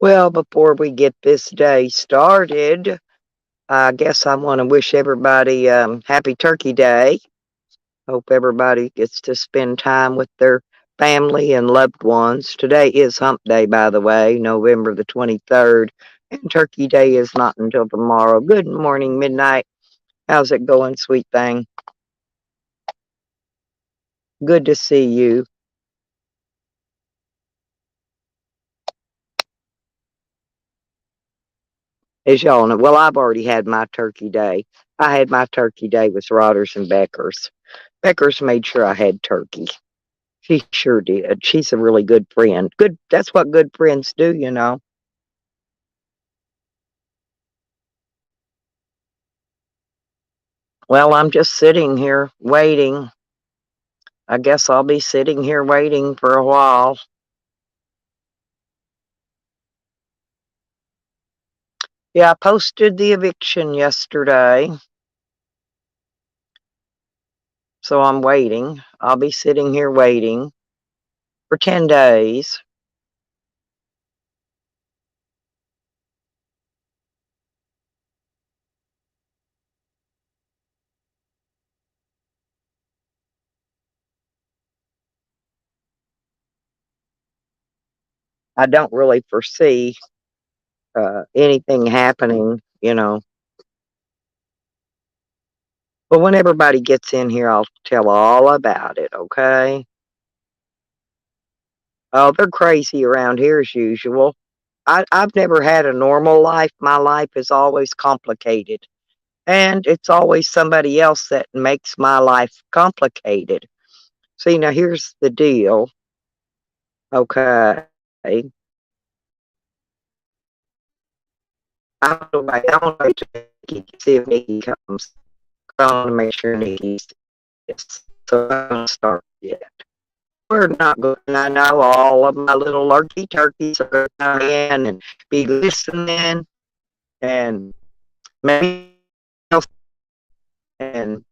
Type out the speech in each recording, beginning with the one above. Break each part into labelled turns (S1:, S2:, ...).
S1: Well, before we get this day started, I guess I want to wish everybody happy Turkey Day. Hope everybody gets to spend time with their family and loved ones. Today is Hump Day, by the way, November the 23rd, and Turkey Day is not until tomorrow. Good morning, midnight. How's it going, sweet thing? Good to see you. As y'all know, well, I've already had my Turkey Day. I had my Turkey Day with Rodders and Beckers. Beckers made sure I had turkey. She sure did. She's a really good friend. Good, that's what good friends do. Well, I'm just sitting here waiting. I guess I'll be sitting here waiting for a while. Yeah, I posted the eviction yesterday, so I'm waiting. I'll be sitting here waiting for 10 days. I don't really foresee anything happening. But when everybody gets in here, I'll tell all about it, okay? Oh, they're crazy around here as usual. I've never had a normal life. My life is always complicated. And it's always somebody else that makes my life complicated. See, now here's the deal. Okay. I don't know see if Nikki comes. I want to make sure Nikki's so I don't start yet. We're not going. I know all of my little lurky turkeys are going to come in and be listening and maybe and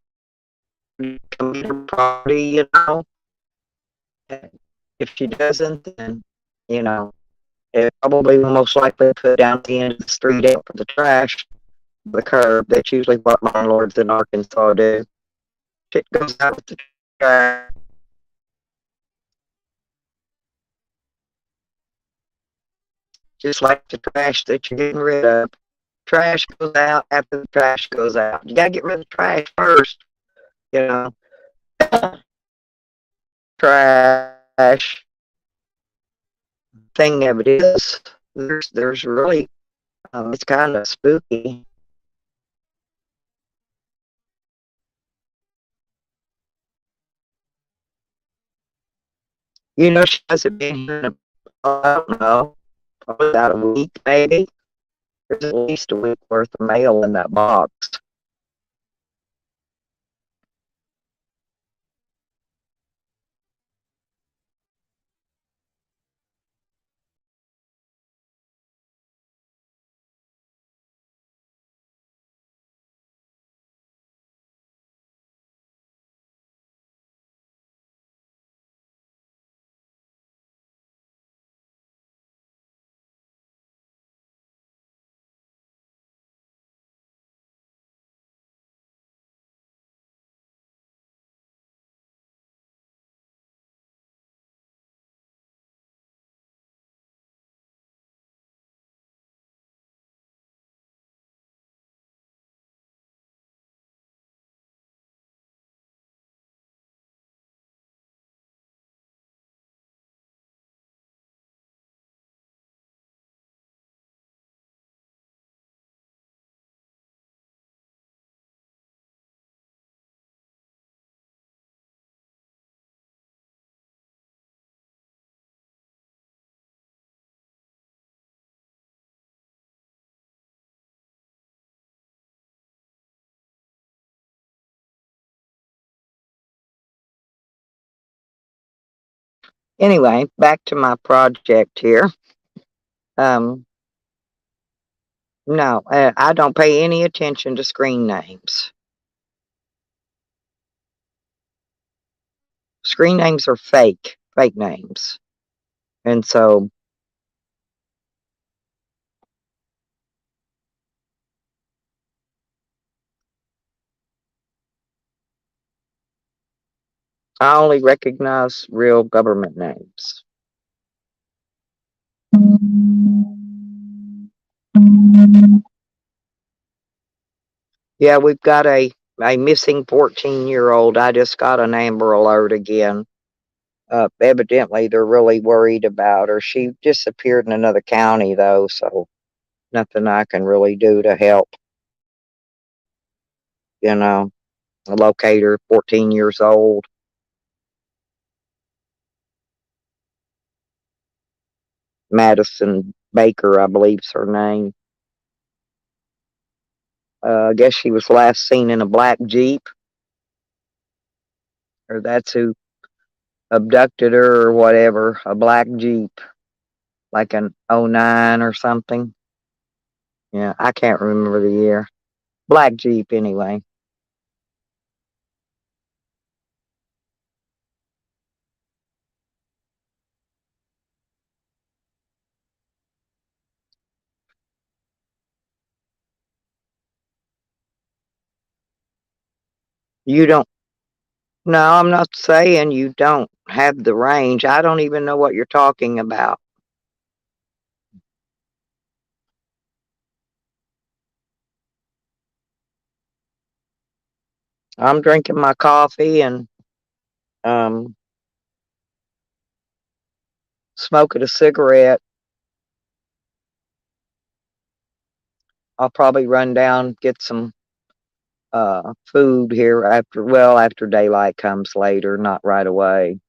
S1: computer property. And if she doesn't, then you know it probably will most likely put down at the end of the street out for the trash, the curb. That's usually what landlords in Arkansas do. Shit goes out with the trash, just like the trash that you're getting rid of. Trash goes out after the trash goes out. You gotta get rid of the trash first, you know. Trash thing of it is, there's really it's kind of spooky. She hasn't been here in I don't know, probably about a week maybe. There's at least a week worth of mail in that box. Anyway, back to my project here. Um, no, I don't pay any attention to screen names. Screen names are fake names. And so I only recognize real government names. Yeah, we've got a missing 14-year-old. I just got an Amber Alert again. Evidently, they're really worried about her. She disappeared in another county, though, so nothing I can really do to help, you know, locate her, 14 years old. Madison Baker, I believe's her name. I guess she was last seen in a black Jeep, or that's who abducted her or whatever, a black Jeep, like an '09 or something. Yeah, I can't remember the year. Black Jeep, anyway. You don't, no, I'm not saying you don't have the range. I don't even know what you're talking about. I'm drinking my coffee and um, smoking a cigarette. I'll probably run down, get some food here after, well, after daylight comes later, not right away.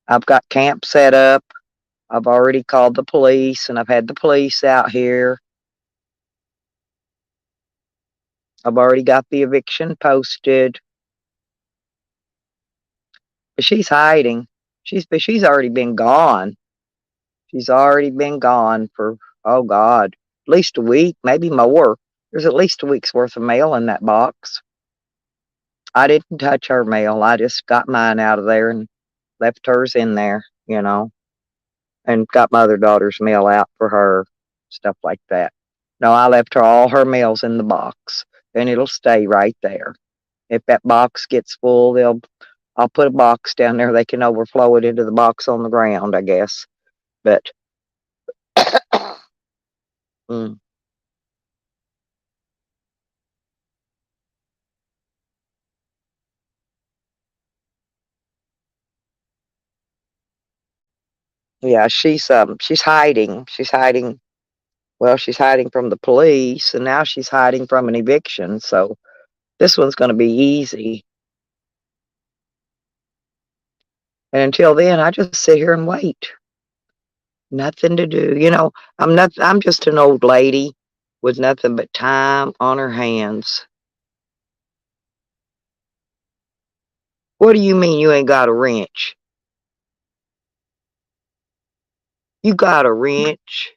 S1: I've got camp set up. I've already called the police and I've had the police out here. I've already got the eviction posted. But she's hiding. She's already been gone. She's already been gone for, oh God, at least a week, maybe more. There's at least a week's worth of mail in that box. I didn't touch her mail. I just got mine out of there and left hers in there, and got my other daughter's mail out for her, stuff like that. No, I left her all her mails in the box, and it'll stay right there. If that box gets full, I'll put a box down there. They can overflow it into the box on the ground, I guess. But mm, yeah, she's hiding. She's hiding. Well, she's hiding from the police, and now she's hiding from an eviction. So this one's going to be easy. And until then, I just sit here and wait. Nothing to do. I'm just an old lady with nothing but time on her hands. What do you mean you ain't got a wrench? You got a wrench.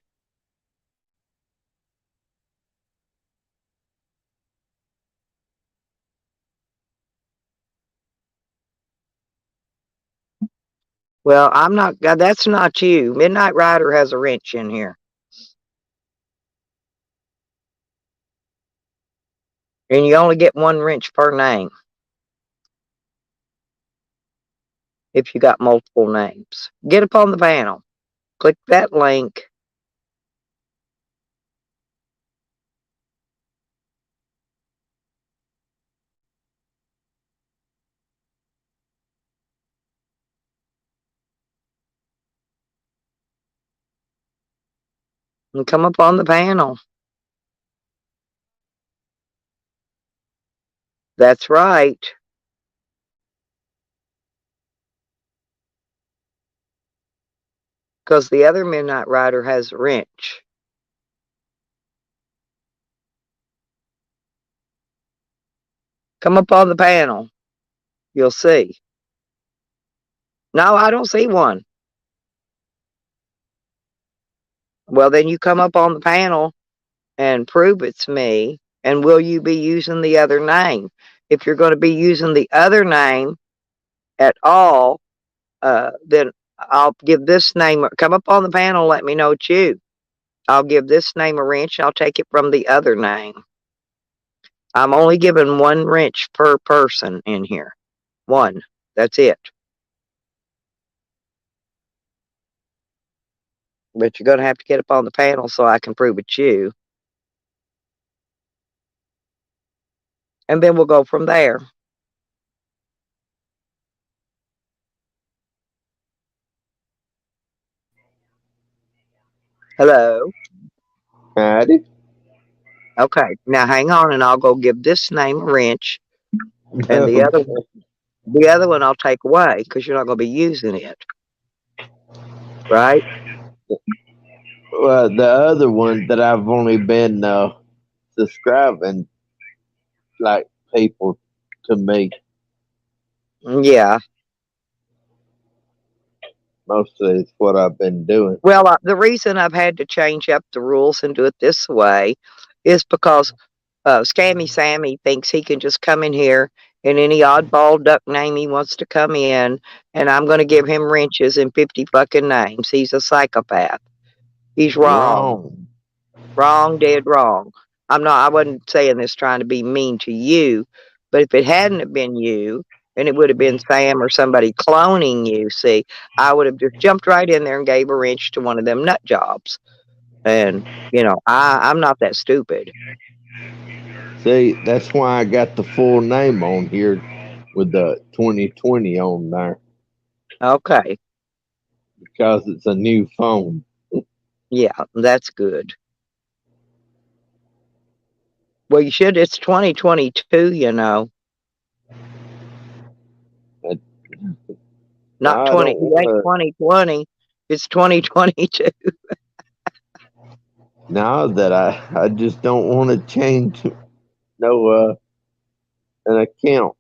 S1: Well, I'm not, that's not you. Midnight Rider has a wrench in here. And you only get one wrench per name if you got multiple names. Get up on the panel. Click that link. And come up on the panel. That's right. Because the other Midnight Rider has a wrench. Come up on the panel. You'll see. No, I don't see one. Well, then you come up on the panel and prove it's me. And will you be using the other name? If you're going to be using the other name at all, then I'll give this name. Come up on the panel. Let me know it's you. I'll give this name a wrench. I'll take it from the other name. I'm only giving one wrench per person in here. One. That's it. But you're going to have to get up on the panel so I can prove it's you. And then we'll go from there. Hello?
S2: Howdy.
S1: Okay. Now hang on and I'll go give this name a wrench. And
S2: Okay.
S1: the other one I'll take away because you're not going to be using it. Right?
S2: Well, the other one that I've only been subscribing like people to me.
S1: Yeah.
S2: Mostly it's what I've been doing.
S1: Well, the reason I've had to change up the rules and do it this way is because Scammy Sammy thinks he can just come in here and any oddball duck name he wants to come in, and I'm going to give him wrenches and 50 fucking names. He's a psychopath. He's wrong.
S2: Wrong.
S1: Wrong, dead wrong. I wasn't saying this trying to be mean to you, but if it hadn't have been you, and it would have been Sam or somebody cloning you, see, I would have just jumped right in there and gave a wrench to one of them nut jobs. And, I'm not that stupid.
S2: See, that's why I got the full name on here with the 2020 on there
S1: Okay.
S2: because it's a new phone.
S1: Yeah, that's good. Well, you should. It's 2022,
S2: It,
S1: not
S2: I
S1: 20.
S2: don't
S1: It ain't
S2: want
S1: 2020. It's 2022.
S2: to. Now that I just don't want to change no an account.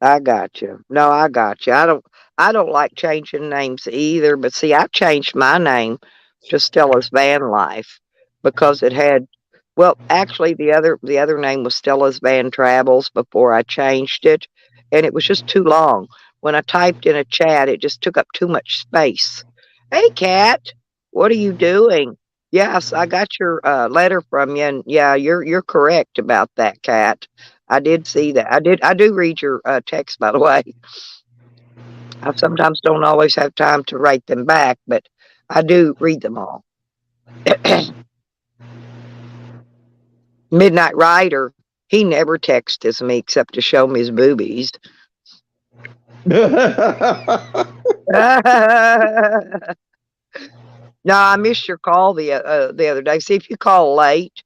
S1: I got you. No, I got you. I don't like changing names either, but see, I changed my name to Stella's Van Life because it had well, actually the other name was Stella's Van Travels before I changed it, and it was just too long. When I typed in a chat, it just took up too much space. Hey Cat, what are you doing? Yes, I got your letter from you, and yeah, you're correct about that, Cat. I did see that. I do read your text, by the way. I sometimes don't always have time to write them back, but I do read them all. Midnight Rider, he never texts me except to show me his boobies. No, I missed your call the other day. See, if you call late,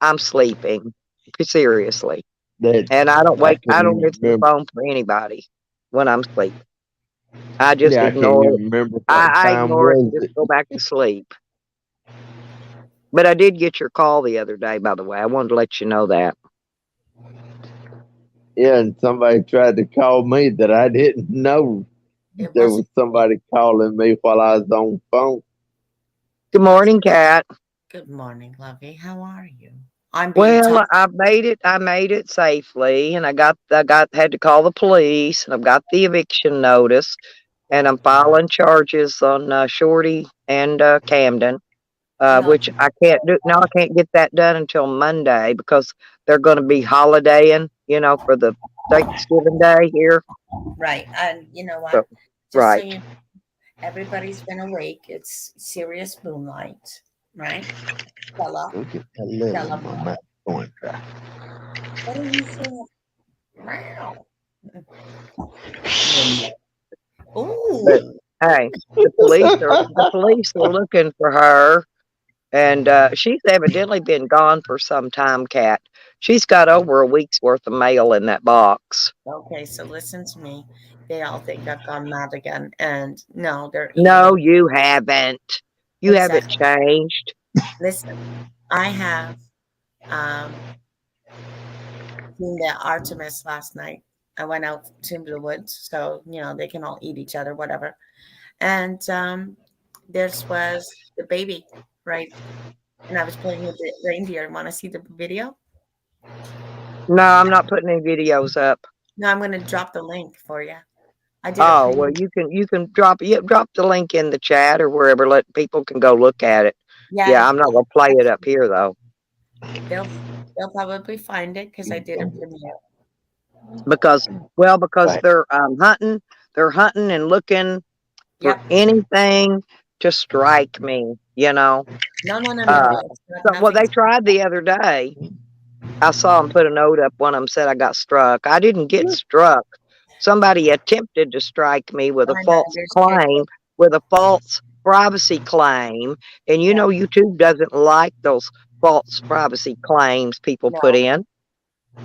S1: I'm sleeping. Seriously,
S2: that
S1: and I don't
S2: I
S1: wake.
S2: can't
S1: I don't
S2: even
S1: answer the
S2: remember.
S1: phone for anybody when I'm sleeping. I just
S2: Yeah, I can't
S1: ignore it.
S2: even remember what
S1: I
S2: time
S1: ignore it
S2: was
S1: and just
S2: it.
S1: go back to sleep. But I did get your call the other day, by the way. I wanted to let you know that.
S2: Yeah, and somebody tried to call me that I didn't know
S3: It
S2: there
S3: wasn't
S2: was
S3: me.
S2: somebody calling me while I was on phone.
S1: Good morning, Kat.
S3: Good morning, Lovey. How are you? I'm being
S1: Well,
S3: tough.
S1: I made it. I made it safely, and I got had to call the police, and I've got the eviction notice, and I'm filing charges on Shorty and Camden,
S3: No,
S1: which I can't do now. I can't get that done until Monday because they're going to be holidaying, for the Thanksgiving Day here.
S3: right. And you know what?
S1: So,
S3: Just so
S1: right.
S3: you know, everybody's been awake. It's serious moonlight, right? Stella,
S2: Look at that little
S3: Stella,
S2: my mouth going dry.
S3: what are you saying? Meow.
S1: But
S3: Ooh.
S1: hey, the police are looking for her. And she's evidently been gone for some time, Kat. She's got over a week's worth of mail in that box.
S3: Okay, so listen to me. They all think I've gone mad again. And no, they're eating
S1: No,
S3: it.
S1: you haven't. You haven't
S3: Exactly.
S1: changed.
S3: Listen, I have um seen the Artemis last night. I went out to the woods, so they can all eat each other, whatever. And this was the baby, right? And I was playing with the reindeer. Want to see the video?
S1: No, I'm not putting any videos up.
S3: No, I'm going to drop the link for you. I did a
S1: Oh well,
S3: preview.
S1: you can drop the link in the chat or wherever. Let people can go look at it.
S3: Yeah,
S1: Yeah, I'm not gonna play it up here though.
S3: They'll they'll probably find it because I did a premiere.
S1: because
S2: Right.
S1: they're hunting and looking for
S3: Yep.
S1: anything to strike me, you know.
S3: No, no, no, no,
S1: Uh,
S3: no. It's not
S1: well,
S3: nothing.
S1: they tried the other day. I saw them put a note up. One of them said I got struck. I didn't get struck. Somebody attempted to strike me with a
S3: I know
S1: false
S3: there's
S1: claim,
S3: different.
S1: with a false privacy claim. And you
S3: Yeah.
S1: know, YouTube doesn't like those false privacy claims people put
S3: No,
S1: in.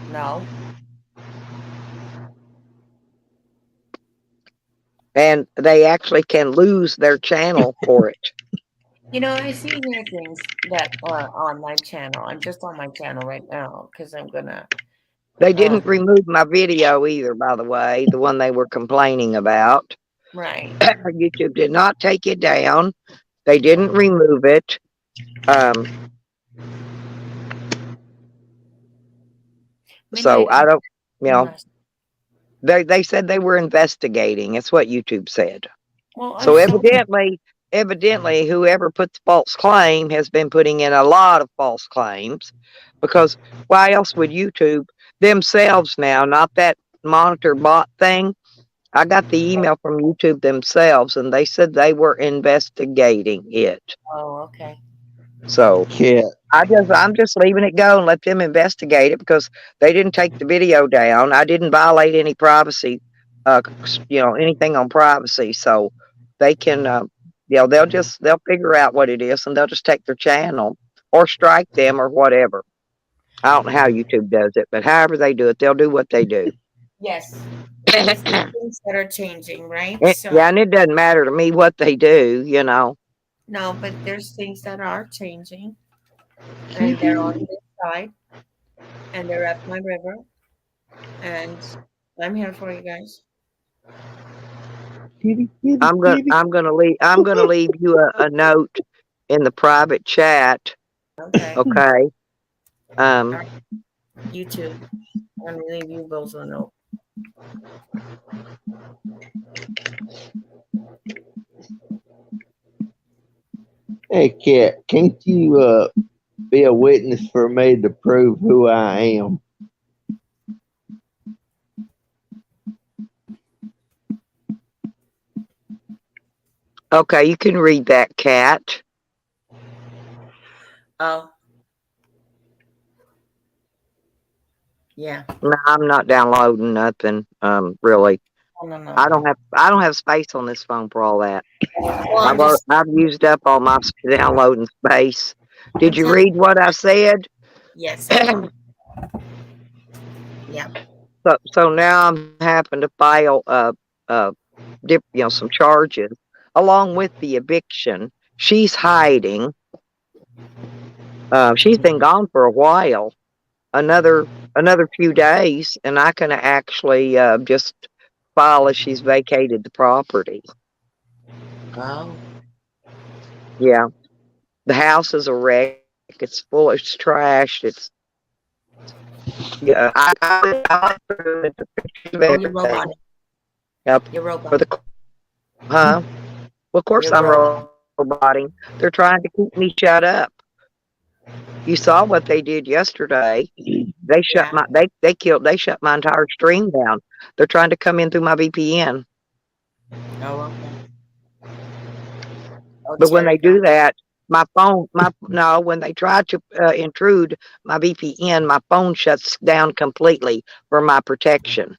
S3: no.
S1: And they actually can lose their channel for it.
S3: I see here things that are on my channel. I'm just on my channel right now because I'm gonna.
S1: They
S3: Um,
S1: didn't remove my video either, by the way, the one they were complaining about.
S3: right.
S1: YouTube did not take it down. They didn't remove it. Um,
S3: Maybe I
S1: so I
S3: didn't.
S1: don't, you
S3: I'm
S1: know,
S3: not.
S1: they said they were investigating. It's what YouTube said.
S3: Well, I'm
S1: So
S3: so.
S1: evidently, whoever puts false claim has been putting in a lot of false claims, because why else would YouTube themselves now, not that monitor bot thing? I got the email from YouTube themselves, and they said they were investigating it.
S3: Oh, okay.
S1: So
S2: Yeah.
S1: I'm just leaving it go and let them investigate it, because they didn't take the video down. I didn't violate any privacy, anything on privacy. So they can, they'll figure out what it is, and they'll just take their channel or strike them or whatever. I don't know how YouTube does it, but however they do it, they'll do what they do.
S3: Yes. And there's some things that are changing, right?
S1: Yeah, and it doesn't matter to me what they do, you know.
S3: No, but there's things that are changing, and they're on this side, and they're up my river, and I'm here for you guys.
S1: I'm gonna leave you a note in the private chat.
S3: Okay.
S1: Okay.
S3: All right. You too. I'm gonna leave you both a note.
S2: Hey, Cat, can't you be a witness for me to prove who I am?
S1: Okay, you can read that, Cat.
S3: Oh. Yeah.
S1: No, I'm not downloading nothing. Really,
S3: Oh, no, no,
S1: I
S3: no.
S1: don't have space on this phone for all that.
S3: Well, I'm just.
S1: I've used up all my downloading space. Did
S3: I'm
S1: you
S3: telling.
S1: read what I said?
S3: Yes, I did. Yeah.
S1: So now I'm having to file some charges along with the eviction. She's hiding. She's been gone for a while. Another few days, and I can actually just file as she's vacated the property.
S3: Oh.
S1: Yeah, the house is a wreck. It's full. It's trashed. It's yeah. I went through the pictures of
S3: Oh, you're
S1: everything.
S3: robotic.
S1: Yep.
S3: You're
S1: For
S3: robotic.
S1: the huh? Well, of course
S3: You're
S1: I'm
S3: robotic.
S1: roboting. They're trying to keep me shut up. You saw what they did yesterday. They shut
S3: Yeah.
S1: my they shut my entire stream down. They're trying to come in through my VPN.
S3: Oh, okay. Oh,
S1: But when
S3: Terry
S1: they
S3: got.
S1: do that, when they try to intrude my VPN, my phone shuts down completely for my protection.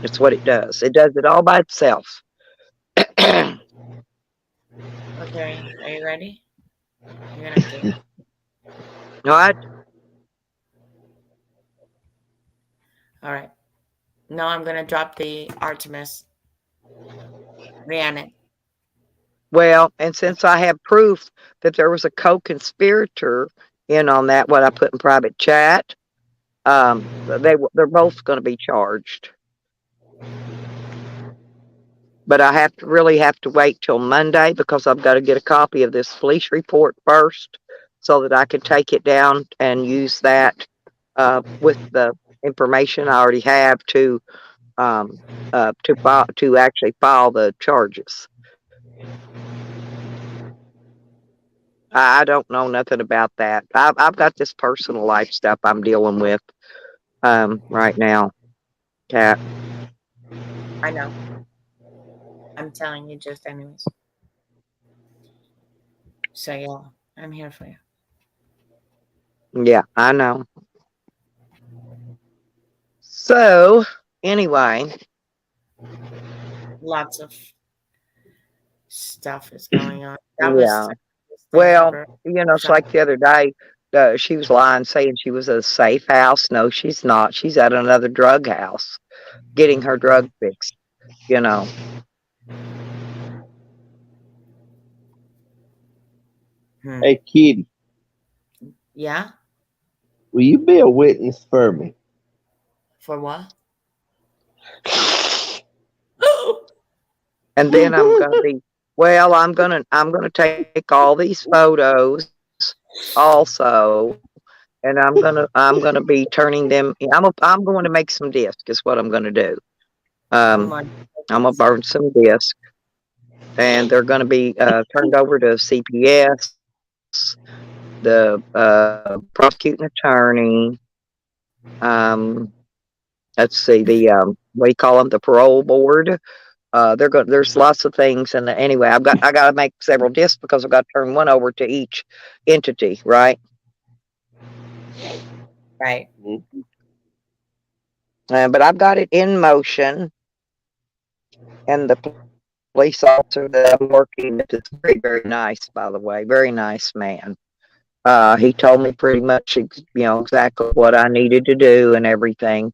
S1: It's what it does. It does it all by itself.
S3: Okay. Are you ready? You're gonna have to.
S1: What?
S3: All right. Now I'm gonna drop the Artemis. Rhiannon.
S1: Well, and since I have proof that there was a co-conspirator in on that, what I put in private chat, they're both going to be charged. But I really have to wait till Monday, because I've got to get a copy of this police report first, so that I can take it down and use that with the information I already have to actually file the charges. I don't know nothing about that. I've got this personal life stuff I'm dealing with right now, Cat.
S3: I know. I'm telling you just anyways. So yeah, I'm here for you.
S1: Yeah, I know. So anyway,
S3: Lots of stuff is going on. That was
S1: yeah.
S3: the biggest thing
S1: Well,
S3: ever.
S1: it's like
S3: Shock.
S1: the other day, she was lying saying she was at a safe house. No, she's not. She's at another drug house getting her drug fixed, you know.
S3: Hmm.
S2: Hey, Kitty,
S3: Yeah.
S2: will you be a witness for me?
S3: For what?
S1: And then I'm gonna take all these photos also, and I'm gonna be turning them. I'm going to make some discs. Is what I'm gonna do.
S3: Oh
S1: Um,
S3: my
S1: I'm gonna
S3: goodness.
S1: burn some discs, and they're gonna be turned over to CPS, the prosecuting attorney. Um, let's see, the what do you call them? The parole board. There's lots of things, and anyway, I got to make several discs because I've got to turn one over to each entity, right?
S3: Right.
S1: But I've got it in motion, and the police officer that I'm working with is very, very nice, by the way, very nice man. He told me pretty much, exactly what I needed to do and everything.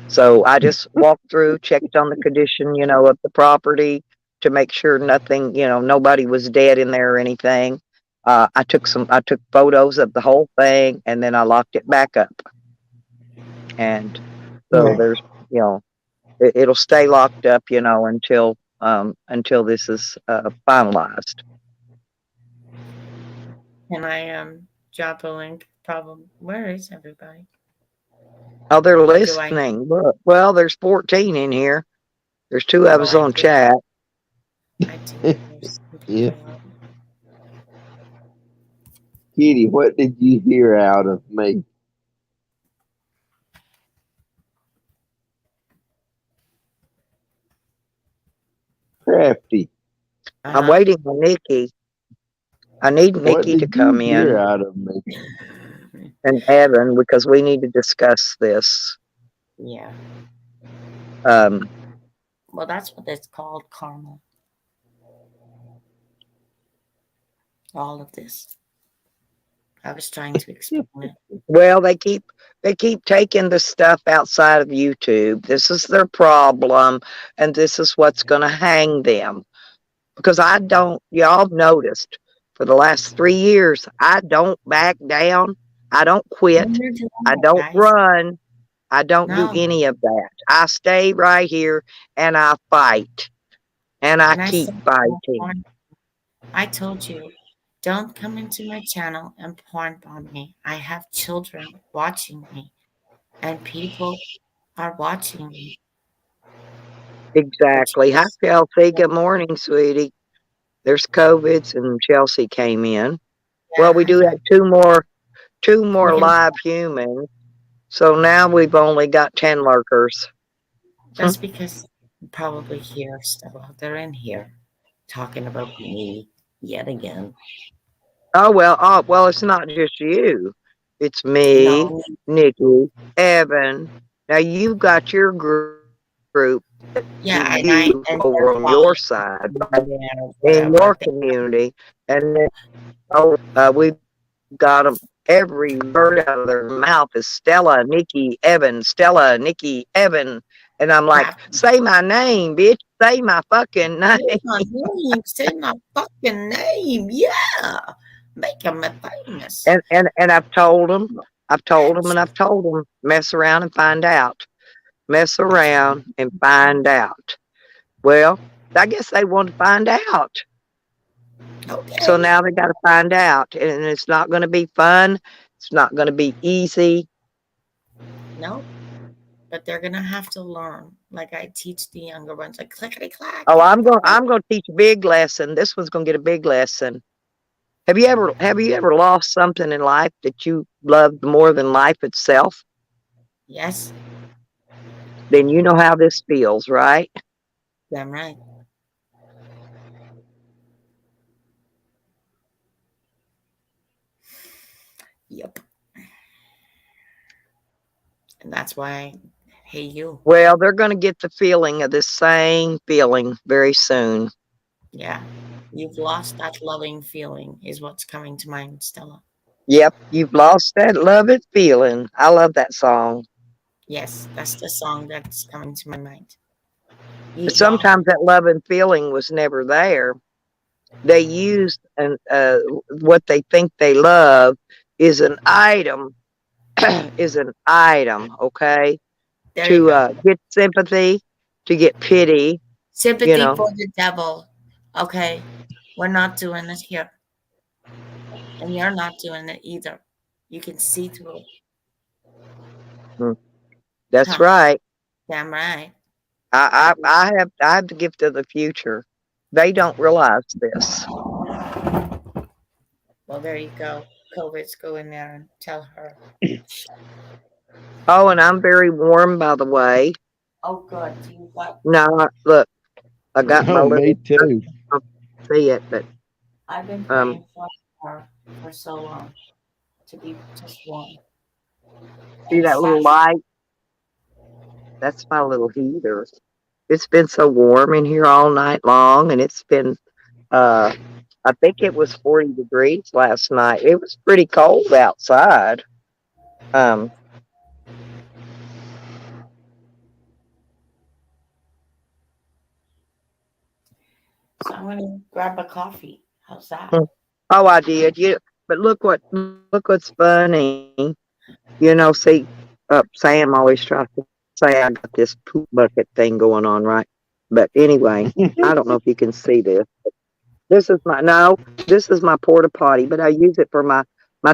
S1: So I just walked through, checked on the condition, of the property to make sure nothing, nobody was dead in there or anything. I took photos of the whole thing, and then I locked it back up. And so
S2: Right.
S1: there's, it'll stay locked up, until this is finalized.
S3: Can I drop a link? Problem. Where is everybody?
S1: Oh, they're
S3: Or do I?
S1: listening. Look, well, there's 14 in here. There's two of
S3: Well,
S1: us on chat.
S3: I did. There's some
S2: Yeah.
S3: people out.
S2: Kitty, what did you hear out of me? Crafty,
S1: I'm
S3: Uh-huh.
S1: waiting for Nikki. I need
S2: what
S1: Nikki to
S2: did you
S1: come
S2: hear
S1: in,
S2: out of me?
S1: and Evan, because we need to discuss this.
S3: Yeah.
S1: Um,
S3: Well, that's what it's called, karma. All of this. I was trying to explain it.
S1: well, they keep taking the stuff outside of YouTube. This is their problem, and this is what's going to hang them. Because y'all noticed for the last 3 years, I don't back down. I don't
S3: When
S1: quit.
S3: you're doing
S1: I
S3: that,
S1: don't
S3: guys.
S1: run. I don't do
S3: No.
S1: any of that. I stay right here and I fight, and I
S3: And I
S1: keep
S3: said,
S1: fighting.
S3: I told you, don't come into my channel and porn bomb me. I have children watching me, and people are watching me. But
S1: Exactly. Hi, Chelsea. Good morning, sweetie. There's COVIDs, and Chelsea came in.
S3: yeah,
S1: Well, we
S3: hi
S1: do have
S3: guys.
S1: two more
S3: We can.
S1: live humans. So now we've only got 10 lurkers.
S3: That's because you probably hear stuff out there in here talking about me yet again.
S1: Oh well, it's not just you. It's me,
S3: No,
S1: Nikki, Evan. Now you got your group
S3: yeah,
S1: you
S3: and they're
S1: over on your
S3: following
S1: side,
S3: me there,
S1: in
S3: whatever.
S1: your community, and then we've got them. Every word out of their mouth is Stella, Nikki, Evan, Stella, Nikki, Evan, and I'm like,
S3: Crap.
S1: say my name, bitch. Say my fucking name.
S3: Say my name. Say my fucking name. Yeah. Make him famous.
S1: And I've told them, mess around and find out. Mess around and find out. Well, I guess they want to find out. So
S3: Okay.
S1: now they got to find out, and it's not going to be fun. It's not going to be easy.
S3: No. but they're gonna have to learn. Like I teach the younger ones, like clickety clack.
S1: Oh, I'm gonna teach a big lesson. This one's gonna get a big lesson. Have you ever lost something in life that you loved more than life itself?
S3: Yes,
S1: Then you know how this feels, right?
S3: damn right. Yep. And that's why I hate you.
S1: Well, they're gonna get the feeling of this same feeling very soon.
S3: Yeah. You've lost that loving feeling, is what's coming to mind, Stella.
S1: Yep, you've lost that love it feeling. I love that song.
S3: Yes, that's the song that's coming to my mind.
S1: But
S3: You've lost.
S1: sometimes that love and feeling was never there. They used what they think they love is an item, is an item, okay,
S3: There you
S1: to
S3: go.
S1: get sympathy, to get pity, you
S3: Sympathy
S1: know.
S3: for the devil. Okay. We're not doing it here. And you're not doing it either. You can see through it.
S1: Mm, that's
S3: Huh.
S1: right.
S3: Damn right.
S1: I have the gift of the future. They don't realize this.
S3: Well, there you go. COVID's go in there and tell her.
S1: Oh, and I'm very warm, by the way.
S3: Oh, good. You got.
S1: No, look, I got my
S2: Oh, me
S1: little.
S2: too.
S1: I don't see it, but
S3: I've been
S1: um,
S3: praying for her for so long to be just warm.
S1: see
S3: And
S1: that little
S3: Saturday,
S1: light? That's my little heater. It's been so warm in here all night long, and it's been. Uh, I think it was 40 degrees last night. It was pretty cold outside. Um,
S3: so I'm gonna grab a coffee. How's that?
S1: oh, I did. But look what's funny. See, Sam always tries to say I got this poop bucket thing going on, right? But anyway, I don't know if you can see this. This is my no, this is my porta potty, but I use it for my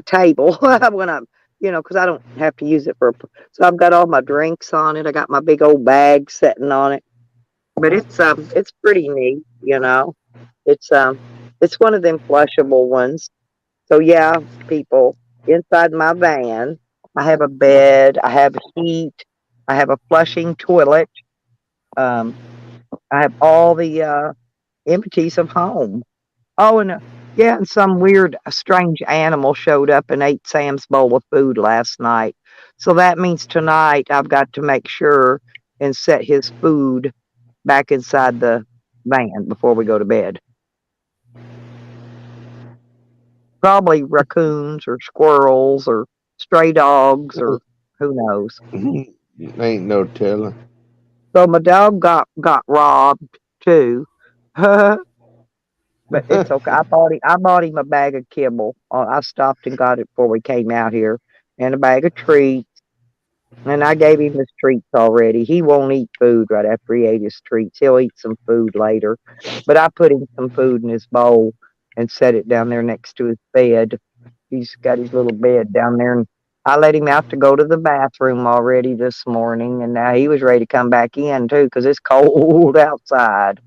S1: table when I'm, because I don't have to use it for. So I've got all my drinks on it. I got my big old bag sitting on it, but it's pretty neat. It's it's one of them flushable ones. So yeah, people, inside my van, I have a bed, I have heat, I have a flushing toilet. Um, I have all the amenities of home. Oh, and yeah, and some weird, strange animal showed up and ate Sam's bowl of food last night. So that means tonight I've got to make sure and set his food back inside the van before we go to bed. Probably raccoons or squirrels or stray dogs or who knows.
S2: Ain't no telling.
S1: So my dog got robbed too. But it's okay. I bought him a bag of kibble. I stopped and got it before we came out here, and a bag of treats. And I gave him his treats already. He won't eat food right after he ate his treats. He'll eat some food later. But I put him some food in his bowl and set it down there next to his bed. He's got his little bed down there, and I let him out to go to the bathroom already this morning, and now he was ready to come back in too because it's cold outside.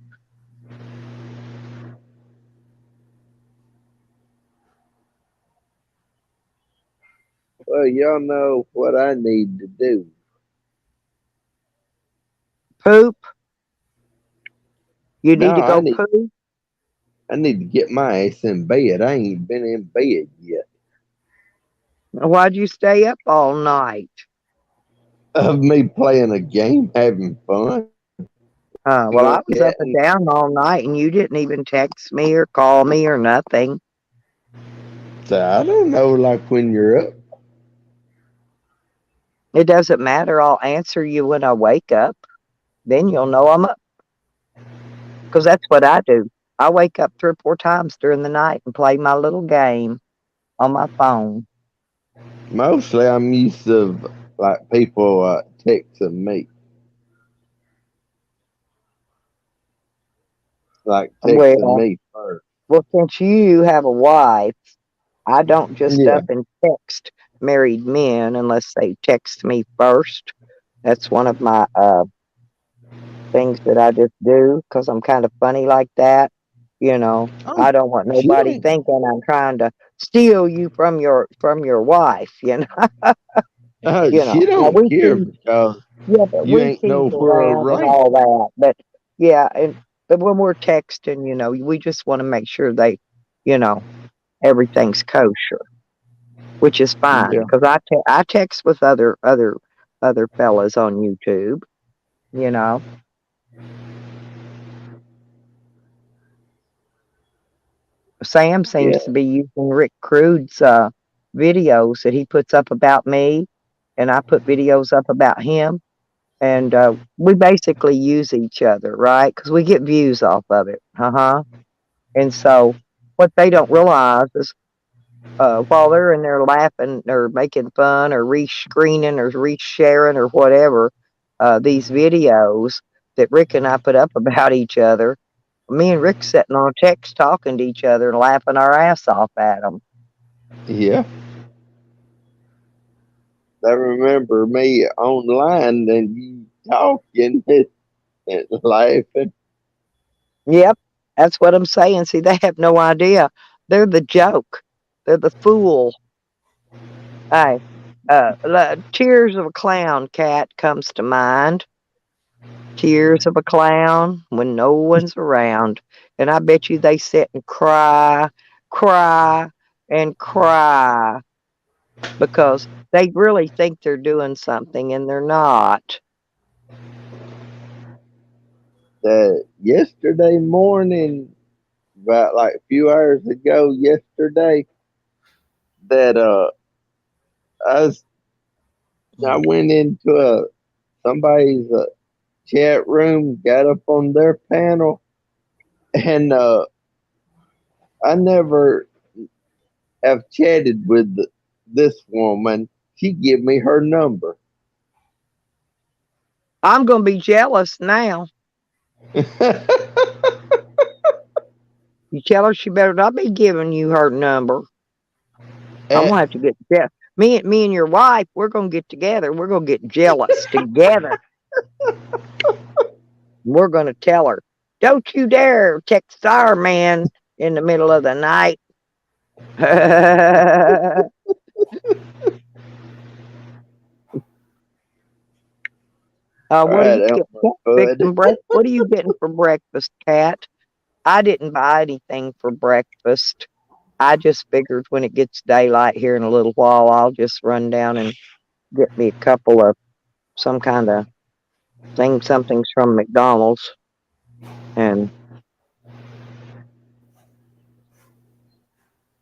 S2: Well, y'all know what I need to do.
S1: Poop. You
S2: No,
S1: need to go poop.
S2: I need to get my ass in bed. I ain't been in bed yet.
S1: Why'd you stay up all night?
S2: Of me playing a game, having fun.
S1: Well, I
S2: Go
S1: was up
S2: cat
S1: and
S2: and
S1: down all night, and you didn't even text me or call me or nothing.
S2: so I don't know, like when you're up.
S1: It doesn't matter. I'll answer you when I wake up. Then you'll know I'm up. Because that's what I do. I wake up 3 or 4 times during the night and play my little game on my phone.
S2: Mostly I'm used to like people texting me. Like texting
S1: Well,
S2: me first.
S1: since you have a wife, I don't just
S2: Yeah.
S1: up and text married men unless they text me first. That's one of my things that I just do because I'm kind of funny like that. You know,
S2: Oh,
S1: I don't want
S2: she
S1: nobody
S2: ain't.
S1: thinking I'm trying to steal you from your wife. You know, you
S2: She
S1: know. Now
S2: don't
S1: we
S2: care
S1: tease,
S2: because
S1: yeah, but
S2: you
S1: we
S2: ain't
S1: tease
S2: know where a
S1: around and
S2: right.
S1: all that. But yeah, and but when we're texting, you know, we just want to make sure they, you know, everything's kosher, which is fine
S2: Yeah,
S1: because I text with other fellas on YouTube. You know, Sam seems
S2: yeah,
S1: to be using Rick Crude's videos that he puts up about me, and I put videos up about him, and we basically use each other, right? Because we get views off of it. And so what they don't realize is while they're in there laughing or making fun or re-screening or re-sharing or whatever, these videos that Rick and I put up about each other, me and Rick sitting on text talking to each other and laughing our ass off at them.
S2: yeah. I remember me online and you talking and laughing.
S1: Yep, that's what I'm saying. See, they have no idea. They're the joke. They're the fool. Hey, Tears of a Clown cat comes to mind. Tears of a clown when no one's around. And I bet you they sit and cry, cry, and cry because they really think they're doing something and they're not.
S2: Yesterday morning, about like a few hours ago, yesterday, that I was, I went into somebody's chat room, got up on their panel, and I never have chatted with this woman. She give me her number.
S1: I'm going to be jealous now. You tell her she better not be giving you her number. I'm
S2: And
S1: gonna have to get me and your wife. We're gonna get together. We're gonna get jealous together. We're gonna tell her, "Don't you dare text our man in the middle of the night." What are
S2: right,
S1: you
S2: Elmer
S1: getting?
S2: Fudd.
S1: Fixing breakfast? What are you getting for breakfast, Cat? I didn't buy anything for breakfast. I just figured when it gets daylight here in a little while, I'll just run down and get me a couple of some kind of thing, something's from McDonald's. And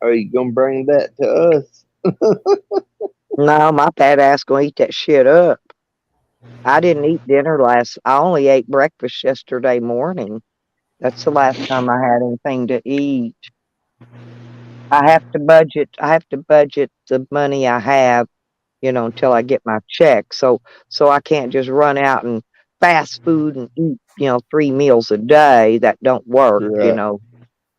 S2: Are you gonna bring that to us?
S1: no, my fat ass gonna eat that shit up. I didn't eat dinner I only ate breakfast yesterday morning. That's the last time I had anything to eat. I have to budget the money I have, you know, until I get my check. So I can't just run out and fast food and eat, you know, 3 meals a day. That don't work, you
S2: Right.
S1: know.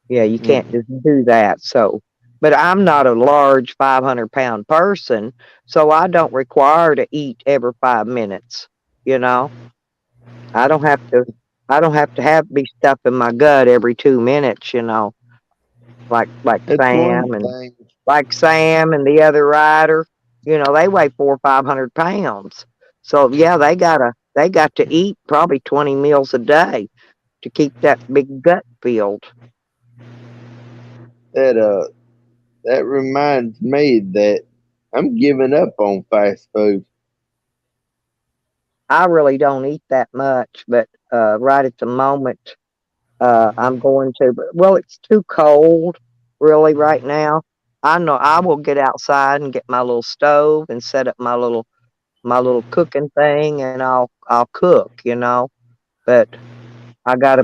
S1: Yeah, you can't
S2: Mm.
S1: just do that. So, but I'm not a large 500-pound person, so I don't require to eat every 5 minutes. You know, I don't have to. I don't have to have be stuffing my gut every 2 minutes. You know,
S2: It's one thing.
S1: Like Sam and the other rider. You know, they weigh 400 or 500 pounds. So yeah, they got to eat probably 20 meals a day to keep that big gut filled.
S2: That that reminds me that I'm giving up on fast food.
S1: I really don't eat that much, but right at the moment, I'm going to. But well, it's too cold, really, right now. I know I will get outside and get my little stove and set up my little cooking thing, and I'll cook, you know. But
S2: Yeah,
S1: I've got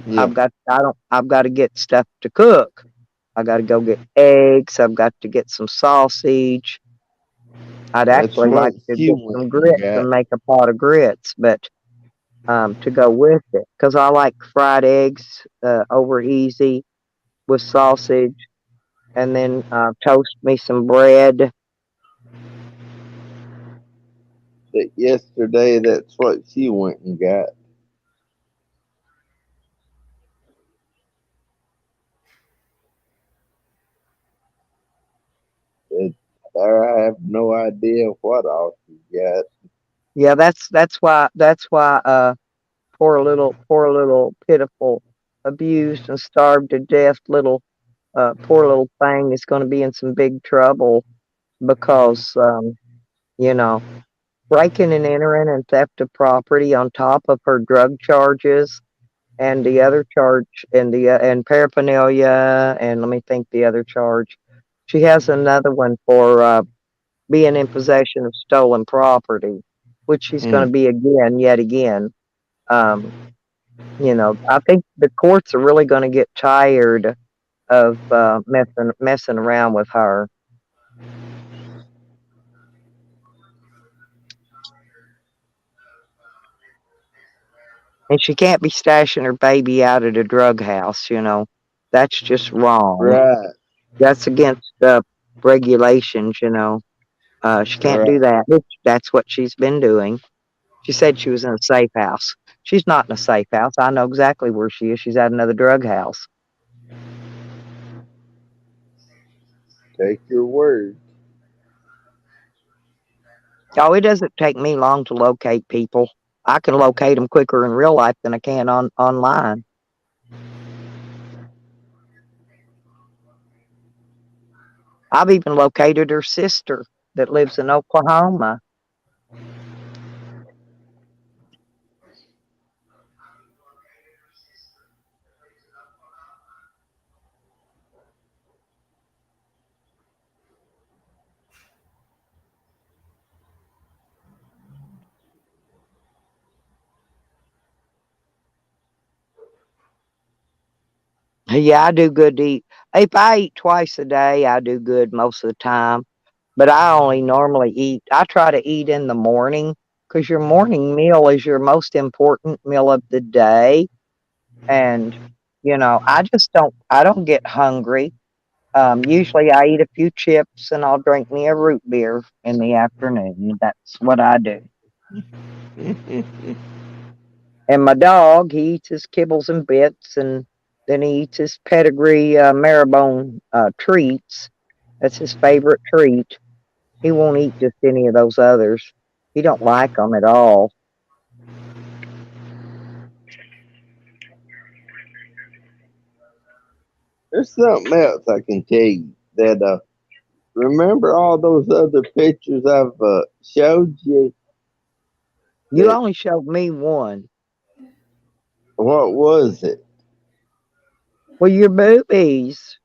S1: to get stuff to cook. I got to go get eggs. I've got to get some sausage. I'd
S2: that's
S1: actually like
S2: one
S1: to
S2: she
S1: get
S2: went
S1: some
S2: and
S1: grits
S2: got.
S1: and make a pot of grits, but to go with it because I like fried eggs over easy with sausage, and then toast me some bread.
S2: that yesterday that's what she went and got. It, I have no idea what all she got.
S1: Yeah, that's why poor little pitiful abused and starved to death little poor little thing is going to be in some big trouble because you know, breaking and entering and theft of property on top of her drug charges and the other charge and paraphernalia, and let me think the other charge. She has another one for being in possession of stolen property, which she's going
S2: Mm,
S1: to be again, yet again. Um, I think the courts are really going to get tired of messing around with her. And she can't be stashing her baby out at a drug house. That's just wrong.
S2: right,
S1: That's against regulations. She can't do
S2: right.
S1: that, which that's what she's been doing. She said she was in a safe house. She's not in a safe house. I know exactly where she is. She's at another drug house.
S2: Take your word.
S1: Oh, it doesn't take me long to locate people. I can locate them quicker in real life than I can online. I've even located her sister that lives in Oklahoma. Yeah, I do good to eat. If I eat twice a day, I do good most of the time. But I only normally I try to eat in the morning because your morning meal is your most important meal of the day. And, I don't get hungry. Usually I eat a few chips and I'll drink me a root beer in the afternoon. That's what I do. And my dog, he eats his kibbles and bits, and then he eats his pedigree marrowbone treats. That's his favorite treat. He won't eat just any of those others. He don't like them at all.
S2: There's something else I can tell you that remember all those other pictures I've showed you
S1: You
S2: that
S1: only showed me one.
S2: what was it?
S1: Well, your boobies.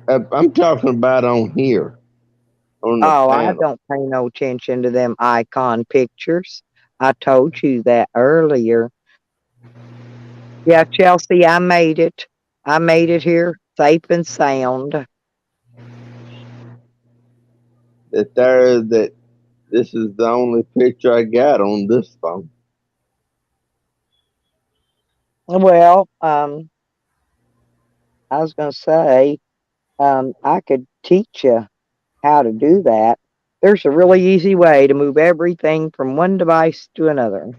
S2: I'm talking about on here on the
S1: Oh, I
S2: panel.
S1: don't pay no attention to them icon pictures. I told you that earlier. Yeah, Chelsea, I made it. I made it here safe and sound.
S2: That this is the only picture I got on this phone.
S1: Well, I was going to say, I could teach you how to do that. There's a really easy way to move everything from one device to another.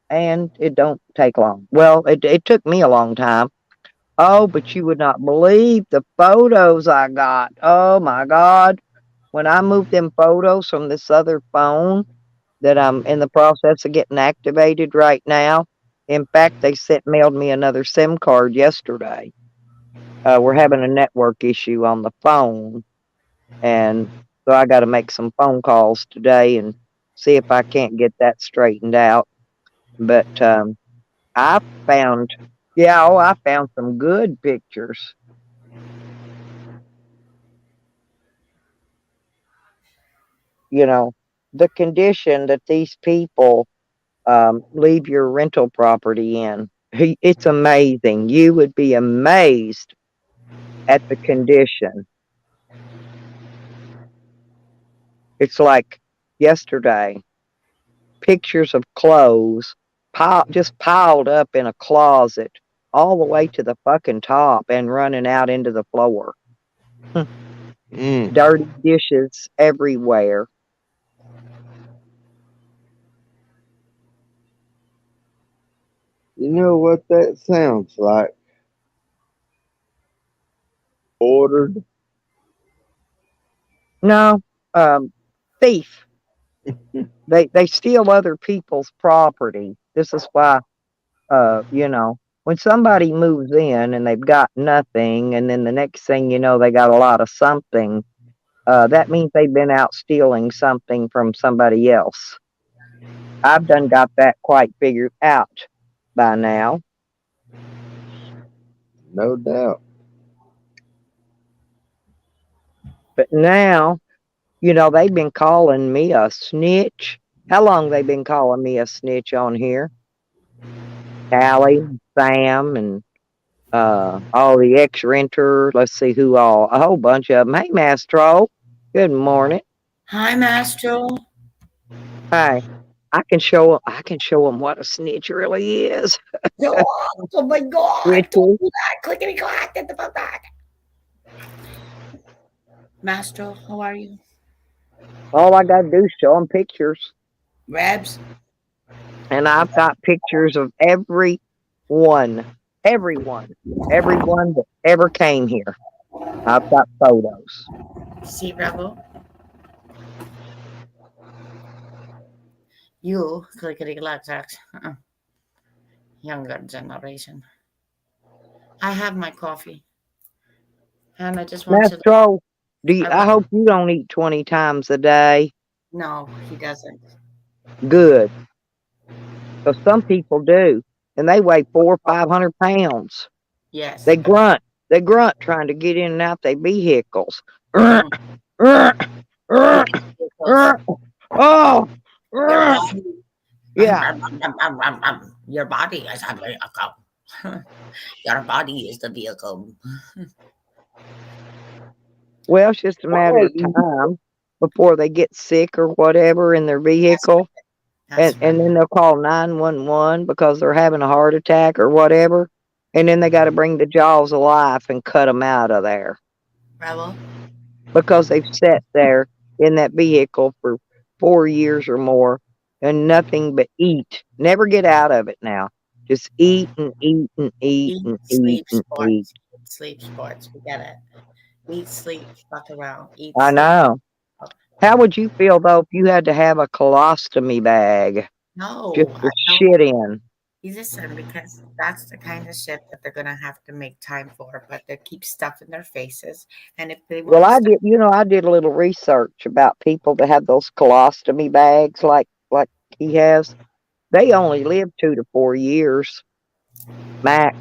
S1: And it don't take long. Well, it took me a long time. Oh, but you would not believe the photos I got. Oh my God. When I moved them photos from this other phone that I'm in the process of getting activated right now. In fact, they sent mailed me another SIM card yesterday. We're having a network issue on the phone, and so I got to make some phone calls today and see if I can't get that straightened out. But I found, yeah, I found some good pictures. You know, the condition that these people leave your rental property in. It's amazing. You would be amazed at the condition. It's like yesterday, pictures of clothes just piled up in a closet all the way to the fucking top and running out into the floor. Dirty dishes everywhere.
S2: You know what that sounds like? Ordered.
S1: No, thief. They steal other people's property. This is why, when somebody moves in and they've got nothing, and then the next thing you know, they got a lot of something, that means they've been out stealing something from somebody else. I've done got that quite figured out by now.
S2: No doubt.
S1: But now, they've been calling me a snitch. How long they been calling me a snitch on here? Callie, Sam, and all the ex-renter. Let's see who all. A whole bunch of them. Hey, Mastro. Good morning.
S3: Hi, Mastro.
S1: Hi. I can show them what a snitch really is.
S3: Oh my God!
S1: Snitches.
S3: Don't do that. Clickety clack. Get the fuck back. Mastro, how are you?
S1: All I gotta do is show them pictures,
S3: Rebs?
S1: and I've got pictures of everyone that ever came here. I've got photos.
S3: See, Rebel? You, clickety clack. Younger generation. I have my coffee. And I just want to.
S1: Mastro, I hope you don't eat 20 times a day.
S3: No, he doesn't.
S1: Good. So some people do, and they weigh 400 or 500 pounds.
S3: Yes.
S1: They grunt trying to get in and out their vehicles. Oh, yeah.
S3: Your body is a vehicle. Your body is the vehicle.
S1: Well, it's just a matter of time before they get sick or whatever in their vehicle. And then they'll call 911 because they're having a heart attack or whatever. And then they got to bring the jaws of life and cut them out of there.
S3: Rebel?
S1: Because they've sat there in that vehicle for 4 years or more and nothing but eat. Never get out of it now. Just eat and eat and eat and eat and eat.
S3: Sleep sports. We get it. Eat, sleep, fuck around. Eat,
S1: I know. How would you feel, though, if you had to have a colostomy bag?
S3: No.
S1: Just for shit in.
S3: Listen, because that's the kind of shit that they're going to have to make time for, but they keep stuff in their faces. And if they
S1: Well, I did a little research about people that have those colostomy bags like he has. They only live 2 to 4 years max.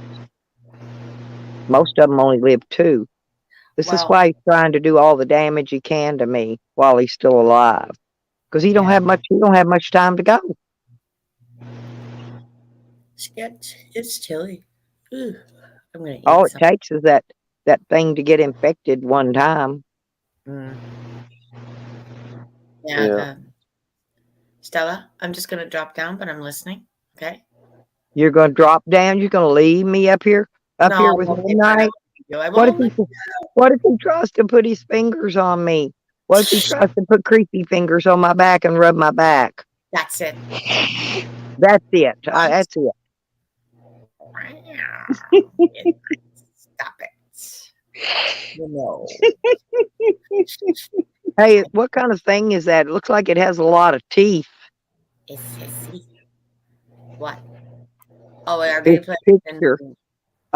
S1: Most of them only live 2. This is why he's trying to do all the damage he can to me while he's still alive, because he don't have much time to go.
S3: It's chilly. Ooh, I'm gonna eat
S1: all it takes is that thing to get infected one time.
S3: Yeah. Stella, I'm just gonna drop down, but I'm listening. Okay.
S1: You're gonna drop down. You're gonna leave me up here with Midnight. What if he tries to put his fingers on me? What if he tries to put creepy fingers on my back and rub my back?
S3: That's it.
S1: That's it. That's it.
S3: Stop it. No.
S1: Hey, what kind of thing is that? It looks like it has a lot of teeth.
S3: What? Oh, are they
S1: picture?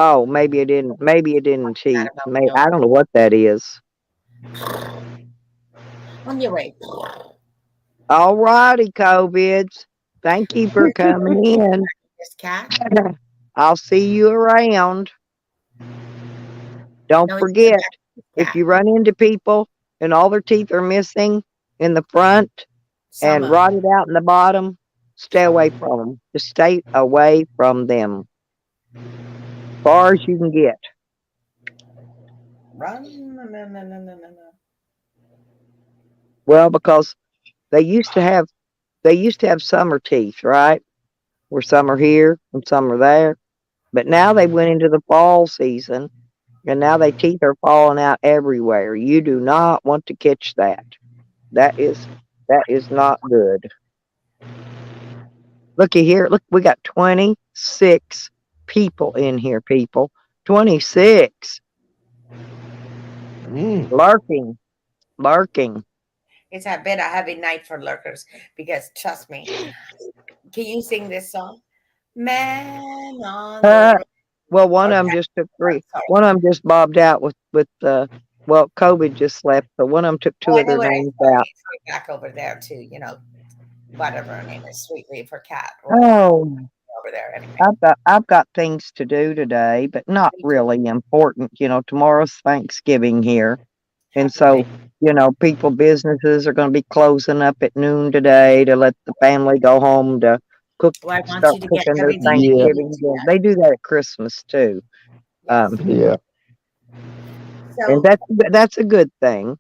S1: Oh, maybe it didn't. Maybe it didn't teeth. I don't know what that is.
S3: On your way.
S1: All righty, COVIDs. Thank you for coming in.
S3: This cat.
S1: I'll see you around. Don't forget, if you run into people and all their teeth are missing in the front and rotted out in the bottom, stay away from them. Just stay away from them. As far as you can get. Well, because they used to have summer teeth, right? Where some are here and some are there. But now they went into the fall season, And now their teeth are falling out everywhere. You do not want to catch that. That is not good. Looky here. Look, we got 26 people in here, people. 26.
S2: Mm.
S1: Lurking. Lurking.
S3: It's a bit a heavy night for lurkers because trust me. Can you sing this song? Man on the road.
S1: Well, one of them
S3: Okay,
S1: just took three.
S3: sorry.
S1: One of them just bobbed out with well, COVID just left, so one of them took
S3: Oh,
S1: two
S3: I
S1: of
S3: know
S1: their
S3: what I
S1: names
S3: saw
S1: out.
S3: back over there too. Whatever her name is, Sweetleaf, her cat, or
S1: Oh,
S3: over there. Anyway,
S1: I've got things to do today, but not
S3: me too.
S1: really important. Tomorrow's Thanksgiving here, and
S3: Happy
S1: so
S3: Thanksgiving.
S1: businesses are going to be closing up at noon today to let the family go home to cook,
S3: Well, I want
S1: start
S3: you to get
S1: cooking their
S3: everything that
S2: Yeah,
S3: you need
S1: Thanksgiving
S3: to
S1: dinner.
S3: get.
S1: They do that at Christmas too,
S3: Yes.
S2: yeah.
S1: and
S3: So
S1: that's a good thing.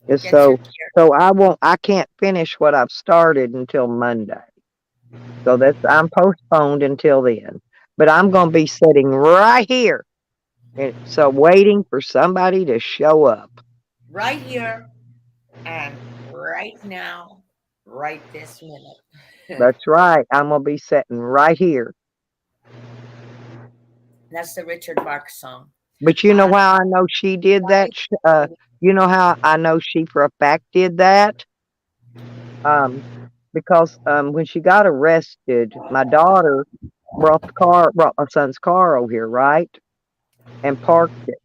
S1: And
S3: get your gear.
S1: so I can't finish what I've started until Monday. So I'm postponed until then. But I'm
S3: Yeah.
S1: gonna be sitting right here. And so waiting for somebody to show up.
S3: Right here and right now, right this minute.
S1: That's right. I'm gonna be sitting right here.
S3: That's the Richard Marx song.
S1: But you know
S3: I
S1: how I know she did that?
S3: like
S1: You know how I know she for a fact did that? Because when she got arrested, my daughter brought my son's car over here, right? And parked it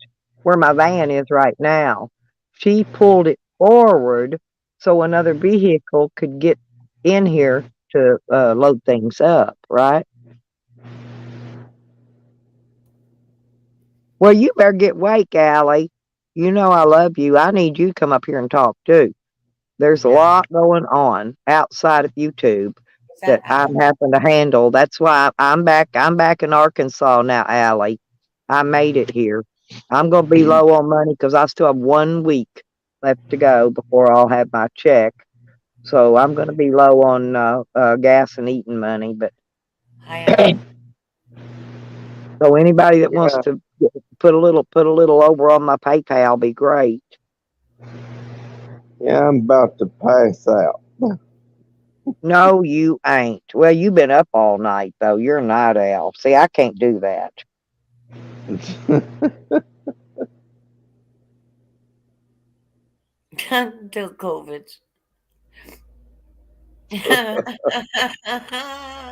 S1: where my van is right now. She pulled it forward so another vehicle could get in here to load things up, right? Well, you better get wake, Allie. You know I love you. I need you to come up here and talk too. There's a
S3: yeah.
S1: lot going on outside of YouTube
S3: Is that
S1: that I'm having to handle. That's why I'm back. I'm back in Arkansas now, Allie. I made it here. I'm gonna be low on money because I still have 1 week left to go before I'll have my check. So I'm gonna be low on gas and eating money. But
S3: I am.
S1: so anybody that wants
S2: Yeah.
S1: to put a little over on my PayPal be great.
S2: Yeah, I'm about to pass out.
S1: No, you ain't. Well, you've been up all night though. You're a night owl. See, I can't do that.
S3: Until COVID.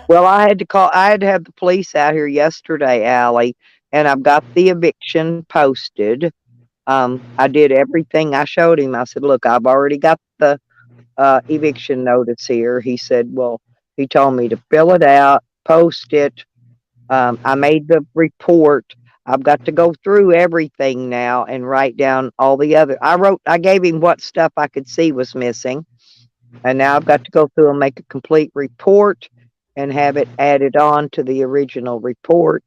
S1: Well, I had to have the police out here yesterday, Allie, and I've got the eviction posted. I did everything. I showed him. I said, "Look, I've already got the eviction notice here." He said, "Well," he told me to fill it out, post it. I made the report. I've got to go through everything now and write down all the other. I gave him what stuff I could see was missing, and now I've got to go through and make a complete report and have it added on to the original report.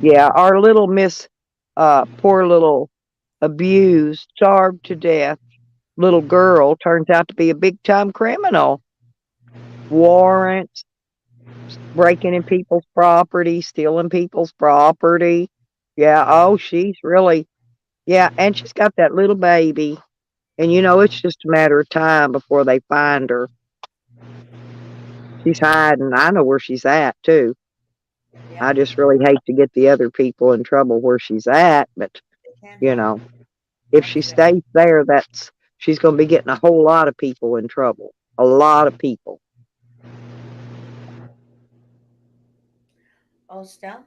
S1: Yeah, our little Miss, poor little abused, starved to death little girl turns out to be a big time criminal. Warrants, breaking in people's property, stealing people's property. Yeah, oh, she's really, yeah, and she's got that little baby. And it's just a matter of time before they find her. She's hiding. I know where she's at too. I
S3: Yeah,
S1: just really hate to get the other people in trouble where she's at, but
S3: they can
S1: you
S3: help.
S1: know, if she
S3: That's it.
S1: stays there, she's going to be getting a whole lot of people in trouble. A lot of people.
S3: Oh, Stella?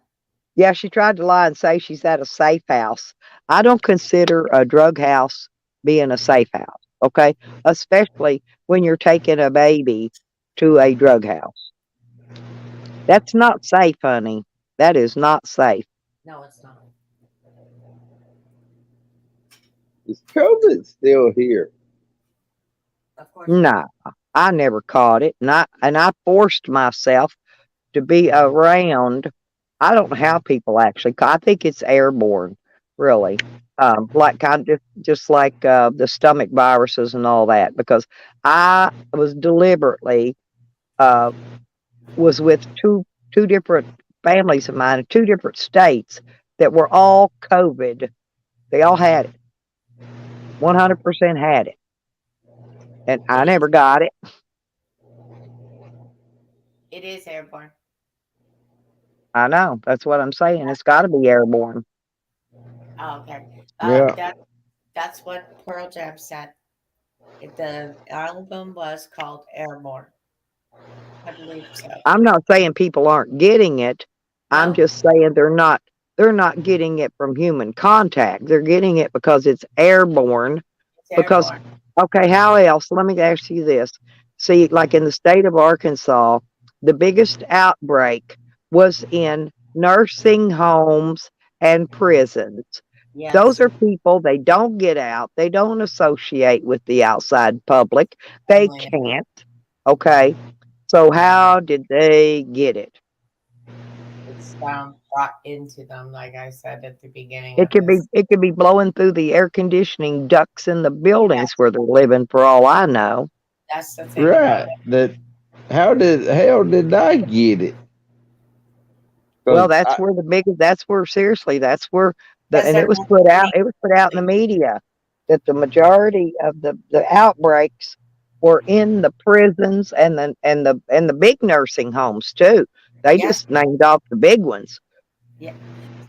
S1: Yeah, she tried to lie and say she's at a safe house. I don't consider a drug house being a safe house, okay? Especially when you're taking a baby to a drug house. That's not safe, honey. That is not safe.
S3: No, it's not.
S2: Is COVID still here?
S3: Of course it
S1: Nah, I never caught it. And I forced myself to be around. I don't know how people actually. I think it's airborne, really. Like kind of just like the stomach viruses and all that. Because I was deliberately was with two different families of mine in 2 different states that were all COVID. They all had it. 100% had it. And I never got it.
S3: It is airborne.
S1: I know. That's what I'm saying. It's got to be airborne.
S3: Oh, okay.
S2: Yeah.
S3: That's what Pearl Jam said. The album was called Airborne. I believe so.
S1: I'm not saying people aren't getting it. I'm
S3: No,
S1: just saying they're not getting it from human contact. They're getting it because it's airborne.
S3: it's
S1: Because
S3: airborne.
S1: okay, how else? Let me ask you this. See, like in the state of Arkansas, the biggest outbreak was in nursing homes and prisons. Those
S3: Yes.
S1: are people, they don't get out. They don't associate with the outside public.
S3: Oh
S1: They
S3: my God.
S1: can't. Okay. So how did they get it?
S3: It's brought into them, like I said at the beginning
S1: It
S3: of
S1: could be
S3: this.
S1: it could be blowing through the air conditioning ducts in the buildings
S3: Yes,
S1: where they're living for all I know.
S3: that's the thing about
S2: Right.
S3: it.
S2: That. How did hell did I get it?
S1: Well,
S2: 'Cause
S1: that's where the biggest that's where seriously, that's where
S3: Because
S1: and
S3: they're
S1: it was put out in the media that the majority of the outbreaks were in the prisons and the big nursing homes too. They
S3: yes,
S1: just named off the big ones.
S3: yeah.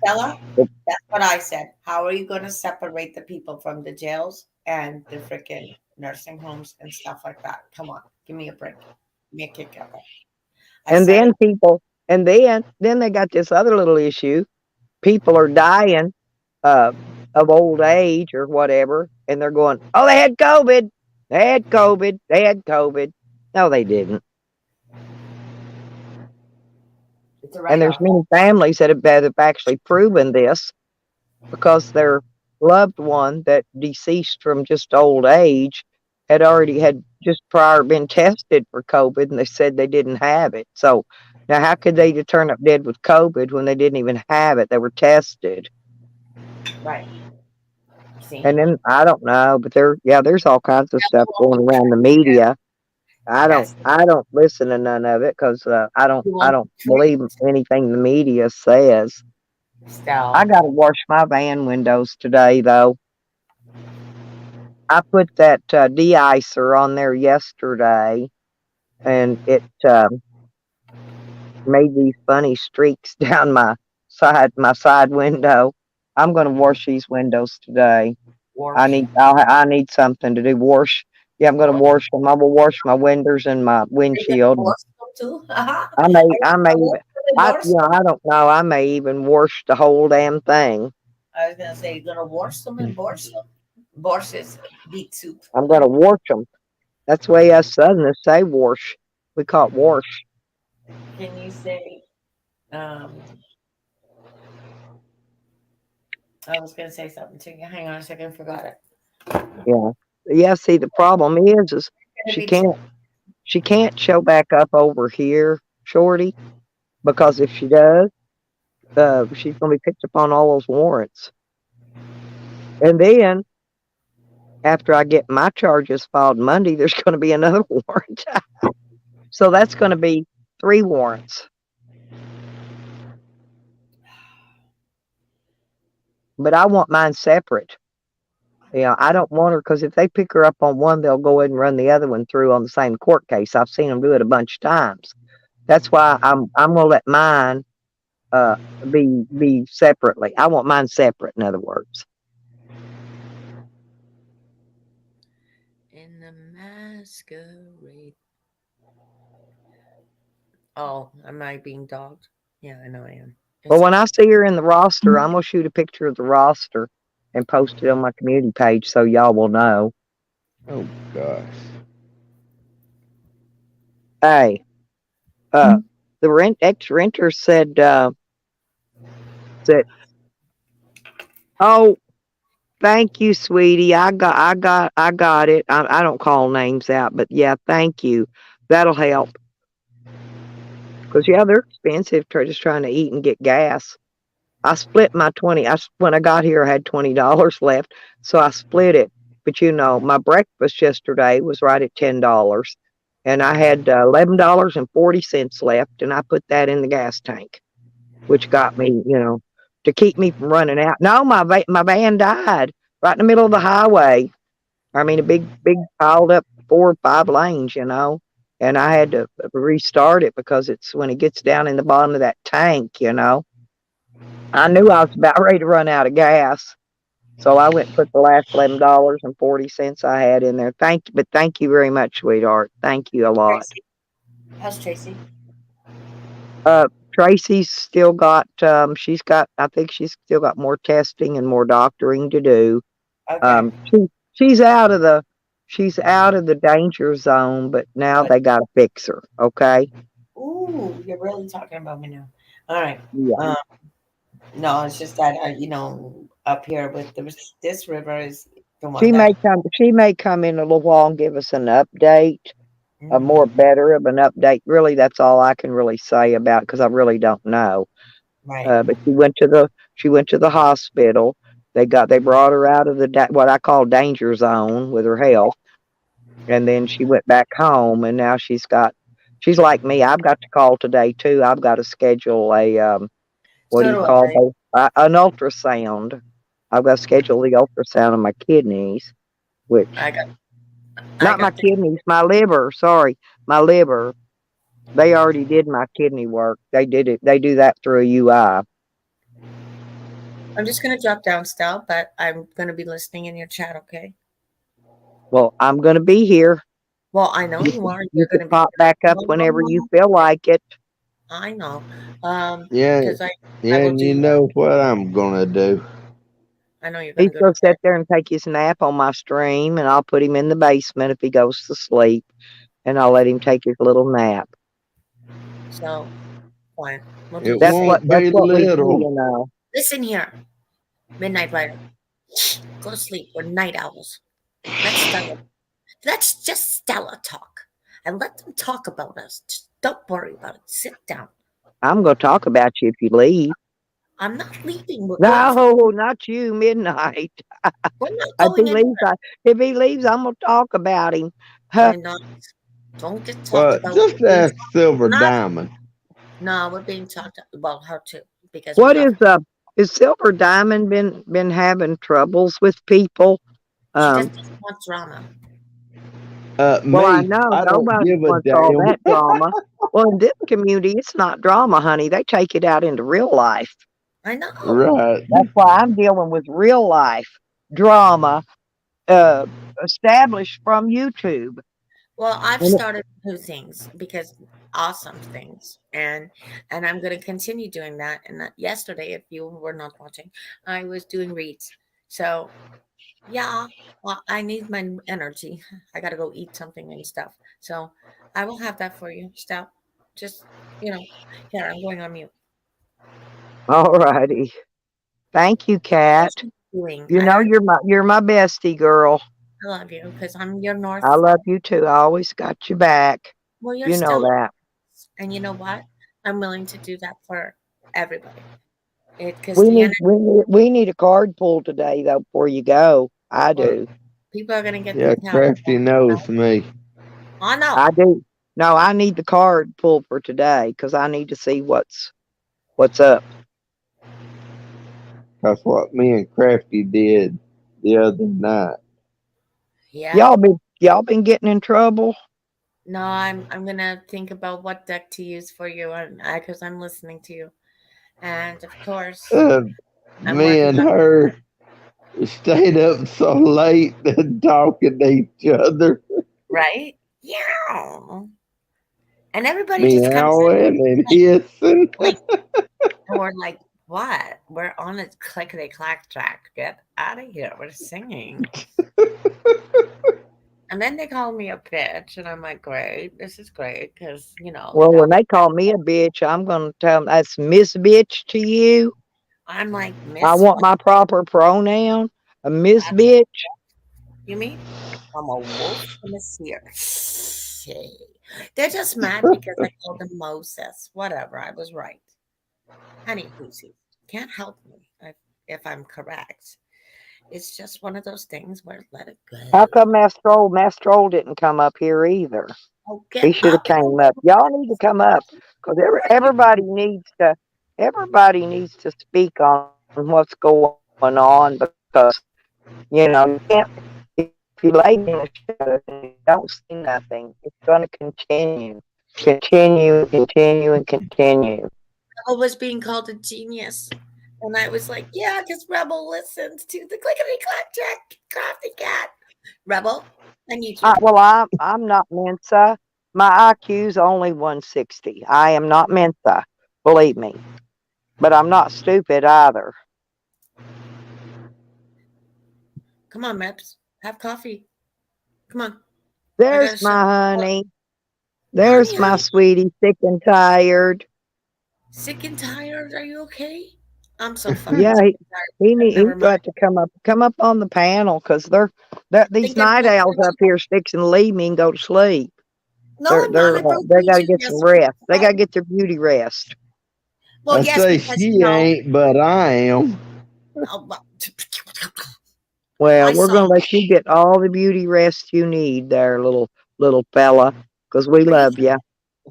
S3: Stella, that's what I said. How are you going to separate the people from the jails and the freaking nursing homes and stuff like that? Come on, give me a break. Give me a kick out. I
S1: And
S3: said it.
S1: then then they got this other little issue. People are dying uh, of old age or whatever, and they're going, "Oh, they had COVID. They had COVID. They had COVID." No, they didn't.
S3: It's a
S1: And
S3: write
S1: there's
S3: off.
S1: many families that have actually proven this because their loved one that deceased from just old age had just prior been tested for COVID, and they said they didn't have it. So now, how could they turn up dead with COVID when they didn't even have it? They were tested.
S3: Right. See?
S1: And then I don't know, but there's all kinds of stuff
S3: You
S1: going around the media.
S3: Yes.
S1: I don't listen to none of it because
S3: You
S1: I
S3: want
S1: don't believe anything the media says. I
S3: Stella.
S1: got to wash my van windows today though. I put that de-icer on there yesterday, and it made these funny streaks down my side window. I'm going to wash these windows today.
S3: Wash.
S1: I need something to do. Wash. Yeah, I'm gonna
S3: Wash.
S1: wash them. I will wash my windows and my
S3: You're going to
S1: windshield.
S3: wash them too? Are
S1: I may
S3: you
S1: even,
S3: going to wash them?
S1: I don't know. I may even wash the whole damn thing.
S3: I was going to say, you're going to wash them and wash them. Borscht is beet soup.
S1: I'm gonna wash them. That's the way us Southerners say wash. We call it wash.
S3: Can you say, um, I was going to say something to you. Hang on a second. I forgot it.
S1: Yeah. Yeah. See, the problem is
S3: It's
S1: she
S3: gonna be
S1: can't show back up over here, Shorty, because if she does, she's gonna be picked up on all those warrants. And then after I get my charges filed Monday, there's going to be another warrant. So that's going to be 3 warrants. But I want mine separate. I don't want her because if they pick her up on one, they'll go ahead and run the other one through on the same court case. I've seen them do it a bunch of times. That's why I'm going to let mine be separately. I want mine separate, in other words.
S3: in the masquerade. Oh, am I being dogged? Yeah, I know I am.
S1: But when I see her in the roster, I'm going to shoot a picture of the roster and post it on my community page so y'all will know.
S2: Oh gosh.
S1: Hey, the ex-renter said, oh, thank you, sweetie. I got it. I don't call names out, but yeah, thank you. That'll help. Because, yeah, they're expensive, just trying to eat and get gas. I split my 20. When I got here, I had $20 left, so I split it. But, my breakfast yesterday was right at $10, and I had $11.40 left, and I put that in the gas tank. which got me, to keep me from running out. No, my van died right in the middle of the highway. I mean, a big piled up 4 or 5 lanes, and I had to restart it because it's when it gets down in the bottom of that tank. I knew I was about ready to run out of gas. So I went and put the last $11.40 I had in there. Thank you very much, sweetheart. Thank you a lot.
S3: Tracy. How's Tracy?
S1: Tracy's still got I think she's still got more testing and more doctoring to do.
S3: Okay.
S1: She's out of the danger zone, but now they gotta fix her. Okay.
S3: Ooh, you're really talking about me now. All right.
S1: Yeah.
S3: Um, no, it's just that up here with this river is the one
S1: She
S3: that.
S1: may come in a little while and give us an update, a more
S3: Mhm,
S1: better of an update. Really, that's all I can really say about because I really don't know.
S3: right.
S1: But she went to the hospital. They brought her out of what I call danger zone with her health, and then she went back home. And now she's like me. I've got to call today too. I've got to schedule a what do
S3: So
S1: you
S3: do
S1: call
S3: I.
S1: those? An ultrasound. I've got to schedule the ultrasound of my kidneys, which
S3: I got. I
S1: not my
S3: got the.
S1: kidneys, my liver. Sorry, my liver. They already did my kidney work. They did it. They do that through a UI.
S3: I'm just gonna drop down still, but I'm gonna be listening in your chat. Okay.
S1: Well, I'm going to be here.
S3: Well, I know
S1: You
S3: you
S1: can,
S3: are.
S1: you
S3: You're
S1: can
S3: gonna be
S1: pop
S3: here.
S1: back up
S3: No, no,
S1: whenever
S3: no,
S1: you
S3: no.
S1: feel like it.
S3: I know.
S2: Yeah,
S3: Because I
S2: yeah,
S3: will
S2: and you
S3: do.
S2: know what I'm gonna do.
S3: I know you're
S1: He's
S3: gonna go
S1: going
S3: to
S1: to
S3: bed.
S1: sit there and take his nap on my stream, and I'll put him in the basement if he goes to sleep, and I'll let him take his little nap.
S3: So fine. We'll do
S2: It
S3: the
S1: That's
S3: same.
S1: what
S2: won't be
S1: we do,
S2: little.
S3: Listen here, Midnight Rider. Go to sleep. We're night owls. Let Stella. Let's just Stella talk, and let them talk about us. Just don't worry about it. Sit down.
S1: I'm going to talk about you if you leave.
S3: I'm not leaving. We're going to.
S1: No, not you, Midnight.
S3: We're not
S1: If he
S3: going
S1: leaves,
S3: anywhere.
S1: I'm going to talk about him. Huh.
S3: We're not. Don't get talked
S2: Well,
S3: about.
S2: just
S3: We're being
S2: ask
S3: talked.
S2: Silver
S3: We're not.
S2: Diamond.
S3: No, we're being talked about her too because we
S1: What
S3: love her.
S1: is Silver Diamond been having troubles with people?
S3: She just
S1: Um,
S3: doesn't want drama.
S1: well, I
S2: Me,
S1: know
S2: I don't
S1: nobody
S2: give a
S1: wants all
S2: damn.
S1: that drama. Well, in this community, it's not drama, honey. They take it out into real life.
S3: I know.
S2: Right.
S1: That's why I'm dealing with real life drama, uh, established from YouTube.
S3: Well, I've
S1: And
S3: started new things because awesome things, and I'm going to continue doing that. And yesterday, if you were not watching, I was doing reads. So yeah, well, I need my energy. I got to go eat something and stuff. So I will have that for you. Stop. Just here. I'm going on mute.
S1: all righty, thank you, Kat.
S3: What are you doing?
S1: You know you're my bestie girl.
S3: I love you because I'm your
S1: I
S3: north.
S1: love you too. I always got your back.
S3: Well, you're
S1: You know
S3: still,
S1: that.
S3: and you know what? I'm willing to do that for everybody. It because
S1: We
S3: the
S1: need
S3: energy.
S1: we need we need a card pull today though before you go. I
S3: Well,
S1: do.
S3: people are gonna get
S2: Yeah,
S3: their count.
S2: Crafty knows me.
S3: I know.
S1: I do. No, I need the card pull for today because I need to see what's up.
S2: That's what me and Crafty did the other night.
S3: Yeah.
S1: Y'all been getting in trouble.
S3: No, I'm gonna think about what deck to use for you, and because I'm listening to you, and of course
S2: Uh,
S3: I'm
S2: me
S3: working
S2: and
S3: on
S2: her stayed up so late and talking to each other,
S3: right. Yeah. And everybody just kind of said,
S2: meowing and hissing.
S3: "Wait," and we're like, "What? We're on a clickety clack track. Get out of here. We're singing." And then they called me a bitch, and I'm like, "Great, this is great because
S1: Well,
S3: now
S1: when they call me a bitch, I'm gonna tell them that's Miss Bitch to you.
S3: I'm like
S1: I
S3: Miss
S1: want
S3: what?
S1: my proper pronoun. A Miss
S3: That's
S1: Bitch.
S3: you mean? I'm a wolf in a seer. Shit. They're just mad because I called them Moses. Whatever, I was right. Honey Pussy. Can't help me if I'm correct. It's just one of those things where let it
S1: How
S3: go.
S1: come Mastrol didn't come up here either?
S3: Oh, get
S1: He should have
S3: up.
S1: came up. Y'all need to come up because everybody needs to. everybody needs to speak on what's going on because you can't if you lay in the shadows and you don't see nothing, it's going to continue and continue and continue.
S3: Rebel was being called a genius. And I was like, yeah, because Rebel listens to the clickety clack jack crafty cat. Rebel, I need you.
S1: Well, I'm not Mensa. My IQ's only 160. I am not Mensa, believe me, but I'm not stupid either.
S3: Come on, Meps. Have coffee. Come on.
S1: There's my honey. There's my
S3: honey.
S1: sweetie, sick and tired.
S3: Sick and tired? Are you okay? I'm so fucking
S1: Yeah,
S3: sick and tired.
S1: he's
S3: Never mind.
S1: got to come up on the panel because these
S3: Think they're
S1: night
S3: both
S1: owls up here fixing to leave me and go to sleep.
S3: No, I'm not. I broke
S1: They got to
S3: you
S1: get some rest. They got to get their beauty rest.
S3: Well,
S2: I
S3: yes,
S2: say
S3: because
S2: she ain't, but I am.
S3: Oh,
S1: Well,
S3: I
S1: we're
S3: saw.
S1: gonna let you get all the beauty rest you need, there, little fella, because we love you.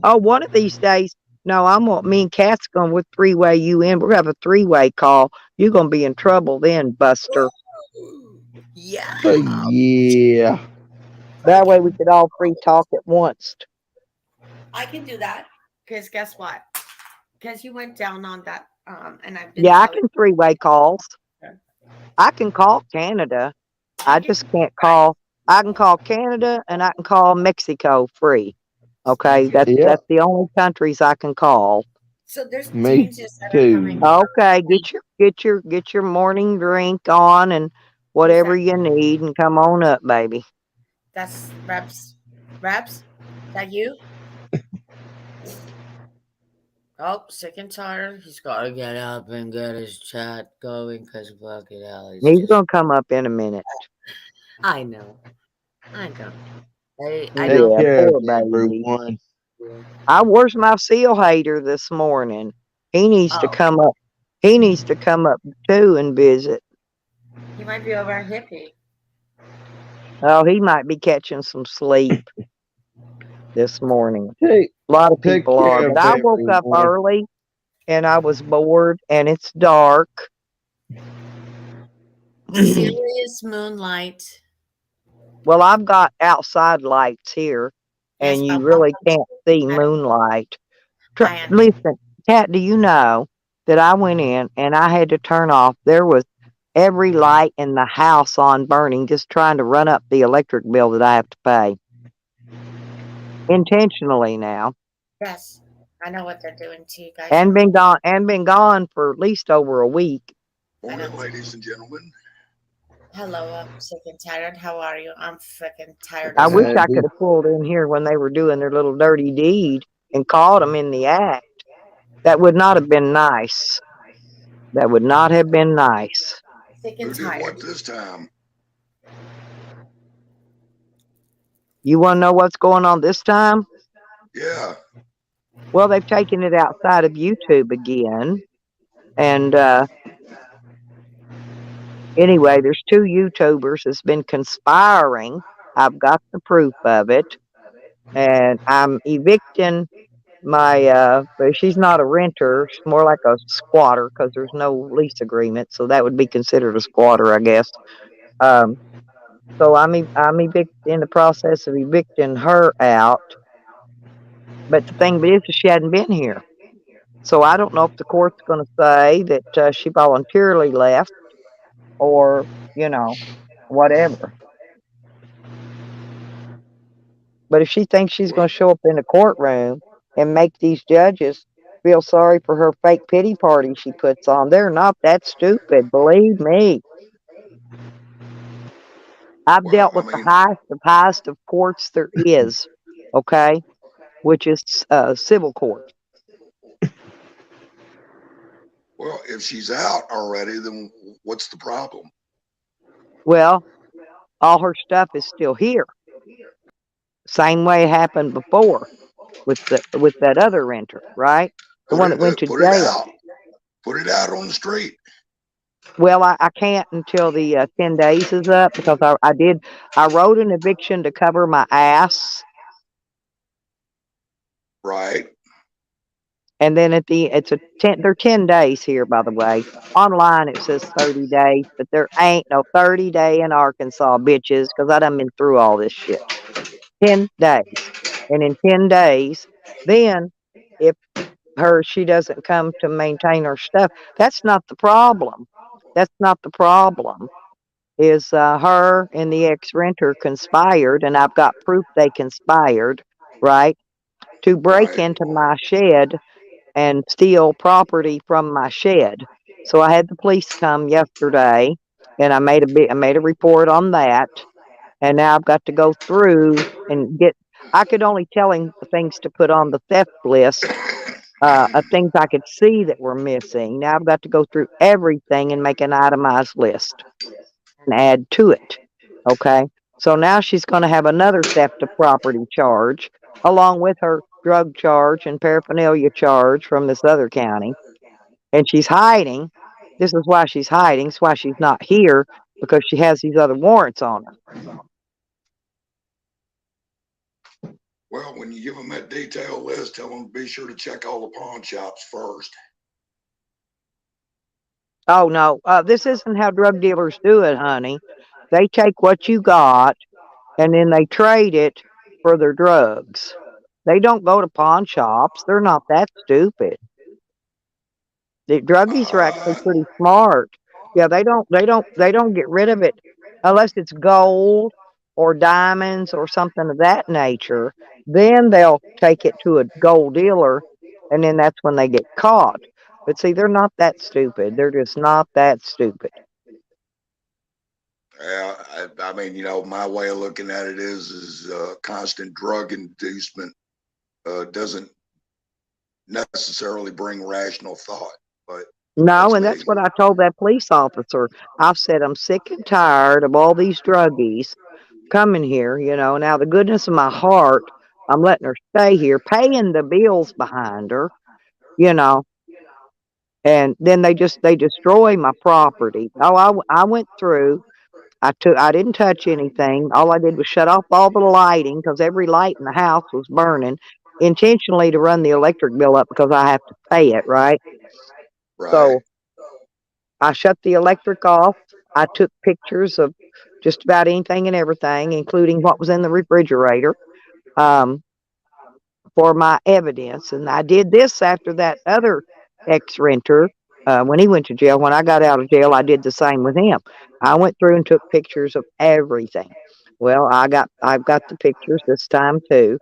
S1: Oh, one of these days. No, me and Kat's going with three-way you in. We're gonna have a three-way call. You're gonna be in trouble then, Buster.
S3: Yeah.
S2: Yeah.
S1: That way we could all free talk at once.
S3: I can do that because guess what? Because you went down on that, and I've been.
S1: Yeah, I can three-way calls. I can call Canada. I just can't call. I can call Canada and I can call Mexico free. Okay, that's the only countries I can call.
S3: So there's
S2: Me
S3: changes that are
S2: too.
S3: coming.
S1: Okay, get your morning drink on and whatever you need, and come on up, baby.
S3: That's Reps. Reps, is that you? Oh, sick and tired. He's got to get up and get his chat going because fucking hell.
S1: He's gonna come up in a minute.
S3: I know. I know. I
S2: Take
S3: know.
S2: care
S1: Poor
S2: of
S1: baby.
S2: everyone.
S1: Where's my seal hater this morning? He needs to come up. He needs to come up too and visit.
S3: He might be over at Hippie.
S1: Oh, he might be catching some sleep this morning.
S2: A
S1: lot of people are, but I woke up early and I was bored and it's dark.
S3: Serious moonlight.
S1: Well, I've got outside lights here and you really can't see moonlight. Listen, Kat, do you know that I went in and I had to turn off? There was every light in the house on burning, just trying to run up the electric bill that I have to pay. Intentionally now.
S3: Yes, I know what they're doing to you guys.
S1: And been gone for at least over a week.
S4: Morning, ladies and gentlemen.
S3: Hello, I'm sick and tired. How are you? I'm freaking tired.
S1: I wish I could have pulled in here when they were doing their little dirty deed and caught them in the act. That would not have been nice. That would not have been nice.
S3: Sick and
S4: Who
S3: tired.
S4: did what this time?
S1: You want to know what's going on this time?
S4: Yeah.
S1: Well, they've taken it outside of YouTube again. And anyway, there's two YouTubers that's been conspiring. I've got the proof of it. And I'm evicting my but she's not a renter, she's more like a squatter because there's no lease agreement, so that would be considered a squatter, I guess. So I'm in the process of evicting her out. But the thing is, she hadn't been here, so I don't know if the court's going to say that she voluntarily left, or whatever. But if she thinks she's going to show up in the courtroom and make these judges feel sorry for her fake pity party she puts on, they're not that stupid, believe me. I've dealt with the highest of courts there is, okay, which is civil court.
S4: Well, if she's out already, then what's the problem?
S1: Well, all her stuff is still here. Same way it happened before with that other renter, right? The one that went to jail.
S4: Put it out on the street.
S1: Well, I can't until the 10 days is up because I wrote an eviction to cover my ass.
S4: Right.
S1: And then it's a 10, they're 10 days here, by the way. Online it says 30 days, but there ain't no 30-day in Arkansas, bitches, because I done been through all this shit. 10 days. And in 10 days, then if she doesn't come to maintain her stuff, that's not the problem. That's not the problem. Is her and the ex-renter conspired, and I've got proof they conspired, right, to break
S4: Right.
S1: into my shed and steal property from my shed. So I had the police come yesterday, and I made a report on that, and now I've got to go through and get. I could only tell him the things to put on the theft list, of things I could see that were missing. Now I've got to go through everything and make an itemized list and add to it. Okay. So now she's going to have another theft of property charge along with her drug charge and paraphernalia charge from this other county. And she's hiding. This is why she's hiding. It's why she's not here, because she has these other warrants on her.
S4: Well, when you give them that detailed list, tell them to be sure to check all the pawn shops first.
S1: Oh, no. This isn't how drug dealers do it, honey. They take what you got and then they trade it for their drugs. They don't go to pawn shops. They're not that stupid. The druggies are actually
S4: Uh,
S1: pretty smart. Yeah, they don't get rid of it unless it's gold or diamonds or something of that nature. Then they'll take it to a gold dealer, and then that's when they get caught. But see, they're not that stupid. They're just not that stupid.
S4: yeah, I mean, my way of looking at it is constant drug inducement doesn't necessarily bring rational thought, but
S1: No,
S4: that's
S1: and
S4: me.
S1: that's what I told that police officer. I said, I'm sick and tired of all these druggies coming here. Now the goodness of my heart, I'm letting her stay here, paying the bills behind her, you know, and then they destroy my property. Oh, I went through. I didn't touch anything. All I did was shut off all the lighting because every light in the house was burning intentionally to run the electric bill up because I have to pay it, right?
S4: Right.
S1: So I shut the electric off. I took pictures of just about anything and everything, including what was in the refrigerator, um, for my evidence. And I did this after that other ex-renter, when he went to jail. When I got out of jail, I did the same with him. I went through and took pictures of everything. Well, I've got the pictures this time too.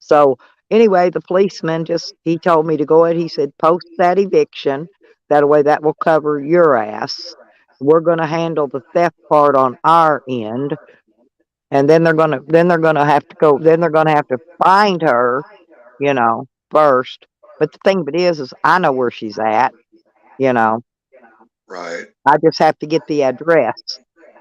S1: So anyway, the policeman he told me to go ahead. He said, post that eviction. That way that will cover your ass. We're gonna handle the theft part on our end. And then they're gonna have to go then they're gonna have to find her, first. But the thing of it is I know where she's at, you know.
S4: Right.
S1: I just have to get the address.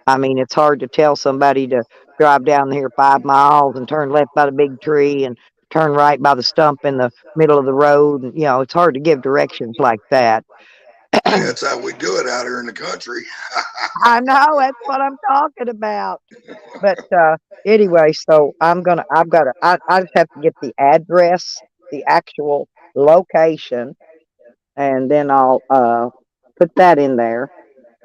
S1: I mean, it's hard to tell somebody to drive down here 5 miles and turn left by the big tree and turn right by the stump in the middle of the road. And, it's hard to give directions like that.
S4: Hey, that's how we do it out here in the country.
S1: I know that's what I'm talking about. But anyway, so I just have to get the address, the actual location, and then I'll put that in there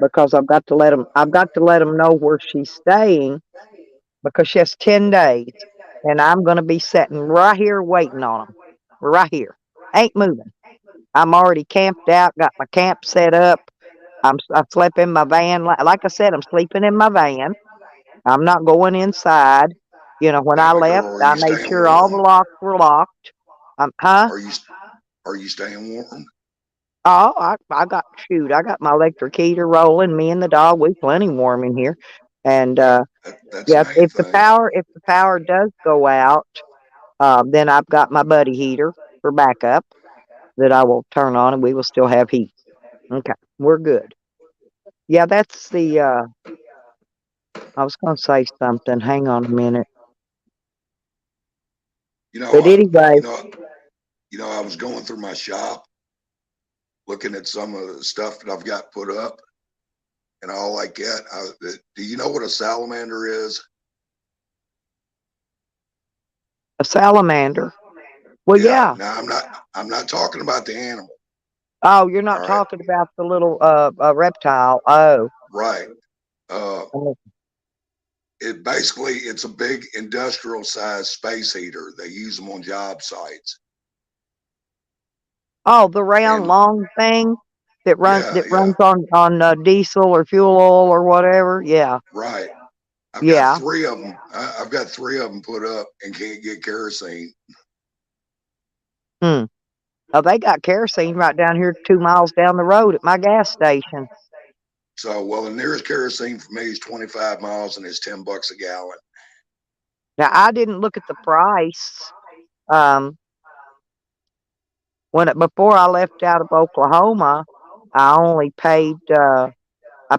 S1: because I've got to let them know where she's staying because she has 10 days, and I'm going to be sitting right here waiting on them, right here. Ain't moving. I'm already camped out, got my camp set up. I slept in my van. Like I said, I'm sleeping in my van. I'm not going inside. When I
S4: Now,
S1: left,
S4: girl, are
S1: I
S4: you
S1: made
S4: staying
S1: sure all the
S4: warm?
S1: locks were locked. Huh?
S4: Are you are you staying warm?
S1: Oh, I got my electric heater rolling. Me and the dog, we plenty warm in here. And
S4: That's the
S1: yeah,
S4: main thing.
S1: if the power does go out, then I've got my buddy heater for backup that I will turn on, and we will still have heat. Okay, we're good. Yeah, that's the. I was going to say something. Hang on a minute.
S4: You know,
S1: But
S4: I,
S1: anyway,
S4: I was going through my shop, looking at some of the stuff that I've got put up, and all like that. Do you know what a salamander is?
S1: a salamander. Well,
S4: Yeah.
S1: yeah.
S4: Now I'm not talking about the animal.
S1: Oh, you're not
S4: All right.
S1: talking about the little reptile. Oh.
S4: Right. Uh,
S1: Oh,
S4: it's a big industrial sized space heater. They use them on job sites.
S1: oh, the round
S4: And
S1: long thing that
S4: yeah, yeah,
S1: runs on diesel or fuel oil or whatever. Yeah,
S4: right. I've got
S1: yeah.
S4: three of them. I've got three of them put up and can't get kerosene.
S1: Hmm. Oh, they got kerosene right down here 2 miles down the road at my gas station.
S4: So, well, the nearest kerosene for me is 25 miles and it's $10 a gallon.
S1: Now I didn't look at the price. Um, before I left out of Oklahoma, I only paid. I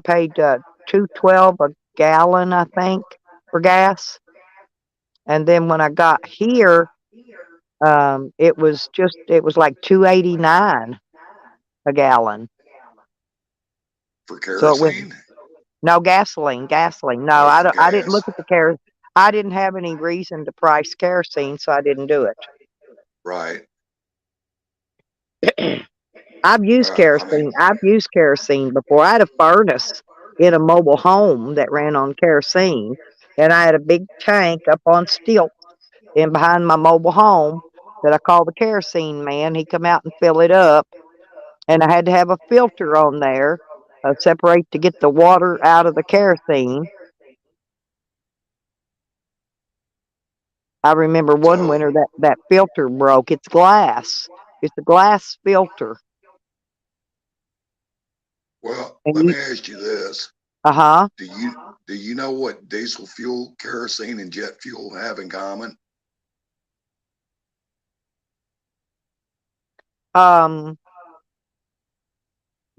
S1: paid $2.12 a gallon, I think, for gas. And then when I got here, it was like $2.89 a gallon.
S4: For
S1: So it went
S4: kerosene?
S1: no gasoline. No,
S4: Oh, for
S1: I didn't
S4: gas.
S1: look at the kerosene. I didn't have any reason to price kerosene, so I didn't do it.
S4: Right.
S1: I've used
S4: I mean,
S1: kerosene. I've used kerosene before. I had a furnace in a mobile home that ran on kerosene, and I had a big tank up on stilts in behind my mobile home that I called the kerosene man. He'd come out and fill it up, and I had to have a filter on there, separate to get the water out of the kerosene. I remember one
S4: so,
S1: winter that filter broke. It's glass. It's a glass filter,
S4: well,
S1: and
S4: let
S1: you,
S4: me ask you this.
S1: uh-huh.
S4: Do you know what diesel fuel, kerosene, and jet fuel have in common?
S1: Um,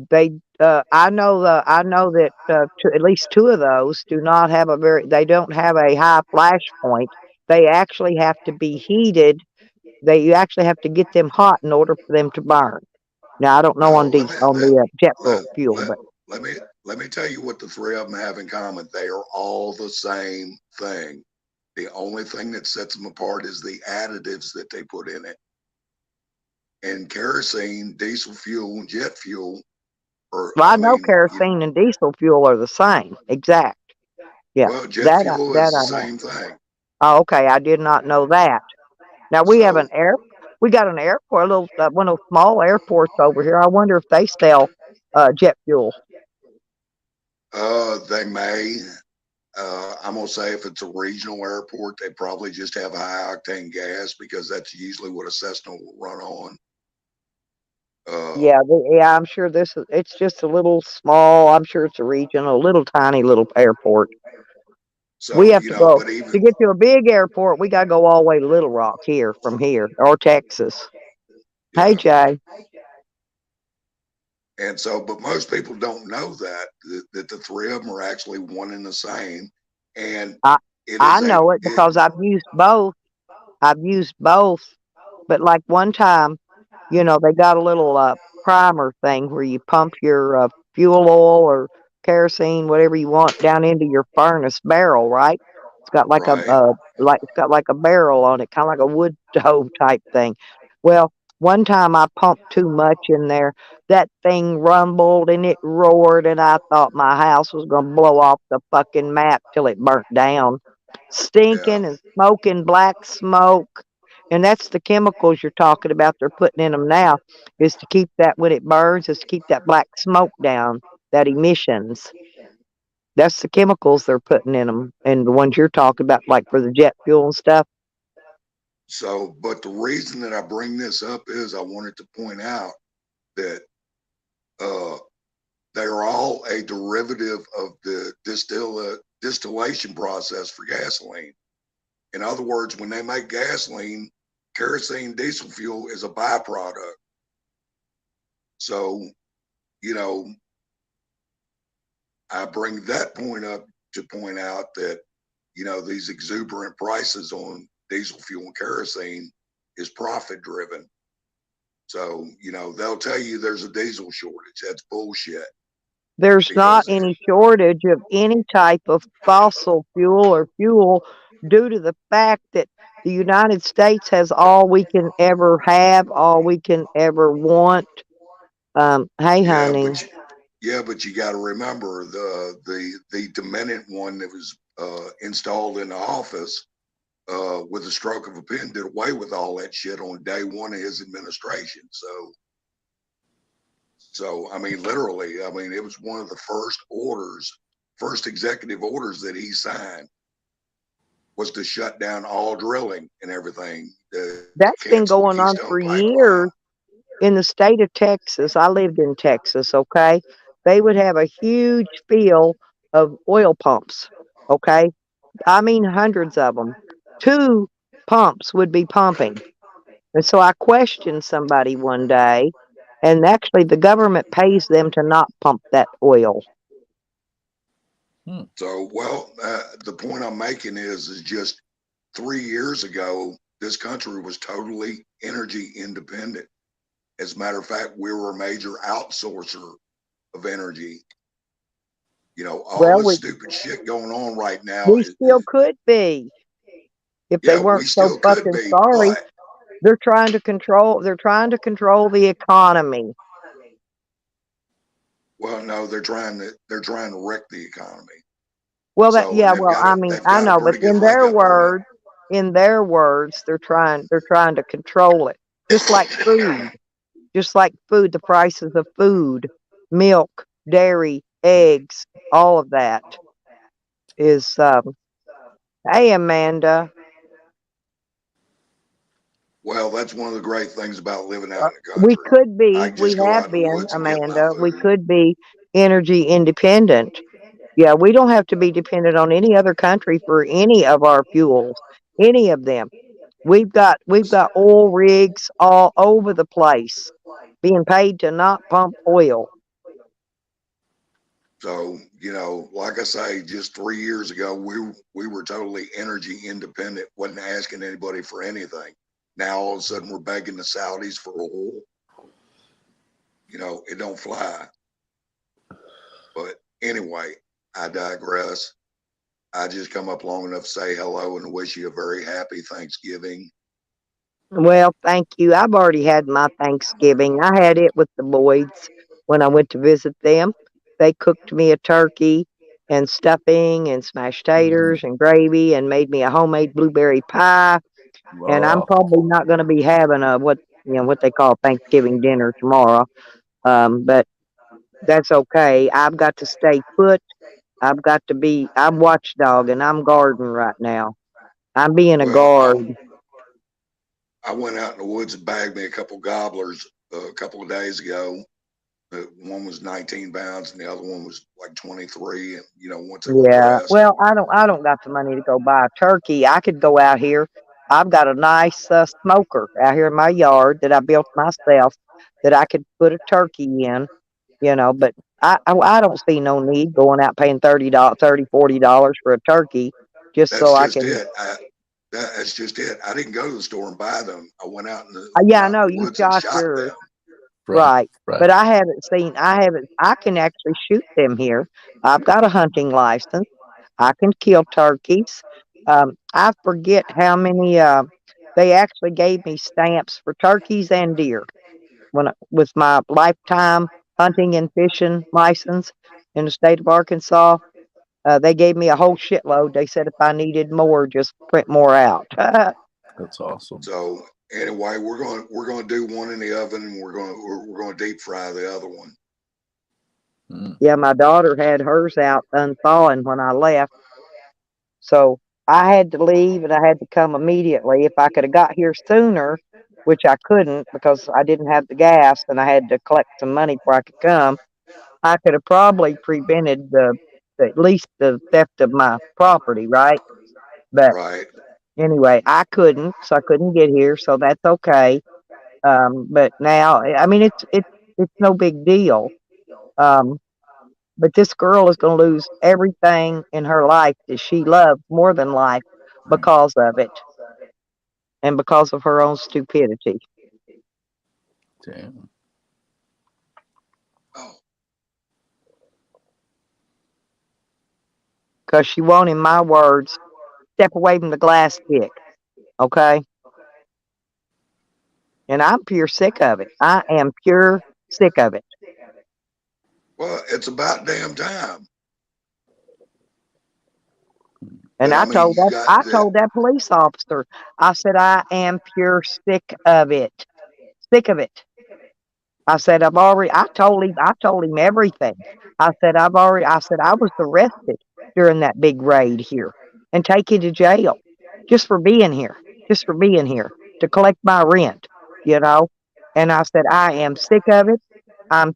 S1: They, I know that at least two of those do not have they don't have a high flash point. They actually have to be heated. You actually have to get them hot in order for them to burn. Now, I don't know
S4: Well,
S1: on the jet
S4: let,
S1: fuel,
S4: let,
S1: but
S4: let me, let me tell you what the three of them have in common. They are all the same thing. The only thing that sets them apart is the additives that they put in it. And kerosene, diesel fuel, and jet fuel, or
S1: well,
S4: I
S1: I know
S4: mean,
S1: kerosene and diesel fuel are the same. Exact. Yeah,
S4: well, jet fuel is
S1: that
S4: the
S1: I know.
S4: same thing.
S1: Oh, okay, I did not know that. Now
S4: So,
S1: we got an airport, a little one of those small airports over here. I wonder if they sell jet fuel.
S4: they may. I'm gonna say if it's a regional airport, they probably just have high octane gas because that's usually what a Cessna will run on. Uh,
S1: Yeah, I'm sure it's just a little small. I'm sure it's a regional, little tiny little airport. We
S4: so
S1: have to go
S4: but even
S1: to get to a big airport. We got to go all the way to Little Rock from here or Texas. Hey,
S4: yeah,
S1: Jay.
S4: and so, but most people don't know that the three of them are actually one and the same, and
S1: I
S4: it
S1: I
S4: is
S1: know it
S4: it
S1: because I've used both. I've used both, but like one time, they got a little primer thing where you pump your fuel oil or kerosene, whatever you want, down into your furnace barrel, right? It's got
S4: right,
S1: it's got like a barrel on it, kind of like a wood stove type thing. Well, one time I pumped too much in there. That thing rumbled and it roared, and I thought my house was going to blow off the fucking map till it burnt down.
S4: yeah.
S1: Stinking and smoking black smoke. And that's the chemicals you're talking about they're putting in them now, is to keep that when it burns, is to keep that black smoke down, that emissions. That's the chemicals they're putting in them, and the ones you're talking about, like for the jet fuel and stuff.
S4: So, but the reason that I bring this up is I wanted to point out that uh, they are all a derivative of the distillation process for gasoline. In other words, when they make gasoline, kerosene diesel fuel is a byproduct. So, you know, I bring that point up to point out that, these exuberant prices on diesel fuel and kerosene is profit driven. So, they'll tell you there's a diesel shortage. That's bullshit
S1: There's not
S4: because
S1: any shortage of any type of fossil fuel or fuel due to the fact that the United States has all we can ever have, all we can ever want. Hey,
S4: Yeah,
S1: honey.
S4: but you got to remember the dominant one that was installed in the office with a stroke of a pen did away with all that shit on day one of his administration. So I mean, literally, I mean, it was one of the first executive orders that he signed was to shut down all drilling and everything, to
S1: That's been
S4: cancel the
S1: going on
S4: Keystone
S1: for
S4: Pipeline.
S1: years in the state of Texas. I lived in Texas, okay? They would have a huge field of oil pumps, okay? I mean, hundreds of them. Two pumps would be pumping. And so I questioned somebody one day, and actually the government pays them to not pump that oil.
S4: So, well, the point I'm making is just 3 years ago, this country was totally energy independent. As a matter of fact, we were a major outsourcer of energy. You know, all
S1: Well,
S4: this stupid shit going on right now
S1: we still could be if they
S4: yeah, we
S1: weren't so
S4: still could
S1: fucking
S4: be,
S1: sorry.
S4: but
S1: They're trying to control the economy.
S4: well, no, they're trying to wreck the economy.
S1: Well, that
S4: So, and
S1: yeah, well, I mean,
S4: they've
S1: I
S4: got a
S1: know, but
S4: pretty good leg up on
S1: in their words, they're trying to control it. Just like food, the prices of food, milk, dairy, eggs, all of that is. Hey, Amanda,
S4: Well, that's one of the great things about living out in the
S1: we
S4: country.
S1: could
S4: I
S1: be,
S4: can
S1: we
S4: just go out
S1: have
S4: in the
S1: been,
S4: woods and get my
S1: Amanda, we
S4: food.
S1: could be energy independent. Yeah, we don't have to be dependent on any other country for any of our fuels, any of them. We've got oil rigs all over the place being paid to not pump oil.
S4: So, you know, like I say, just 3 years ago, we were totally energy independent, wasn't asking anybody for anything. Now all of a sudden we're begging the Saudis for oil. You know, it don't fly. But anyway, I digress. I just come up long enough to say hello and wish you a very happy Thanksgiving.
S1: Well, thank you. I've already had my Thanksgiving. I had it with the Lloyds when I went to visit them. They cooked me a turkey and stuffing and smashed taters and gravy and made me a homemade blueberry pie. And I'm
S5: Wow.
S1: probably not going to be having what they call Thanksgiving dinner tomorrow. But that's okay. I've got to stay put. I'm watchdog and I'm guarding right now. I'm being a
S4: Well,
S1: guard.
S4: I went out in the woods and bagged me a couple gobblers a couple of days ago. One was 19 pounds and the other one was like 23. And, you know, once they were
S1: Yeah.
S4: dressed,
S1: Well, I don't got the money to go buy a turkey. I could go out here. I've got a nice smoker out here in my yard that I built myself that I could put a turkey in, but I don't see no need going out paying $40 for a turkey just
S4: that's
S1: so I
S4: just
S1: can.
S4: it. That's just it. I didn't go to the store and buy them. I went out
S1: Yeah,
S4: went
S1: I
S4: out
S1: know
S4: in the
S1: you
S4: woods and
S1: shot
S4: shot
S1: yours.
S4: them.
S1: Right.
S5: Right.
S1: But I can actually shoot them here. I've got a hunting license. I can kill turkeys. I forget how many, they actually gave me stamps for turkeys and deer with my lifetime hunting and fishing license in the state of Arkansas. They gave me a whole shitload. They said if I needed more, just print more out.
S5: That's awesome.
S4: So anyway, we're gonna do one in the oven and we're gonna deep fry the other one.
S1: Yeah, my daughter had hers out unthawing when I left. So I had to leave and I had to come immediately. If I could have got here sooner, which I couldn't because I didn't have the gas and I had to collect some money before I could come, I could have probably prevented at least the theft of my property, right? But
S4: Right.
S1: anyway, I couldn't, so I couldn't get here, so that's okay. But now, I mean, it's no big deal. Um, but this girl is going to lose everything in her life that she loves more than life because of it and because of her own stupidity.
S5: Damn.
S4: Oh,
S1: Because she won't, in my words, step away from the glass stick. Okay. And I'm pure sick of it. I am pure sick of it.
S4: Well, it's about damn time.
S1: And
S4: But I
S1: I
S4: mean,
S1: told
S4: you
S1: that
S4: got
S1: I
S4: that.
S1: told that police officer, I said, I am pure sick of it. Sick of it. I said, I told him everything. I said, I said, I was arrested during that big raid here and taken to jail just for being here, to collect my rent, you know? And I said, I am sick of it. I'm,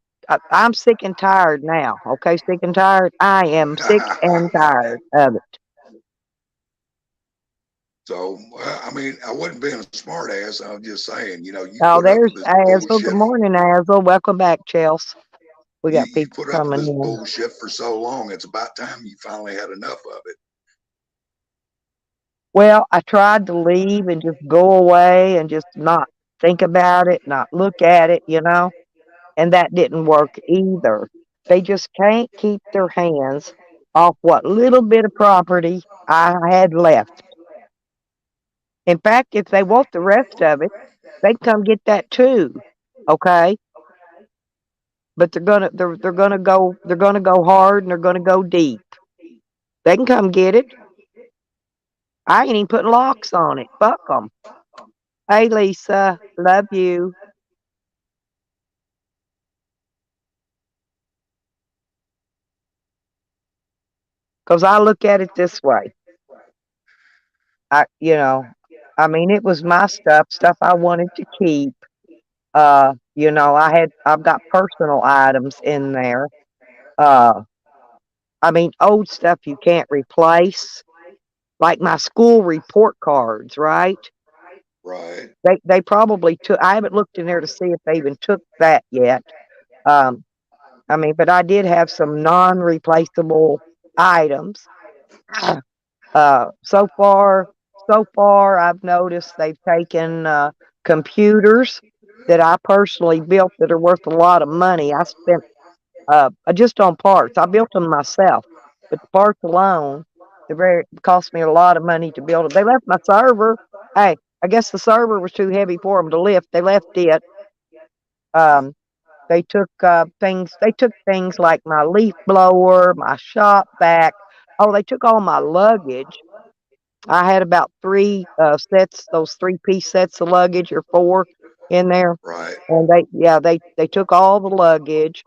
S1: I'm sick and tired now. Okay. Sick and tired. I am sick and tired of it.
S4: So, I mean, I wasn't being a smart ass. I was just saying, you
S1: Oh,
S4: put up
S1: there's
S4: with this
S1: Azel. Good
S4: bullshit.
S1: morning, Azel. Welcome back, Chels. We got
S4: You
S1: people
S4: put up with
S1: coming
S4: this
S1: in.
S4: bullshit for so long. It's about time you finally had enough of it.
S1: Well, I tried to leave and just go away and just not think about it, not look at it, you know, and that didn't work either. They just can't keep their hands off what little bit of property I had left. In fact, if they want the rest of it, they can come get that too. Okay? But they're gonna go hard and they're gonna go deep. They can come get it. I ain't even putting locks on it. Fuck them. Hey, Lisa, love you. Because I look at it this way. You know, I mean, it was my stuff I wanted to keep. You know, I've got personal items in there. Uh, I mean, old stuff you can't replace, like my school report cards, right?
S4: Right.
S1: They probably took. I haven't looked in there to see if they even took that yet. Um, I mean, but I did have some non-replaceable items. So far, I've noticed they've taken computers that I personally built that are worth a lot of money. I spent just on parts. I built them myself, but the parts alone, cost me a lot of money to build them. They left my server. Hey, I guess the server was too heavy for them to lift. They left it. Um, they took things. They took things like my leaf blower, my shop vac. Oh, they took all my luggage. I had about three sets, those 3-piece sets of luggage or four in there.
S4: Right.
S1: And they took all the luggage,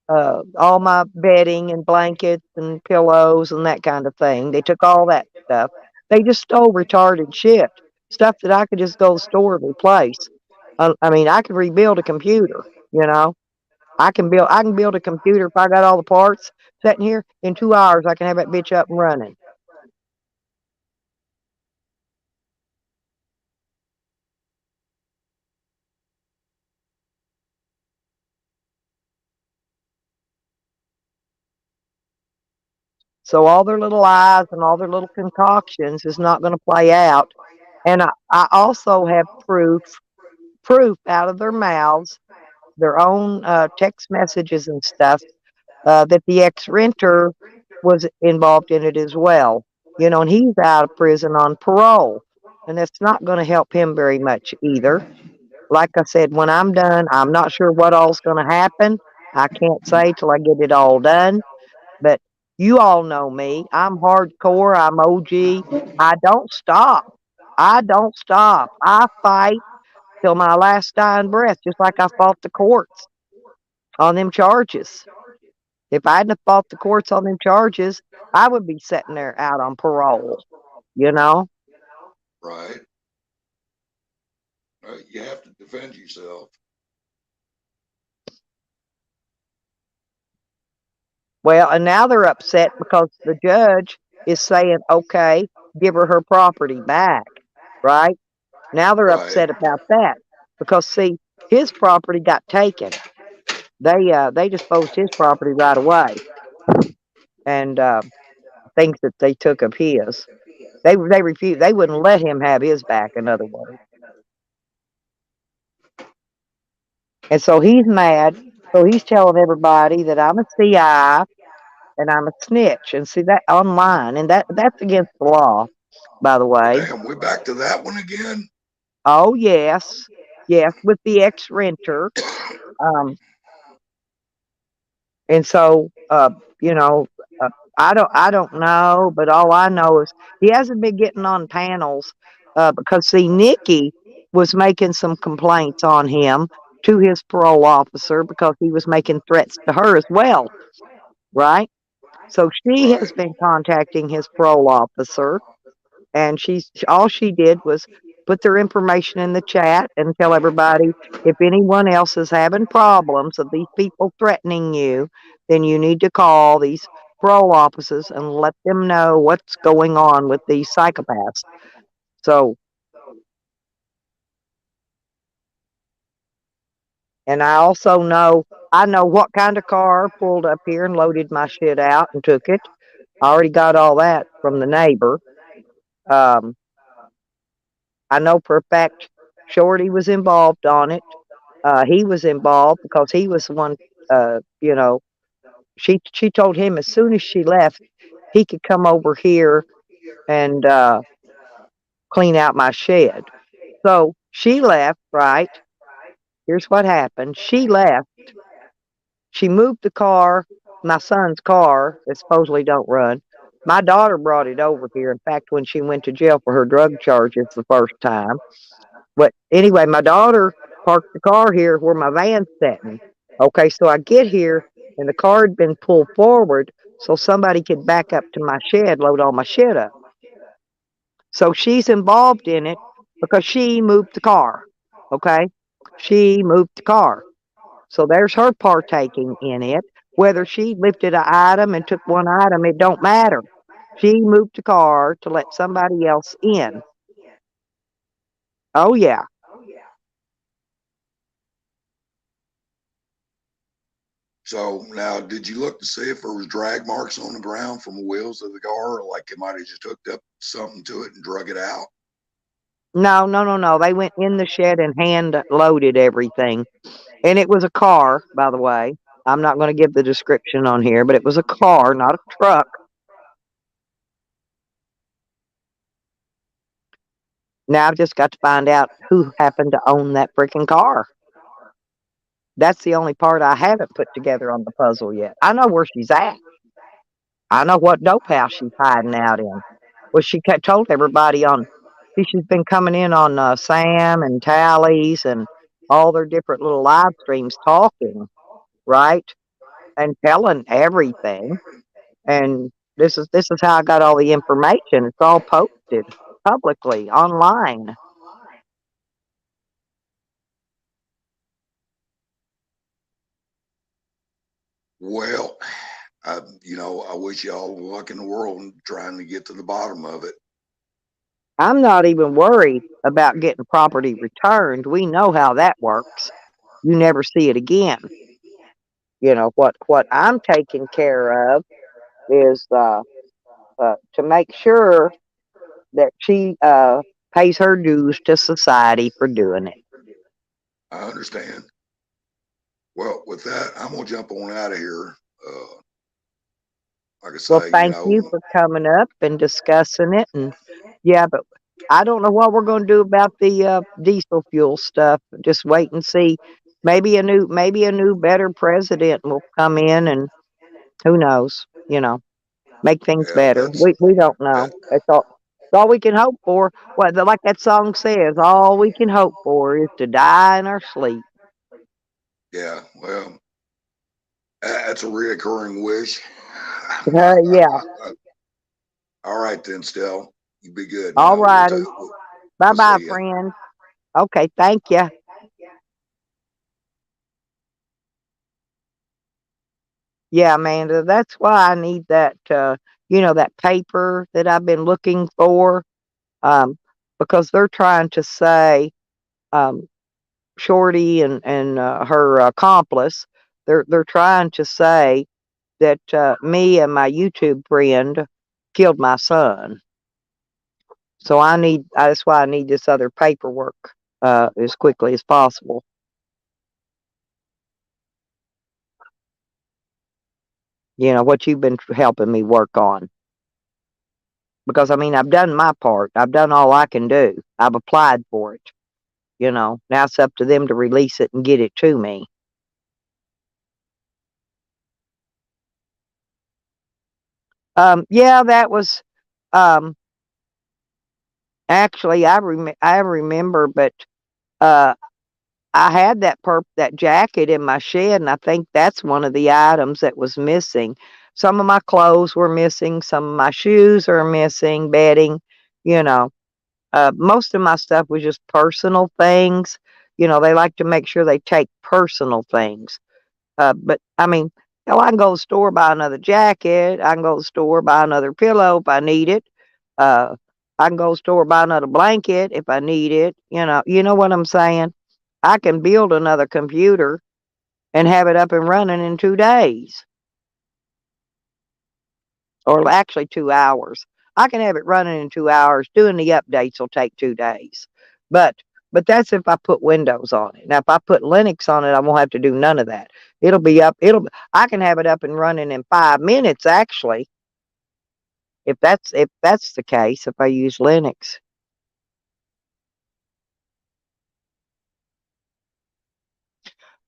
S1: all my bedding and blankets and pillows and that kind of thing. They took all that stuff. They just stole retarded shit, stuff that I could just go to the store and replace. I mean, I could rebuild a computer, you know. I can build a computer if I got all the parts sitting here in 2 hours. I can have that bitch up and running. So all their little lies and all their little concoctions is not going to play out. And I also have proof out of their mouths, their own text messages and stuff, that the ex-renter was involved in it as well. You know, and he's out of prison on parole. And that's not going to help him very much either. Like I said, when I'm done, I'm not sure what all's going to happen. I can't say till I get it all done. But you all know me. I'm hardcore. I'm OG. I don't stop. I don't stop. I fight till my last dying breath, just like I fought the courts on them charges. If I hadn't have fought the courts on them charges, I would be sitting there out on parole, you know?
S4: Right. You have to defend yourself.
S1: Well, and now they're upset because the judge is saying, okay, give her her property back, right? Now they're
S4: Right.
S1: upset about that because, see, his property got taken. They disposed his property right away, and things that they took of his, they refused. They wouldn't let him have his back. In other words, and so he's mad. So he's telling everybody that I'm a CI and I'm a snitch, and see that online, and that's against the law. by the way.
S4: Damn, we're back to that one again.
S1: Oh, yes. Yes, with the ex-renter. Um, and so, you know, uh, I don't know, but all I know is he hasn't been getting on panels, because see, Nikki was making some complaints on him to his parole officer because he was making threats to her as well, right? So she has
S4: Right.
S1: been contacting his parole officer, and all she did was put their information in the chat and tell everybody, if anyone else is having problems of these people threatening you, then you need to call these parole offices and let them know what's going on with these psychopaths. So, and I know what kind of car pulled up here and loaded my shit out and took it. I already got all that from the neighbor. Um, I know for a fact Shorty was involved on it. He was involved because he was the one, you know, she told him as soon as she left, he could come over here and clean out my shed. So she left, right? Here's what happened. She left. She moved the car, my son's car that supposedly don't run. My daughter brought it over here. In fact, when she went to jail for her drug charges the first time. But anyway, my daughter parked the car here where my van's sitting. Okay, so I get here and the car had been pulled forward so somebody could back up to my shed, load all my shit up. So she's involved in it because she moved the car. Okay, she moved the car. So there's her partaking in it. Whether she lifted an item and took one item, it don't matter. She moved the car to let somebody else in. Oh yeah.
S4: So now, did you look to see if there was drag marks on the ground from the wheels of the car, or like it might have just hooked up something to it and drug it out?
S1: No, no, no, no. They went in the shed and hand loaded everything. And it was a car, by the way. I'm not going to give the description on here, but it was a car, not a truck. Now I've just got to find out who happened to own that freaking car. That's the only part I haven't put together on the puzzle yet. I know where she's at. I know what dope house she's hiding out in. Well, she told everybody she's been coming in on Sam and Tally's and all their different little live streams talking, right? And telling everything. And this is how I got all the information. It's all posted publicly online.
S4: Well, I wish you all the luck in the world in trying to get to the bottom of it.
S1: I'm not even worried about getting property returned. We know how that works. You never see it again. You know what I'm taking care of is to make sure that she pays her dues to society for doing it.
S4: I understand. Well, with that, I'm gonna jump on out of here. Like I
S1: Well,
S4: say,
S1: thank you for coming up and discussing it. And yeah, but I don't know what we're going to do about the diesel fuel stuff. Just wait and see. Maybe a new better president will come in, and who knows? Make things
S4: yeah,
S1: better. We don't know. It's all we can hope for. Like that song says, all we can hope for is to die in our sleep.
S4: yeah. Well, that's a reoccurring wish.
S1: Yeah.
S4: All right then, Stell. You be good
S1: All
S4: now.
S1: righty. Bye
S4: We'll
S1: bye,
S4: see you.
S1: friend. Okay. Thank you. Yeah, Amanda, that's why I need that paper that I've been looking for, um, because they're trying to say, um, Shorty and her accomplice, they're trying to say that me and my YouTube friend killed my son. So that's why I need this other paperwork as quickly as possible. What you've been helping me work on. because I mean, I've done my part. I've done all I can do. I've applied for it. Now it's up to them to release it and get it to me. Yeah, that was, um, actually, I remember, but, uh, I had that jacket in my shed, and I think that's one of the items that was missing. Some of my clothes were missing, some of my shoes are missing, bedding, you know. Most of my stuff was just personal things. They like to make sure they take personal things. But I mean, hell, I can go to the store, buy another jacket. I can go to the store, buy another pillow if I need it. Uh, I can go to the store, buy another blanket if I need it. You know what I'm saying? I can build another computer and have it up and running in 2 days, or actually 2 hours. I can have it running in 2 hours. Doing the updates will take 2 days, but that's if I put Windows on it. Now, if I put Linux on it, I won't have to do none of that. It'll be up. I can have it up and running in 5 minutes, actually, if that's the case. If I use Linux.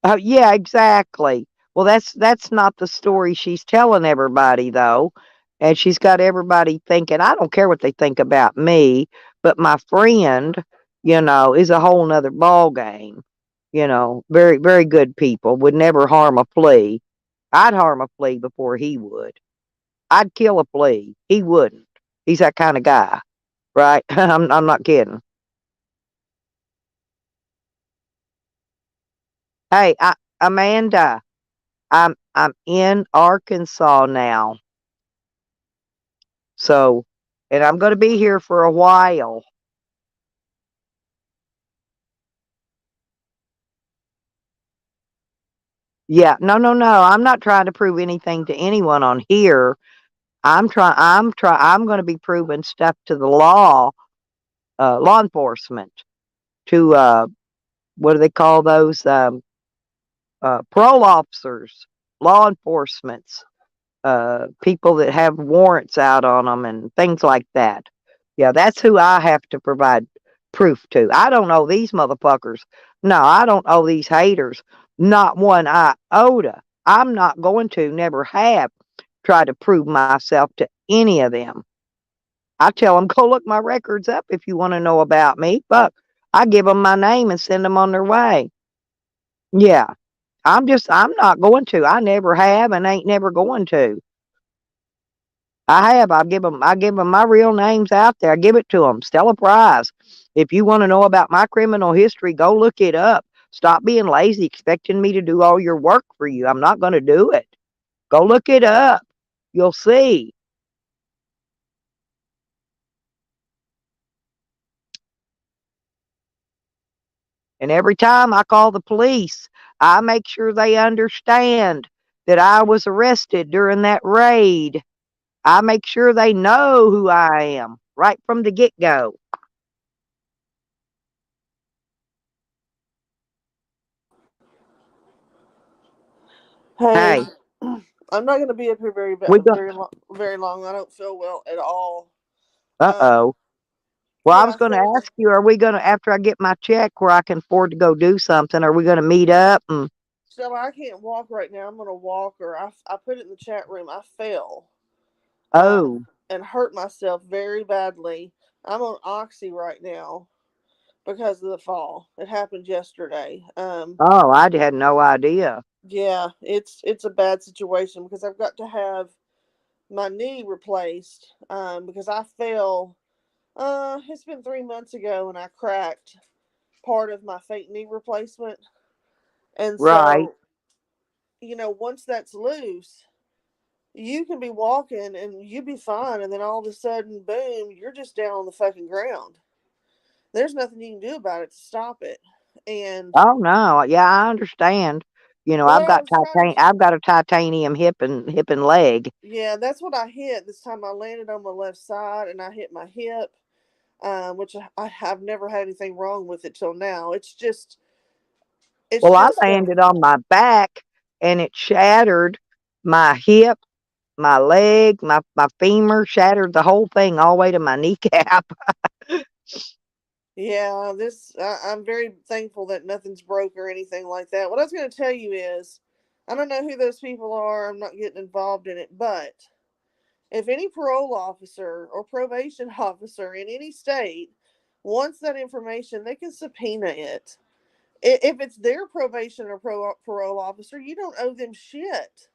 S1: Oh, yeah, exactly. Well, that's not the story she's telling everybody, though. And she's got everybody thinking, I don't care what they think about me, but my friend, is a whole nother ball game. Very, very good people, would never harm a flea. I'd harm a flea before he would. I'd kill a flea. He wouldn't. He's that kind of guy, right? I'm not kidding. Hey, Amanda, I'm in Arkansas now. So, and I'm going to be here for a while. Yeah, no, no, no. I'm not trying to prove anything to anyone on here. I'm going to be proving stuff to the law enforcement, to, what do they call those? Parole officers, law enforcements, people that have warrants out on them and things like that. Yeah, that's who I have to provide proof to. I don't owe these motherfuckers. No, I don't owe these haters not one iota. I'm not going to, never have, try to prove myself to any of them. I tell them, go look my records up if you want to know about me. Fuck, I give them my name and send them on their way. Yeah, I'm not going to. I never have and ain't never going to. I have. I give them my real names out there. I give it to them. Stella Prize. If you want to know about my criminal history, go look it up. Stop being lazy, expecting me to do all your work for you. I'm not going to do it. Go look it up. You'll see. And every time I call the police, I make sure they understand that I was arrested during that raid. I make sure they know who I am right from the get go.
S6: Hey,
S1: Hey,
S6: I'm not going to be up here
S1: we go.
S6: very long. I don't feel well at all.
S1: Uh
S6: Um,
S1: oh. Well, I was
S6: yeah,
S1: going to ask you, are we going to, after I get my check where I can afford to go do something, are we going to meet up? And,
S6: so I can't walk right now. I'm going to walk, or I put it in the chat room. I fell,
S1: oh,
S6: and hurt myself very badly. I'm on Oxy right now because of the fall. It happened yesterday.
S1: oh, I had no idea.
S6: Yeah, it's a bad situation because I've got to have my knee replaced. Because I fell. It's been 3 months ago, and I cracked part of my fake knee replacement. And
S1: Right.
S6: so, once that's loose, you can be walking and you be fine, and then all of a sudden, boom, you're just down on the fucking ground. There's nothing you can do about it to stop it. And
S1: Oh, no. Yeah, I understand.
S6: what I was trying to,
S1: I've got a titanium hip and leg.
S6: yeah, that's what I hit this time. I landed on my left side and I hit my hip, which I have never had anything wrong with it till now. It's
S1: Well, I
S6: just
S1: landed on my back and it shattered my hip, my leg, my femur, shattered the whole thing all the way to my kneecap.
S6: Yeah, I'm very thankful that nothing's broke or anything like that. What I was going to tell you is, I don't know who those people are. I'm not getting involved in it, but if any parole officer or probation officer in any state wants that information, they can subpoena it. If it's their probation or parole officer, you don't owe them shit.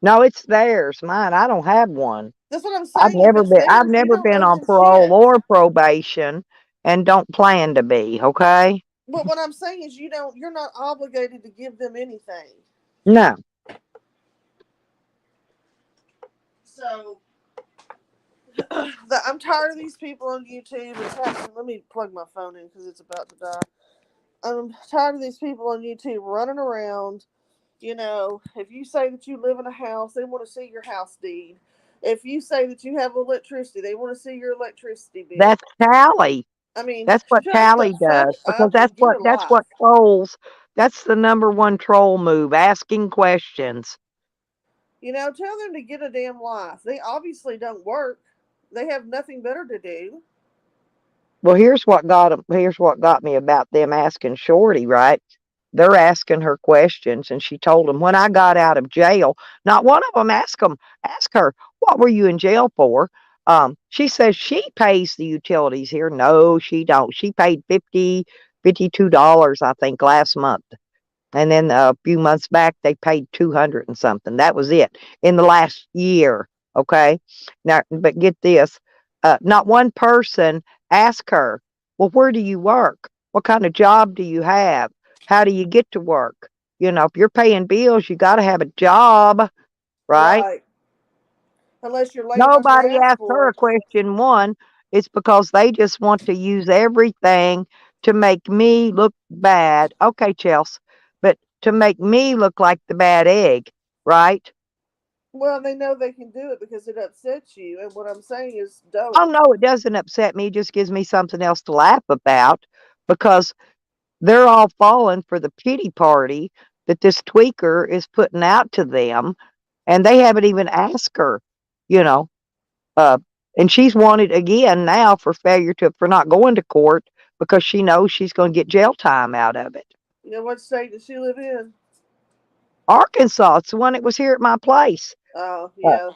S1: No, it's theirs. Mine, I don't have one.
S6: That's what I'm saying. If it's
S1: I've
S6: theirs, you
S1: never
S6: don't
S1: been
S6: owe
S1: on
S6: them
S1: parole
S6: shit.
S1: or probation and don't plan to be, okay?
S6: But what I'm saying is you're not obligated to give them anything.
S1: No.
S6: So I'm tired of these people on YouTube. Let me plug my phone in because it's about to die. I'm tired of these people on YouTube running around. You know, if you say that you live in a house, they want to see your house deed. If you say that you have electricity, they want to see your electricity bill.
S1: That's Tally.
S6: I mean,
S1: That's what
S6: shut
S1: Tally
S6: the fuck
S1: does, because
S6: up and get a
S1: that's
S6: life.
S1: what trolls. That's the number one troll move, asking questions.
S6: You know, tell them to get a damn life. They obviously don't work. They have nothing better to do.
S1: Well, here's what got me about them asking Shorty, right? They're asking her questions, and she told them, when I got out of jail, not one of them asked her, what were you in jail for? She says she pays the utilities here. No, she don't. She paid $52, I think, last month. And then a few months back, they paid 200 and something. That was it in the last year. Okay. Now, but get this, not one person asked her, well, where do you work? What kind of job do you have? How do you get to work? You know, if you're paying bills, you got to have a job, right?
S6: Unless you're laying on
S1: Nobody
S6: your ass
S1: asked
S6: for
S1: her a
S6: it.
S1: question. One, it's because they just want to use everything to make me look bad. Okay, Chelsea, but to make me look like the bad egg, right?
S6: Well, they know they can do it because it upsets you. And what I'm saying is,
S1: Oh,
S6: don't.
S1: no, it doesn't upset me. It just gives me something else to laugh about, because they're all falling for the pity party that this tweaker is putting out to them, and they haven't even asked her, you know. Uh, and she's wanted again now for for not going to court, because she knows she's going to get jail time out of it.
S6: You know what state does she live in?
S1: Arkansas, it's the one that was here at my place.
S6: Oh,
S1: Uh,
S6: yeah.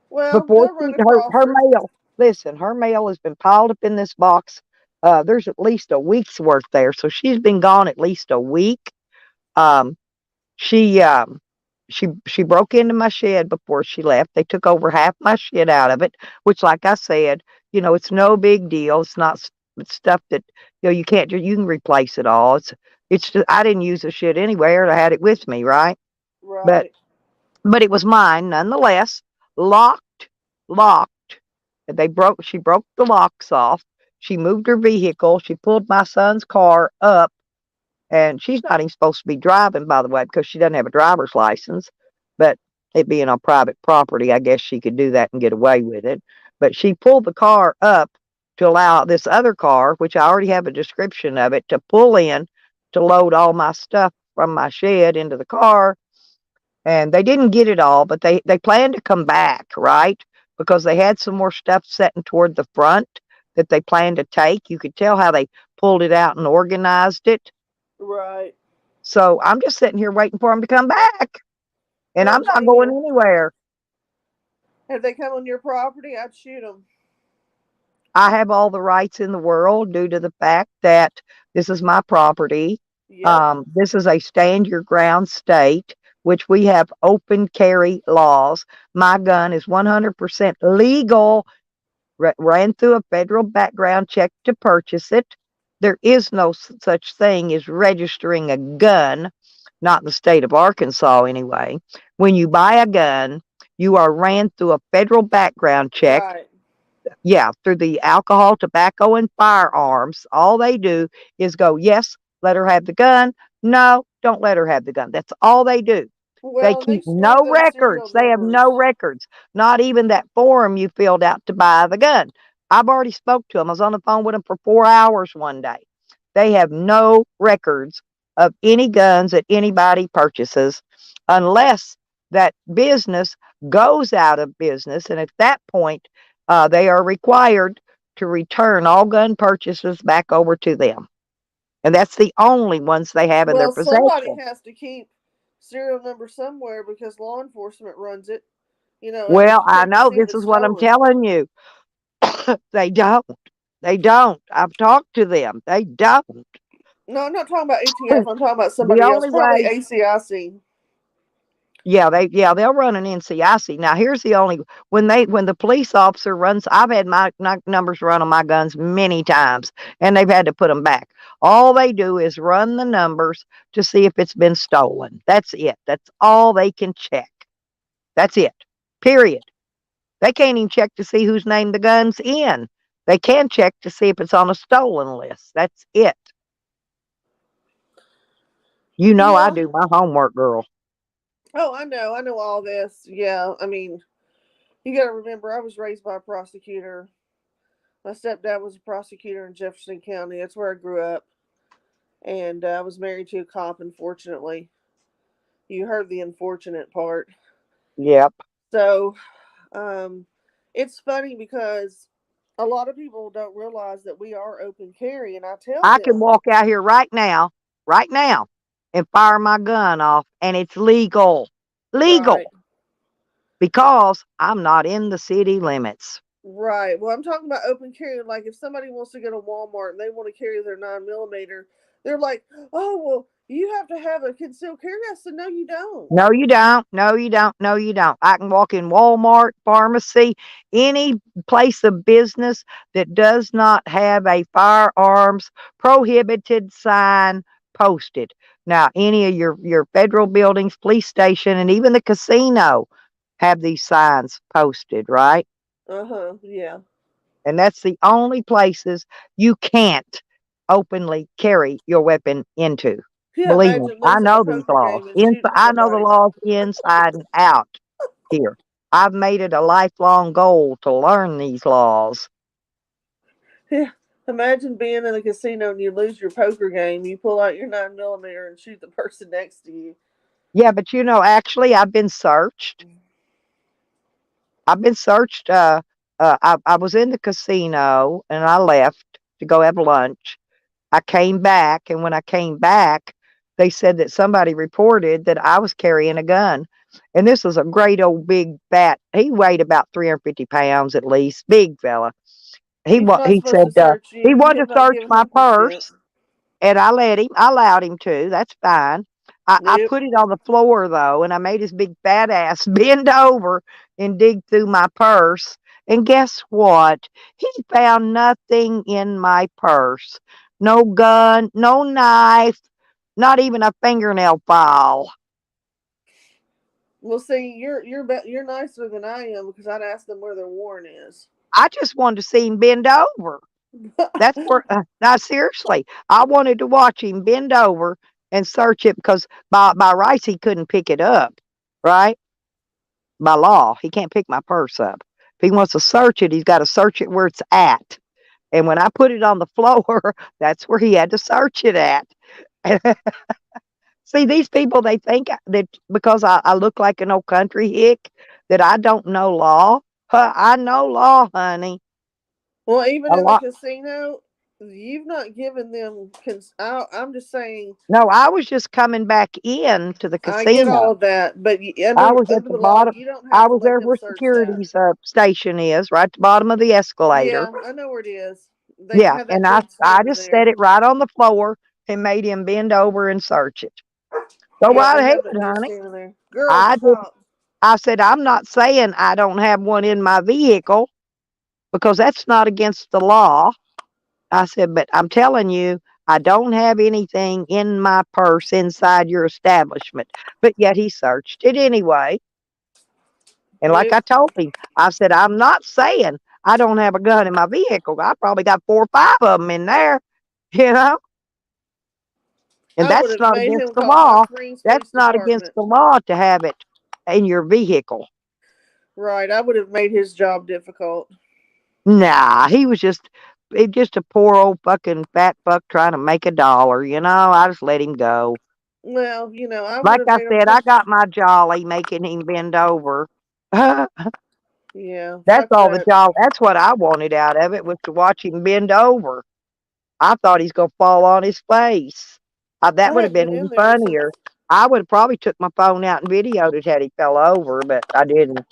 S6: Well,
S1: before
S6: they'll run across
S1: her
S6: her.
S1: mail, listen, her mail has been piled up in this box. There's at least a week's worth there, so she's been gone at least a week. Um, she um, she broke into my shed before she left. They took over half my shit out of it, which, like I said, you know, it's no big deal. It's not it's stuff that, you know, you can't you can replace it all. It's just, I didn't use the shit anywhere. I had it with me, right? But
S6: Right.
S1: it was mine nonetheless. Locked, locked. She broke the locks off. She moved her vehicle. She pulled my son's car up, and she's not even supposed to be driving, by the way, because she doesn't have a driver's license. But it being on private property, I guess she could do that and get away with it. But she pulled the car up to allow this other car, which I already have a description of it, to pull in to load all my stuff from my shed into the car. And they didn't get it all, but they planned to come back, right? Because they had some more stuff setting toward the front that they planned to take. You could tell how they pulled it out and organized it.
S6: Right.
S1: So I'm just sitting here waiting for them to come back, and
S6: Well,
S1: I'm not going
S6: Tanya,
S1: anywhere.
S6: if they come on your property, I'd shoot them.
S1: I have all the rights in the world due to the fact that this is my property.
S6: Yep.
S1: This is a stand your ground state, which we have open carry laws. My gun is 100% legal. Ran through a federal background check to purchase it. There is no such thing as registering a gun, not in the state of Arkansas anyway. When you buy a gun, you are ran through a federal background check.
S6: Right.
S1: Yeah, through the alcohol, tobacco, and firearms. All they do is go, yes, let her have the gun. No, don't let her have the gun. That's all they do. They
S6: Well, they
S1: keep
S6: store
S1: no
S6: those serial
S1: records. They have
S6: numbers.
S1: no records. Not even that form you filled out to buy the gun. I've already spoke to them. I was on the phone with them for 4 hours one day. They have no records of any guns that anybody purchases, unless that business goes out of business, and at that point, they are required to return all gun purchases back over to them. And that's the only ones they have in their
S6: Well, somebody
S1: possession.
S6: has to keep serial number somewhere because law enforcement runs it. You know, and they
S1: Well,
S6: can
S1: I
S6: check to
S1: know
S6: see if
S1: this
S6: it's
S1: is what I'm
S6: stolen.
S1: telling you. They don't. They don't. I've talked to them. They don't.
S6: No, I'm not talking about ATF. I'm talking about
S1: The
S6: somebody else.
S1: only
S6: Probably
S1: way,
S6: ACIC.
S1: they'll run an NCIC. Now here's the only when the police officer runs, I've had my numbers run on my guns many times, and they've had to put them back. All they do is run the numbers to see if it's been stolen. That's it. That's all they can check. That's it. Period. They can't even check to see who's named the guns in. They can check to see if it's on a stolen list. That's it. You know I
S6: Yeah.
S1: do my homework, girl.
S6: Oh, I know. I know all this. Yeah. I mean, you got to remember, I was raised by a prosecutor. My stepdad was a prosecutor in Jefferson County. That's where I grew up. And I was married to a cop, unfortunately. You heard the unfortunate part.
S1: Yep.
S6: So, um, it's funny because a lot of people don't realize that we are open carry. And I tell
S1: I can
S6: them,
S1: walk out here right now, and fire my gun off, and it's legal. Legal.
S6: right,
S1: Because I'm not in the city limits.
S6: right. Well, I'm talking about open carry. Like if somebody wants to go to Walmart and they want to carry their 9mm, they're like, oh, well, you have to have a concealed carry. I said, no, you don't.
S1: No, you don't. No, you don't. No, you don't. I can walk in Walmart, pharmacy, any place of business that does not have a firearms prohibited sign posted. Now, any of your federal buildings, police station, and even the casino have these signs posted, right?
S6: Yeah.
S1: And that's the only places you can't openly carry your weapon into.
S6: Yeah,
S1: Believe me,
S6: imagine
S1: I
S6: losing a
S1: know these
S6: poker
S1: laws.
S6: game and shooting
S1: I know the
S6: somebody.
S1: laws inside and out here. I've made it a lifelong goal to learn these laws.
S6: Yeah. Imagine being in a casino and you lose your poker game. You pull out your 9mm and shoot the person next to you.
S1: Yeah, but actually, I've been searched. I've been searched. I was in the casino and I left to go have lunch. I came back, and when I came back, they said that somebody reported that I was carrying a gun. And this was a great old big fat. He weighed about 350 pounds at least, big fella.
S6: He's not
S1: He
S6: supposed
S1: said
S6: to search you.
S1: he
S6: You
S1: wanted
S6: have
S1: to
S6: not
S1: search
S6: given
S1: my
S6: him consent.
S1: purse, and I let him. I allowed him to. That's fine. I
S6: Yep.
S1: put it on the floor though, and I made his big fat ass bend over and dig through my purse. And guess what? He found nothing in my purse. No gun, no knife, not even a fingernail file.
S6: Well, see, you're nicer than I am because I'd ask them where their warrant is.
S1: I just wanted to see him bend over. That's where, now seriously, I wanted to watch him bend over and search it because by rights he couldn't pick it up, right? By law, he can't pick my purse up. If he wants to search it, he's got to search it where it's at. And when I put it on the floor, that's where he had to search it at. See, these people, they think that because I look like an old country hick, that I don't know law. Huh, I know law, honey.
S6: Well, even
S1: A
S6: in the
S1: lot.
S6: casino, you've not given them. I'm just saying.
S1: No, I was just coming back in to the
S6: I get all
S1: casino.
S6: of that, but
S1: I was at
S6: under
S1: the
S6: the law,
S1: bottom.
S6: you don't
S1: I
S6: have to
S1: was
S6: let
S1: there
S6: them
S1: where
S6: search that.
S1: security's station is, right at the bottom of the escalator.
S6: Yeah, I know where it is. They
S1: Yeah,
S6: have
S1: and
S6: that big
S1: I
S6: timer
S1: just set
S6: there.
S1: it right on the floor and made him bend over and search it. Go
S6: Yeah,
S1: right
S6: they
S1: ahead,
S6: have that big
S1: honey.
S6: scanner there. Girl,
S1: I did.
S6: stop.
S1: I said I'm not saying I don't have one in my vehicle because that's not against the law. I said, but I'm telling you, I don't have anything in my purse inside your establishment. But yet he searched it anyway. And like
S6: Nope.
S1: I told him, I said, I'm not saying I don't have a gun in my vehicle. I probably got 4 or 5 of them in there, you know, and
S6: I would
S1: that's
S6: have
S1: not
S6: made
S1: against
S6: him
S1: the
S6: call my
S1: law.
S6: Springs
S1: That's
S6: Police
S1: not against
S6: Department.
S1: the law to have it in your vehicle.
S6: Right, I would have made his job difficult.
S1: Nah, he was just a poor old fucking fat fuck trying to make a dollar, you know. I just let him go.
S6: Well, I would
S1: Like
S6: have
S1: I
S6: made him
S1: said, I
S6: push.
S1: got my jolly making him bend over.
S6: Yeah,
S1: That's
S6: fuck
S1: all the
S6: that.
S1: job. That's what I wanted out of it was to watch him bend over. I thought he's gonna fall on his face. That
S6: I
S1: would have
S6: hadn't
S1: been
S6: been in
S1: even
S6: there since
S1: funnier. I would have probably took my phone out and videoed it had he fell over, but I didn't.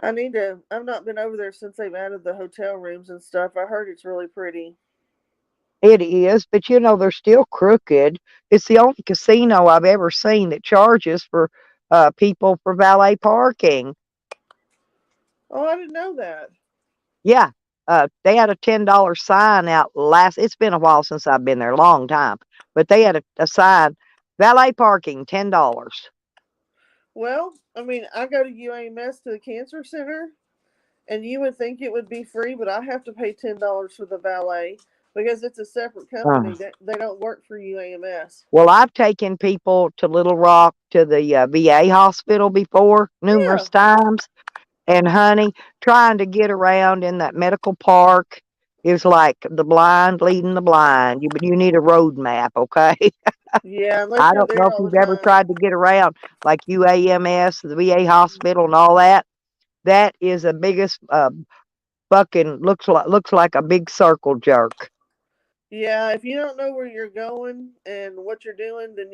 S6: I need to. I've not been over there since they've added the hotel rooms and stuff. I heard it's really pretty.
S1: It is, but you know they're still crooked. It's the only casino I've ever seen that charges for people for valet parking.
S6: Oh, I didn't know that.
S1: Yeah, they had a $10 sign out last. It's been a while since I've been there, a long time, but they had a sign, valet parking, $10.
S6: Well, I mean, I go to UAMS to the cancer center, and you would think it would be free, but I have to pay $10 for the valet because it's a separate company. They don't work for UAMS.
S1: Well, I've taken people to Little Rock to the VA hospital before
S6: Yeah,
S1: numerous times, and honey, trying to get around in that medical park is like the blind leading the blind. You need a road map, okay?
S6: yeah. Unless
S1: I
S6: you're
S1: don't know
S6: there
S1: if
S6: all
S1: you've
S6: the
S1: ever
S6: time.
S1: tried to get around like UAMS, the VA hospital, and all that. That is the biggest fucking looks like a big circle jerk.
S6: Yeah, if you don't know where you're going and what you're doing, then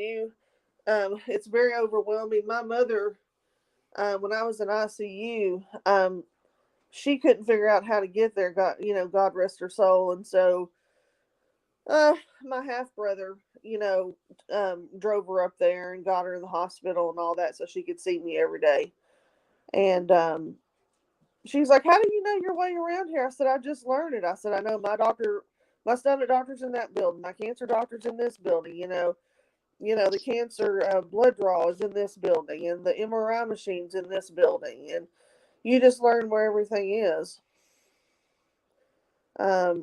S6: it's very overwhelming. My mother, when I was in ICU, she couldn't figure out how to get there. God rest her soul. And so, my half brother, drove her up there and got her in the hospital and all that, so she could see me every day. And she's like, "How do you know your way around here?" I said, "I just learned it." I said, "I know my stomach doctor's in that building, my cancer doctor's in this building. The cancer blood draw is in this building, and the MRI machine's in this building, and you just learn where everything is.
S1: Yeah.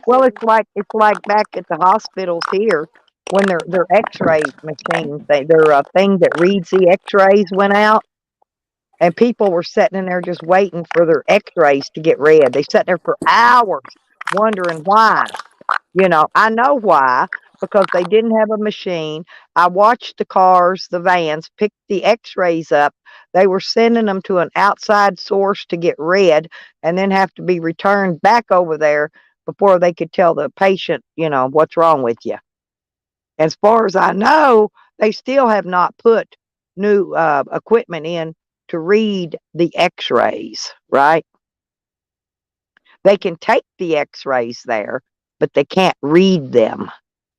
S1: Well,
S6: Radiation,
S1: it's like back at the hospitals here when their X-ray machines, their thing that reads the X-rays went out, and people were sitting in there just waiting for their X-rays to get read. They sat there for hours wondering why. I know why, because they didn't have a machine. I watched the cars, the vans, pick the X-rays up. They were sending them to an outside source to get read and then have to be returned back over there before they could tell the patient, what's wrong with you. As far as I know, they still have not put new equipment in to read the X-rays, right? They can take the X-rays there, but they can't read them.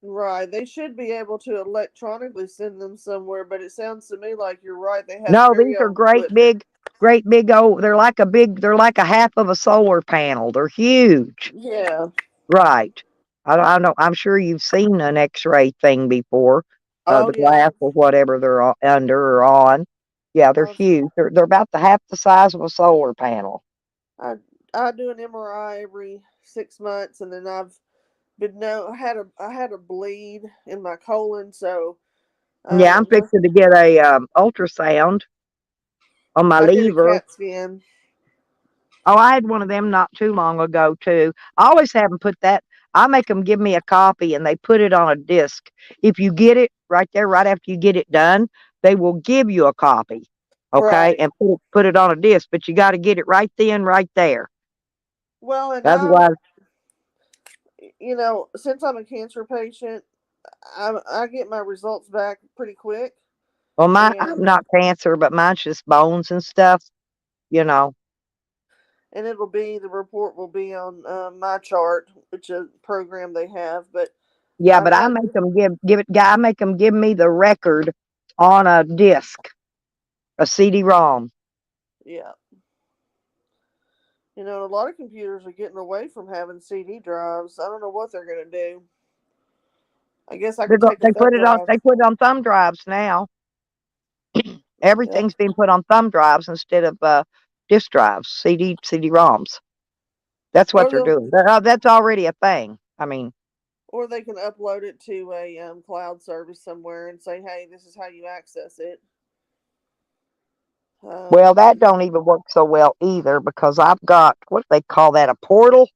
S6: right? They should be able to electronically send them somewhere, but it sounds to me like you're right. They have
S1: No, these
S6: very
S1: are
S6: old equipment.
S1: great big old. They're like a half of a solar panel. They're huge,
S6: Yeah.
S1: right? I know. I'm sure you've seen an X-ray thing before,
S6: Oh
S1: the
S6: yeah.
S1: glass or whatever they're under or on. Yeah, they're
S6: I've
S1: huge. They're about the half the size of a solar panel.
S6: I I do an MRI every 6 months, and then I've been no I had a bleed in my colon, so
S1: Yeah, I'm
S6: once
S1: fixing to get a ultrasound on my
S6: I did a
S1: lever.
S6: CAT scan.
S1: Oh, I had one of them not too long ago too. I always have them put that. I make them give me a copy and they put it on a disc. If you get it right there, right after you get it done, they will give you a copy, okay,
S6: Right.
S1: and put it on a disc. But you got to get it right then, right there.
S6: Well, and
S1: Otherwise,
S6: since I'm a cancer patient, I get my results back pretty quick,
S1: well, I'm
S6: and
S1: not cancer, but mine's just bones and stuff. You know.
S6: the report will be on my chart, which is a program they have. But
S1: Yeah,
S6: I've
S1: but I
S6: had
S1: make them I make them give me the record on a disc, a CD-ROM.
S6: yeah. A lot of computers are getting away from having CD drives. I don't know what they're gonna do. I guess I could take a thumb drive.
S1: They put it on thumb drives now.
S6: Yeah.
S1: Everything's being put on thumb drives instead of disk drives, CD-ROMs. That's what
S6: Or
S1: they're
S6: they'll
S1: doing. That's already a thing. I mean,
S6: or they can upload it to a cloud service somewhere and say, "Hey, this is how you access it."
S1: well,
S6: Um,
S1: that don't even work so well either because I've got what do they call that, a portal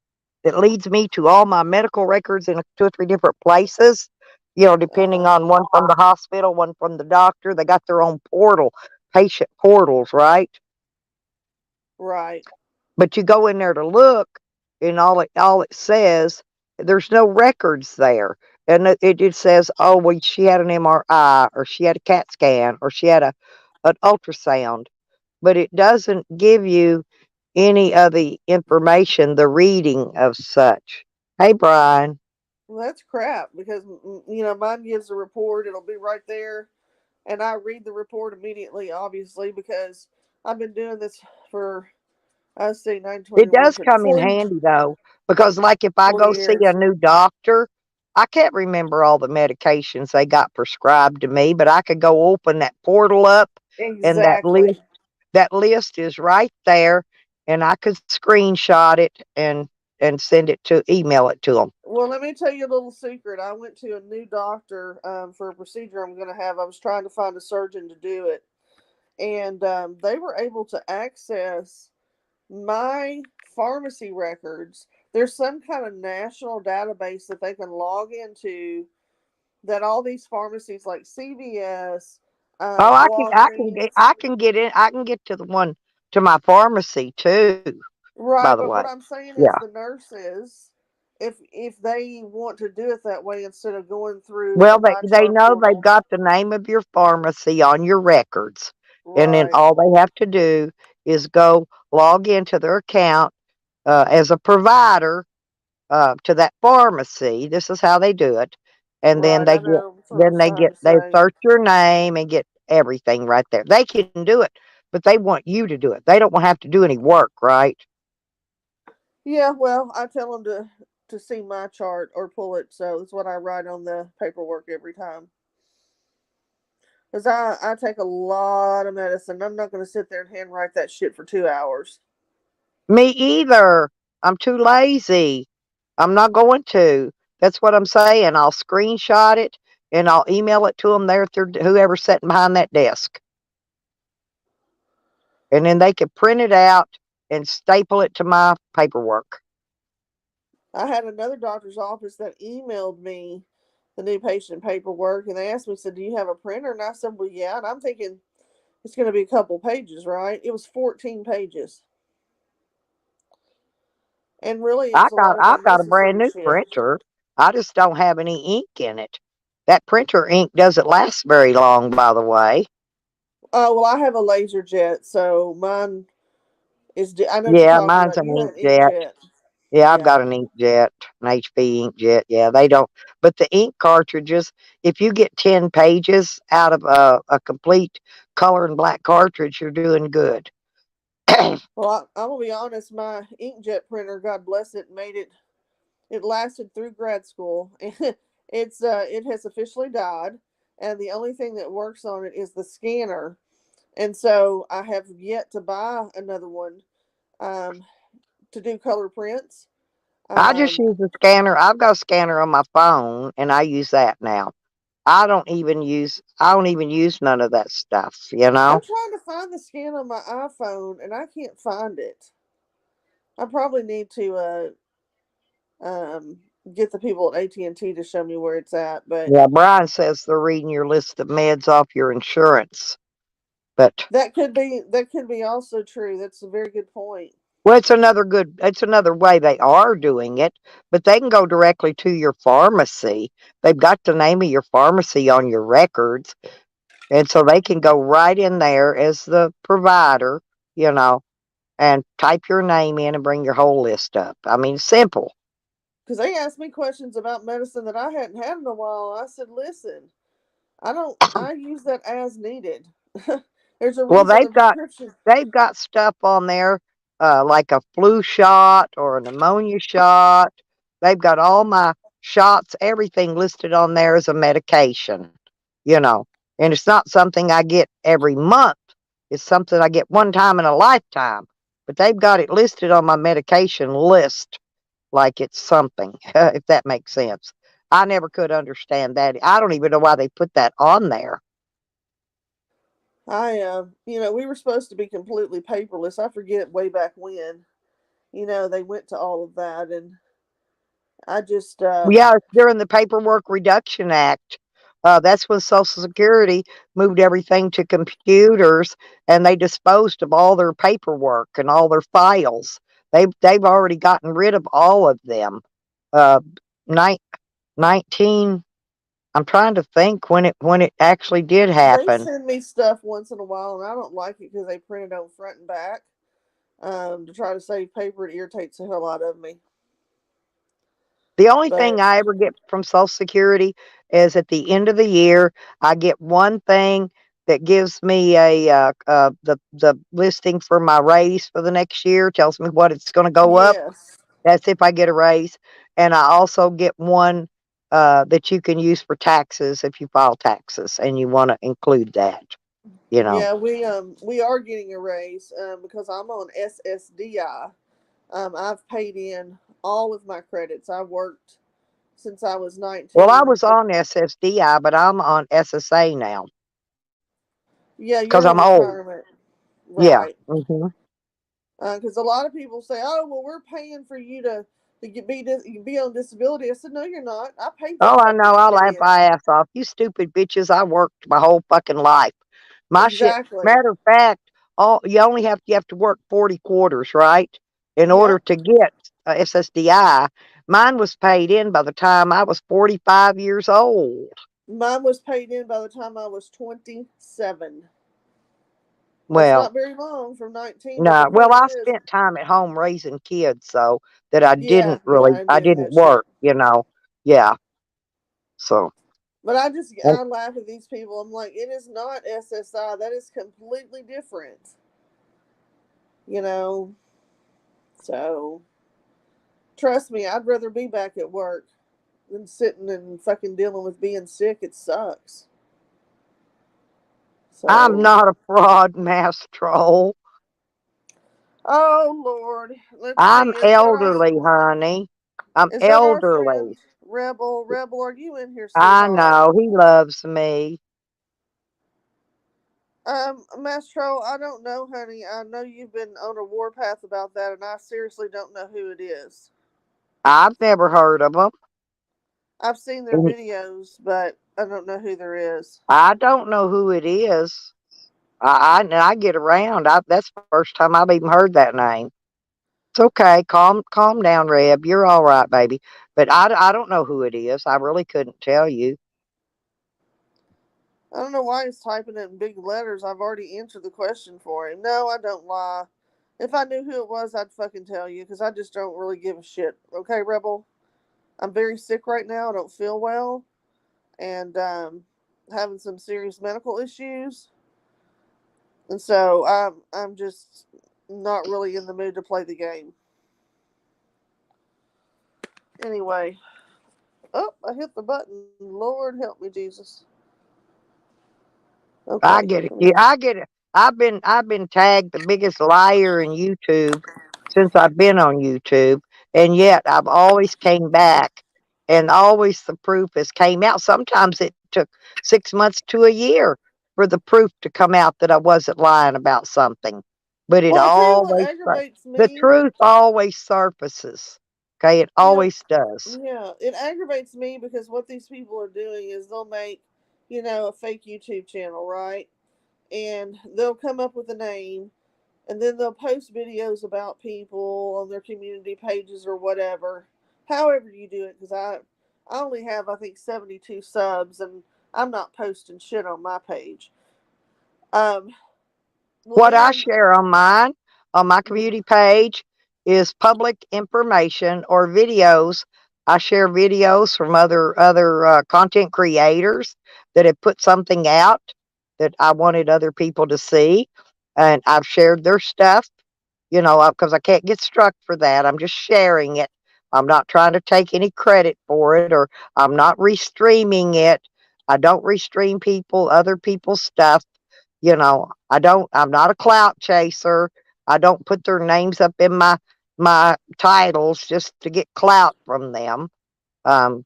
S1: that leads me to all my medical records in 2 or 3 different places. Depending
S6: uh,
S1: on one from the hospital, one from the doctor. They got their own portal, patient portals, right?
S6: Right.
S1: But you go in there to look, and all it says, there's no records there. And it just says, oh, well, she had an MRI, or she had a CAT scan, or she had an ultrasound. But it doesn't give you any of the information, the reading of such. Hey, Brian.
S6: Well, that's crap because mine gives a report. It'll be right there, and I read the report immediately. Obviously, because I've been doing this for I say
S1: It
S6: 921
S1: does
S6: for
S1: come in handy though, because like if I
S6: 4
S1: go see a
S6: years.
S1: new doctor, I can't remember all the medications they got prescribed to me, but I could go open that portal up, and
S6: Exactly.
S1: that list is right there, and I could screenshot it and send it to email it to them.
S6: Well, let me tell you a little secret. I went to a new doctor for a procedure I'm going to have. I was trying to find a surgeon to do it, and they were able to access my pharmacy records. There's some kind of national database that they can log into that all these pharmacies like CVS,
S1: Oh,
S6: Walgreens.
S1: I can get in. I can get to the one to my pharmacy too. By
S6: Right,
S1: the
S6: but
S1: way,
S6: what I'm saying is
S1: yeah.
S6: the nurses, if they want to do it that way instead of going through
S1: Well,
S6: the
S1: they
S6: MyChart
S1: know they've
S6: portal.
S1: got the name of your pharmacy on your records, and then
S6: Right.
S1: all they have to do is go log into their account as a provider to that pharmacy. This is how they do it, and then
S6: Right, I know. That's what I was trying to
S1: they
S6: say.
S1: search your name and get everything right there. They can do it, but they want you to do it. They don't want to have to do any work, right?
S6: Yeah, well, I tell them to see my chart or pull it, so it's what I write on the paperwork every time. Because I take a lot of medicine. I'm not going to sit there and handwrite that shit for 2 hours.
S1: Me either. I'm too lazy. I'm not going to. That's what I'm saying. I'll screenshot it and I'll email it to them there at whoever's sitting behind that desk. And then they can print it out and staple it to my paperwork.
S6: I had another doctor's office that emailed me the new patient paperwork, and they asked me, said, "Do you have a printer?" And I said, "Well, yeah." And I'm thinking it's going to be a couple pages, right? It was 14 pages, and really, it was a lot of
S1: I've got a brand
S6: unnecessary
S1: new
S6: shit.
S1: printer. I just don't have any ink in it. That printer ink doesn't last very long, by the way.
S6: Oh well, I have a laser jet, so mine is. I know what you're
S1: Yeah,
S6: talking
S1: mine's
S6: about.
S1: an
S6: You have an
S1: inkjet.
S6: inkjet.
S1: Yeah, I've
S6: Yeah.
S1: got an inkjet, an HP inkjet. Yeah, they don't. But the ink cartridges, if you get 10 pages out of a complete color and black cartridge, you're doing good.
S6: Well, I'm gonna be honest. My inkjet printer, God bless it, made it. It lasted through grad school. It has officially died, and the only thing that works on it is the scanner. And so I have yet to buy another one um, to do color prints.
S1: I just
S6: Um,
S1: use a scanner. I've got a scanner on my phone, and I use that now. I don't even use none of that stuff, you
S6: I'm
S1: know?
S6: trying to find the scan on my iPhone, and I can't find it. I probably need to um, get the people at AT&T to show me where it's at. But
S1: Yeah, Brian says they're reading your list of meds off your insurance. But
S6: that could be also true. That's a very good point.
S1: well, it's another way they are doing it, but they can go directly to your pharmacy. They've got the name of your pharmacy on your records, and so they can go right in there as the provider, you know, and type your name in and bring your whole list up. I mean, simple.
S6: Because they asked me questions about medicine that I hadn't had in a while. I said, "Listen, I use that as needed. There's a
S1: Well,
S6: reason the prescription."
S1: they've got stuff on there, like a flu shot or a pneumonia shot. They've got all my shots, everything listed on there as a medication, you know. And it's not something I get every month. It's something I get one time in a lifetime. But they've got it listed on my medication list like it's something, if that makes sense. I never could understand that. I don't even know why they put that on there.
S6: We were supposed to be completely paperless. I forget way back when, they went to all of that, and I just,
S1: Yeah, it's during the Paperwork Reduction Act That's when Social Security moved everything to computers, and they disposed of all their paperwork and all their files. They've already gotten rid of all of them. Uh, nine, 19. I'm trying to think when it actually did
S6: They
S1: happen.
S6: send me stuff once in a while, and I don't like it because they print it on front and back. To try to save paper, it irritates the hell out of me.
S1: The only
S6: But
S1: thing I ever get from Social Security is at the end of the year, I get one thing that gives me the listing for my raise for the next year, tells me what it's going to go up.
S6: yes,
S1: That's if I get a raise, and I also get one that you can use for taxes if you file taxes and you want to include that. You know.
S6: yeah, we are getting a raise because I'm on SSDI. I've paid in all of my credits. I worked since I was
S1: Well, I
S6: 19.
S1: was on SSDI, but I'm on SSA now
S6: Yeah,
S1: because
S6: you're on
S1: I'm old.
S6: retirement,
S1: Yeah.
S6: right?
S1: Hmm.
S6: Because a lot of people say, "Oh, well, we're paying for you to be on disability." I said, "No, you're not. I paid that
S1: Oh, I know.
S6: fucking
S1: I
S6: shit
S1: laugh
S6: in."
S1: my ass off. You stupid bitches. I worked my whole fucking life. My shit.
S6: Exactly.
S1: Matter of fact, all you have to work 40 quarters, right? In order
S6: Yep.
S1: to get SSDI. Mine was paid in by the time I was 45 years old.
S6: Mine was paid in by the time I was 27. That's
S1: Well,
S6: not very long, from 19 to
S1: no. Well,
S6: 40
S1: I
S6: years.
S1: spent time at home raising kids, so that
S6: Yeah, yeah, I
S1: I
S6: did
S1: didn't
S6: that shit.
S1: work, you know. Yeah. So,
S6: But
S1: and
S6: I laugh at these people. I'm like, it is not SSI. That is completely different. You know. So trust me, I'd rather be back at work than sitting and fucking dealing with being sick. It sucks.
S1: I'm
S6: So,
S1: not a fraud mass troll.
S6: oh Lord, let's
S1: I'm
S6: see.
S1: elderly, honey. I'm
S6: Is that our
S1: elderly.
S6: friend Rebel? Rebel, are you in here,
S1: I
S6: sweetheart?
S1: know. He loves me.
S6: Mastro, I don't know, honey. I know you've been on a warpath about that, and I seriously don't know who it is.
S1: I've never heard of him.
S6: I've seen their videos, but I don't know who there is.
S1: I don't know who it is. I get around. That's the first time I've even heard that name. It's okay. Calm down, Reb. You're all right, baby. But I don't know who it is. I really couldn't tell you.
S6: I don't know why he's typing it in big letters. I've already answered the question for him. No, I don't lie. If I knew who it was, I'd fucking tell you because I just don't really give a shit. Okay, Rebel? I'm very sick right now. I don't feel well and having some serious medical issues. And so I'm just not really in the mood to play the game. Anyway, oh, I hit the button. Lord help me, Jesus.
S1: I
S6: Okay.
S1: get it. Yeah, I get it. I've been tagged the biggest liar in YouTube since I've been on YouTube, and yet I've always came back, and always the proof has came out. Sometimes it took 6 months to a year for the proof to come out that I wasn't lying about something, but
S6: Well, I tell you what aggravates
S1: the
S6: me.
S1: truth always surfaces. Okay, it
S6: You know,
S1: always does.
S6: yeah, it aggravates me because what these people are doing is they'll make, a fake YouTube channel, right? And they'll come up with a name and then they'll post videos about people on their community pages or whatever. However you do it, because I only have I think 72 subs and I'm not posting shit on my page. Um, well
S1: What I
S6: then,
S1: share on my community page, is public information or videos. I share videos from other content creators that have put something out that I wanted other people to see, and I've shared their stuff. You know, because I can't get struck for that. I'm just sharing it. I'm not trying to take any credit for it, or I'm not restreaming it. I don't restream other people's stuff. You know, I'm not a clout chaser. I don't put their names up in my titles just to get clout from them. Um,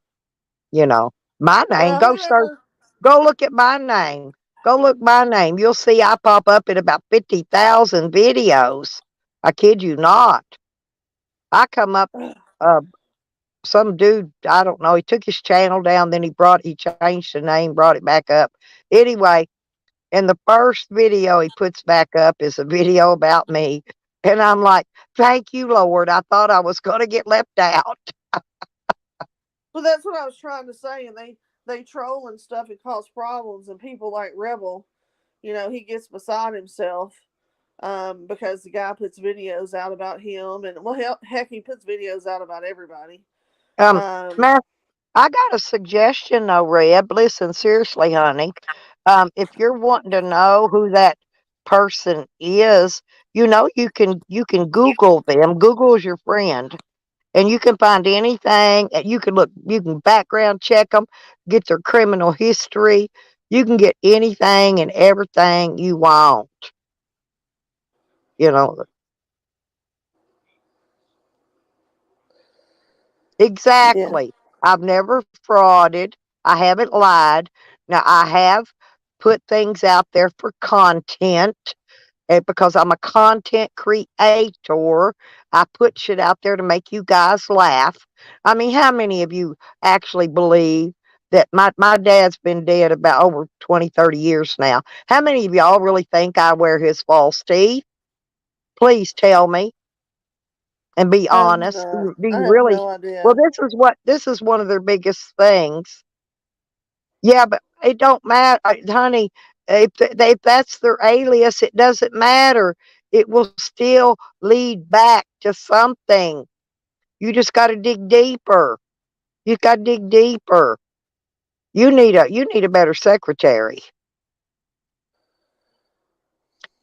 S1: you know, my name,
S6: well, whoever.
S1: go look at my name. Go look my name. You'll see I pop up in about 50,000 videos. I kid you not. I come up uh some dude, I don't know, he took his channel down, then he changed the name, brought it back up. Anyway, and the first video he puts back up is a video about me. And I'm like, thank you, Lord. I thought I was going to get left out.
S6: Well, that's what I was trying to say. And they troll and stuff and cause problems. And people like Rebel, he gets beside himself because the guy puts videos out about him. And, well, heck, he puts videos out about everybody.
S1: Man, I got a suggestion though, Reb. Listen, seriously, honey. If you're wanting to know who that person is, you can Google them. Google is your friend, and you can find anything. You can background check them, get their criminal history. You can get anything and everything you want. You know
S6: Yeah.
S1: exactly. I've never frauded. I haven't lied. Now I have put things out there for content. And because I'm a content creator, I put shit out there to make you guys laugh. I mean, how many of you actually believe that my dad's been dead about over 20, 30 years now? How many of y'all really think I wear his false teeth? Please tell me and be honest. Do
S6: I
S1: you
S6: have
S1: really?
S6: no
S1: Well,
S6: idea.
S1: this is one of their biggest things. Yeah, but it don't matter, honey. If that's their alias, it doesn't matter. It will still lead back to something. You just got to dig deeper. You got to dig deeper. You need a better secretary.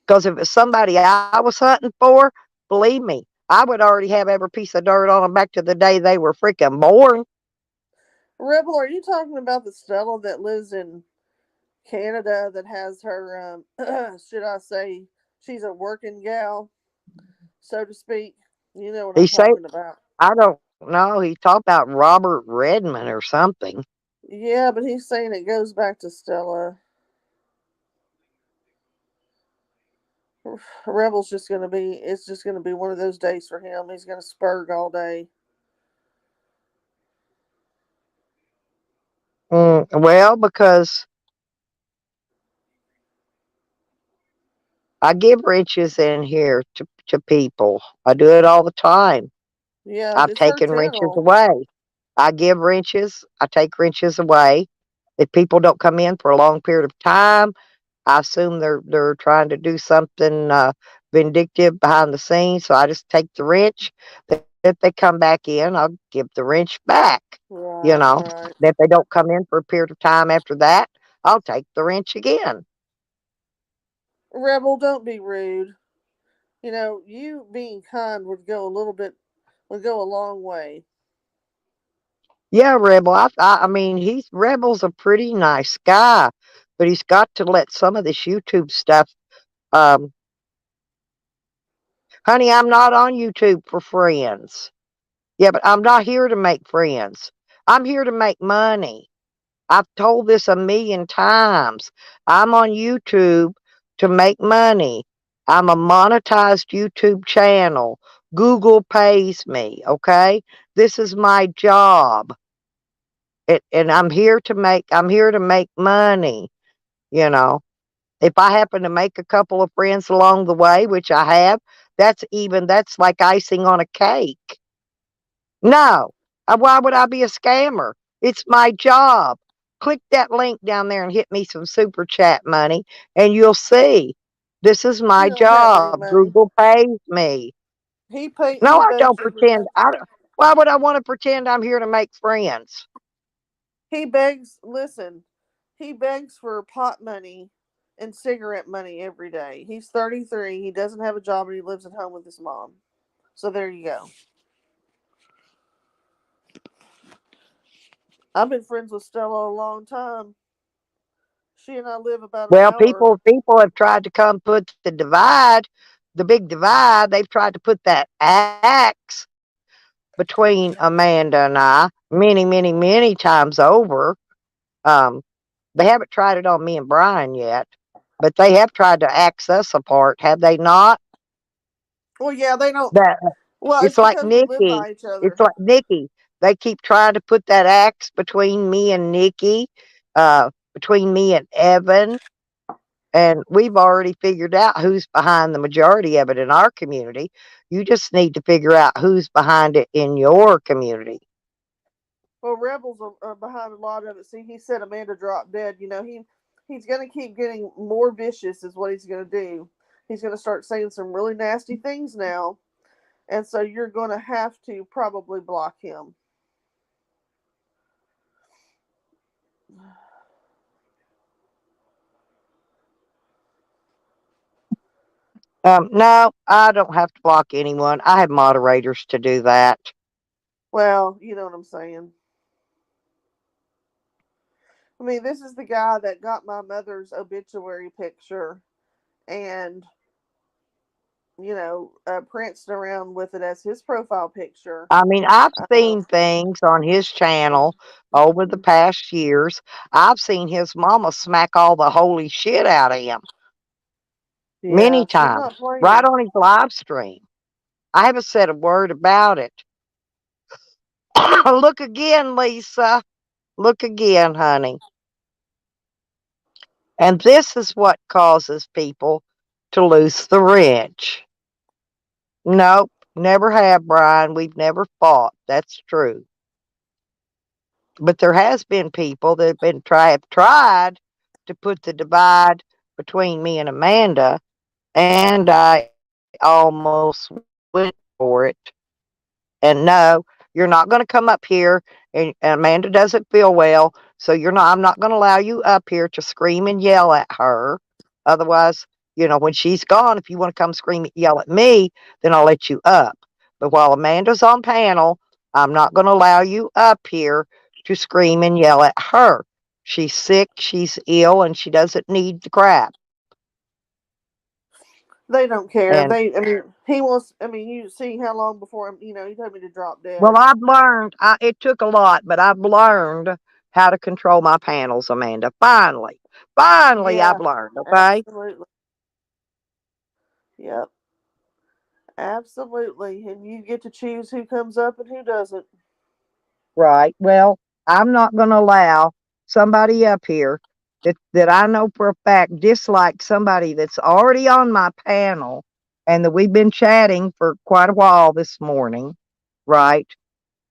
S1: Because if it's somebody I was hunting for, believe me, I would already have every piece of dirt on them back to the day they were freaking born.
S6: Rebel, are you talking about the Stella that lives in Canada that has her, should I say, she's a working gal, so to speak? You know what
S1: He
S6: I'm
S1: say
S6: talking about.
S1: I don't know. He talked about Robert Redmond or something.
S6: Yeah, but he's saying it goes back to Stella. Rebel's it's just gonna be one of those days for him. He's gonna spurg all day.
S1: Well, because I give wrenches in here to people. I do it all the time.
S6: Yeah,
S1: I've
S6: it's her
S1: taken wrenches
S6: channel.
S1: away. I give wrenches. I take wrenches away. If people don't come in for a long period of time, I assume they're trying to do something vindictive behind the scenes. So I just take the wrench. If they come back in, I'll give the wrench back. You
S6: Right,
S1: know,
S6: right.
S1: if they don't come in for a period of time after that, I'll take the wrench again.
S6: Rebel, don't be rude. You being kind would go a long way.
S1: Yeah, Rebel. I mean, Rebel's a pretty nice guy, but he's got to let some of this YouTube stuff. Um, Honey, I'm not on YouTube for friends. Yeah, but I'm not here to make friends. I'm here to make money. I've told this a million times. I'm on YouTube to make money. I'm a monetized YouTube channel. Google pays me, okay? This is my job. And I'm here to make money, you know. If I happen to make a couple of friends along the way, which I have, that's like icing on a cake. No. Why would I be a scammer? It's my job. Click that link down there and hit me some super chat money, and you'll see. This is
S6: He
S1: my
S6: don't have any
S1: job.
S6: money.
S1: Google pays me. No,
S6: He
S1: I
S6: begs
S1: don't
S6: everybody.
S1: pretend. Why would I want to pretend I'm here to make friends?
S6: He begs. Listen, he begs for pot money and cigarette money every day. He's 33. He doesn't have a job and he lives at home with his mom. So there you go. I've been friends with Stella a long time. She and I live about an
S1: Well,
S6: hour.
S1: people have tried to come put the big divide. They've tried to put that axe between Amanda and I many, many, many times over. Um, they haven't tried it on me and Brian yet, but they have tried to axe us apart, have they not?
S6: Well, yeah, they don't.
S1: That
S6: Well,
S1: it's
S6: it's
S1: like
S6: because we live
S1: Nikki.
S6: by each
S1: It's
S6: other.
S1: like Nikki. they keep trying to put that axe between me and Nikki, between me and Evan. And we've already figured out who's behind the majority of it in our community. You just need to figure out who's behind it in your community.
S6: Well, Rebels are behind a lot of it. See, he said Amanda dropped dead. He's going to keep getting more vicious is what he's going to do. He's going to start saying some really nasty things now. And so you're going to have to probably block him.
S1: No, I don't have to block anyone. I have moderators to do that.
S6: Well, you know what I'm saying. I mean, this is the guy that got my mother's obituary picture and, pranced around with it as his profile picture.
S1: I mean, I've seen things on his channel over the past years. I've seen his mama smack all the holy shit out of him many times, right on his live stream. I haven't said a word about it. Look again, Lisa. Look again, honey. And this is what causes people to lose the wrench. Nope, never have, Brian. We've never fought. That's true. But there has been people that have tried to put the divide between me and Amanda, and I almost went for it. And no, you're not going to come up here, and Amanda doesn't feel well, so I'm not going to allow you up here to scream and yell at her. Otherwise, when she's gone, if you want to come scream and yell at me, then I'll let you up. But while Amanda's on panel, I'm not going to allow you up here to scream and yell at her. She's sick, she's ill, and she doesn't need the crap.
S6: They don't care. You see how long before he told me to drop dead.
S1: Well, I've learned, it took a lot, but I've learned how to control my panels, Amanda. Finally,
S6: Yeah,
S1: I've learned, okay?
S6: Absolutely. Yep. Absolutely. And you get to choose who comes up and who doesn't.
S1: Right. Well, I'm not going to allow somebody up here that I know for a fact dislikes somebody that's already on my panel and that we've been chatting for quite a while this morning, right?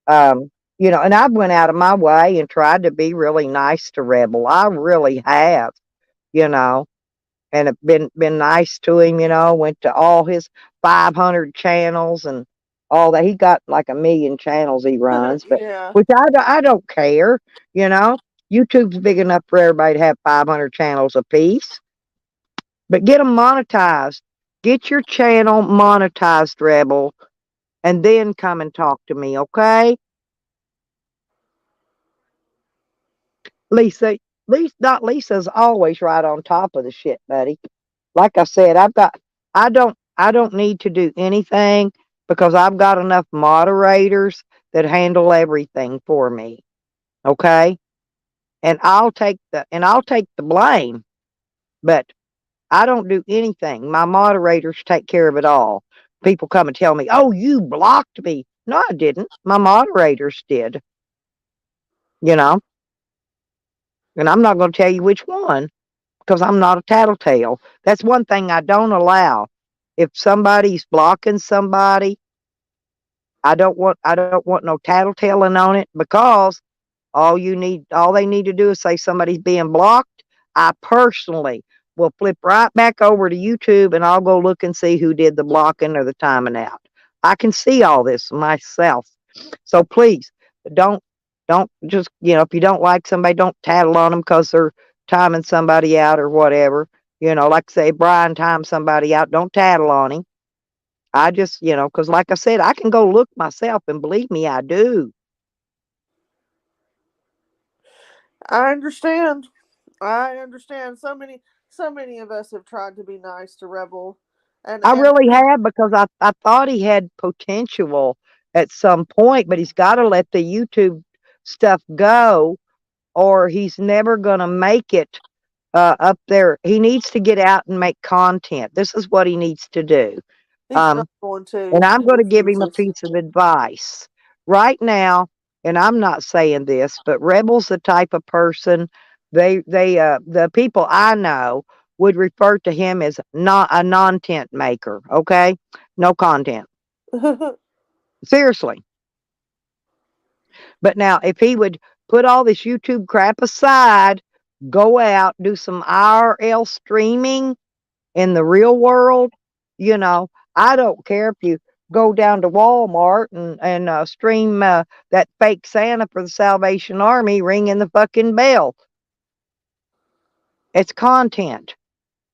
S1: And I've went out of my way and tried to be really nice to Rebel. I really have, and have been nice to him, went to all his 500 channels and all that. He got like 1 million channels he runs, but
S6: Yeah.
S1: which I don't care, YouTube's big enough for everybody to have 500 channels apiece. But get them monetized. Get your channel monetized, Rebel, and then come and talk to me, okay? Lisa's always right on top of the shit, buddy. Like I said, I don't need to do anything because I've got enough moderators that handle everything for me. Okay? And I'll take the blame. But I don't do anything. My moderators take care of it all. People come and tell me, "Oh, you blocked me." No, I didn't. My moderators did. And I'm not going to tell you which one because I'm not a tattletale. That's one thing I don't allow. If somebody's blocking somebody, I don't want no tattletaling on it because all they need to do is say somebody's being blocked. I personally will flip right back over to YouTube and I'll go look and see who did the blocking or the timing out. I can see all this myself. So please don't just, if you don't like somebody, don't tattle on them because they're timing somebody out or whatever. Like say Brian timed somebody out, don't tattle on him. I just, because like I said, I can go look myself and believe me, I do.
S6: I understand. So many of us have tried to be nice to Rebel. And
S1: I really have because I thought he had potential at some point, but he's got to let the YouTube stuff go or he's never going to make it up there. He needs to get out and make content. This is what he needs to do.
S6: He's not going to.
S1: And I'm going to give him a piece of advice. Right now, and I'm not saying this, but Rebel's the type of person the people I know would refer to him as not a non-tent maker. Okay, no content. Seriously. But now, if he would put all this YouTube crap aside, go out, do some IRL streaming in the real world, you know, I don't care if you go down to Walmart and stream that fake Santa for the Salvation Army ringing the fucking bell. It's content.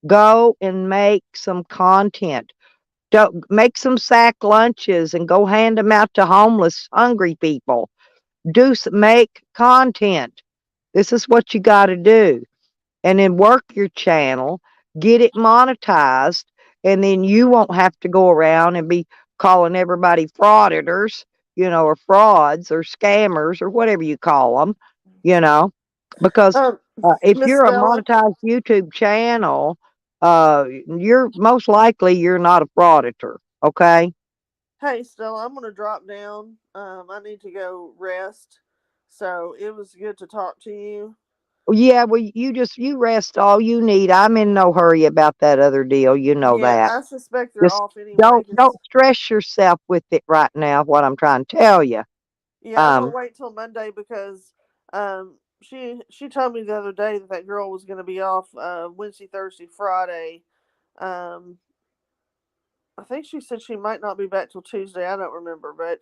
S1: Go and make some content. Don't make some sack lunches and go hand them out to homeless, hungry people. Make content. This is what you got to do. And then work your channel, get it monetized, and then you won't have to go around and be calling everybody frauditors, or frauds or scammers or whatever you call them, because if
S6: Miss
S1: you're a
S6: Stella.
S1: monetized YouTube channel, you're most likely you're not a frauditor. Okay.
S6: Hey, Stella, I'm gonna drop down. I need to go rest. So it was good to talk to you.
S1: Yeah, well, you rest all you need. I'm in no hurry about that other deal. You know
S6: Yeah,
S1: that.
S6: I suspect they're
S1: Just
S6: off anyway.
S1: don't stress yourself with it right now. What I'm trying to tell you.
S6: Yeah, I'm gonna wait till Monday because she told me the other day that that girl was gonna be off Wednesday, Thursday, Friday. Um, I think she said she might not be back till Tuesday. I don't remember, but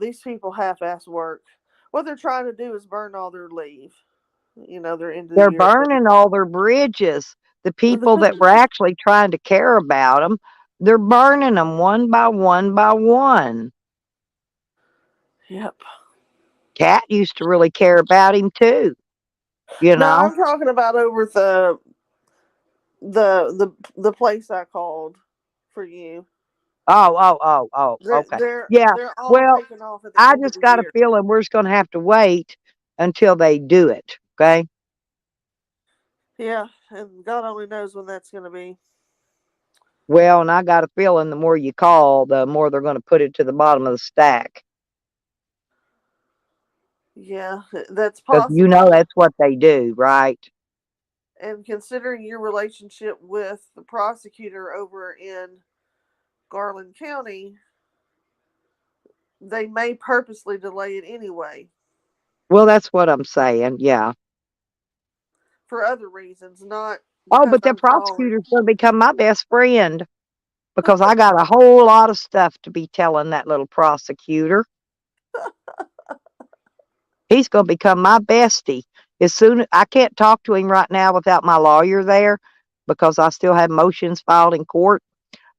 S6: these people half-ass work. What they're trying to do is burn all their leave. Their end of the
S1: They're
S6: year
S1: burning all their bridges. The people that were actually trying to care about them, they're burning them one by one by one.
S6: Yep.
S1: Cat used to really care about him too.
S6: No, I'm talking about over the place I called for you.
S1: Oh.
S6: They're
S1: Okay.
S6: they're
S1: Yeah.
S6: they're all
S1: Well,
S6: taking off at the
S1: I
S6: end of
S1: just
S6: the
S1: got a
S6: year.
S1: feeling we're just going to have to wait until they do it. Okay.
S6: Yeah, and God only knows when that's going to be.
S1: Well, and I got a feeling the more you call, the more they're going to put it to the bottom of the stack.
S6: Yeah, that's
S1: Because
S6: possible.
S1: that's what they do, right?
S6: And considering your relationship with the prosecutor over in Garland County, they may purposely delay it anyway
S1: Well, that's what I'm saying. Yeah.
S6: for other reasons, not
S1: Oh,
S6: because
S1: but the
S6: I'm calling.
S1: prosecutor's going to become my best friend because I got a whole lot of stuff to be telling that little prosecutor. He's going to become my bestie. I can't talk to him right now without my lawyer there because I still have motions filed in court.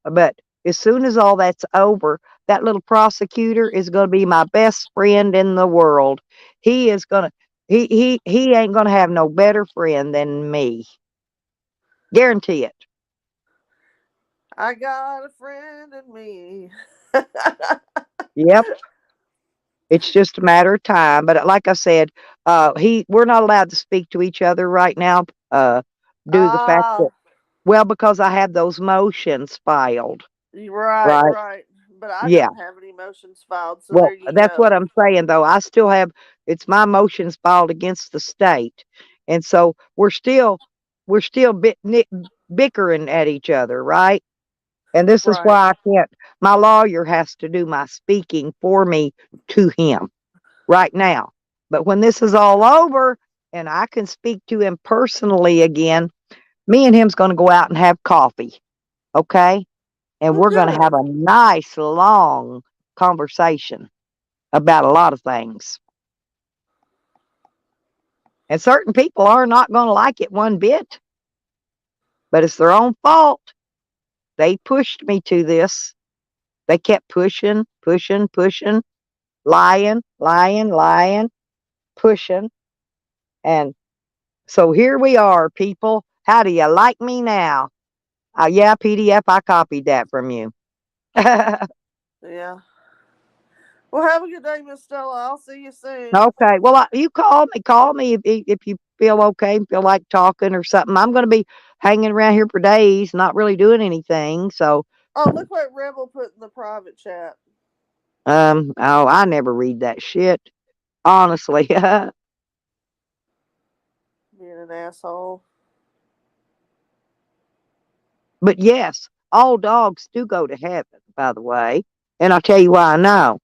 S1: But as soon as all that's over, that little prosecutor is going to be my best friend in the world. He is going to, he ain't going to have no better friend than me. Guarantee it.
S6: I got a friend in me.
S1: Yep. It's just a matter of time. But like I said, we're not allowed to speak to each other right now, due to the fact that,
S6: Ah,
S1: well, because I have those motions filed.
S6: right,
S1: Right.
S6: right. But I
S1: Yeah.
S6: don't have any motions filed, so
S1: Well,
S6: there you
S1: that's what
S6: go.
S1: I'm saying though. It's my motions filed against the state. And so we're still bickering at each other, right? And this is
S6: Right.
S1: why my lawyer has to do my speaking for me to him right now. But when this is all over and I can speak to him personally again, me and him's going to go out and have coffee. Okay? And
S6: Well,
S1: we're going to have
S6: good.
S1: a nice long conversation about a lot of things. And certain people are not going to like it one bit, but it's their own fault. They pushed me to this. They kept pushing, lying, pushing. And so here we are, people. How do you like me now? Yeah, PDF, I copied that from you.
S6: Yeah. Well, have a good day, Miss Stella. I'll see you soon.
S1: Okay. Well, you call me if you feel okay, feel like talking or something. I'm going to be hanging around here for days, not really doing anything. So,
S6: Oh, look what Rebel put in the private chat.
S1: Oh, I never read that shit. Honestly.
S6: Being an asshole.
S1: But yes, all dogs do go to heaven, by the way. And I'll tell you why I know.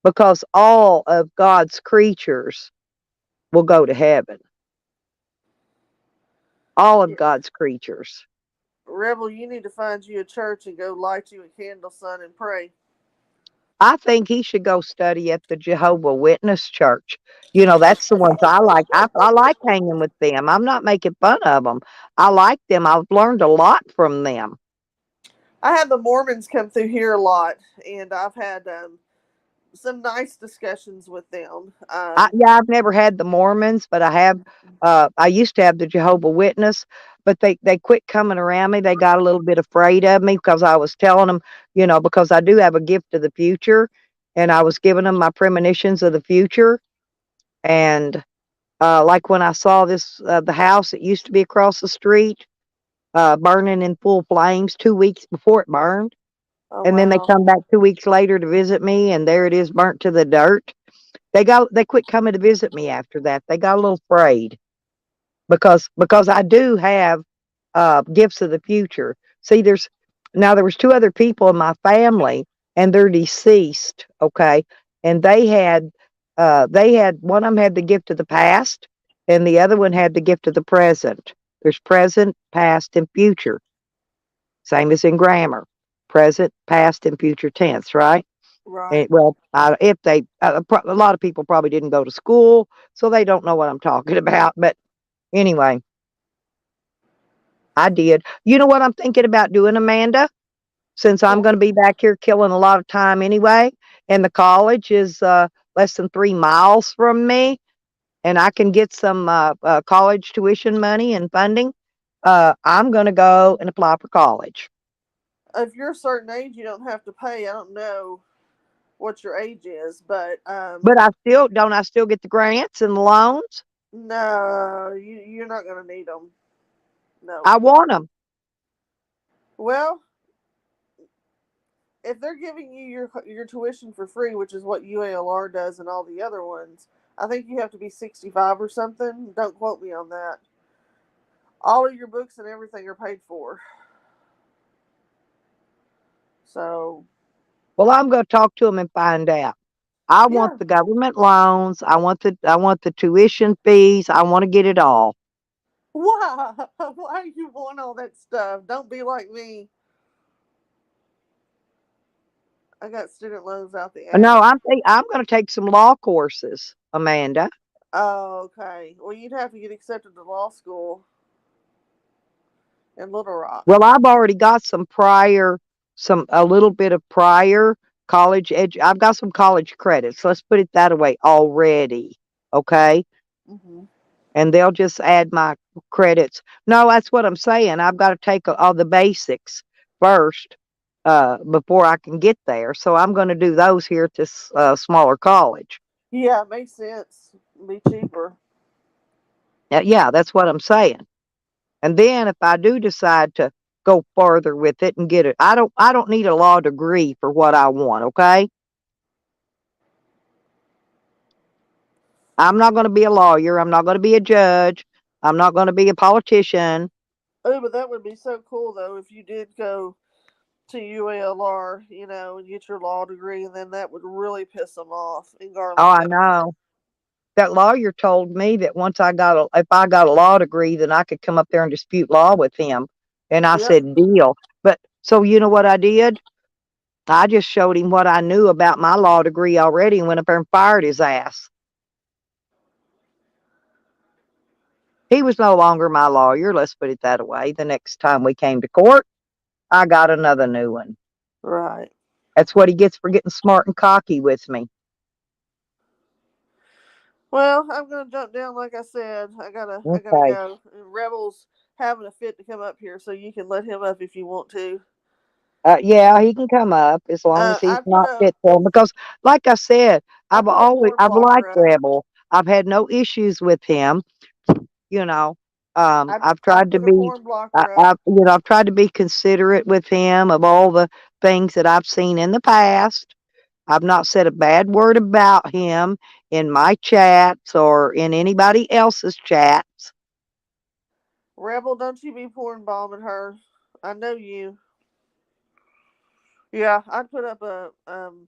S1: Because all of God's creatures will go to heaven. All of
S6: Yeah.
S1: God's creatures.
S6: Rebel, you need to find you a church and go light you a candle, son, and pray.
S1: I think he should go study at the Jehovah Witness Church. You know, that's the ones I like. I like hanging with them. I'm not making fun of them. I like them. I've learned a lot from them.
S6: I had the Mormons come through here a lot, and I've had some nice discussions with them.
S1: Yeah, I've never had the Mormons, but I have. I used to have the Jehovah Witness, but they quit coming around me. They got a little bit afraid of me because I was telling them, you know, because I do have a gift of the future, and I was giving them my premonitions of the future. And like when I saw this, the house that used to be across the street, burning in full flames 2 weeks before it burned,
S6: Oh
S1: and then they
S6: wow.
S1: come back 2 weeks later to visit me, and there it is, burnt to the dirt. They quit coming to visit me after that. They got a little afraid because I do have gifts of the future. See, there was two other people in my family, and they're deceased. Okay, and they had one of them had the gift of the past, and the other one had the gift of the present. There's present, past, and future. Same as in grammar, present, past, and future tense, right?
S6: Right.
S1: Well, if they, a lot of people probably didn't go to school, so they don't know what I'm talking about. But anyway, I did. You know what I'm thinking about doing, Amanda? Since I'm going to be back here killing a lot of time anyway, and the college is less than 3 miles from me, and I can get some college tuition money and funding, I'm going to go and apply for college.
S6: If you're a certain age, you don't have to pay. I don't know what your age is, but
S1: But I still get the grants and the loans?
S6: no, you're not going to need them. No.
S1: I want them.
S6: Well, if they're giving you your tuition for free, which is what UALR does and all the other ones, I think you have to be 65 or something. Don't quote me on that. All of your books and everything are paid for. So,
S1: Well, I'm going to talk to them and find out. I want
S6: yeah.
S1: the government loans. I want the tuition fees. I want to get it all.
S6: Why? Why do you want all that stuff? Don't be like me. I got student loans out the
S1: No,
S6: ass.
S1: I'm going to take some law courses, Amanda.
S6: Oh, okay. Well, you'd have to get accepted to law school in Little Rock.
S1: Well, I've already got a little bit of prior I've got some college credits. Let's put it that way already. Okay.
S6: Mm-hmm.
S1: And they'll just add my credits. No, that's what I'm saying. I've got to take all the basics first before I can get there. So I'm going to do those here at this smaller college.
S6: Yeah, it makes sense. Be cheaper.
S1: Yeah, that's what I'm saying. And then if I do decide to go further with it and get it, I don't need a law degree for what I want, okay? I'm not going to be a lawyer. I'm not going to be a judge. I'm not going to be a politician.
S6: Oh, but that would be so cool though if you did go to UALR, and get your law degree, and then that would really piss them off in
S1: Oh,
S6: Garland
S1: I
S6: County.
S1: know. That lawyer told me that if I got a law degree, then I could come up there and dispute law with him. And I
S6: Yep.
S1: said, deal. But so you know what I did? I just showed him what I knew about my law degree already and went up there and fired his ass. He was no longer my lawyer, let's put it that way. The next time we came to court, I got another new one.
S6: Right.
S1: That's what he gets for getting smart and cocky with me.
S6: Well, I'm gonna jump down. Like I said, I gotta
S1: Okay.
S6: go. And Rebel's having a fit to come up here, so you can let him up if you want to.
S1: Yeah, he can come up as long as he's
S6: I put
S1: not
S6: a
S1: fit for him. Because, like I said,
S6: I put a form
S1: I've liked
S6: blocker up.
S1: Rebel. I've had no issues with him. You know, I've
S6: I
S1: tried to
S6: put a
S1: be,
S6: form blocker up.
S1: I've tried to be considerate with him of all the things that I've seen in the past. I've not said a bad word about him in my chats or in anybody else's chats.
S6: Rebel, don't you be pouring bomb at her. I know you. Yeah, I'd put up a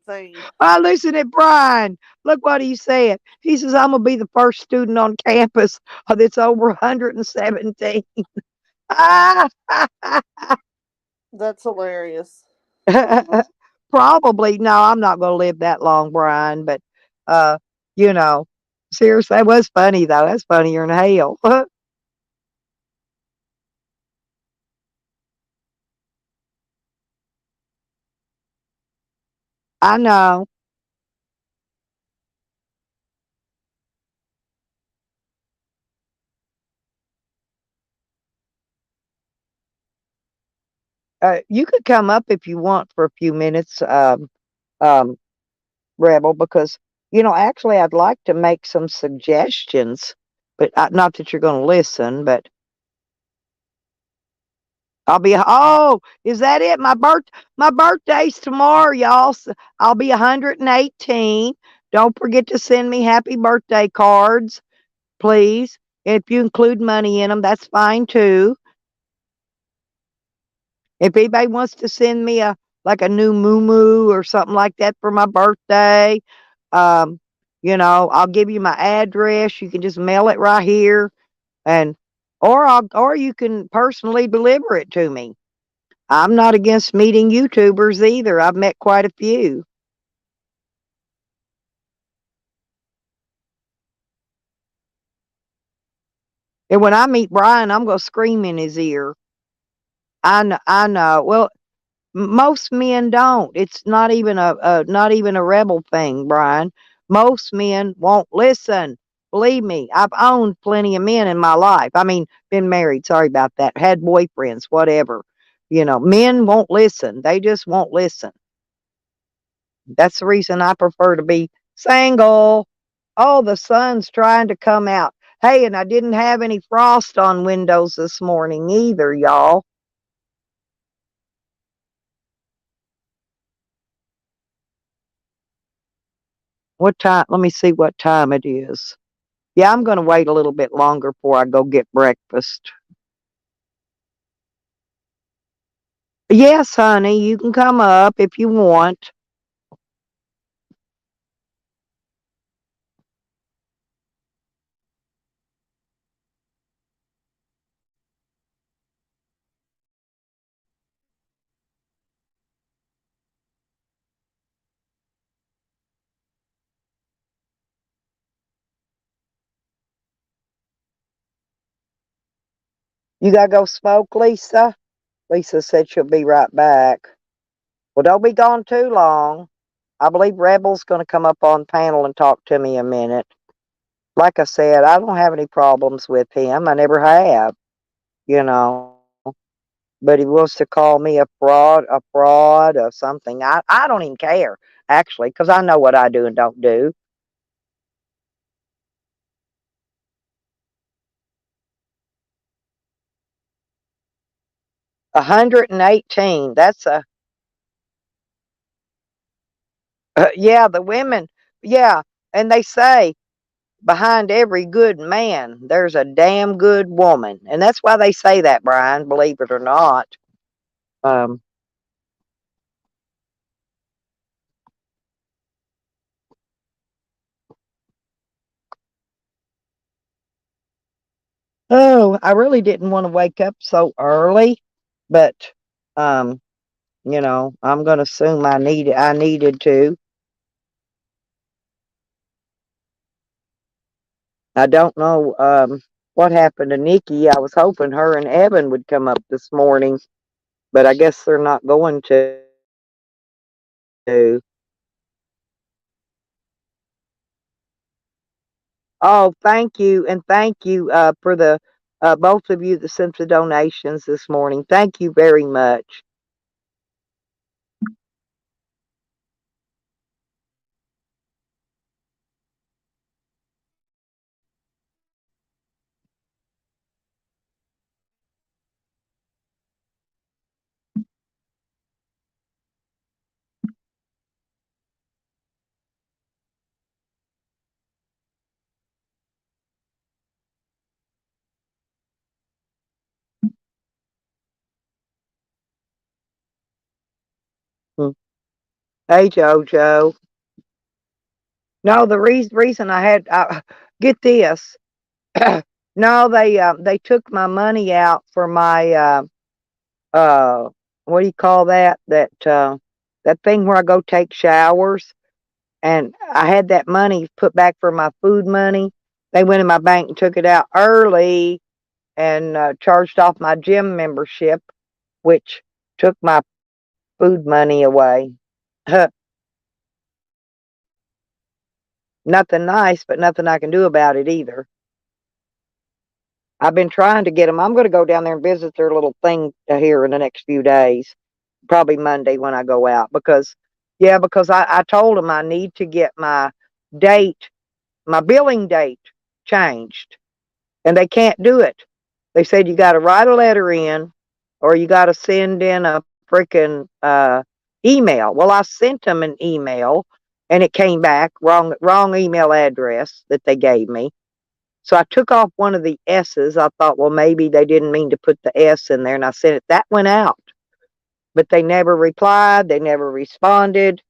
S6: thing.
S1: I listen at Brian. Look what he said. He says, I'm going to be the first student on campus that's over 117.
S6: That's hilarious.
S1: Probably. No, I'm not going to live that long, Brian. But, uh, you know, seriously, that was funny, though. That's funnier than hell. I know. You could come up if you want for a few minutes, um, Rebel, because, actually, I'd like to make some suggestions, but not that you're going to listen, but is that it? My birthday's tomorrow, y'all. I'll be 118. Don't forget to send me happy birthday cards, please. If you include money in them, that's fine too. If anybody wants to send me a new moo or something like that for my birthday, um, I'll give you my address. You can just mail it right here, and or you can personally deliver it to me. I'm not against meeting YouTubers either. I've met quite a few. And when I meet Brian, I'm going to scream in his ear. I know. I know. Well, most men don't. It's not even a rebel thing, Brian. Most men won't listen. Believe me, I've owned plenty of men in my life. I mean, been married. Sorry about that. Had boyfriends, whatever. Men won't listen. They just won't listen. That's the reason I prefer to be single. Oh, the sun's trying to come out. Hey, and I didn't have any frost on windows this morning either, y'all. What time? Let me see what time it is. Yeah, I'm going to wait a little bit longer before I go get breakfast. Yes, honey, you can come up if you want. You got to go smoke, Lisa? Lisa said she'll be right back. Well, don't be gone too long. I believe Rebel's going to come up on panel and talk to me a minute. Like I said, I don't have any problems with him. I never have, you know. But he wants to call me a fraud, or something. I don't even care, actually, because I know what I do and don't do. 118. That's yeah, the women, yeah. And they say behind every good man, there's a damn good woman. And that's why they say that, Brian, believe it or not. Um, oh, I really didn't want to wake up so early, but, um, I'm going to assume I needed to. I don't know, what happened to Nikki. I was hoping her and Evan would come up this morning, but I guess they're not going to. Oh, thank you, and thank you, for the both of you that sent the donations this morning. Thank you very much. Hey, JoJo. No, the reason I had get this. No, they took my money out for my uh what do you call that? That thing where I go take showers, and I had that money put back for my food money. They went in my bank and took it out early and charged off my gym membership, which took my food money away. Nothing nice, but nothing I can do about it either. I've been trying to get them. I'm going to go down there and visit their little thing here in the next few days, probably Monday when I go out, because, yeah, because I told them I need to get my date, my billing date changed, and they can't do it. They said you got to write a letter in, or you got to send in a freaking email. Well, I sent them an email, and it came back wrong email address that they gave me. So I took off one of the S's. I thought, well, maybe they didn't mean to put the S in there, and I sent it. That went out, but they never replied. They never responded.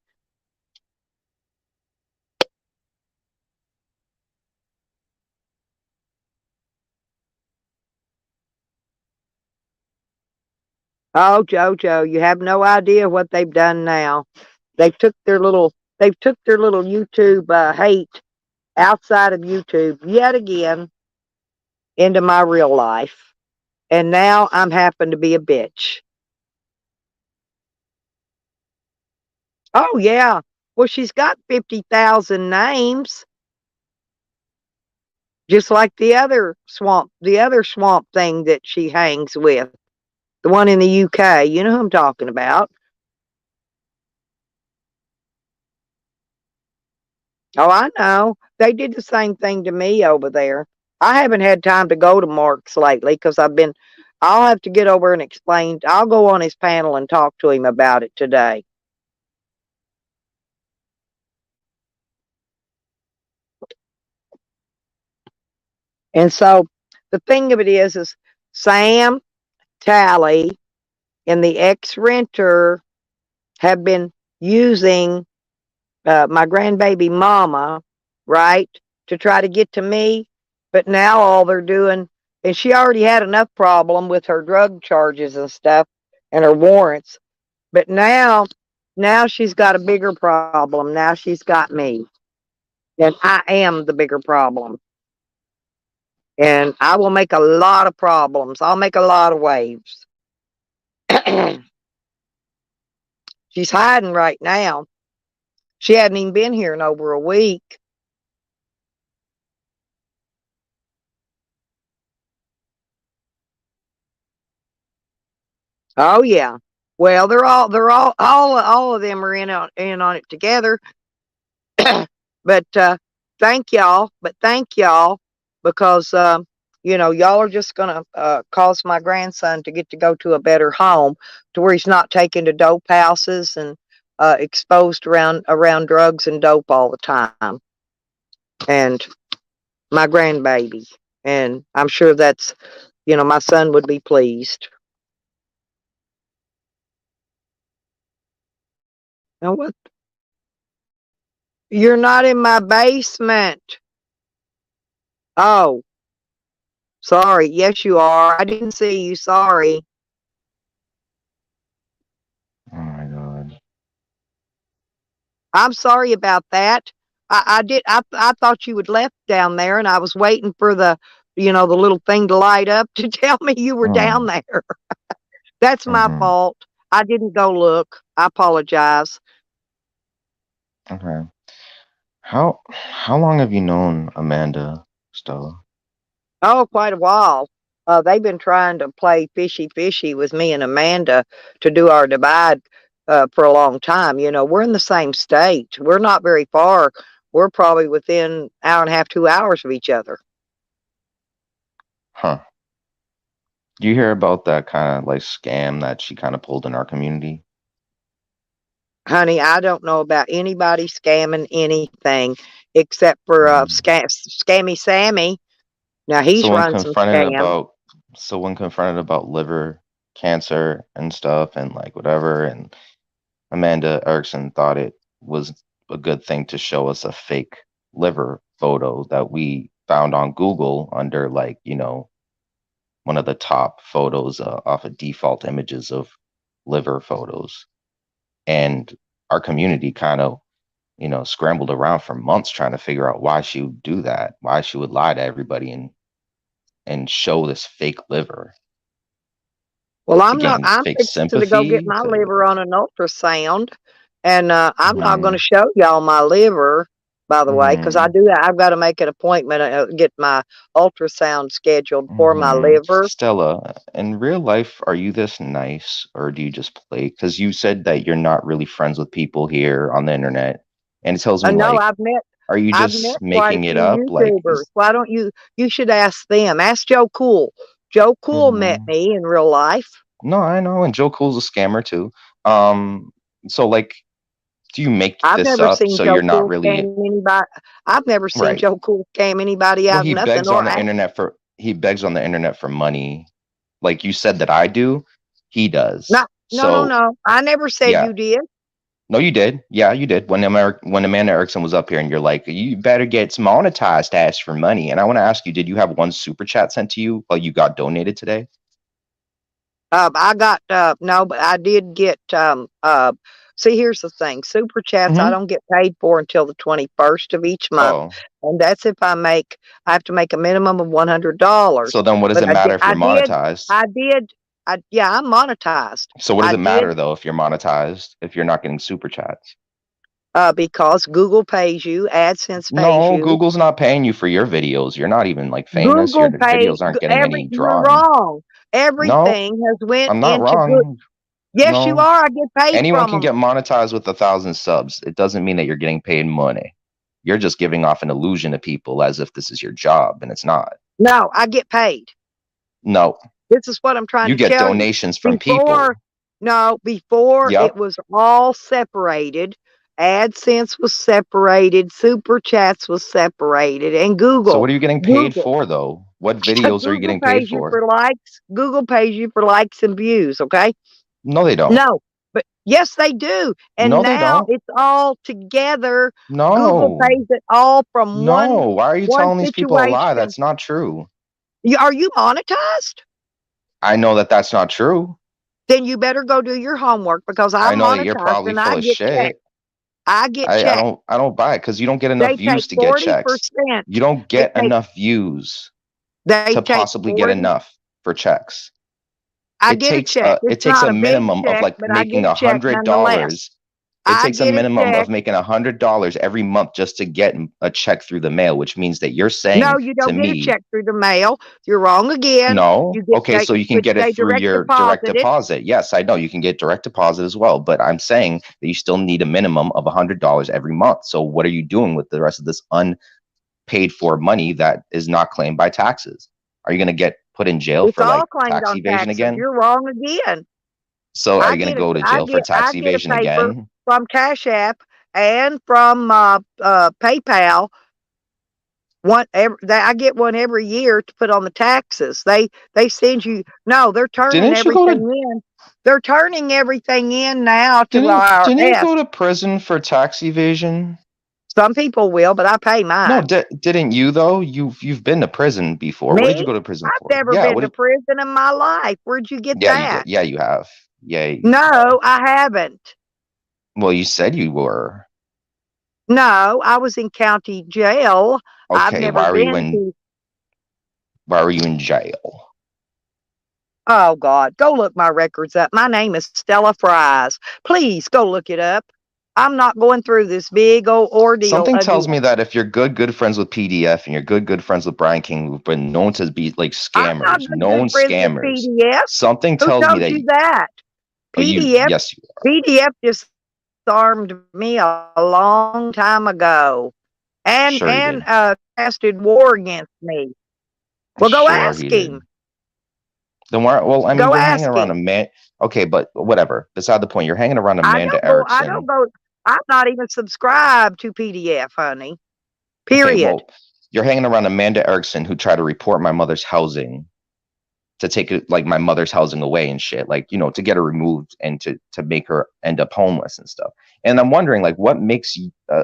S1: Oh, JoJo, you have no idea what they've done now. They've took their little YouTube hate outside of YouTube yet again into my real life. And now I'm happen to be a bitch. Oh yeah. Well, she's got 50,000 names, just like the other swamp thing that she hangs with. The one in the UK. You know who I'm talking about. Oh, I know. They did the same thing to me over there. I haven't had time to go to Mark's lately because I'll have to get over and explain. I'll go on his panel and talk to him about it today. And so the thing of it is Sam, Tally, and the ex-renter have been using my grandbaby mama, right, to try to get to me. But now all they're doing, and she already had enough problem with her drug charges and stuff and her warrants. But now she's got a bigger problem. Now she's got me. And I am the bigger problem. And I will make a lot of problems. I'll make a lot of waves. She's hiding right now. She hadn't even been here in over a week. Oh yeah. Well, all of them are in on it together. But thank y'all. But thank y'all because y'all are just gonna cause my grandson to get to go to a better home, to where he's not taken to dope houses and exposed around drugs and dope all the time. And my grandbaby, and I'm sure that's my son would be pleased. Now what? You're not in my basement. Oh, sorry. Yes, you are. I didn't see you. Sorry.
S7: Oh my god.
S1: I'm sorry about that. I thought you had left down there, and I was waiting for the little thing to light up to tell me you were down
S7: Mm,
S1: there. That's my
S7: mm-hmm.
S1: fault. I didn't go look. I apologize.
S7: Okay. How long have you known Amanda, Stella?
S1: Oh, quite a while. They've been trying to play fishy fishy with me and Amanda to do our divide for a long time. We're in the same state. We're not very far. We're probably within hour and a half, 2 hours of each other.
S7: Huh. Do you hear about that kind of like scam that she kind of pulled in our community?
S1: Honey, I don't know about anybody scamming anything except for
S7: Mm.
S1: Scammy Sammy. Now he's
S7: So when
S1: run some
S7: confronted
S1: scams.
S7: about so when confronted about liver cancer and stuff and like whatever, and Amanda Erickson thought it was a good thing to show us a fake liver photo that we found on Google under, like, one of the top photos off of default images of liver photos. And our community kind of, scrambled around for months trying to figure out why she would do that, why she would lie to everybody and show this fake liver
S1: Well,
S7: to gain
S1: I'm
S7: fake
S1: fixing to go get
S7: sympathy.
S1: my
S7: To
S1: liver on an ultrasound, and I'm not going to
S7: Mhm,
S1: show y'all my liver, by the way, because
S7: mhm,
S1: I've got to make an appointment, get my ultrasound scheduled for my liver.
S7: Stella, in real life, are you this nice or do you just play? Because you said that you're not really friends with people here on the internet, and it tells me
S1: No,
S7: like, are you
S1: I've met
S7: just
S1: quite a
S7: making it up?
S1: few
S7: Like,
S1: YouTubers. Why don't you should ask them. Ask Joe Cool. Joe Cool met
S7: Mhm.
S1: me in real life.
S7: No, I know, and Joe Cool's a scammer too. So like, do you make
S1: I've
S7: this
S1: never
S7: up
S1: seen
S7: so
S1: Joe
S7: you're not
S1: Cool
S7: really
S1: scam anybody. I've never seen
S7: right?
S1: Joe Cool scam anybody
S7: Well,
S1: out of nothing
S7: he begs on the internet for money. Like you said that I do, he
S1: no,
S7: does.
S1: no, no,
S7: So
S1: no. I never said
S7: yeah,
S1: you did.
S7: no, you did. Yeah, you did. When Amanda Erickson was up here, and you're like, you better get monetized to ask for money. And I want to ask you, did you have one super chat sent to you while you got donated today?
S1: I got no, but I did get see, here's the thing. Super chats I
S7: Hmm.
S1: don't get paid for until the 21st of each month.
S7: Oh,
S1: And that's if I have to make a minimum of $100.
S7: so then what does
S1: But
S7: it matter if you're monetized?
S1: yeah, I'm monetized.
S7: So what does
S1: I
S7: it
S1: did
S7: matter though if you're monetized if you're not getting super chats?
S1: because Google pays you, AdSense pays
S7: No,
S1: you.
S7: Google's not paying you for your videos. You're not even like famous. Your
S1: Google pay
S7: videos aren't getting any
S1: you're
S7: drawing.
S1: wrong.
S7: No,
S1: Everything has went
S7: I'm not
S1: into good.
S7: wrong.
S1: Yes, you
S7: No,
S1: are. I get paid
S7: anyone
S1: from
S7: can
S1: them.
S7: get monetized with 1,000 subs. It doesn't mean that you're getting paid money. You're just giving off an illusion to people as if this is your job, and it's not.
S1: No, I get paid.
S7: No,
S1: This is what I'm trying
S7: you
S1: to
S7: get
S1: tell you.
S7: donations from people.
S1: Before it
S7: Yep.
S1: was all separated. AdSense was separated, Super Chats was separated, and
S7: So what are you getting paid
S1: Google,
S7: for though? What videos are you
S1: Google
S7: getting paid
S1: pays you
S7: for?
S1: for likes. Google pays you for likes and views. Okay,
S7: No, they don't.
S1: no, but yes, they do. And
S7: No, they
S1: now
S7: don't.
S1: it's all together. Google
S7: No.
S1: pays it all from
S7: No. Why are you
S1: one
S7: telling these people a lie?
S1: situation.
S7: That's not true.
S1: Are you monetized?
S7: I know that that's not true.
S1: Then you better go do your homework because
S7: I
S1: I'm
S7: know that you're
S1: monetized
S7: probably
S1: and
S7: full
S1: I
S7: of
S1: get checked.
S7: shit.
S1: I get
S7: I
S1: checked.
S7: don't I don't buy it because you don't get enough
S1: They take
S7: views to get checks.
S1: 40%.
S7: You don't
S1: They
S7: get
S1: take
S7: enough views
S1: they
S7: to
S1: take
S7: possibly get
S1: 40.
S7: enough for checks.
S1: I
S7: It
S1: get a
S7: takes
S1: check.
S7: a it
S1: It's
S7: takes
S1: not
S7: a
S1: a big
S7: minimum of
S1: check,
S7: like
S1: but I get
S7: making
S1: a check nonetheless.
S7: $100. It
S1: I
S7: takes a
S1: get a
S7: minimum
S1: check.
S7: of making $100 every month just to get a check through the mail, which means that you're
S1: No,
S7: saying
S1: you
S7: to
S1: don't get a
S7: me,
S1: check through the mail. You're wrong again.
S7: no, okay, so you can get it
S1: They
S7: through
S1: direct
S7: your direct
S1: deposit it.
S7: deposit. Yes, I know you can get direct deposit as well, but I'm saying that you still need a minimum of $100 every month. So what are you doing with the rest of this unpaid for money that is not claimed by taxes? Are you going to get put in jail
S1: It's
S7: for
S1: all
S7: like
S1: claimed
S7: tax
S1: on
S7: evasion
S1: taxes.
S7: again?
S1: You're wrong again.
S7: So are you going to go to jail for
S1: I
S7: tax
S1: get a
S7: evasion
S1: paper
S7: again?
S1: from Cash App and from PayPal. I get one every year to put on the taxes. They send you. No, they're turning
S7: Didn't you go
S1: everything
S7: to
S1: in. They're turning everything in now to the
S7: didn't you
S1: IRS.
S7: go to prison for tax evasion?
S1: Some people will, but I pay
S7: No,
S1: mine.
S7: didn't you though? You've been to prison before. What did you
S1: Me?
S7: go to prison
S1: I've
S7: for?
S1: never
S7: Yeah,
S1: been
S7: what
S1: to
S7: did
S1: prison in my life. Where'd you get
S7: yeah, you did.
S1: that?
S7: Yeah, you have. Yeah, you have.
S1: No, I haven't.
S7: Well, you said you were.
S1: No, I was in county jail. I've
S7: Okay,
S1: never been to.
S7: why were you in jail?
S1: Oh God, go look my records up. My name is Stella Fries. Please go look it up. I'm not going through this big old ordeal
S7: Something tells
S1: again.
S7: me that if you're good friends with PDF and you're good friends with Brian King, who've been known to be like
S1: I'm not
S7: known
S1: good friends with
S7: scammers,
S1: PDF.
S7: something
S1: Who
S7: tells me
S1: told
S7: that
S1: you that?
S7: oh,
S1: PDF
S7: yes, you
S1: PDF disarmed me a long time ago, and
S7: sure he did.
S1: casted war against me. Well, go
S7: Sure
S1: ask
S7: he did.
S1: him.
S7: Then why? Well, I mean,
S1: Go
S7: you're hanging
S1: ask
S7: around
S1: him.
S7: Okay, but whatever. Beside the point, you're hanging around
S1: I
S7: Amanda
S1: don't go. I
S7: Erickson.
S1: don't go. I'm not even subscribed to PDF, honey.
S7: Okay,
S1: Period.
S7: well, you're hanging around Amanda Erickson, who tried to report my mother's housing to take it like my mother's housing away and shit, like, you know, to get her removed and to make her end up homeless and stuff. And I'm wondering, like, what makes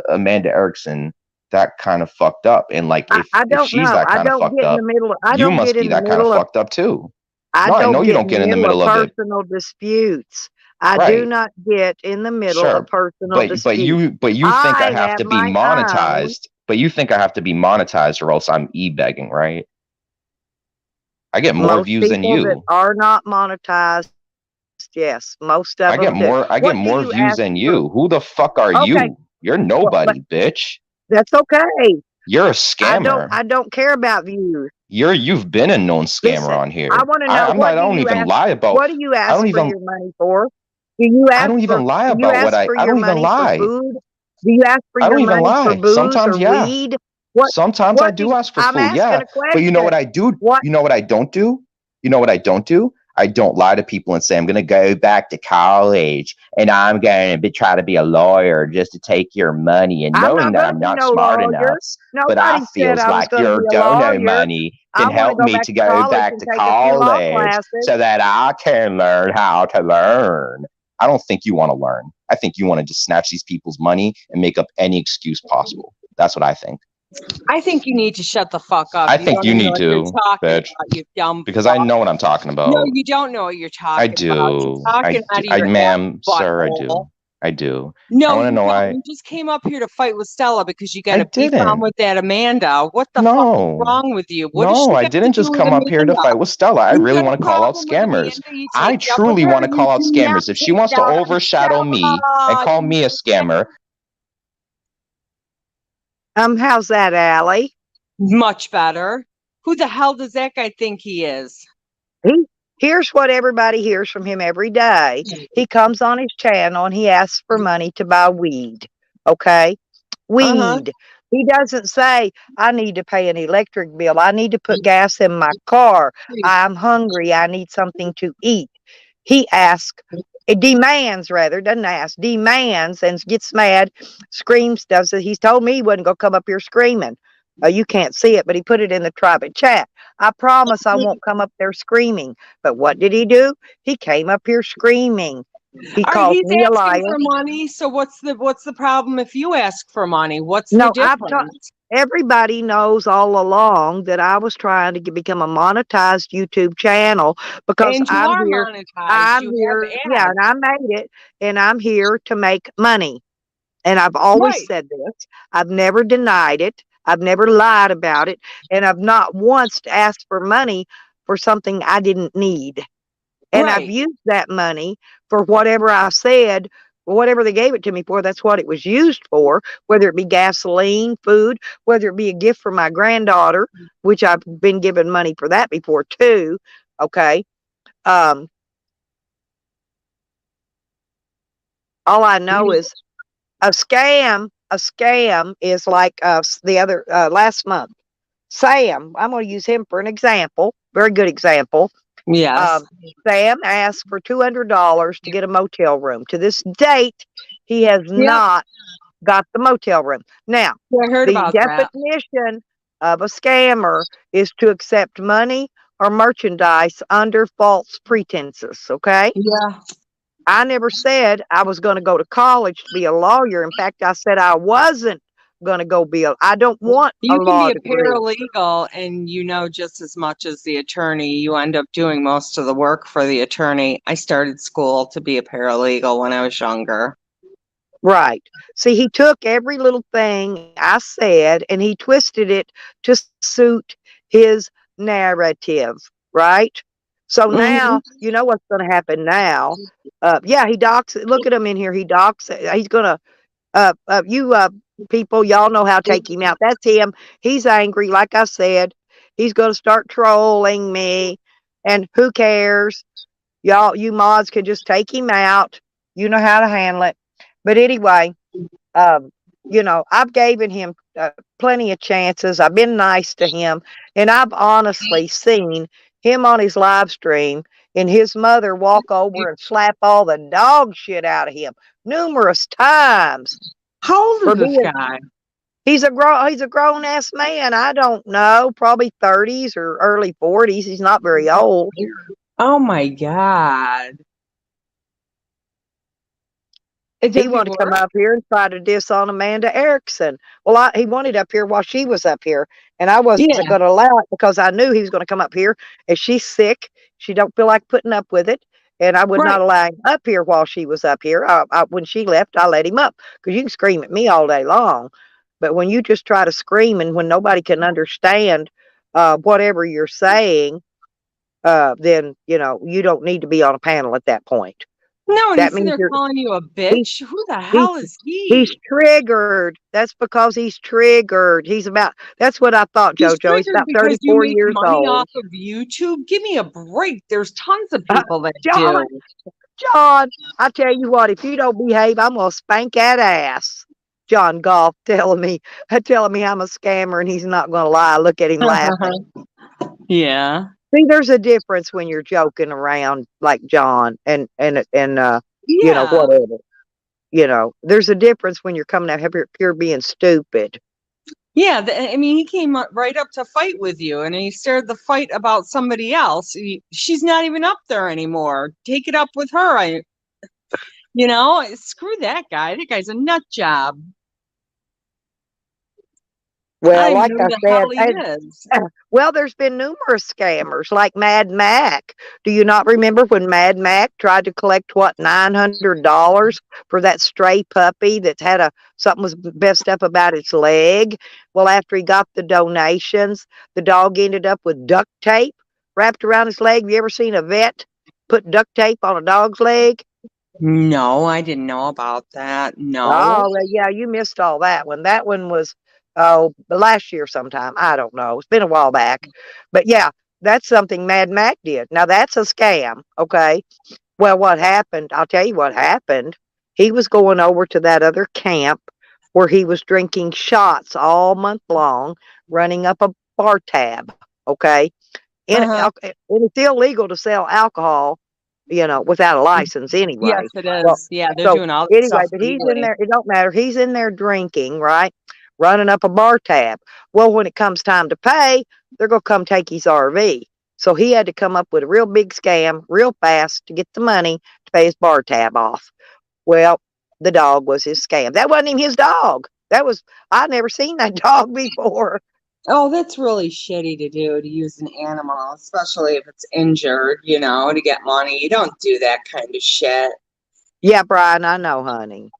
S7: Amanda Erickson that kind of fucked up? And like,
S1: I
S7: if
S1: don't
S7: she's
S1: know.
S7: that
S1: I
S7: kind of
S1: don't
S7: fucked
S1: get in
S7: up,
S1: the middle. I
S7: you
S1: don't
S7: must
S1: get
S7: be
S1: in the
S7: that kind of
S1: middle of.
S7: fucked up too.
S1: I
S7: No, I know
S1: don't
S7: you
S1: get
S7: don't get in the middle
S1: of
S7: of it.
S1: personal disputes. I do
S7: Right.
S1: not get in the middle of
S7: Sure.
S1: personal
S7: But
S1: disputes.
S7: you think I
S1: I
S7: have
S1: have
S7: to be
S1: my own.
S7: monetized. But you think I have to be monetized or else I'm e-begging, right? I get more
S1: Most
S7: views than
S1: people that
S7: you.
S1: are not monetized, yes, most of
S7: I get
S1: them do.
S7: more
S1: What do
S7: more
S1: you
S7: views
S1: ask
S7: than
S1: for?
S7: you. Who the fuck are
S1: Okay,
S7: you? You're
S1: well, but
S7: nobody, bitch.
S1: that's okay.
S7: You're a
S1: I
S7: scammer.
S1: don't care about views.
S7: You've been a known scammer
S1: Listen,
S7: on
S1: I
S7: here.
S1: want to know
S7: I don't even lie about
S1: what do you
S7: I
S1: ask
S7: don't
S1: for
S7: even
S1: your money for? Do you
S7: I
S1: ask
S7: don't
S1: for
S7: even lie
S1: do you
S7: about what
S1: ask for
S7: I
S1: your
S7: don't even
S1: money for
S7: lie.
S1: food? Do you ask for
S7: I
S1: your
S7: don't even
S1: money for
S7: lie.
S1: booze
S7: Sometimes,
S1: or
S7: yeah.
S1: weed?
S7: Sometimes I
S1: What do
S7: do ask for
S1: I'm
S7: food,
S1: asking
S7: yeah.
S1: a
S7: But you know what
S1: question.
S7: I do?
S1: What
S7: You know what I don't do? You know what I don't do? I don't lie to people and say I'm going to go back to college and I'm going to try to be a lawyer just to take your money, and
S1: I'm
S7: knowing
S1: not
S7: that
S1: gonna
S7: I'm
S1: be
S7: not
S1: no
S7: smart
S1: lawyer.
S7: enough. But I
S1: Nobody said
S7: feels
S1: I was
S7: like
S1: gonna be
S7: your
S1: a
S7: dono
S1: lawyer.
S7: money
S1: I
S7: can
S1: want to
S7: help
S1: go
S7: me
S1: back
S7: to
S1: to
S7: go
S1: college
S7: back
S1: and
S7: to
S1: take a few law
S7: college
S1: classes.
S7: so that I can learn how to learn. I don't think you want to learn. I think you want to just snatch these people's money and make up any excuse possible. That's what I think.
S8: I think you need to shut the fuck up.
S7: I think
S8: don't
S7: you
S8: even know
S7: need
S8: what you're
S7: to,
S8: talking
S7: bitch,
S8: about, you dumb
S7: because
S8: fuck.
S7: I know what I'm talking
S8: No,
S7: about.
S8: you don't know what you're
S7: I
S8: talking about. You're
S7: do.
S8: talking out of your
S7: Ma'am, sir, I
S8: butthole.
S7: do. I do. I
S8: No,
S7: want to
S8: you
S7: know
S8: don't.
S7: why.
S8: You just came up here to fight with Stella because you got
S7: I
S8: a beef on
S7: didn't.
S8: with that Amanda. What the fuck is
S7: No.
S8: wrong with you? What does
S7: No,
S8: she
S7: I
S8: got to
S7: didn't
S8: do
S7: just
S8: with
S7: come up here to
S8: Amanda?
S7: fight with Stella. I
S8: You
S7: really
S8: got
S7: want
S8: a
S7: to call out
S8: problem with
S7: scammers.
S8: Amanda, you
S7: I
S8: take it up with
S7: truly
S8: her.
S7: want to call out
S8: You do not
S7: scammers. If she
S8: take
S7: wants
S8: it
S7: to
S8: out on
S7: overshadow me and
S8: Stella.
S7: call me a scammer,
S1: How's that, Allie?
S8: Much better. Who the hell does that guy think he is?
S1: Here's what everybody hears from him every day. He comes on his channel and he asks for money to buy weed. Okay? Weed. He doesn't say, I need to pay an electric bill. I need to put gas in my car. I'm hungry. I need something to eat. He asks, demands rather, doesn't ask, demands and gets mad, screams, does it. He's told me he wasn't going to come up here screaming. You can't see it, but he put it in the private chat. I promise I won't come up there screaming. But what did he do? He came up here screaming. He called
S8: He's
S1: me a liar.
S8: asking for money. So what's the problem if you ask for money? What's
S1: No,
S8: the difference?
S1: everybody knows all along that I was trying to become a monetized YouTube channel because
S8: And you
S1: I'm
S8: are
S1: here.
S8: monetized.
S1: I'm
S8: You
S1: here.
S8: have
S1: Yeah,
S8: ads.
S1: and I made it, and I'm here to make money. And I've always
S8: Right.
S1: said this. I've never denied it. I've never lied about it. And I've not once asked for money for something I didn't need. And I've
S8: Right.
S1: used that money for whatever I said, whatever they gave it to me for, that's what it was used for, whether it be gasoline, food, whether it be a gift for my granddaughter, which I've been given money for that before too. Okay. All I know is a scam is like the other last month. Sam, I'm going to use him for an example. Very good example.
S8: Yes.
S1: Sam asked for $200 to get a motel room. To this date, he has not got the motel room. Now,
S8: I heard
S1: the
S8: about that.
S1: definition of a scammer is to accept money or merchandise under false pretenses. Okay.
S8: Yeah.
S1: I never said I was going to go to college to be a lawyer. In fact, I said I wasn't going to go be I don't want
S8: You
S1: a
S8: can
S1: law
S8: be a
S1: degree.
S8: paralegal and you know just as much as the attorney. You end up doing most of the work for the attorney. I started school to be a paralegal when I was younger.
S1: Right. See, he took every little thing I said and he twisted it to suit his narrative, right? So now, you know what's going to happen now. Yeah, he docks. Look at him in here. He docks. He's going to, people, y'all know how to take him out. That's him. He's angry. Like I said, he's going to start trolling me. And who cares? Y'all, you mods can just take him out. You know how to handle it. But anyway, you know, I've given him plenty of chances. I've been nice to him. And I've honestly seen him on his live stream and his mother walk over and slap all the dog shit out of him numerous times.
S8: How old
S1: For
S8: is this
S1: being
S8: guy?
S1: He's a grown ass man. I don't know, probably 30s or early 40s. He's not very old.
S8: Oh my God.
S1: He
S8: Does he
S1: wanted to come
S8: work?
S1: up here and try to diss on Amanda Erickson. Well, he wanted up here while she was up here, and I wasn't
S8: Yeah,
S1: going to allow it because I knew he was going to come up here. And she's sick; she don't feel like putting up with it, and I would
S8: right.
S1: not allow him up here while she was up here. When she left, I let him up because you can scream at me all day long, but when you just try to scream and when nobody can understand whatever you're saying, then you don't need to be on a panel at that point.
S8: No, and
S1: That
S8: he's sitting
S1: means
S8: there calling you a
S1: he's
S8: bitch. Who the
S1: He's
S8: hell is
S1: he's
S8: he?
S1: triggered. That's because he's triggered. That's what I thought,
S8: He's
S1: JoJo. He's
S8: triggered
S1: about
S8: because you
S1: 34
S8: make
S1: years
S8: money
S1: old.
S8: off of YouTube. Give me a break. There's tons of people that
S1: John,
S8: do.
S1: John, I tell you what, if you don't behave, I'm gonna spank that ass. John Golf telling me I'm a scammer and he's not gonna lie. Look at him laughing.
S8: Yeah.
S1: See, there's a difference when you're joking around like John and
S8: Yeah.
S1: whatever. There's a difference when you're coming out here pure being stupid.
S8: Yeah. I mean, he came right up to fight with you and he started the fight about somebody else. She's not even up there anymore. Take it up with her. Screw that guy. That guy's a nut job. I
S1: Well,
S8: don't even
S1: like
S8: know
S1: I
S8: who the
S1: said,
S8: hell he is.
S1: well, there's been numerous scammers like Mad Mac. Do you not remember when Mad Mac tried to collect what $900 for that stray puppy that had something was messed up about its leg? Well, after he got the donations, the dog ended up with duct tape wrapped around his leg. Have you ever seen a vet put duct tape on a dog's leg?
S8: No, I didn't know about that. No.
S1: Oh, well, yeah, you missed all that one. That one was last year sometime. I don't know. It's been a while back. But yeah, that's something Mad Mac did. Now that's a scam, okay? Well, what happened? I'll tell you what happened. He was going over to that other camp where he was drinking shots all month long, running up a bar tab, okay?
S8: Uh-huh.
S1: And it's illegal to sell alcohol, without a license
S8: Yes,
S1: anyway.
S8: it
S1: Well,
S8: is. Yeah, they're
S1: so
S8: doing all this
S1: anyway,
S8: stuff
S1: but he's in
S8: legally.
S1: there. It don't matter. He's in there drinking, right? Running up a bar tab. Well, when it comes time to pay, they're gonna come take his RV. So he had to come up with a real big scam, real fast to get the money to pay his bar tab off. Well, the dog was his scam. That wasn't even his dog. I'd never seen that dog before.
S8: Oh, that's really shitty to do, to use an animal, especially if it's injured, to get money. You don't do that kind of shit.
S1: Yeah, Brian, I know, honey.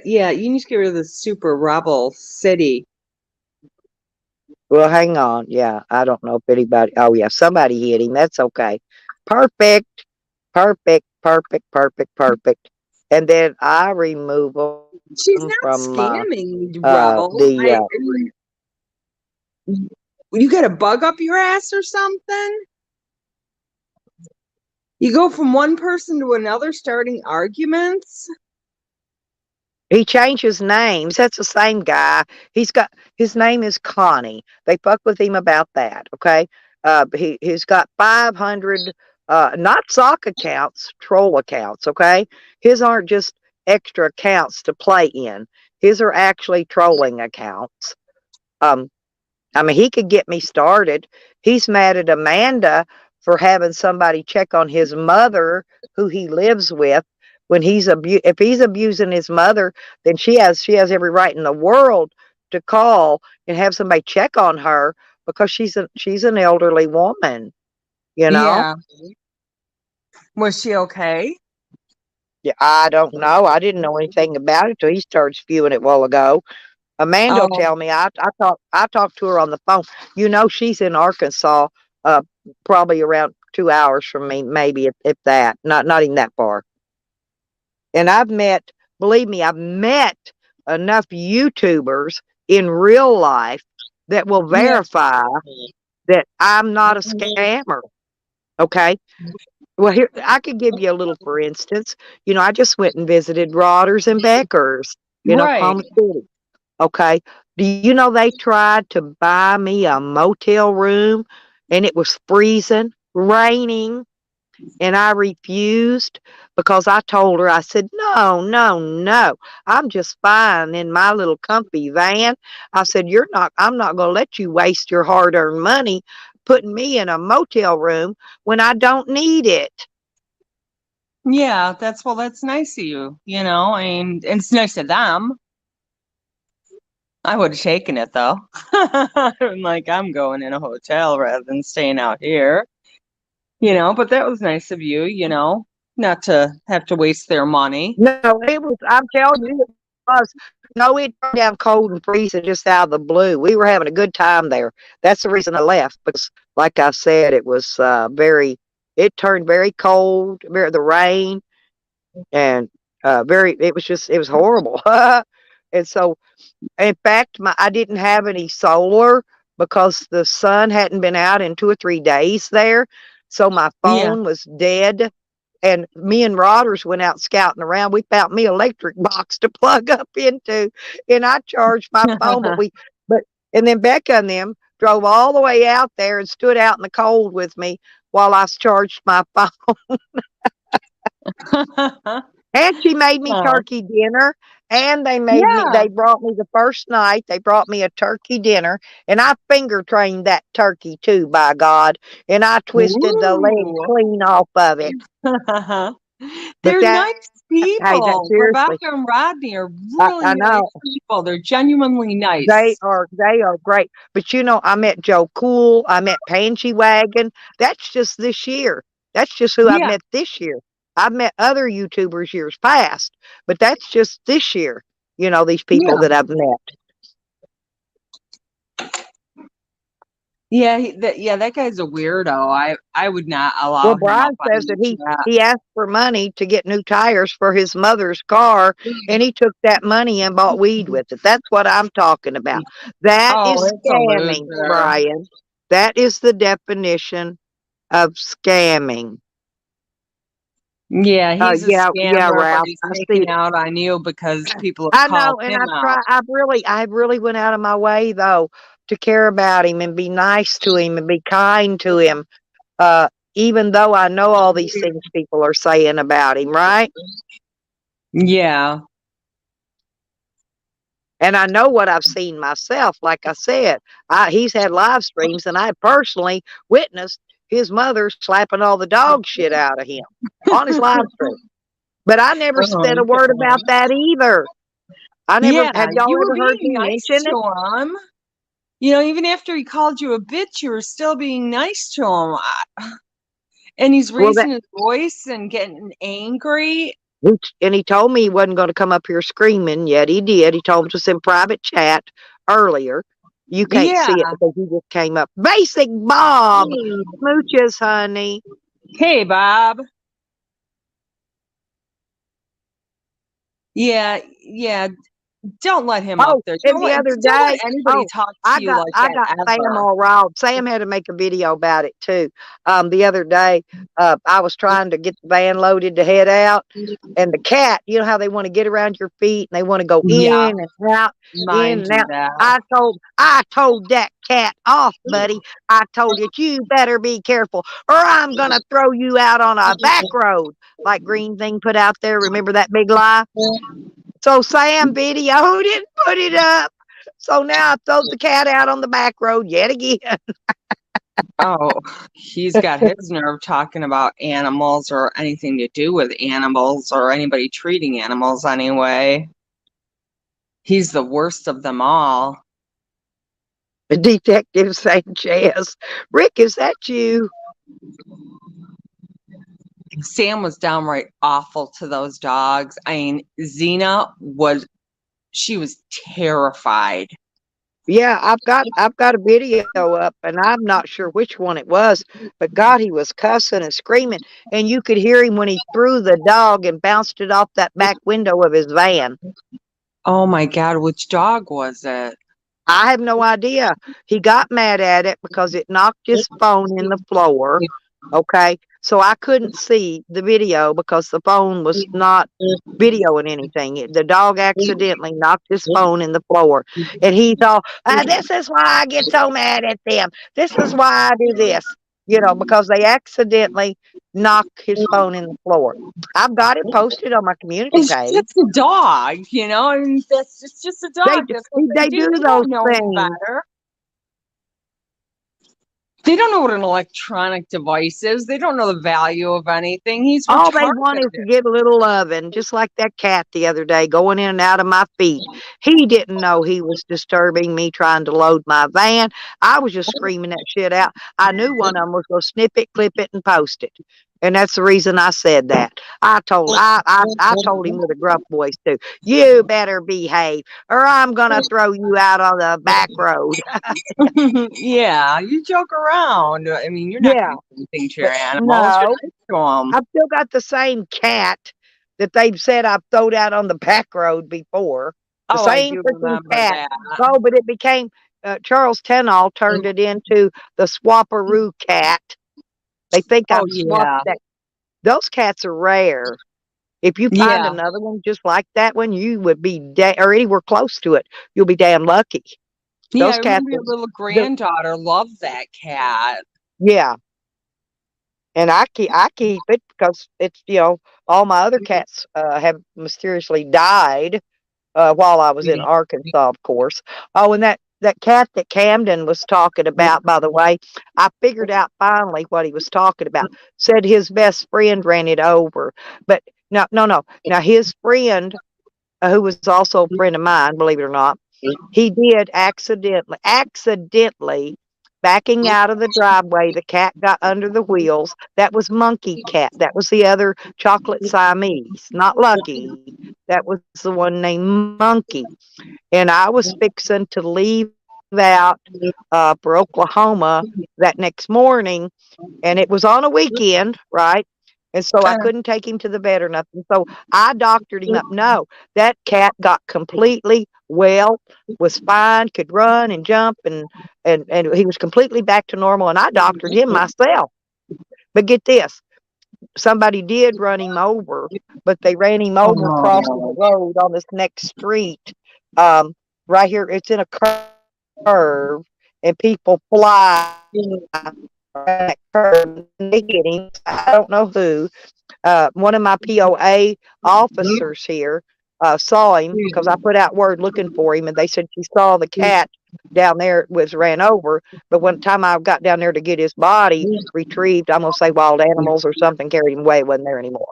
S8: Yeah, you need to get rid of the super rebel city.
S1: Well, hang on. Yeah, I don't know if anybody. Oh, yeah, somebody hit him. That's okay. Perfect. Perfect. Perfect. Perfect. Perfect. And then I remove
S8: She's
S1: them
S8: not
S1: from
S8: scamming, rebel.
S1: the.
S8: You got a bug up your ass or something? You go from one person to another starting arguments?
S1: He changed his names. That's the same guy. His name is Connie. They fuck with him about that. Okay. He's got 500 not sock accounts, troll accounts. Okay. His aren't just extra accounts to play in. His are actually trolling accounts. I mean, he could get me started. He's mad at Amanda for having somebody check on his mother, who he lives with. When if he's abusing his mother, then she has every right in the world to call and have somebody check on her because she's an elderly woman.
S8: Yeah. Was she okay?
S1: Yeah, I don't know. I didn't know anything about it till he started spewing it a while ago. Amanda will
S8: Oh,
S1: tell me. I talked to her on the phone. She's in Arkansas, probably around 2 hours from me, maybe if that. Not even that far. And believe me, I've met enough YouTubers in real life that will
S8: yeah.
S1: verify that I'm not a scammer. Okay. Well, here I could give you a little, for instance. I just went and visited Rodders and Beckers in
S8: Right.
S1: Oklahoma City. Okay. Do you know they tried to buy me a motel room and it was freezing, raining, and I refused because I told her, I said, no, no, no. I'm just fine in my little comfy van. I said, I'm not going to let you waste your hard earned money putting me in a motel room when I don't need it.
S8: Yeah, that's nice of you, you know, and it's nice of them. I would have taken it though. I'm like, I'm going in a hotel rather than staying out here, you know, but that was nice of you, you know, not to have to waste their money.
S1: No, I'm telling you, it was. No, it turned down cold and freezing just out of the blue. We were having a good time there. That's the reason I left because, like I said, it was it turned very cold, the rain, and it was horrible. And so, in fact, I didn't have any solar because the sun hadn't been out in 2 or 3 days there. So my
S8: Yeah.
S1: phone was dead. And me and Rodders went out scouting around. We found me an electric box to plug up into, and I charged my phone. And then Becca and them drove all the way out there and stood out in the cold with me while I charged my phone. And she made me
S8: Oh,
S1: turkey dinner. And
S8: yeah.
S1: they brought me the first night, they brought me a turkey dinner. And I finger trained that turkey too, by God. And I twisted the leg
S8: Ooh.
S1: clean off of it. But
S8: They're
S1: that,
S8: nice
S1: hey, that
S8: people.
S1: seriously,
S8: Rebecca and Rodney are
S1: I
S8: really nice
S1: know.
S8: people. They're genuinely nice.
S1: They are great. But you know, I met Joe Cool, I met Pansy Wagon. That's just this year. That's just who I've
S8: Yeah,
S1: met this year. I've met other YouTubers years past, but that's just this year. You know, these people
S8: yeah,
S1: that I've met.
S8: yeah. That guy's a weirdo. I would not allow
S1: Well,
S8: him up
S1: Brian
S8: on
S1: says that
S8: that.
S1: he asked for money to get new tires for his mother's car, and he took that money and bought weed with it. That's what I'm talking about. That
S8: Oh,
S1: is
S8: it's a
S1: scamming,
S8: loser.
S1: Brian. That is the definition of scamming.
S8: Yeah, he's a
S1: Yeah,
S8: scammer, but
S1: Ralph.
S8: he's
S1: I see
S8: taking
S1: it.
S8: out on you because people have
S1: I
S8: called
S1: know, and
S8: him out.
S1: I really went out of my way though to care about him and be nice to him and be kind to him. Uh, Even though I know all these things people are saying about him, right?
S8: Yeah.
S1: And I know what I've seen myself. Like I said, he's had live streams, and I personally witnessed his mother slapping all the dog shit out of him on his live stream. But I never
S8: Oh,
S1: said a word about that either. I never
S8: yeah,
S1: have y'all
S8: you were
S1: ever heard
S8: being
S1: me
S8: nice
S1: mention it?
S8: to him. You know, even after he called you a bitch, you were still being nice to him. And he's
S1: Well, that
S8: raising his voice and getting angry.
S1: and he told me he wasn't going to come up here screaming. Yet he did. He told us in private chat earlier. You can't
S8: Yeah.
S1: see it because he just came up. Basic Bob, smooches, honey.
S8: Hey, Bob. Yeah, yeah. Don't let him up
S1: Oh,
S8: there.
S1: and the other
S8: Don't let
S1: day,
S8: anybody talk to you like
S1: I
S8: that
S1: got Sam
S8: ever.
S1: all riled. Sam had to make a video about it too. The other day, I was trying to get the van loaded to head out, and the cat, you know how they want to get around your feet and they want to go
S8: Yeah,
S1: in and out, in
S8: mind
S1: and
S8: you
S1: out.
S8: that.
S1: I told that cat off, buddy. I told it, you better be careful, or I'm gonna throw you out on a back road, like Green Thing put out there. Remember that big lie? So Sam videoed it, put it up. So now I throw the cat out on the back road yet again.
S8: Oh, he's got his nerve talking about animals or anything to do with animals or anybody treating animals anyway. He's the worst of them all.
S1: Detective Sanchez. Rick, is that you?
S8: Sam was downright awful to those dogs. I mean, she was terrified.
S1: Yeah, I've got a video up, and I'm not sure which one it was, but God, he was cussing and screaming, and you could hear him when he threw the dog and bounced it off that back window of his van.
S8: Oh my God, which dog was it?
S1: I have no idea. He got mad at it because it knocked his phone in the floor. Okay. so I couldn't see the video because the phone was not videoing anything. The dog accidentally knocked his phone in the floor, and he thought, "This is why I get so mad at them. This is why I do this." Because they accidentally knocked his phone in the floor. I've got it posted on my community
S8: It's
S1: page.
S8: just a dog, I mean, that's just a
S1: They
S8: dog. That's what
S1: they
S8: do.
S1: do
S8: They
S1: those
S8: don't know any
S1: things.
S8: better. They don't know what an electronic device is. They don't know the value of anything. He's
S1: All they want is
S8: retarded.
S1: to get a little loving, just like that cat the other day going in and out of my feet. He didn't know he was disturbing me trying to load my van. I was just screaming that shit out. I knew one of them was going to snip it, clip it, and post it. And that's the reason I said that. I told him with a gruff voice too. You better behave, or I'm gonna throw you out on the back road.
S8: Yeah, you joke around. I mean, you're not
S1: Yeah,
S8: going to do anything to
S1: but
S8: your animals. You're
S1: no,
S8: nice to them.
S1: I've still got the same cat that they've said I've thrown out on the back road before. The
S8: Oh, I
S1: same
S8: do
S1: freaking
S8: remember
S1: cat.
S8: that.
S1: Oh, but it became Charles Tenall turned it into the Swaparoo cat. They think
S8: Oh,
S1: I've swapped
S8: yeah.
S1: that. Those cats are rare. If you find
S8: Yeah.
S1: another one just like that one, you would be or anywhere close to it. You'll be damn lucky.
S8: Yeah, I
S1: Those cats,
S8: remember your little
S1: the,
S8: granddaughter loved that cat.
S1: yeah. And I keep it because it's all my other cats have mysteriously died while I was in Arkansas, of course. Oh, and that cat that Camden was talking about, by the way, I figured out finally what he was talking about. Said his best friend ran it over, but no. Now his friend, who was also a friend of mine, believe it or not, he did accidentally backing out of the driveway. The cat got under the wheels. That was Monkey Cat. That was the other chocolate Siamese, not Lucky. That was the one named Monkey. And I was fixing to leave out for Oklahoma that next morning, and it was on a weekend, right? And so I couldn't take him to the vet or nothing. So I doctored him up. No, that cat got completely well, was fine, could run and jump, and he was completely back to normal. And I doctored him myself. But get this, somebody did run him over, but they ran him over crossing the road on this next street. Right here, it's in a curve, and people fly that curve, and they get him. I don't know who. One of my POA officers here saw him because I put out word looking for him, and they said she saw the cat down there was ran over. But one time I got down there to get his body retrieved, I'm gonna say wild animals or something carried him away. It wasn't there anymore.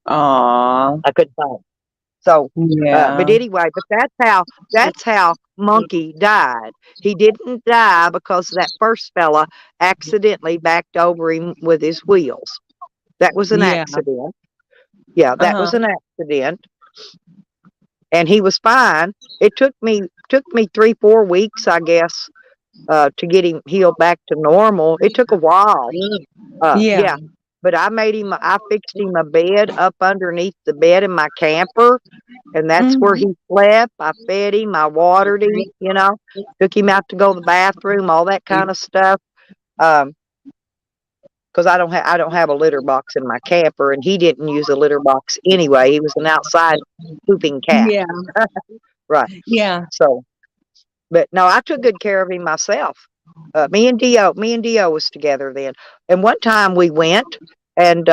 S8: Aw.
S1: I couldn't find him. So,
S8: Yeah.
S1: but anyway, but that's how Monkey died. He didn't die because that first fella accidentally backed over him with his wheels. That was an
S8: Yeah.
S1: accident. Yeah, that was
S8: Uh-huh.
S1: an accident. And he was fine. It took me 3-4 weeks, I guess, to get him healed back to normal. It took a while.
S8: Yeah.
S1: Yeah. But I fixed him a bed up underneath the bed in my camper, and that's where he slept. I fed him, I watered him, took him out to go to the bathroom, all that kind of stuff. Because I don't have a litter box in my camper, and he didn't use a litter box anyway. He was an outside pooping cat.
S8: Yeah.
S1: Right.
S8: Yeah.
S1: So, but no, I took good care of him myself. Me and Dio was together then. And one time we went, and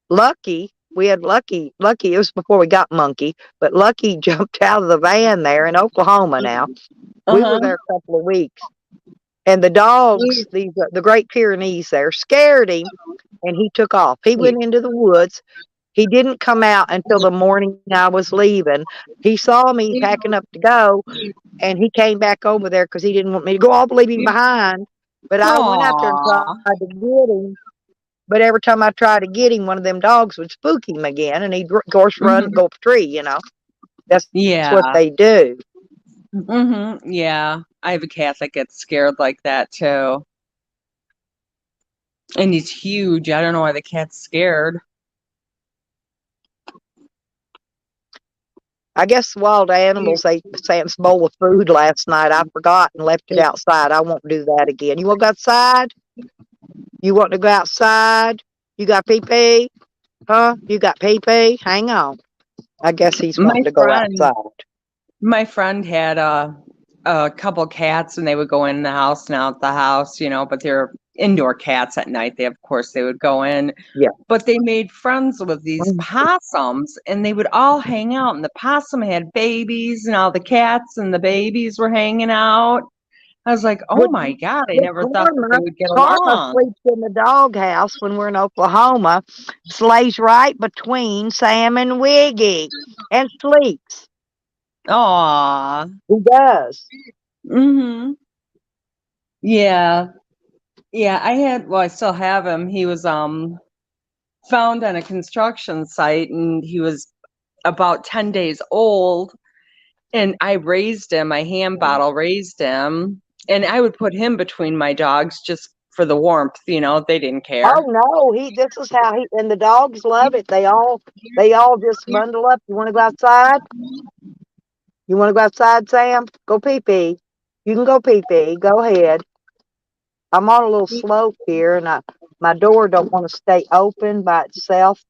S1: Lucky, we had Lucky, it was before we got Monkey, but Lucky jumped out of the van there in Oklahoma now. We were there a couple of weeks. And the dogs, the Great Pyrenees there, scared him, and he took off. He went into the woods. He didn't come out until the morning I was leaving. He saw me packing up to go, and he came back over there because he didn't want me to go off, leave him behind. But I went out there and
S8: Aw.
S1: tried to get him. But every time I tried to get him, one of them dogs would spook him again, and he'd, of course, run, go up a tree, That's
S8: Yeah.
S1: what they do.
S8: Yeah. I have a cat that gets scared like that too. And he's huge. I don't know why the cat's scared.
S1: I guess wild animals ate Sam's bowl of food last night. I forgot and left it outside. I won't do that again. You want to go outside? You want to go outside? You got pee-pee? Huh? You got pee-pee? Hang on. I guess he's
S8: My
S1: wanting to go
S8: friend,
S1: outside.
S8: my friend had a couple cats, and they would go in the house and out the house, you know, but they're indoor cats at night. They, of course, they would go in.
S1: Yeah.
S8: But they made friends with these possums, and they would all hang out. And the possum had babies, and all the cats and the babies were hanging out. I was like, oh
S1: With-
S8: my God, I
S1: with
S8: never thought that they would get
S1: Karma
S8: along.
S1: sleeps in the doghouse when we're in Oklahoma, slays right between Sam and Wiggy, and sleeps.
S8: Aw.
S1: He does.
S8: Mm-hmm. Yeah. Yeah, I still have him. He was found on a construction site, and he was about 10 days old, and I raised him. I hand bottle raised him, and I would put him between my dogs just for the warmth, you know, they didn't care.
S1: Oh no, this is how and the dogs love it. They all just bundle up. You want to go outside? You want to go outside, Sam? Go pee-pee. You can go pee-pee. Go ahead. I'm on a little slope here, and my door don't want to stay open by itself.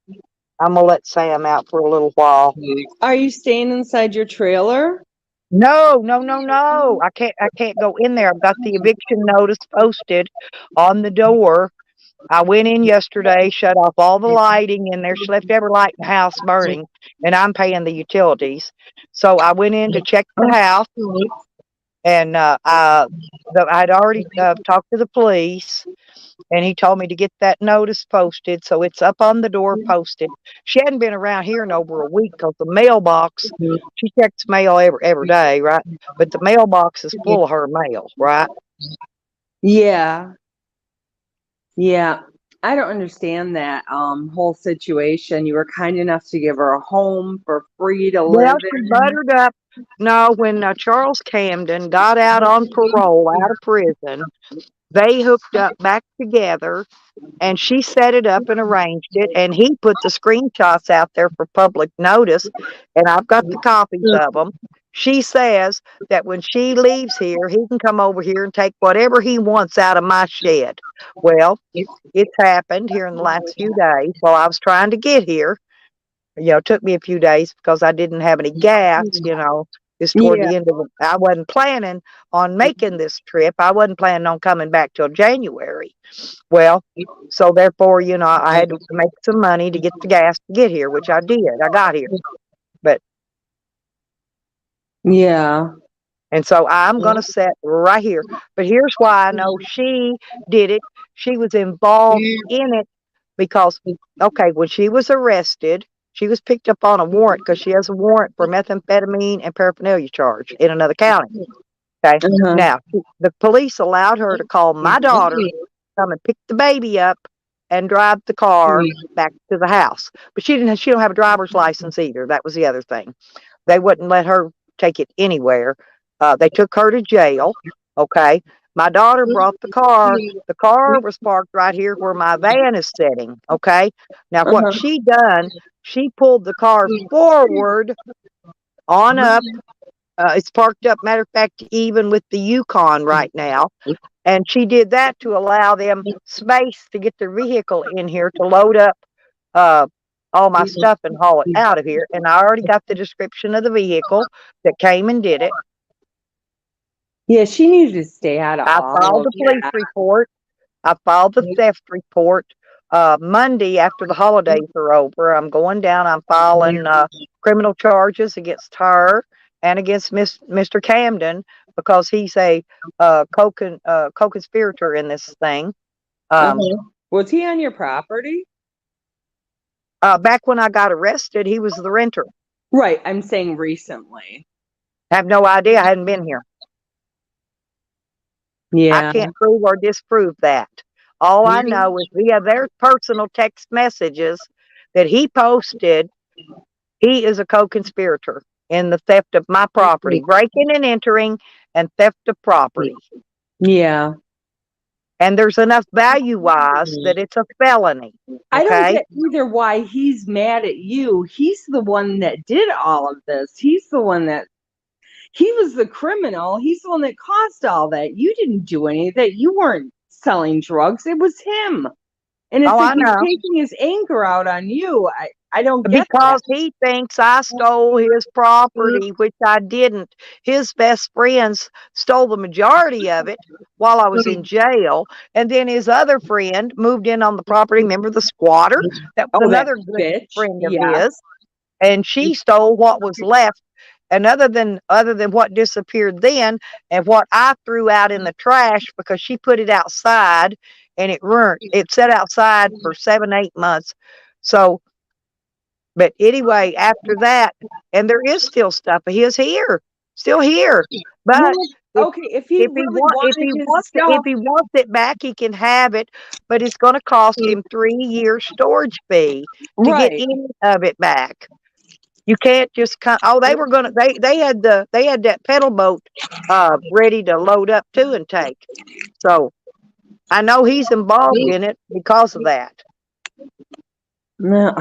S1: I'm gonna let Sam out for a little while.
S8: Are you staying inside your trailer?
S1: No. I can't go in there. I've got the eviction notice posted on the door. I went in yesterday, shut off all the lighting in there. She left every light in the house burning, and I'm paying the utilities. So I went in to check the house, and I'd already talked to the police, and he told me to get that notice posted. So it's up on the door posted. She hadn't been around here in over a week because the mailbox, she checks mail every day, right? But the mailbox is full of her mail, right?
S8: Yeah. Yeah. I don't understand that whole situation. You were kind enough to give her a home for free to
S1: Well,
S8: live
S1: she
S8: in.
S1: buttered up. No, when Charles Camden got out on parole out of prison, they hooked up back together, and she set it up and arranged it, and he put the screenshots out there for public notice, and I've got the copies of them. She says that when she leaves here, he can come over here and take whatever he wants out of my shed. Well, it's happened here in the last few days while I was trying to get here. You know, it took me a few days because I didn't have any gas, you know. It's toward the end of I wasn't planning on making this trip. I wasn't planning on coming back till January. Well, so therefore, you know, I had to make some money to get the gas to get here, which I did. I got here.
S8: Yeah.
S1: And so I'm going to set right here. But here's why I know she did it. She was involved in it because, okay, when she was arrested, she was picked up on a warrant because she has a warrant for methamphetamine and paraphernalia charge in another county. Okay. Now, the police allowed her to call my daughter, come and pick the baby up and drive the car back to the house. But she don't have a driver's license either. That was the other thing. They wouldn't let her take it anywhere. They took her to jail. Okay. My daughter brought the car. The car was parked right here where my van is sitting. Okay. Now what she done, she pulled the car forward on up. It's parked up, matter of fact, even with the Yukon right now. And she did that to allow them space to get their vehicle in here to load up all my stuff and haul it out of here. And I already got the description of the vehicle that came and did it.
S8: Yeah, she needs to stay out of
S1: I
S8: all
S1: filed
S8: of
S1: the police
S8: that.
S1: report. I filed the theft report. Monday after the holidays are over, I'm going down. I'm filing criminal charges against her and against Mr. Camden because he's a co-conspirator in this thing.
S8: Was he on your property?
S1: Back when I got arrested, he was the renter.
S8: Right. I'm saying recently.
S1: I have no idea. I hadn't been here.
S8: Yeah.
S1: I can't prove or disprove that. All I know is via their personal text messages that he posted, he is a co-conspirator in the theft of my property, breaking and entering and theft of property.
S8: Yeah.
S1: And there's enough value-wise that it's a felony.
S8: I don't
S1: Okay?
S8: get either why he's mad at you. He's the one that did all of this. He was the criminal. He's the one that caused all that. You didn't do any of that. You weren't selling drugs. It was him. And it's
S1: Oh,
S8: like
S1: I
S8: he's
S1: know.
S8: taking his anger out on you. I don't get that.
S1: Because he thinks I stole his property, which I didn't. His best friends stole the majority of it while I was in jail. And then his other friend moved in on the property. Remember the squatter? That was
S8: Oh, that
S1: another good
S8: bitch.
S1: friend of
S8: Yeah.
S1: his. And she stole what was left. And other than what disappeared then and what I threw out in the trash because she put it outside and it sat outside for 7, 8 months. So, but anyway, after that, and there is still stuff of his here, still here. But if
S8: Okay, if he really wanted his stuff,
S1: if he wants it back, he can have it. But it's going to cost him 3 years storage fee to get
S8: right.
S1: any of it back. You can't just come. Oh, they were gonna. They had that pedal boat ready to load up to and take. So I know he's involved in it because of that.
S8: No.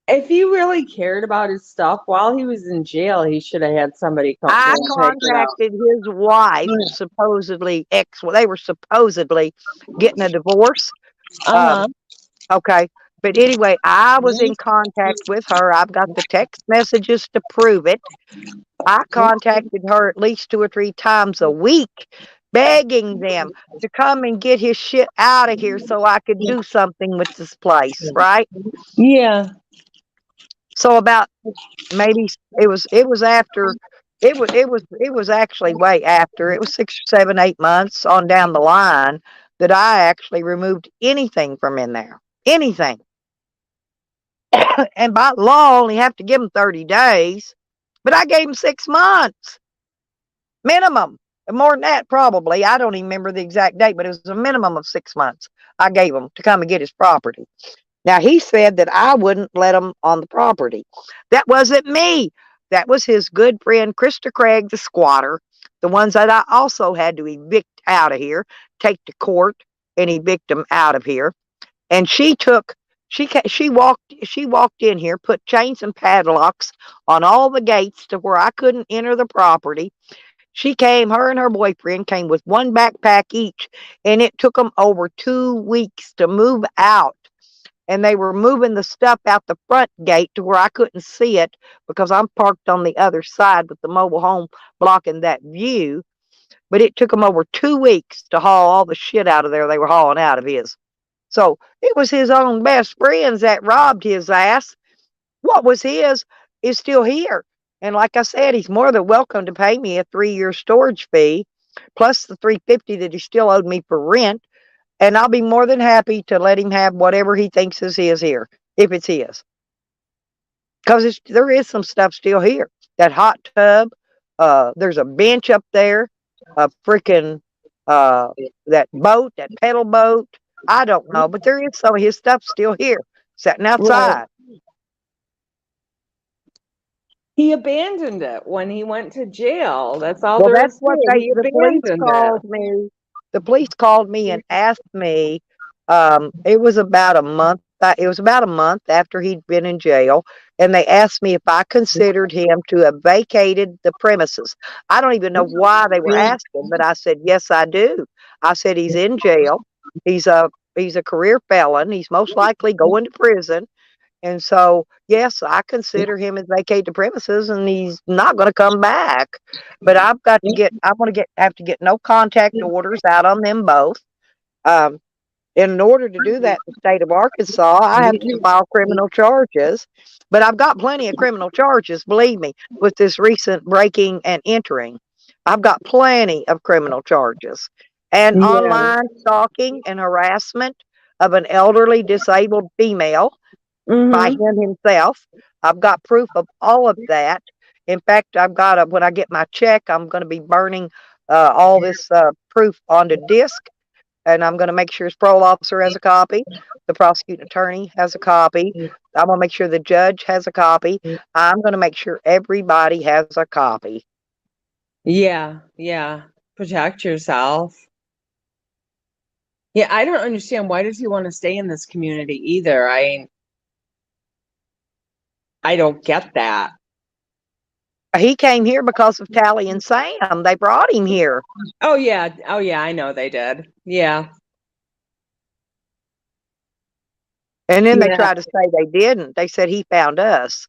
S8: If he really cared about his stuff while he was in jail, he should have had somebody come
S1: I
S8: and take it out.
S1: contacted his wife, supposedly they were supposedly getting a divorce.
S8: Uh-huh.
S1: Okay. But anyway, I was in contact with her. I've got the text messages to prove it. I contacted her at least 2 or 3 times a week, begging them to come and get his shit out of here so I could do something with this place, right?
S8: Yeah.
S1: So about maybe it was after it was actually way after. It was 6 or 7, 8 months on down the line that I actually removed anything from in there. Anything. And by law, only have to give them 30 days. But I gave him 6 months minimum. And more than that, probably. I don't even remember the exact date, but it was a minimum of 6 months I gave him to come and get his property. Now, he said that I wouldn't let him on the property. That wasn't me. That was his good friend, Krista Craig, the squatter, the ones that I also had to evict out of here, take to court and evict them out of here. And she walked in here, put chains and padlocks on all the gates to where I couldn't enter the property. Her and her boyfriend came with one backpack each, and it took them over 2 weeks to move out. And they were moving the stuff out the front gate to where I couldn't see it because I'm parked on the other side with the mobile home blocking that view. But it took them over 2 weeks to haul all the shit out of there they were hauling out of his. So it was his own best friends that robbed his ass. What was his is still here. And like I said, he's more than welcome to pay me a 3-year storage fee plus the $350 that he still owed me for rent. And I'll be more than happy to let him have whatever he thinks is his here, if it's his. Because there is some stuff still here. That hot tub, there's a bench up there, a freaking that boat, that pedal boat. I don't know, but there is some of his stuff still here, sitting outside.
S8: He abandoned it when he went to jail. That's all
S1: Well,
S8: there
S1: that's
S8: is to
S1: what
S8: it. He
S1: the police
S8: abandoned
S1: called
S8: it.
S1: me. The police called me and asked me. It was about a month. It was about a month after he'd been in jail, and they asked me if I considered him to have vacated the premises. I don't even know why they were asking, but I said yes, I do. I said he's in jail. He's a career felon. He's most likely going to prison. And so, yes, I consider him as vacate the premises, and he's not going to come back. But I'm going to have to get no contact orders out on them both. Um, in order to do that in the state of Arkansas, I have to file criminal charges. But I've got plenty of criminal charges, believe me, with this recent breaking and entering. I've got plenty of criminal charges. And
S8: Yeah.
S1: online stalking and harassment of an elderly disabled female by
S8: Mhm.
S1: him himself. I've got proof of all of that. In fact, when I get my check, I'm going to be burning all this proof onto disk, and I'm going to make sure his parole officer has a copy, the prosecuting attorney has a copy. I'm going to make sure the judge has a copy. I'm going to make sure everybody has a copy.
S8: Yeah, yeah. Protect yourself. Yeah, I don't understand. Why does he want to stay in this community either? I don't get that.
S1: He came here because of Tally and Sam. They brought him here.
S8: Oh yeah. Oh yeah, I know they did. Yeah.
S1: And then they
S8: Yeah.
S1: tried to say they didn't. They said he found us.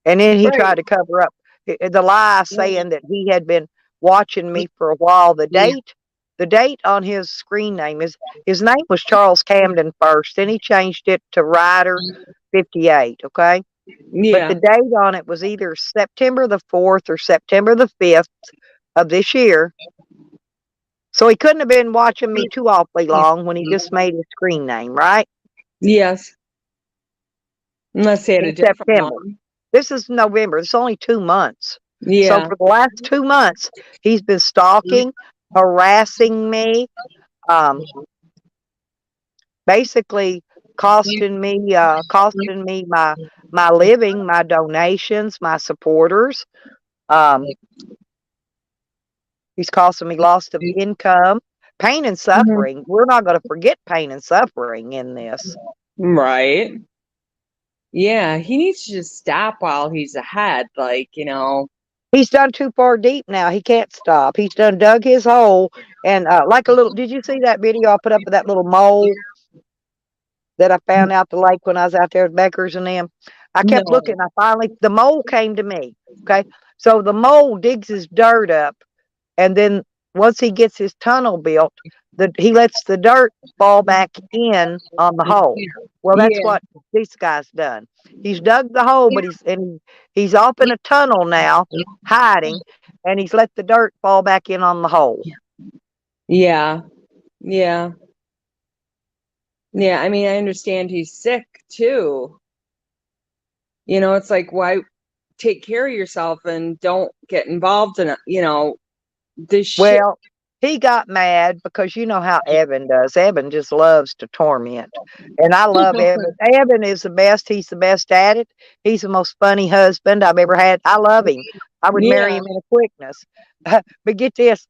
S1: And then he
S8: Right.
S1: tried to cover up the lie, saying that he had been watching me for a while. The date on his screen name is, his name was Charles Camden first. Then he changed it to Ryder 58. Okay. But the
S8: Yeah.
S1: date on it was either September the 4th or September the 5th of this year. So he couldn't have been watching me too awfully long when he just made his screen name, right?
S8: Yes. Unless they had a
S1: In
S8: different
S1: September.
S8: one.
S1: This is November. It's only 2 months. So
S8: Yeah.
S1: for the last 2 months, he's been stalking, harassing me, basically costing me my living, my donations, my supporters. He's costing me loss of income, pain and suffering. We're not going to forget pain and suffering in this.
S8: Right. Yeah, he needs to just stop while he's ahead. Like,
S1: He's done too far deep now. He can't stop. He's done dug his hole. And like a little, did you see that video I put up of that little mole that I found out the lake when I was out there at Becker's and them? I kept
S8: No.
S1: looking. The mole came to me. Okay. So the mole digs his dirt up. And then once he gets his tunnel built, he lets the dirt fall back in on the hole. Well, that's
S8: Yeah.
S1: what this guy's done. He's dug the hole, but he's off in a tunnel now, hiding, and he's let the dirt fall back in on the hole.
S8: Yeah. Yeah. Yeah. I mean, I understand he's sick too. It's like, why take care of yourself and don't get involved in, this shit.
S1: Well, he got mad because you know how Evan does. Evan just loves to torment. And I love Evan. Evan is the best. He's the best at it. He's the most funny husband I've ever had. I love him. I would marry him in a quickness. But get this.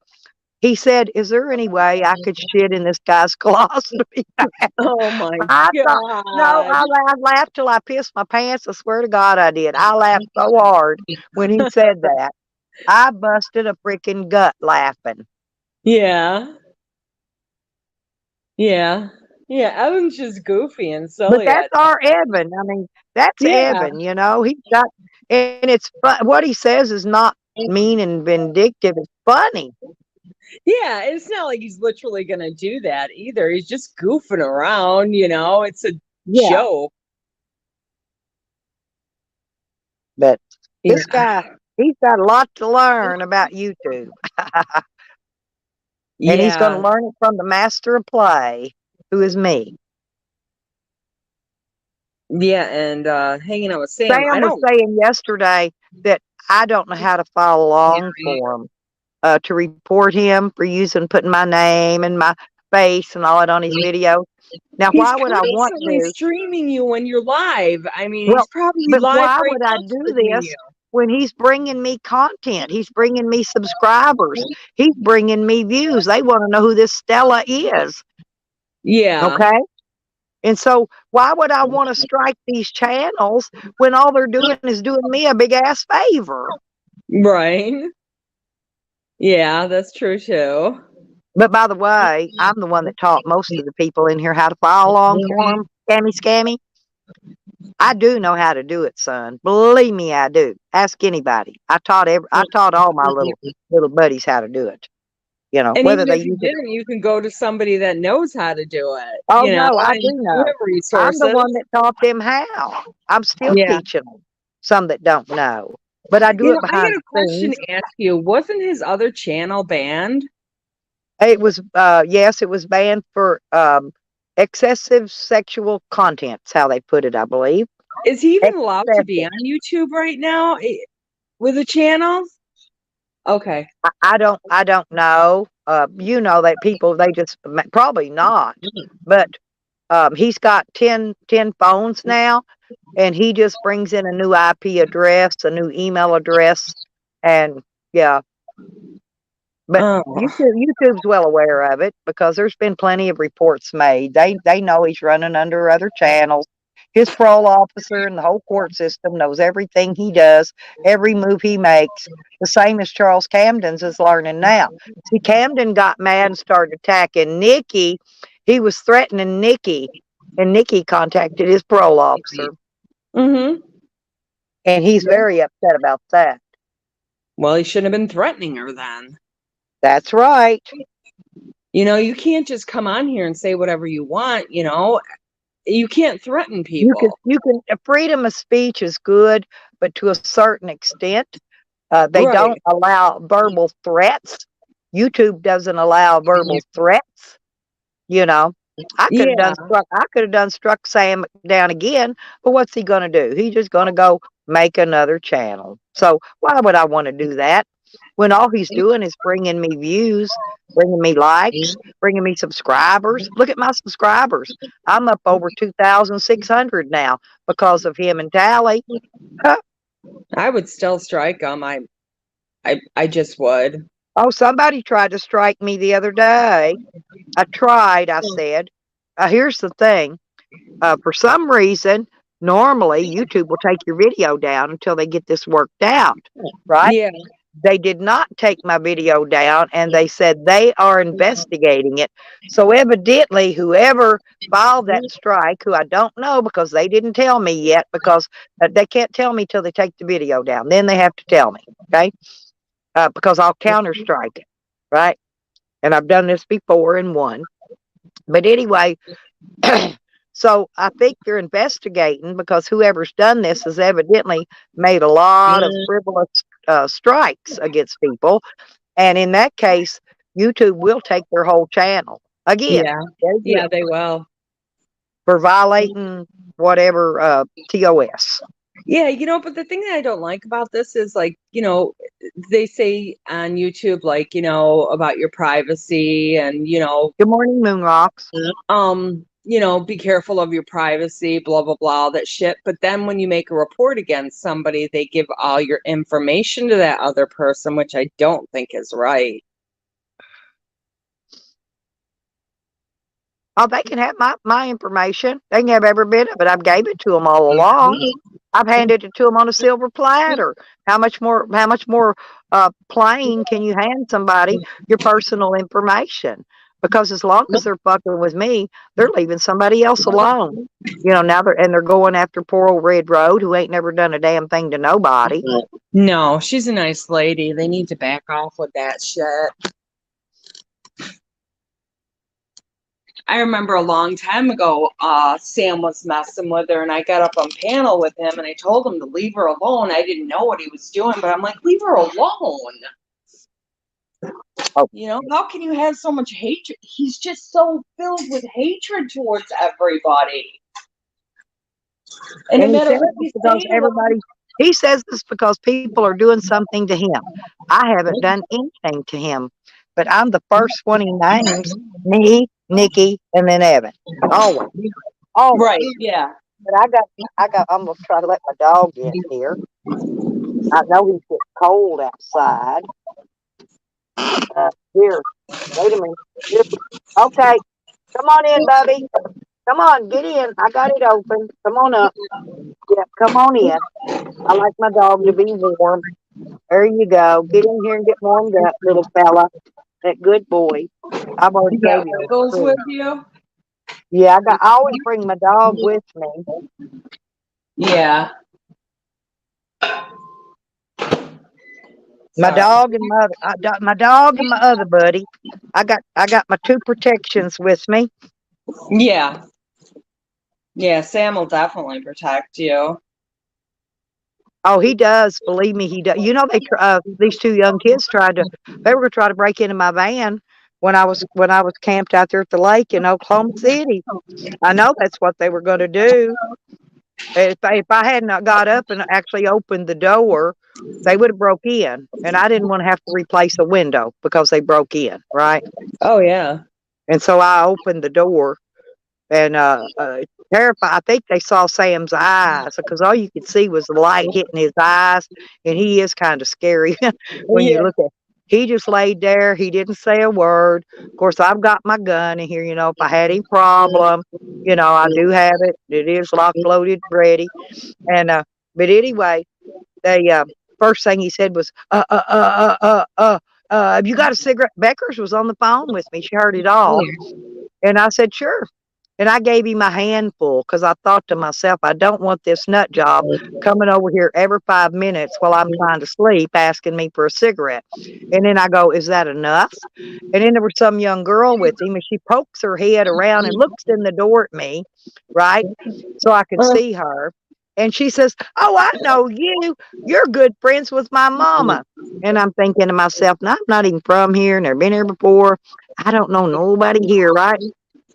S1: He said, "Is there any way I could shit in this guy's colostomy bag?"
S8: Oh my
S1: I
S8: God.
S1: thought, no, I laughed till I pissed my pants. I swear to God I did. I laughed so hard when he said that. I busted a freaking gut laughing.
S8: Yeah. Yeah. Yeah. Evan's just goofy and
S1: But
S8: silly.
S1: that's our Evan. I mean, that's
S8: Yeah.
S1: Evan, he's got, and it's fun. What he says is not mean and vindictive. It's funny.
S8: Yeah, it's not like he's literally gonna do that either. He's just goofing around, it's a
S1: Yeah.
S8: joke.
S1: But this
S8: Yeah.
S1: guy, he's got a lot to learn about YouTube. And he's going to learn it from the master of play, who is me.
S8: Yeah, and hanging out with Sam.
S1: Sam was saying yesterday that I don't know how to file a long form to report him for putting my name and my face and all that on his video. Now, why would I want to?
S8: Streaming you when you're live. I mean,
S1: Well,
S8: he's probably
S1: but
S8: live
S1: why
S8: right
S1: would
S8: now
S1: I do
S8: streaming
S1: this
S8: you.
S1: when he's bringing me content? He's bringing me subscribers. He's bringing me views. They want to know who this Stella is.
S8: Yeah.
S1: Okay. And so why would I want to strike these channels when all they're doing is doing me a big ass favor?
S8: Right. Yeah, that's true too.
S1: But by the way, I'm the one that taught most of the people in here how to file long form, scammy. I do know how to do it, son. Believe me, I do. Ask anybody. I taught all my little buddies how to do it.
S8: And
S1: whether
S8: even
S1: they
S8: if you
S1: use it.
S8: didn't, you can go to somebody that knows how to do it.
S1: Oh no, I do know. I'm
S8: Resources.
S1: the one that taught them how. I'm still teaching them. Some that don't know, but I do it behind
S8: I got a question to ask you. Wasn't his other channel banned?
S1: It was, yes, it was banned for excessive sexual content's how they put it, I believe.
S8: Is he even allowed to be on YouTube right now with a channel? Okay.
S1: I don't know. That people, they just, probably not, but he's got 10 phones now, and he just brings in a new IP address, a new email address, and yeah. But YouTube's well aware of it because there's been plenty of reports made. They know he's running under other channels. His parole officer and the whole court system knows everything he does, every move he makes, the same as Charles Camden's is learning now. See, Camden got mad and started attacking Nikki. He was threatening Nikki, and Nikki contacted his parole officer,
S8: Mm-hmm.
S1: and he's very upset about that.
S8: Well, he shouldn't have been threatening her then.
S1: That's right.
S8: You know, you can't just come on here and say whatever you want, you know. You can't threaten people.
S1: Freedom of speech is good, but to a certain extent. They
S8: Right.
S1: don't allow verbal threats. YouTube doesn't allow verbal threats. You know, I could have done struck Sam down again, but what's he going to do? He's just going to go make another channel. So why would I want to do that when all he's doing is bringing me views, bringing me likes, bringing me subscribers? Look at my subscribers. I'm up over 2,600 now because of him and Tally.
S8: I would still strike him. I just would.
S1: Oh, somebody tried to strike me the other day. I tried, I said. Here's the thing. For some reason, normally YouTube will take your video down until they get this worked out, right?
S8: Yeah.
S1: They did not take my video down, and they said they are investigating it. So evidently, whoever filed that strike, who I don't know because they didn't tell me yet, because they can't tell me till they take the video down. Then they have to tell me, okay? Because I'll counter strike it, right? And I've done this before and won. But anyway, so I think they're investigating because whoever's done this has evidently made a lot of frivolous strikes against people. And in that case, YouTube will take their whole channel again.
S8: Yeah, they will.
S1: For violating whatever TOS.
S8: Yeah, you know, but the thing that I don't like about this is, like, you know, they say on YouTube, like, you know, about your privacy and, you know,
S1: good morning, Moonrocks.
S8: You know, be careful of your privacy, blah, blah, blah, all that shit. But then when you make a report against somebody, they give all your information to that other person, which I don't think is right.
S1: Oh, they can have my information. They can have every bit of it. I've gave it to them all along. I've handed it to them on a silver platter. How much more plain can you hand somebody your personal information? Because as long as they're fucking with me, they're leaving somebody else alone. You know, now they're going after poor old Red Road, who ain't never done a damn thing to nobody.
S8: No, she's a nice lady. They need to back off with that shit. I remember a long time ago, Sam was messing with her, and I got up on panel with him, and I told him to leave her alone. I didn't know what he was doing, but I'm like, leave her alone.
S1: Oh.
S8: You know, how can you have so much hatred? He's just so filled with hatred towards everybody. And no matter what you say to him,
S1: he says this because people are doing something to him. I haven't done anything to him, but I'm the first one he names, me, Nikki, and then Evan. Always.
S8: Right, yeah.
S1: But I'm gonna try to let my dog in here. I know he's getting cold outside. Here, wait a minute. Here. Okay, come on in, Bubby. Come on, get in. I got it open. Come on up. Yeah, come on in. I like my dog to be warm. There you go. Get in here and get warmed up, little fella. That good boy. I've already gave you.
S8: Goes with you?
S1: Yeah, I always bring my dog with me.
S8: Yeah.
S1: My dog and my dog and my other buddy. I got my two protections with me.
S8: Yeah. Yeah, Sam will definitely protect you.
S1: Oh, he does. Believe me, he does. You know, these two young kids they were going to try to break into my van when I was camped out there at the lake in Oklahoma City. I know that's what they were going to do. If I had not got up and actually opened the door, they would have broke in, and I didn't want to have to replace a window because they broke in, right?
S8: Oh yeah.
S1: And so I opened the door, and terrified. I think they saw Sam's eyes because all you could see was the light hitting his eyes, and he is kind of scary when you look at. He just laid there. He didn't say a word. Of course, I've got my gun in here. You know, if I had any problem, you know, I do have it. It is locked, loaded, ready. And but anyway, they first thing he said was, have you got a cigarette? Becker's was on the phone with me. She heard it all. And I said, sure. And I gave him a handful because I thought to myself, I don't want this nut job coming over here every 5 minutes while I'm trying to sleep asking me for a cigarette. And then I go, is that enough? And then there was some young girl with him, and she pokes her head around and looks in the door at me, right? So I could see her. And she says, oh, I know you. You're good friends with my mama. And I'm thinking to myself, no, I'm not even from here. Never been here before. I don't know nobody here, right?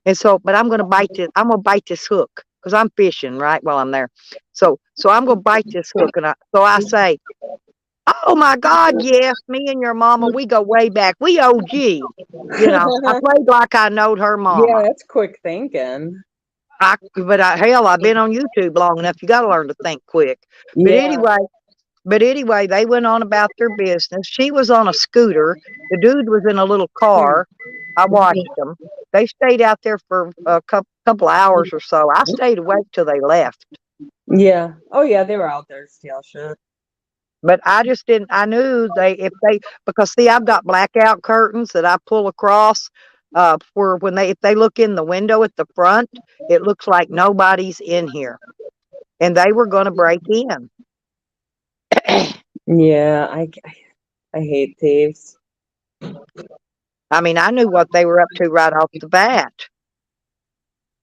S1: And so, but I'm gonna bite this. I'm gonna bite this hook because I'm fishing right while I'm there. So I'm gonna bite this hook, and so I say, "Oh my God, yes, me and your mama, we go way back. We OG." You know, I played like I knowed her
S8: Yeah,
S1: mama.
S8: that's quick thinking.
S1: Hell, I've been on YouTube long enough. You got to learn to think quick. But
S8: Yeah.
S1: anyway, they went on about their business. She was on a scooter. The dude was in a little car. I watched them. They stayed out there for a couple hours or so. I stayed awake till they left.
S8: Yeah. Oh yeah, they were out there steal shit.
S1: But I just didn't. I knew because see, I've got blackout curtains that I pull across. For when if they look in the window at the front, it looks like nobody's in here, and they were going to break in.
S8: Yeah, I hate thieves.
S1: I mean, I knew what they were up to right off the bat.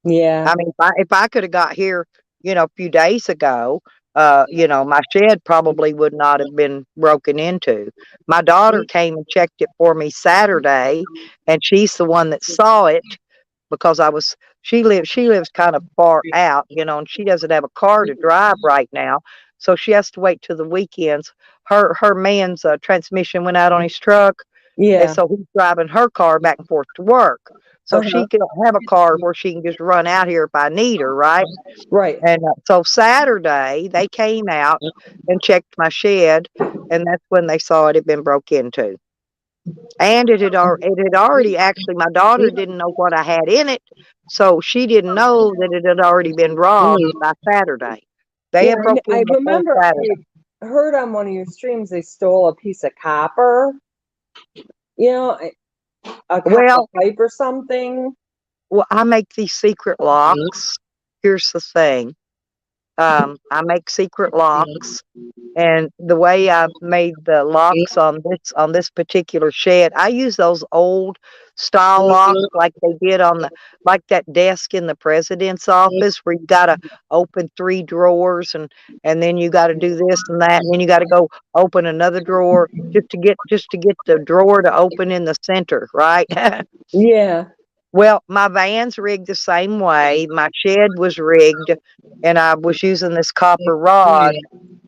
S8: Yeah.
S1: I mean, if I could have got here, you know, a few days ago, you know, my shed probably would not have been broken into. My daughter came and checked it for me Saturday, and she's the one that saw it because she lives kind of far out, you know, and she doesn't have a car to drive right now, so she has to wait till the weekends. Her man's transmission went out on his truck, and
S8: Yeah.
S1: so he's driving her car back and forth to work. So she can have a car where she can just run out here if I need her, right?
S8: Right.
S1: And so Saturday they came out and checked my shed, and that's when they saw it had been broke into. And it had already actually, my daughter didn't know what I had in it, so she didn't know that it had already been robbed by Saturday. They
S8: Yeah,
S1: had broke
S8: I
S1: in before
S8: remember
S1: Saturday.
S8: I heard on one of your streams they stole a piece of copper. You know, a copper
S1: Well,
S8: pipe or something.
S1: well, I make these secret locks. Here's the thing. I make secret locks, and the way I made the locks on this particular shed, I use those old style locks like they did on like that desk in the president's office where you got to open 3 drawers and then you got to do this and that, and then you got to go open another drawer just to get the drawer to open in the center, right?
S8: Yeah.
S1: Well, my van's rigged the same way. My shed was rigged, and I was using this copper rod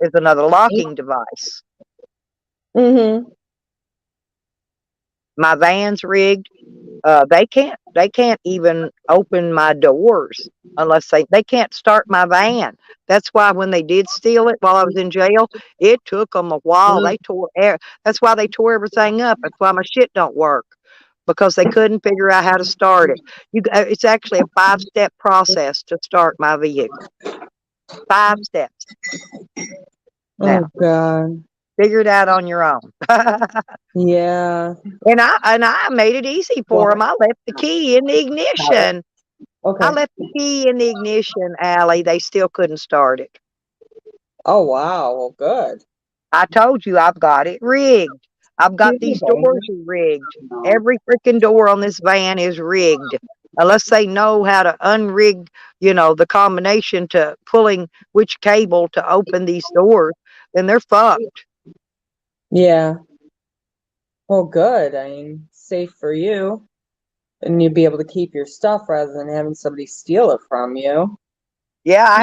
S1: as another locking device.
S8: Mm-hmm.
S1: My van's rigged. They can't even open my doors unless they can't start my van. That's why when they did steal it while I was in jail, it took them a while. That's why they tore everything up. That's why my shit don't work. Because they couldn't figure out how to start it. It's actually a 5-step process to start my vehicle. 5 steps. Now,
S8: Oh God.
S1: figure it out on your own.
S8: Yeah.
S1: And I made it easy for them. I left the key in the ignition.
S8: Okay.
S1: I left the key in the ignition, Allie. They still couldn't start it.
S8: Oh wow. Well, good.
S1: I told you I've got it rigged. I've got these doors rigged. Every freaking door on this van is rigged. Unless they know how to unrig, you know, the combination to pulling which cable to open these doors, then they're fucked.
S8: Yeah. Well, good. I mean, safe for you. And you'd be able to keep your stuff rather than having somebody steal it from you.
S1: Yeah, I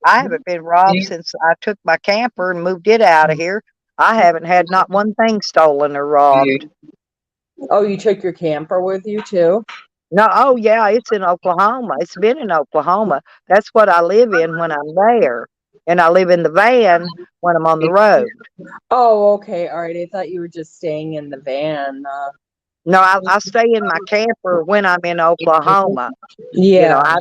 S1: haven't been robbed since I took my camper and moved it out of here. I haven't had not one thing stolen or robbed.
S8: Oh, you took your camper with you too?
S1: No, oh yeah, it's in Oklahoma. It's been in Oklahoma. That's what I live in when I'm there. and I live in the van when I'm on the road.
S8: Oh, okay. All right. I thought you were just staying in the van.
S1: No, I stay in my camper when I'm in Oklahoma. You know,
S8: Yeah.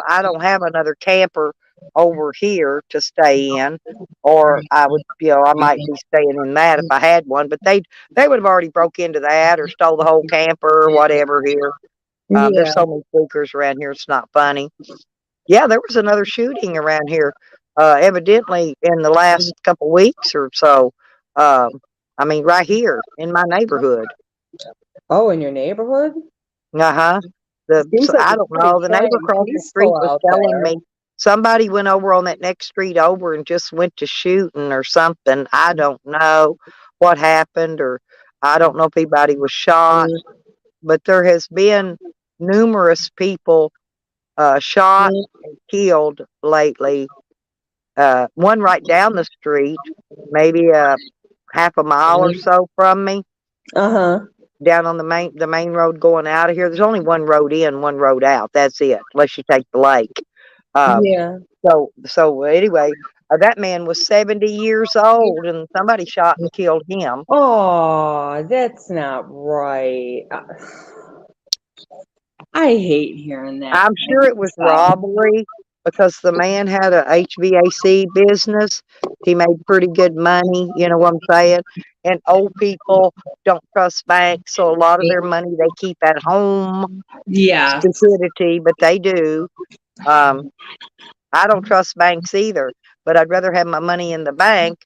S1: I don't have another camper over here to stay in, or I would, you know, I might be staying in that if I had one, but they would have already broke into that or stole the whole camper or whatever here.
S8: Yeah.
S1: There's so many speakers around here, it's not funny. Yeah, there was another shooting around here, evidently in the last couple weeks or so. I mean, right here in my neighborhood.
S8: Oh, in your neighborhood?
S1: Uh-huh.
S8: Seems like
S1: I
S8: it's
S1: don't
S8: pretty
S1: know. The neighbor
S8: quiet and
S1: across the street
S8: peaceful
S1: was
S8: out
S1: telling
S8: there.
S1: me somebody went over on that next street over and just went to shooting or something. I don't know what happened, or I don't know if anybody was shot, but there has been numerous people shot and killed lately. One right down the street, maybe half a mile or so from me,
S8: Uh-huh.
S1: down on the main road going out of here. There's only one road in, one road out. That's it, unless you take the lake.
S8: Yeah.
S1: So anyway, that man was 70 years old, and somebody shot and killed him.
S8: Oh, that's not right. I hate hearing that.
S1: I'm sure it was robbery because the man had a HVAC business. He made pretty good money, you know what I'm saying? And old people don't trust banks, so a lot of their money they keep at home.
S8: Yeah.
S1: Stupidity, but they do. I don't trust banks either, but I'd rather have my money in the bank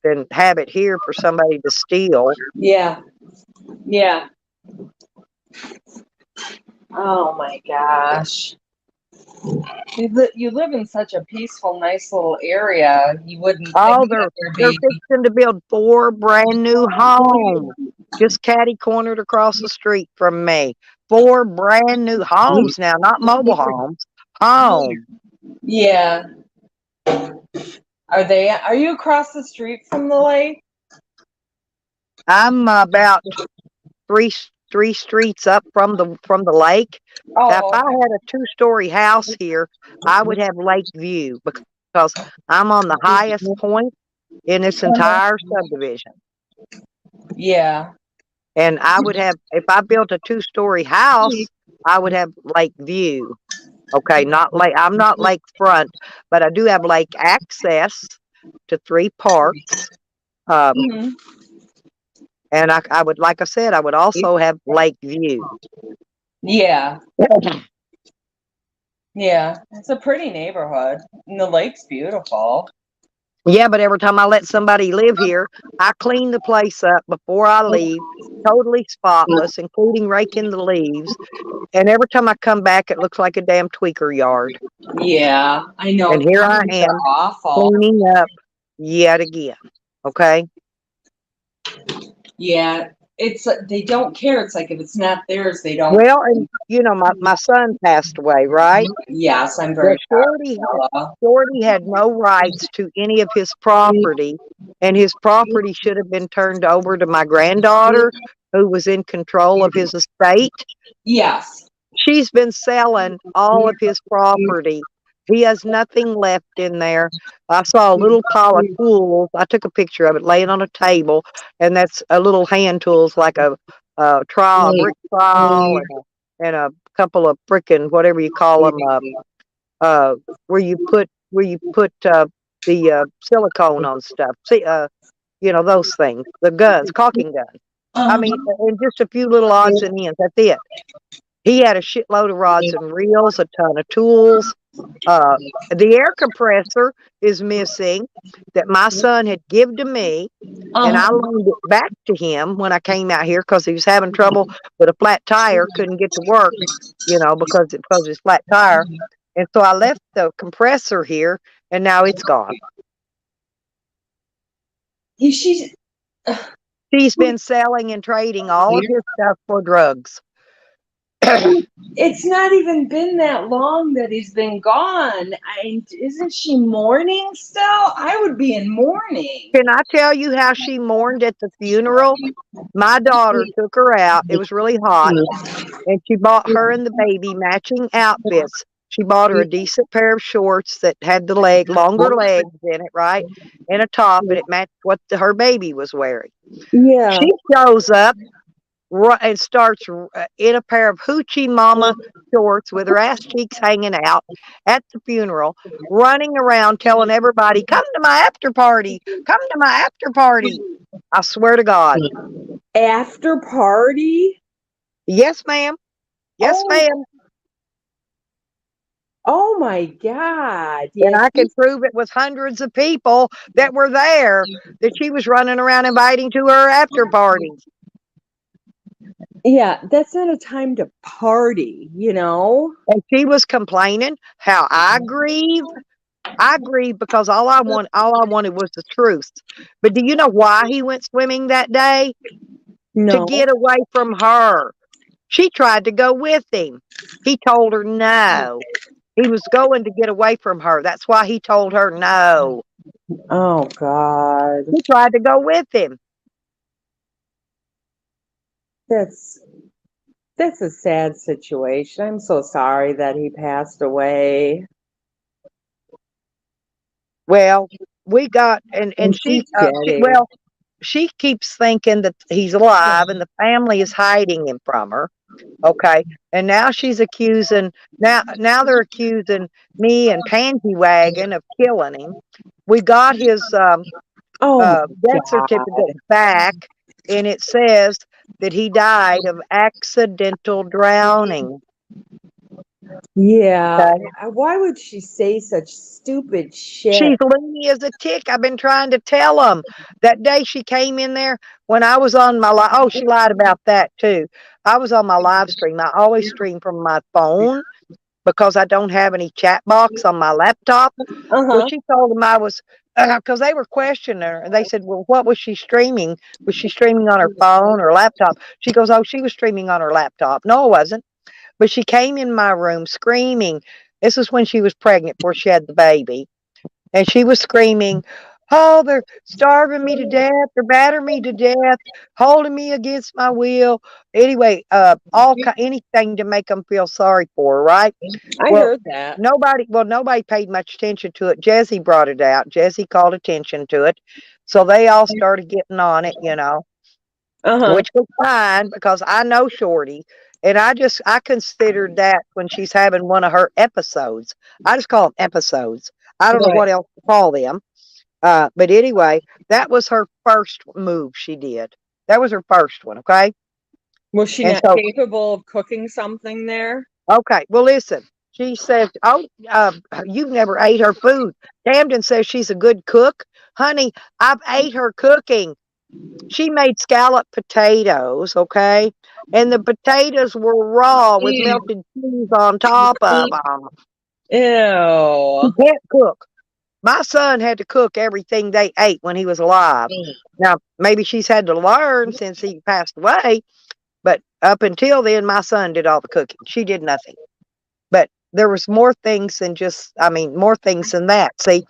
S1: than have it here for somebody to steal.
S8: Yeah. Yeah. Oh my gosh. You live in such a peaceful, nice little area. You wouldn't think
S1: Oh,
S8: that
S1: they're
S8: there'd
S1: they're
S8: be.
S1: fixing to build 4 brand new homes, just catty cornered across the street from me. 4 brand new homes now, not mobile homes. Homes.
S8: Yeah. Are you across the street from the lake?
S1: I'm about three streets up from the lake. Now, if
S8: Oh,
S1: I had a 2-story house here, I would have lake view because I'm on the highest point in this entire subdivision.
S8: yeah.
S1: And I would have, if I built a 2-story house, I would have lake view. Okay, not lake. I'm not lakefront, but I do have lake access to 3 parks.
S8: Mhm.
S1: And I would, like I said, I would also have lake view.
S8: Yeah. Yeah. It's a pretty neighborhood. And the lake's beautiful.
S1: Yeah, but every time I let somebody live here, I clean the place up before I leave, totally spotless, including raking the leaves. And every time I come back, it looks like a damn tweaker yard.
S8: Yeah, I know.
S1: And here I
S8: They're
S1: am
S8: awful.
S1: cleaning up yet again. Okay.
S8: Yeah, it's they don't care. It's like if it's not theirs, they don't.
S1: Well, and you know, my son passed away, right?
S8: Yes, I'm
S1: Well,
S8: very sorry.
S1: Shorty had no rights to any of his property, and his property should have been turned over to my granddaughter, who was in control of his estate.
S8: Yes.
S1: She's been selling all of his property. He has nothing left in there. I saw a little pile of tools. I took a picture of it laying on a table, and that's a little hand tools like a brick trowel, and a couple of frickin' whatever you call them, where you put the silicone on stuff. See, you know those things, the guns, caulking guns. I mean, and just a few little odds and ends. That's it. He had a shitload of rods and reels, a ton of tools. The air compressor is missing that my son had given to me, and I loaned it back to him when I came out here because he was having trouble with a flat tire, couldn't get to work, you know, because of his flat tire. And so I left the compressor here, and now it's gone.
S8: She's
S1: He's been selling and trading all of his stuff for drugs.
S8: It's not even been that long that he's been gone. Isn't she mourning still? I would be in mourning.
S1: Can I tell you how she mourned at the funeral? My daughter took her out. It was really hot, and she bought her and the baby matching outfits. She bought her a decent pair of shorts that had the longer legs in it, right? And a top, and it matched what her baby was wearing.
S8: Yeah.
S1: She shows up and starts in a pair of hoochie mama shorts with her ass cheeks hanging out at the funeral, running around telling everybody, come to my after party, come to my after party. I swear to God.
S9: After party?
S1: Yes, ma'am. Yes,
S9: Oh,
S1: ma'am.
S9: oh my God.
S1: And
S9: Yeah,
S1: I can prove it with hundreds of people that were there that she was running around inviting to her after parties.
S9: yeah, that's not a time to party, you know?
S1: And she was complaining how I grieve. I grieve because all I wanted was the truth. But do you know why he went swimming that day? To
S9: No.
S1: get away from her. She tried to go with him. He told her no. He was going to get away from her. That's why he told her no.
S9: Oh God.
S1: She tried to go with him.
S9: That's a sad situation. I'm so sorry that he passed away.
S1: Well, we got and she
S9: Getting.
S1: she keeps thinking that he's alive and the family is hiding him from her. Okay. And now she's accusing now they're accusing me and Pansy Wagon of killing him. We got his
S9: Oh my
S1: death certificate back, and it says that he died of accidental drowning.
S9: Yeah.
S1: Okay.
S9: Why would she say such stupid shit?
S1: She's loony as a tick. I've been trying to tell them. That day she came in there when I was on my oh, she lied about that too. I was on my live stream. I always stream from my phone because I don't have any chat box on my laptop. Well, she told them I was because they were questioning her, and they said, "Well, what was she streaming? Was she streaming on her phone or laptop?" She goes, "Oh, she was streaming on her laptop." No, it wasn't. But she came in my room screaming. This is when she was pregnant before she had the baby. And she was screaming, "Oh, they're starving me to death. They're battering me to death, holding me against my will." Anyway, anything to make them feel sorry for her, right?
S9: I heard that.
S1: Nobody paid much attention to it. Jesse brought it out. Jesse called attention to it. So they all started getting on it, which was fine because I know Shorty. And I considered that when she's having one of her episodes. I just call them episodes. I don't know what else to call them. But anyway, that was her first move she did. That was her first one, okay?
S9: Was she
S1: And
S9: not capable of cooking something there?
S1: Okay, well, listen. She says, "Oh, you've never ate her food." Camden says she's a good cook. Honey, I've ate her cooking. She made scalloped potatoes, okay? And the potatoes were raw with melted cheese on top of them.
S9: Ew.
S1: She can't cook. My son had to cook everything they ate when he was alive. Now, maybe she's had to learn since he passed away, but up until then, my son did all the cooking. She did nothing. But there was more things than more things than that. See,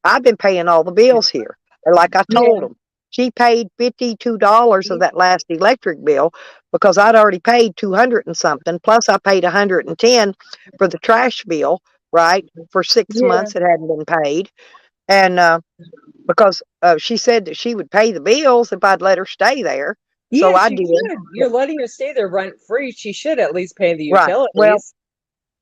S1: I've been paying all the bills here. Like I told them, she paid $52 of that last electric bill because I'd already paid 200 and something. Plus, I paid 110 for the trash bill, right? For 6 months, it hadn't been paid. And because she said that she would pay the bills if I'd let her stay there.
S9: Yeah,
S1: so I
S9: she
S1: did.
S9: should. You're letting her stay there rent free. She should at least pay the utilities.
S1: Right. Well,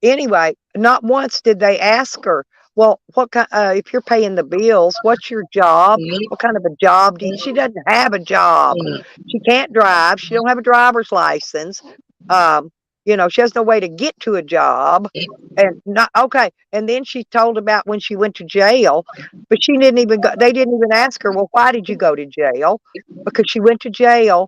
S1: anyway, not once did they ask her, "Well, what kind? If you're paying the bills, what's your job? What kind of a job do you?" She doesn't have a job. She can't drive. She don't have a driver's license. She has no way to get to a job. And not okay. And then she told about when she went to jail, but she didn't even go. They didn't even ask her, "Well, why did you go to jail?" Because she went to jail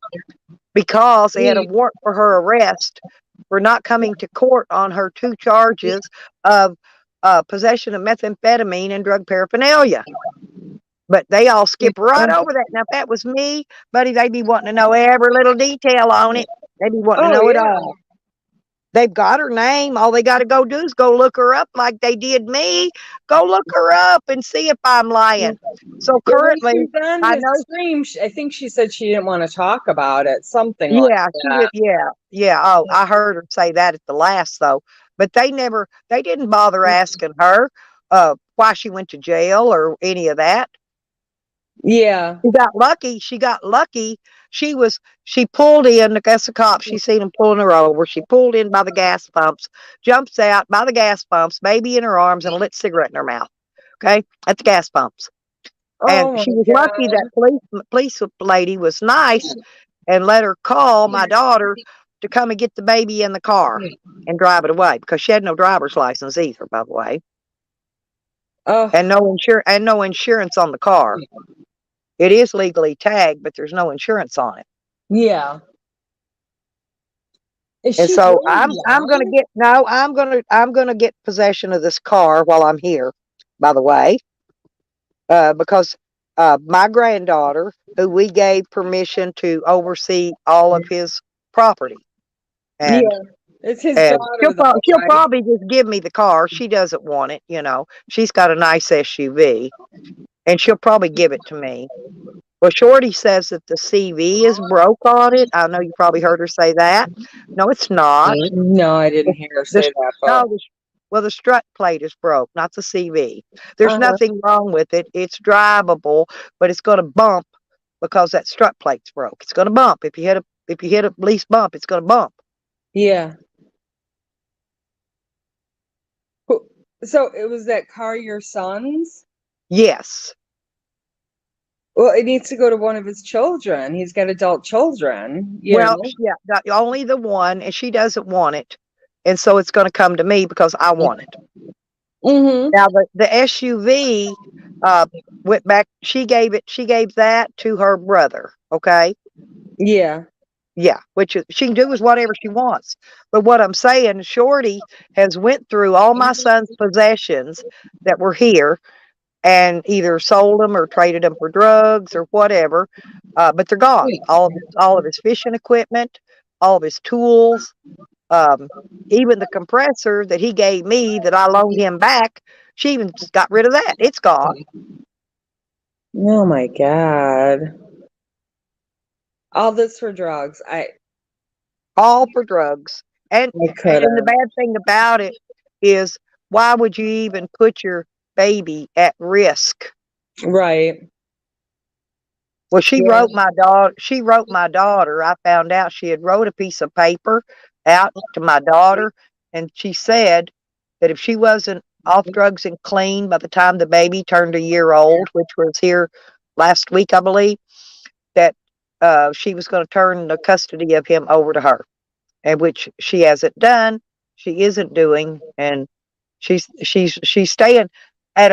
S1: because they had a warrant for her arrest for not coming to court on her 2 charges of possession of methamphetamine and drug paraphernalia. But they all skip right over that. Now, if that was me, buddy, they'd be wanting to know every little detail on it. They'd be wanting to know it all. They've got her name. All they got to go do is go look her up like they did me. Go look her up and see if I'm lying. So currently,
S9: I know. Stream, I think she said she didn't want to talk about it. Something like that.
S1: Yeah. Oh, I heard her say that at the last though. but they didn't bother asking her why she went to jail or any of that.
S9: Yeah.
S1: She got lucky. She got lucky. She pulled in. I guess the cops, she seen him pulling her over. She pulled in by the gas pumps, jumps out by the gas pumps, baby in her arms, and a lit cigarette in her mouth. Okay, at the gas pumps. And
S9: Oh my
S1: she was lucky
S9: God.
S1: that police lady was nice and let her call my daughter to come and get the baby in the car and drive it away, because she had no driver's license either, by the way,
S9: Oh,
S1: and no insurance on the car. It is legally tagged, but there's no insurance on it.
S9: yeah. Is
S1: And
S9: she
S1: so
S9: really
S1: I'm gonna
S9: young?
S1: get no, I'm gonna get possession of this car while I'm here, by the way, because my granddaughter, who we gave permission to oversee all of his property, and
S9: Yeah. It's his daughter though,
S1: she'll
S9: right?
S1: probably just give me the car. She doesn't want it, you know. She's got a nice SUV, and she'll probably give it to me. Well, Shorty says that the CV is broke on it. I know you probably heard her say that. No, it's not.
S9: No, I didn't hear her
S1: The,
S9: say that,
S1: no,
S9: but
S1: well, the strut plate is broke, not the CV. There's
S9: uh-huh.
S1: nothing wrong with it. It's drivable, but it's going to bump because that strut plate's broke. It's going to bump. If you hit a least bump, it's going to bump.
S9: Yeah. So it was that car your son's?
S1: Yes.
S9: Well, it needs to go to one of his children. He's got adult children, you
S1: Well,
S9: know.
S1: yeah, only the one, and she doesn't want it, and so it's going to come to me because I want it.
S9: Mm-hmm.
S1: Now the SUV went back. She gave that to her brother. Okay.
S9: Yeah.
S1: Yeah, which is, she can do is whatever she wants. But what I'm saying, Shorty has went through all my son's possessions that were here and either sold them or traded them for drugs or whatever. But they're gone. All of his fishing equipment, all of his tools, even the compressor that he gave me that I loaned him back. She even just got rid of that. It's gone.
S9: Oh my God. All this for drugs.
S1: All for drugs. And
S9: I could
S1: the
S9: have.
S1: bad thing about it is, why would you even put your baby at risk?
S9: Right.
S1: Well, she
S9: Yeah.
S1: wrote my daughter. I found out she had wrote a piece of paper out to my daughter, and she said that if she wasn't off drugs and clean by the time the baby turned a year old, which was here last week, I believe, that she was going to turn the custody of him over to her, and which she hasn't done. She isn't doing, and she's staying at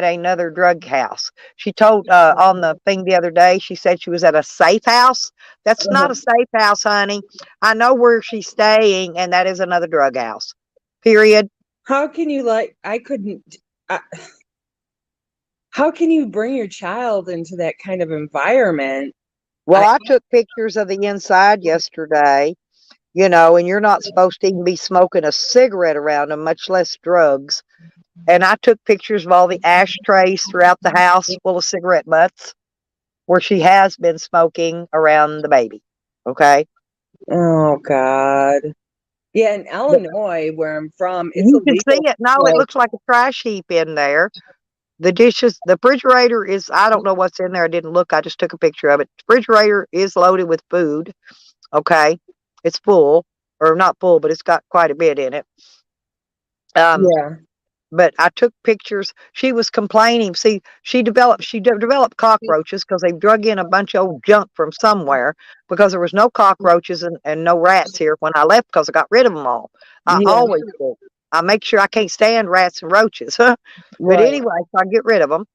S1: another drug house. She told on the thing the other day, she said she was at a safe house. That's not a safe house, honey. I know where she's staying, and that is another drug house. Period.
S9: How can you I couldn't how can you bring your child into that kind of environment?
S1: Well, I took pictures of the inside yesterday, you know, and you're not supposed to even be smoking a cigarette around them, much less drugs. And I took pictures of all the ashtrays throughout the house full of cigarette butts where she has been smoking around the baby. Okay.
S9: Oh God. Yeah, in
S1: But
S9: Illinois, where I'm from, it's
S1: you can see
S9: illegal.
S1: it. No, it looks like a trash heap in there. The dishes, the refrigerator is, I don't know what's in there. I didn't look. I just took a picture of it. The refrigerator is loaded with food. Okay. It's full, or not full, but it's got quite a bit in it.
S9: Yeah.
S1: But I took pictures. She was complaining. See, she developed cockroaches because they drug in a bunch of old junk from somewhere, because there was no cockroaches and no rats here when I left, because I got rid of them all. I
S9: Yeah.
S1: always do. I make sure I can't stand rats and roaches. But
S9: Right.
S1: anyway, so I get rid of them.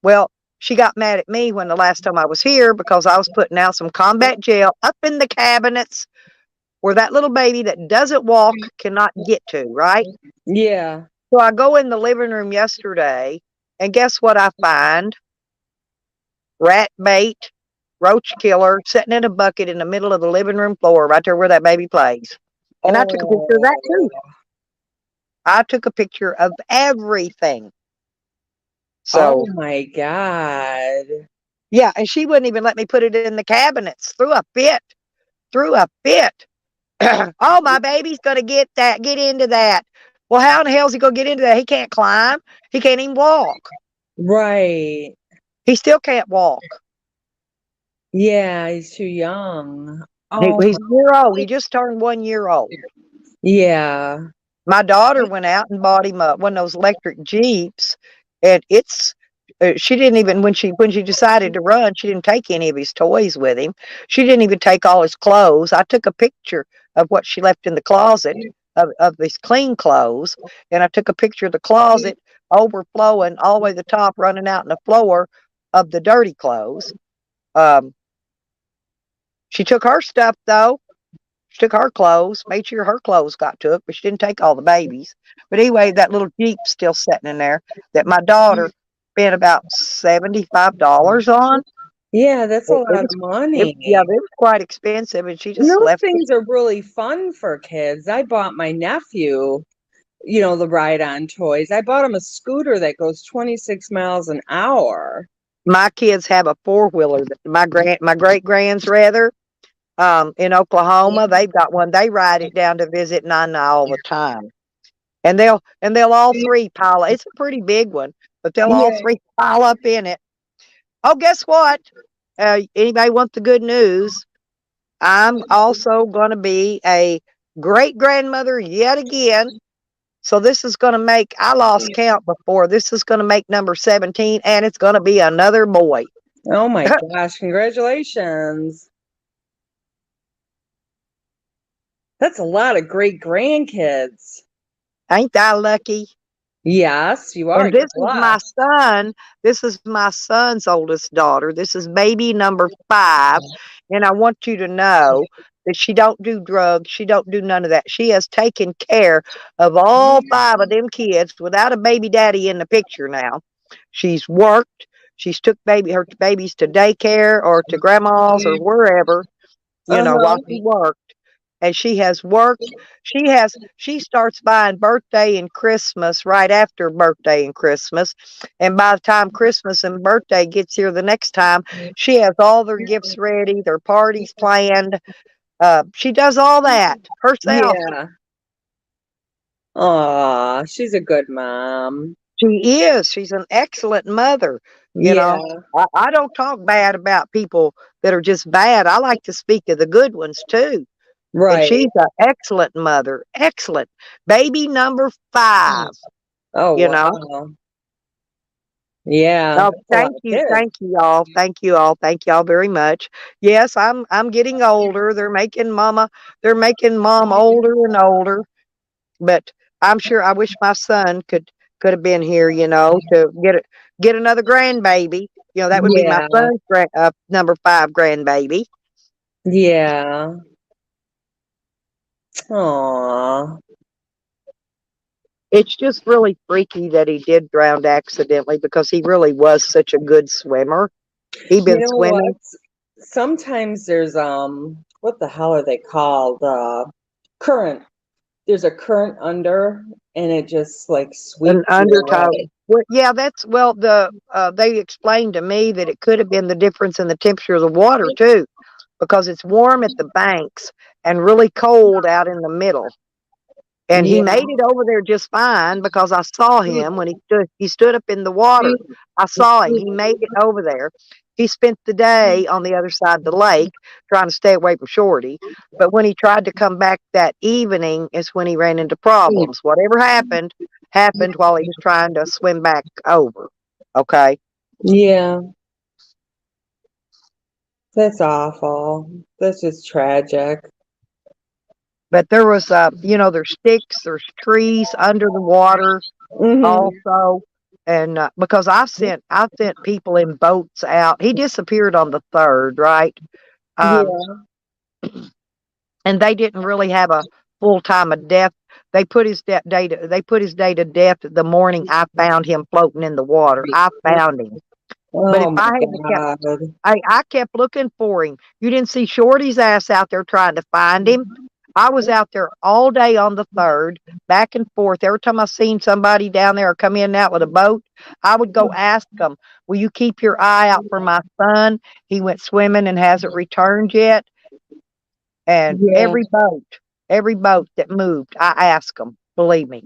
S1: Well, she got mad at me when the last time I was here because I was putting out some combat gel up in the cabinets where that little baby that doesn't walk cannot get to, right?
S9: Yeah.
S1: So I go in the living room yesterday, and guess what I find? Rat bait, roach killer, sitting in a bucket in the middle of the living room floor, right there where that baby plays. And I took a picture of that too. I took a picture of everything. So,
S9: Oh my God.
S1: yeah, and she wouldn't even let me put it in the cabinets. Threw a fit. Oh, my baby's gonna get into that. Well, how in the hell is he gonna get into that? He can't climb. He can't even walk.
S9: Right.
S1: He still can't walk.
S9: Yeah, he's too young.
S1: He's a year old. He just turned 1 year old.
S9: Yeah.
S1: My daughter went out and bought him one of those electric Jeeps, and she didn't even when she decided to run, she didn't take any of his toys with him. She didn't even take all his clothes. I took a picture of what she left in the closet of his clean clothes, and I took a picture of the closet overflowing all the way to the top, running out in the floor of the dirty clothes. She took her stuff though. She took her clothes, made sure her clothes got took, but she didn't take all the babies. But anyway, that little Jeep's still sitting in there that my daughter spent about $75 on.
S9: Yeah, that's a
S1: It
S9: lot of money.
S1: yeah, it was quite expensive, and she just
S9: Those
S1: left it.
S9: things are really fun for kids. I bought my nephew, you know, the ride-on toys. I bought him a scooter that goes 26 miles an hour.
S1: My kids have a four-wheeler that my great grands rather. In Oklahoma, they've got one. They ride it down to visit Nana all the time. And they'll all three pile. It's a pretty big one, but they'll all
S9: Yeah.
S1: three pile up in it. Oh, guess what? Anybody want the good news? I'm also going to be a great grandmother yet again. So this is going to make, I lost count before. This is going to make number 17, and it's going to be another boy.
S9: Oh my gosh, congratulations. That's a lot of great grandkids.
S1: Ain't I lucky?
S9: Yes, you are.
S1: And this is my son. This is my son's oldest daughter. This is baby number 5. And I want you to know that she don't do drugs. She don't do none of that. She has taken care of all 5 of them kids without a baby daddy in the picture now. She's worked. She's took her babies to daycare or to grandma's or wherever, while she worked. And she has worked. She starts buying birthday and Christmas right after birthday and Christmas. And by the time Christmas and birthday gets here the next time, she has all their gifts ready, their parties planned. She does all that herself.
S9: Yeah. Aw, she's a good mom.
S1: She is. She's an excellent mother.
S9: Yeah.
S1: I don't talk bad about people that are just bad. I like to speak of the good ones too. And
S9: Right.
S1: she's an excellent mother. Excellent. Baby number 5.
S9: Oh,
S1: know.
S9: wow. Yeah.
S1: Oh,
S9: that's a lot
S1: thank
S9: of
S1: you.
S9: kids.
S1: Thank you all. Thank you all. Thank y'all very much. Yes, I'm getting older. They're making mom older and older. But I'm sure I wish my son could have been here, to get another grandbaby. That would be my
S9: Yeah.
S1: son's number 5 grandbaby.
S9: Yeah. Aw.
S1: It's just really freaky that he did drown accidentally because he really was such a good swimmer. He'd been
S9: You know
S1: swimming.
S9: what? Sometimes there's what the hell are they called? Current. There's a current under and it just like sweeps
S1: An
S9: you
S1: undertow.
S9: away.
S1: Well, yeah, they explained to me that it could have been the difference in the temperature of the water too, because it's warm at the banks and really cold out in the middle. And he
S9: Yeah.
S1: made it over there just fine because I saw him when he stood up in the water. I saw him. He made it over there. He spent the day on the other side of the lake trying to stay away from Shorty. But when he tried to come back that evening is when he ran into problems. Whatever happened while he was trying to swim back over. Okay.
S9: Yeah. That's awful. That's just tragic.
S1: But there was there's sticks, there's trees under the water
S9: Mhm.
S1: also. And because I've sent people in boats out. He disappeared on the 3rd, right?
S9: Yeah.
S1: And they didn't really have a full time of death. They put his day to death the morning I found him floating in the water. I found him. But
S9: Oh
S1: if
S9: my
S1: I had
S9: God.
S1: I kept looking for him. You didn't see Shorty's ass out there trying to find him. I was out there all day on the 3rd, back and forth. Every time I seen somebody down there or come in and out with a boat, I would go ask them, will you keep your eye out for my son? He went swimming and hasn't returned yet. And
S9: Yeah.
S1: every boat every boat that moved. I asked them, believe me.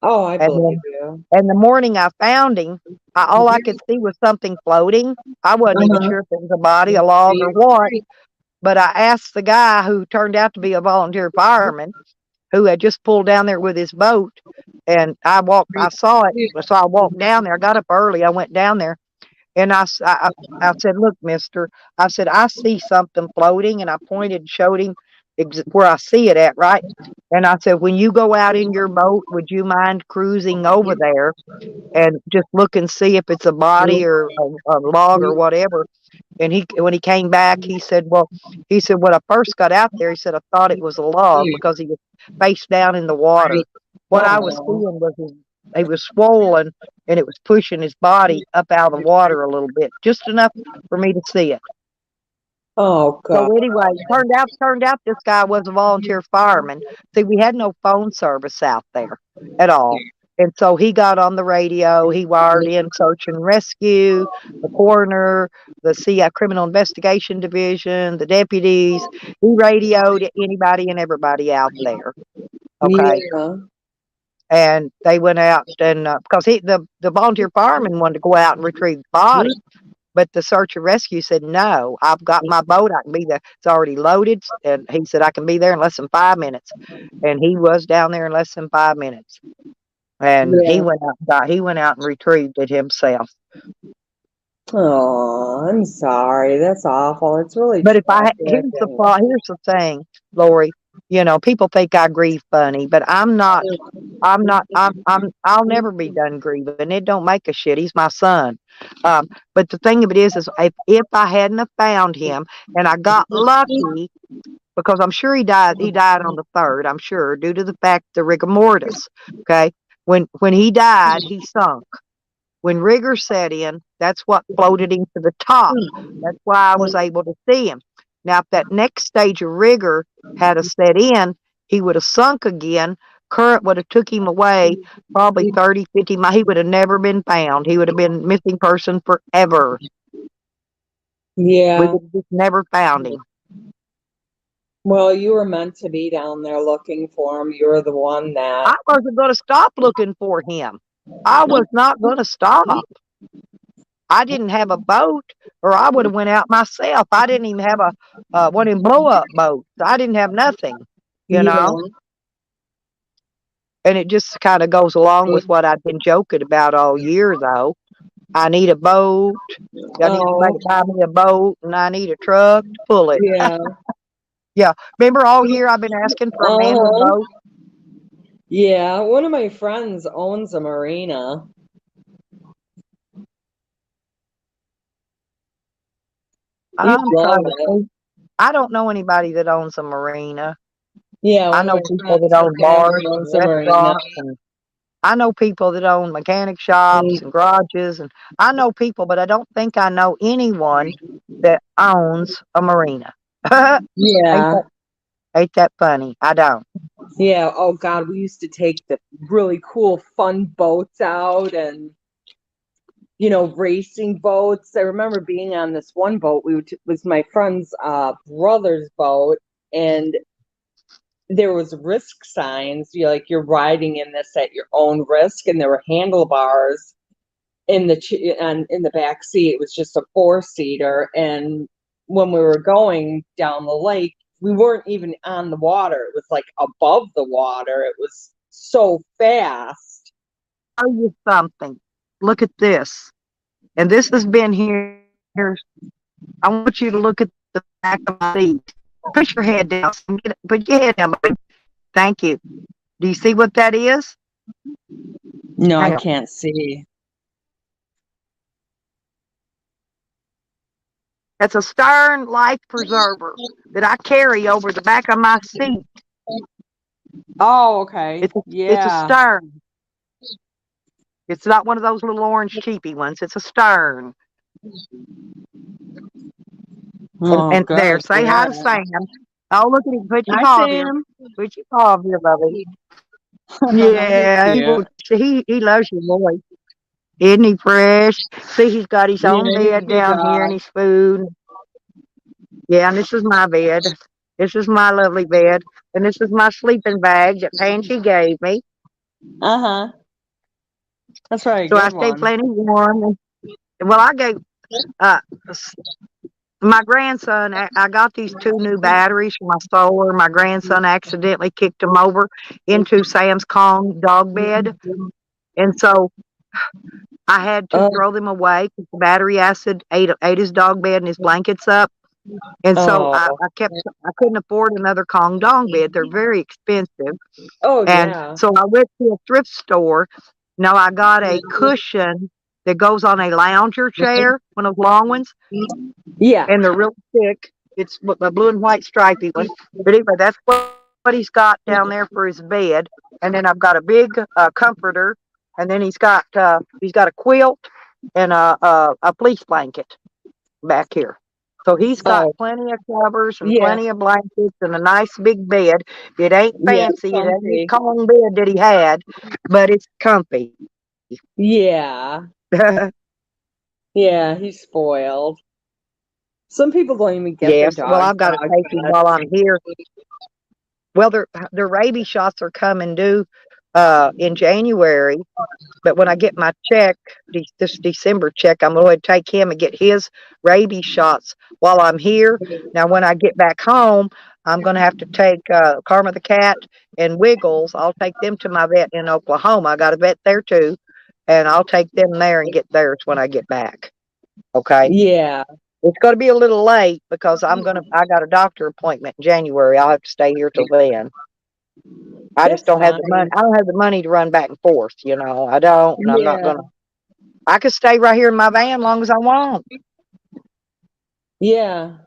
S9: Oh, I
S1: And
S9: believe
S1: then,
S9: you.
S1: and the morning I found him, all I could see was something floating. I wasn't even sure if it was a body, a log, or what. But I asked the guy who turned out to be a volunteer fireman who had just pulled down there with his boat. And I saw it. So I walked down there. I got up early. I went down there and I said, look, mister, I said, I see something floating. And I pointed and showed him where I see it at, right? And I said, when you go out in your boat, would you mind cruising over there and just look and see if it's a body or a log or whatever? And when he came back, he said, when I first got out there, he said, I thought it was a log because he was face down in the water. What I was
S9: Oh.
S1: seeing was he was swollen and it was pushing his body up out of the water a little bit, just enough for me to see it.
S9: Oh God.
S1: So anyway, turned out this guy was a volunteer fireman. See, we had no phone service out there at all. And so he got on the radio, he wired in search and rescue, the coroner, the CI criminal investigation division, the deputies. He radioed anybody and everybody out there. Okay.
S9: Yeah.
S1: And they went out and because the volunteer fireman wanted to go out and retrieve the body. But the search and rescue said, no, I've got my boat. I can be there. It's already loaded. And he said, I can be there in less than 5 minutes. And he was down there in less than 5 minutes. And
S9: Yeah.
S1: he went out and retrieved it himself.
S9: Oh, I'm sorry. That's awful. It's really
S1: But
S9: tragic.
S1: here's the thing, Lori, people think I grieve funny, but I'm not. I'll never be done grieving. It don't make a shit. He's my son. But the thing of it is if I hadn't have found him and I got lucky, because I'm sure he died on the 3rd, I'm sure, due to the fact the rigor mortis. Okay. When he died, he sunk. When rigor set in, that's what floated him to the top. That's why I was able to see him. Now, if that next stage of rigor had a set in, he would have sunk again. Current would have took him away probably 30, 50 miles. He would have never been found. He would have been missing person forever.
S9: Yeah.
S1: We would have just never found him.
S9: Well, you were meant to be down there looking for him. You're the one that.
S1: I wasn't going to stop looking for him. I was not going to stop. I didn't have a boat, or I would have went out myself. I didn't even have one of them blow-up boats. I didn't have nothing, you know. And it just kind of goes along with what I've been joking about all year, though. I need a boat. I need somebody to buy me a boat, and I need a truck to pull it.
S9: Yeah.
S1: Yeah. Remember all year I've been asking for a man with a boat?
S9: Yeah. One of my friends owns a marina.
S1: I don't know anybody that owns a marina.
S9: Yeah.
S1: I know people that own bars and restaurants, and I know people that own mechanic shops and garages, and I know people, but I don't think I know anyone that owns a marina.
S9: Yeah.
S1: Ain't that funny? I don't.
S9: Yeah. Oh God, we used to take the really cool, fun boats out and, racing boats. I remember being on this one boat. It was my friend's brother's boat, and there was risk signs. You're riding in this at your own risk, and there were handlebars in the back seat. It was just a 4-seater, and when we were going down the lake, we weren't even on the water. It was like above the water. It was so fast.
S1: I'll tell you something. Look at this. And this has been here. I want you to look at the back of my seat. Push your head down. Put your head down. Thank you. Do you see what that is?
S9: No, I can't see.
S1: That's a Stern life preserver that I carry over the back of my seat.
S9: Oh, okay.
S1: It's a Stern. It's not one of those little orange cheapy ones. It's a Stern. And there, say hi to Sam. Oh, look at him. Put your paw here. Put your paw here, Bubby. Yeah, he loves your voice. Isn't he fresh? See, he's got his own bed down here and his food. Yeah, and this is my bed. This is my lovely bed. and this is my sleeping bag that Pansy gave me.
S9: Uh-huh. That's probably a
S1: So I
S9: good
S1: stay
S9: one.
S1: plenty warm. Well, I gave uh, my grandson, I got these 2 new batteries for my solar. My grandson accidentally kicked them over into Sam's Kong dog bed. And so I had to
S9: Oh,
S1: throw them away because the battery acid ate his dog bed and his blankets up. And so
S9: oh,
S1: I couldn't afford another Kong dog bed. They're very expensive.
S9: oh,
S1: And
S9: yeah.
S1: so I went to a thrift store. Now I got a cushion that goes on a lounger chair, one of those long ones,
S9: Yeah.
S1: and they're real thick. It's a blue and white stripy one. But anyway, that's what he's got down there for his bed. And then I've got a big comforter, and then he's got a quilt and a fleece blanket back here. So he's got
S9: Oh,
S1: plenty of covers and
S9: yeah.
S1: plenty of blankets and a nice big bed. It ain't
S9: Yeah.
S1: fancy. It ain't his
S9: Comfy.
S1: Kong bed that he had, but it's comfy.
S9: Yeah. Yeah, he's spoiled. Some people don't even get their
S1: Yes. Well,
S9: dogs
S1: I've got to
S9: dog
S1: take him
S9: beds.
S1: while I'm here. Well, their rabies shots are coming due in January. But when I get my check, this December check, I'm going to take him and get his rabies shots while I'm here. Now, when I get back home, I'm going to have to take Karma the cat and Wiggles. I'll take them to my vet in Oklahoma. I got a vet there too, and I'll take them there and get theirs when I get back. Okay.
S9: Yeah,
S1: It's going to be a little late because I got a doctor appointment in January. I'll have to stay here till then. I just
S9: that's
S1: don't have the money.
S9: fine.
S1: I don't have the money to run back and forth. I don't, and I'm not
S9: Yeah,
S1: gonna. I could stay right here in my van long as I want.
S9: yeah,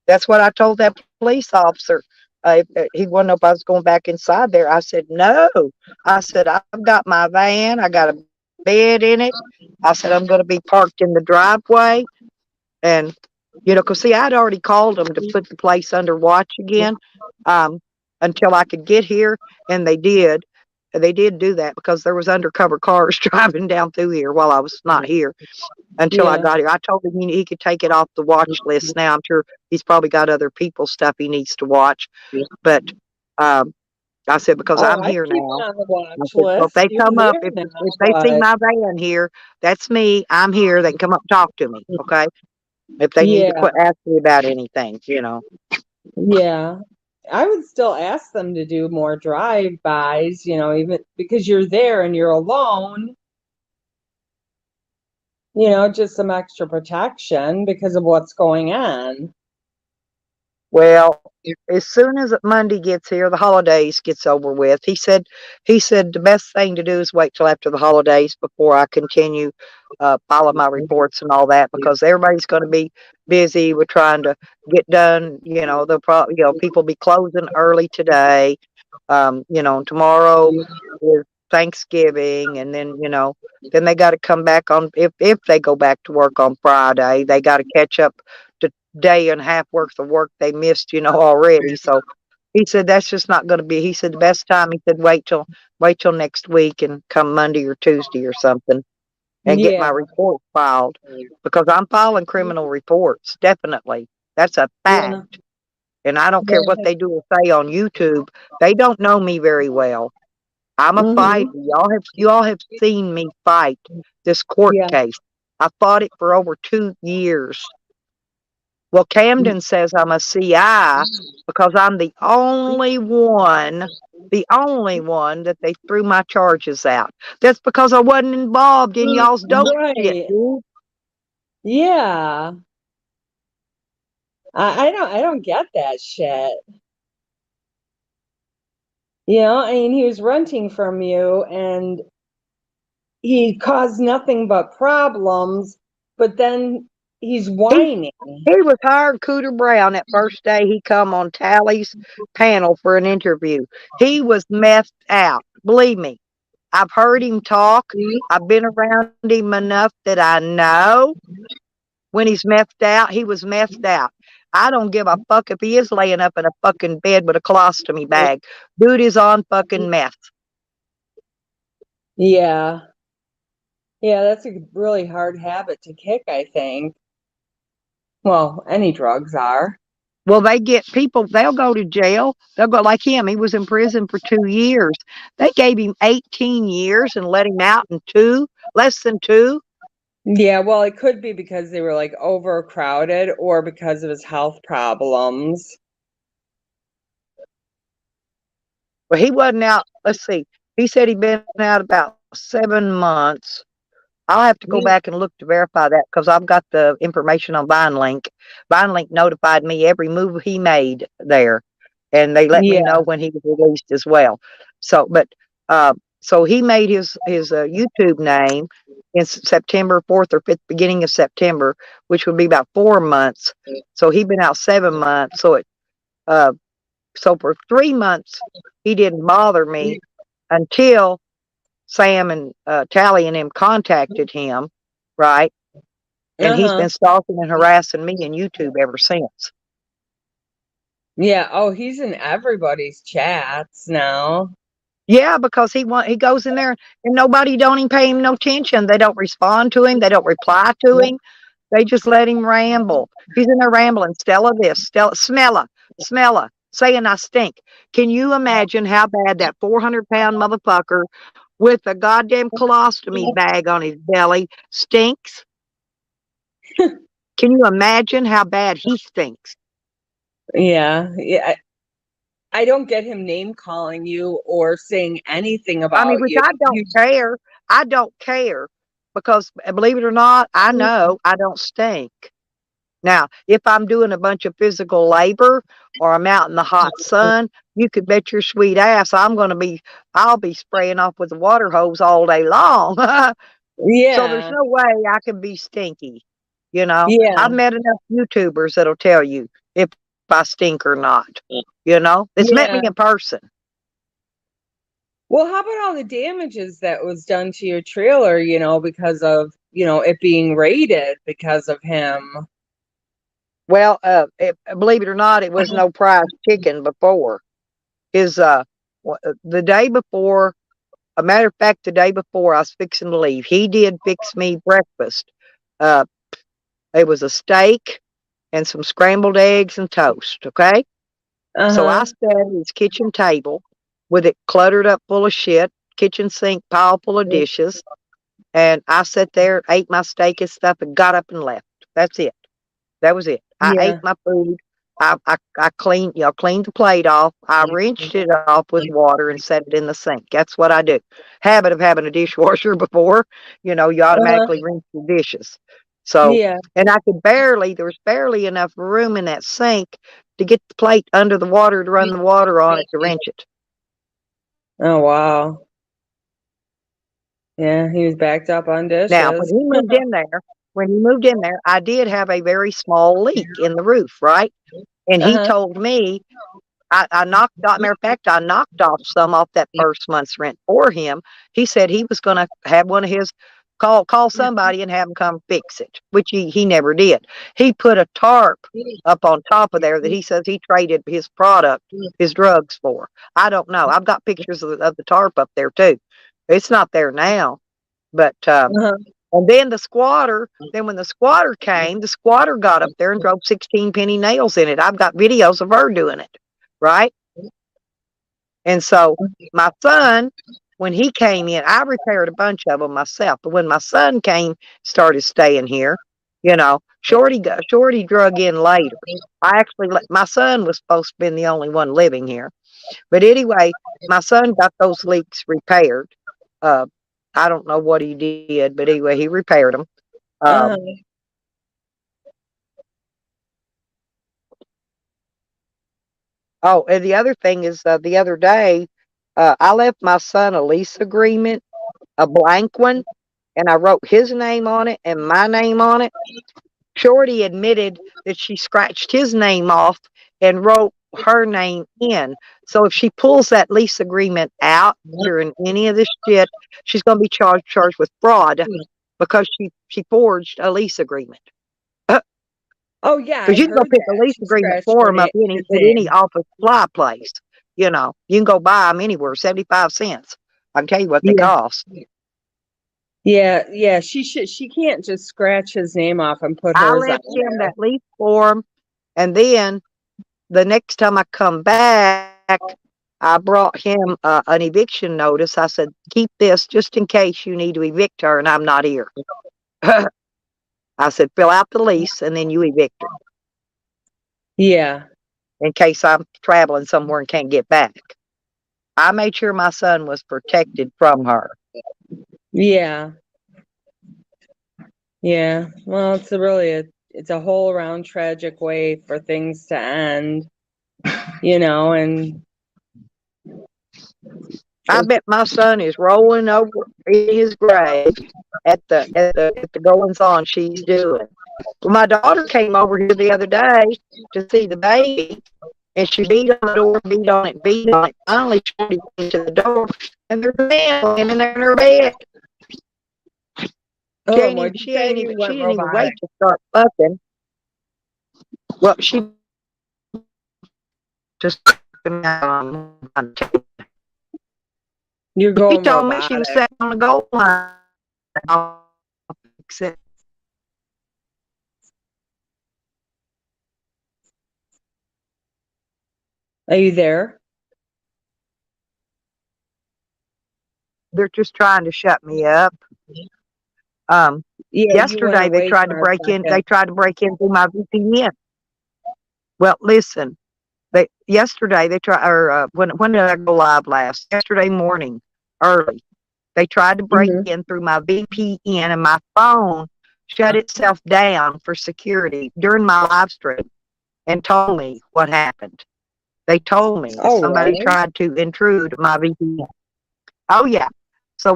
S1: That's what I told that police officer. He wanted to know if I was going back inside there. I said no. I said I've got my van. I got a bed in it. I said I'm going to be parked in the driveway, and because see, I'd already called them to put the place under watch again, um, until I could get here, and they did. They did do that because there was undercover cars driving down through here while I was not here until I
S9: yeah,
S1: got here. I told him he could take it off the watch list now. I'm sure he's probably got other people's stuff he needs to watch. But um, I said, because
S9: Oh,
S1: I'm
S9: I
S1: here
S9: keep
S1: now.
S9: it on the
S1: I
S9: watch
S1: said, so if
S9: list.
S1: they
S9: You're
S1: come up,
S9: there now,
S1: if they see
S9: but
S1: my van here, that's me. I'm here. They can come up and talk to me. Okay. If they need to
S9: yeah,
S1: ask me about anything.
S9: yeah. I would still ask them to do more drive-bys, even because you're there and you're alone, just some extra protection because of what's going on.
S1: Well, as soon as Monday gets here, the holidays gets over with. He said the best thing to do is wait till after the holidays before I continue filing my reports and all that because everybody's going to be busy with trying to get done. They'll probably people be closing early today. Tomorrow is Thanksgiving, and then they got to come back on if they go back to work on Friday, they got to catch up to day and a half worth of work they missed, already. So he said that's just not going to be. He said the best time. He said wait till next week and come Monday or Tuesday or something and get my
S9: Yeah,
S1: report filed because I'm filing criminal reports. Definitely, that's a fact.
S9: yeah,
S1: And I don't care what
S9: yeah.
S1: they do or say on YouTube. They don't know me very well. I'm a
S9: Hmm.
S1: fighter. You all have seen me fight this court
S9: Yeah.
S1: case. I fought it for over 2 years. Well, Camden says I'm a CI because I'm the only one that they threw my charges out. That's because I wasn't involved in y'all's dope shit,
S9: Right.
S1: dude.
S9: Yeah. I don't get that shit. I mean, he was renting from you and he caused nothing but problems, but then he's
S1: He
S9: whining.
S1: he was hiring Cooter Brown that first day he come on Tally's panel for an interview. He was messed out. Believe me. I've heard him talk. I've been around him enough that I know when he's messed out, he was messed out. I don't give a fuck if he is laying up in a fucking bed with a colostomy bag. Dude is on fucking meth.
S9: Yeah. Yeah, that's a really hard habit to kick, I think. Well, any drugs are.
S1: Well, they get people, they'll go to jail. They'll go like him. He was in prison for 2 years. They gave him 18 years and let him out in less than two.
S9: Yeah, well, it could be because they were like overcrowded or because of his health problems.
S1: Well, he wasn't out. Let's see. He said he'd been out about 7 months. I'll have to go back and look to verify that because I've got the information on VineLink. VineLink notified me every move he made there, and they let me
S9: Yeah.
S1: know when he was released as well. So, but so he made his YouTube name in September 4th or 5th, beginning of September, which would be about 4 months. So he'd been out 7 months. So for 3 months he didn't bother me until Sam and Tally and him contacted him, right? And he's been stalking and harassing me in YouTube ever since.
S9: Yeah. Oh, he's in everybody's chats now.
S1: Yeah, because he goes in there and nobody don't even pay him no attention. They don't respond to him. They don't reply to him. They just let him ramble. He's in there rambling. Stella this, Smella, saying I stink. Can you imagine how bad that 400-pound motherfucker with a goddamn colostomy bag on his belly stinks? Can you imagine how bad he stinks?
S9: Yeah. Yeah. I don't get him name calling you or saying anything about
S1: Which
S9: you.
S1: I don't care. I don't care because believe it or not, I know I don't stink. Now, if I'm doing a bunch of physical labor or I'm out in the hot sun, you could bet your sweet ass I'll be spraying off with a water hose all day long.
S9: Yeah.
S1: So there's no way I can be stinky. You know,
S9: Yeah.
S1: I've met enough YouTubers that'll tell you if I stink or not. You know, it's met me in person.
S9: Well, how about all the damages that was done to your trailer, because of, it being raided because of him?
S1: Well, believe it or not, it was no prize chicken before. The day before, a matter of fact, the day before I was fixing to leave, he did fix me breakfast. It was a steak and some scrambled eggs and toast, okay? So I sat at his kitchen table with it cluttered up full of shit, kitchen sink pile full of dishes, and I sat there, ate my steak and stuff, and got up and left. That's it. That was it. I ate my food. I cleaned the plate off. I rinsed it off with water and set it in the sink. That's what I do. Habit of having a dishwasher before, you automatically rinse your dishes. So, and there was barely enough room in that sink to get the plate under the water to run the water on it to rinse it.
S9: Oh, wow. Yeah, he was backed up on dishes.
S1: Now, when he moved in there, I did have a very small leak in the roof, right? And he told me, I knocked off some off that first month's rent for him. He said he was going to have one of his call somebody and have him come fix it, which he never did. He put a tarp up on top of there that he says he traded his drugs for. I don't know. I've got pictures of the tarp up there too. It's not there now, but and then when the squatter came, the squatter got up there and drove 16 penny nails in it. I've got videos of her doing it, right? And so my son, when he came in, I repaired a bunch of them myself. But when my son started staying here, Shorty drug in later. My son was supposed to be the only one living here. But anyway, my son got those leaks repaired. I don't know what he did, but anyway, he repaired them. Oh, and the other thing is, the other day, I left my son a lease agreement, a blank one, and I wrote his name on it and my name on it. Shorty admitted that she scratched his name off and wrote her name in. So if she pulls that lease agreement out during any of this shit, she's going to be charged with fraud because she forged a lease agreement.
S9: Oh yeah,
S1: because you can go pick a lease agreement form up at any office supply place. You can go buy them anywhere, 75 cents. I can tell you what they cost.
S9: Yeah. She can't just scratch his name off and put
S1: I
S9: hers on
S1: left him
S9: there.
S1: that lease form, and then the next time I come back, I brought him an eviction notice. I said, keep this just in case you need to evict her and I'm not here. I said, fill out the lease and then you evict her
S9: Yeah.
S1: in case I'm traveling somewhere and can't get back. I made sure my son was protected from her.
S9: Yeah. Yeah. Well, it's it's a whole around tragic way for things to end, and
S1: I bet my son is rolling over in his grave at the goings on she's doing. Well, my daughter came over here the other day to see the baby, and she beat on the door, beat on it, beat on it. Finally, she went into the door, and there's a man laying in there in her bed.
S9: what'd you
S1: She
S9: say?
S1: didn't
S9: You
S1: even
S9: went
S1: wait
S9: robotic.
S1: to start fucking. Well, she just
S9: You're
S1: she
S9: going
S1: told me she was
S9: robotic.
S1: sitting on the goal line. I'll fix it.
S9: Are you there?
S1: They're just trying to shut me up.
S9: Yeah, you went
S1: Yesterday they
S9: away
S1: tried to
S9: for a
S1: break in.
S9: second.
S1: They tried to break in through my VPN. Well, listen. Yesterday they tried, or when did I go live last? Yesterday morning, early. They tried to break
S9: Mhm.
S1: in through my VPN, and my phone shut itself down for security during my live stream, and told me what happened. They told me that
S9: Oh,
S1: somebody
S9: really?
S1: tried to intrude my VPN. Oh yeah. So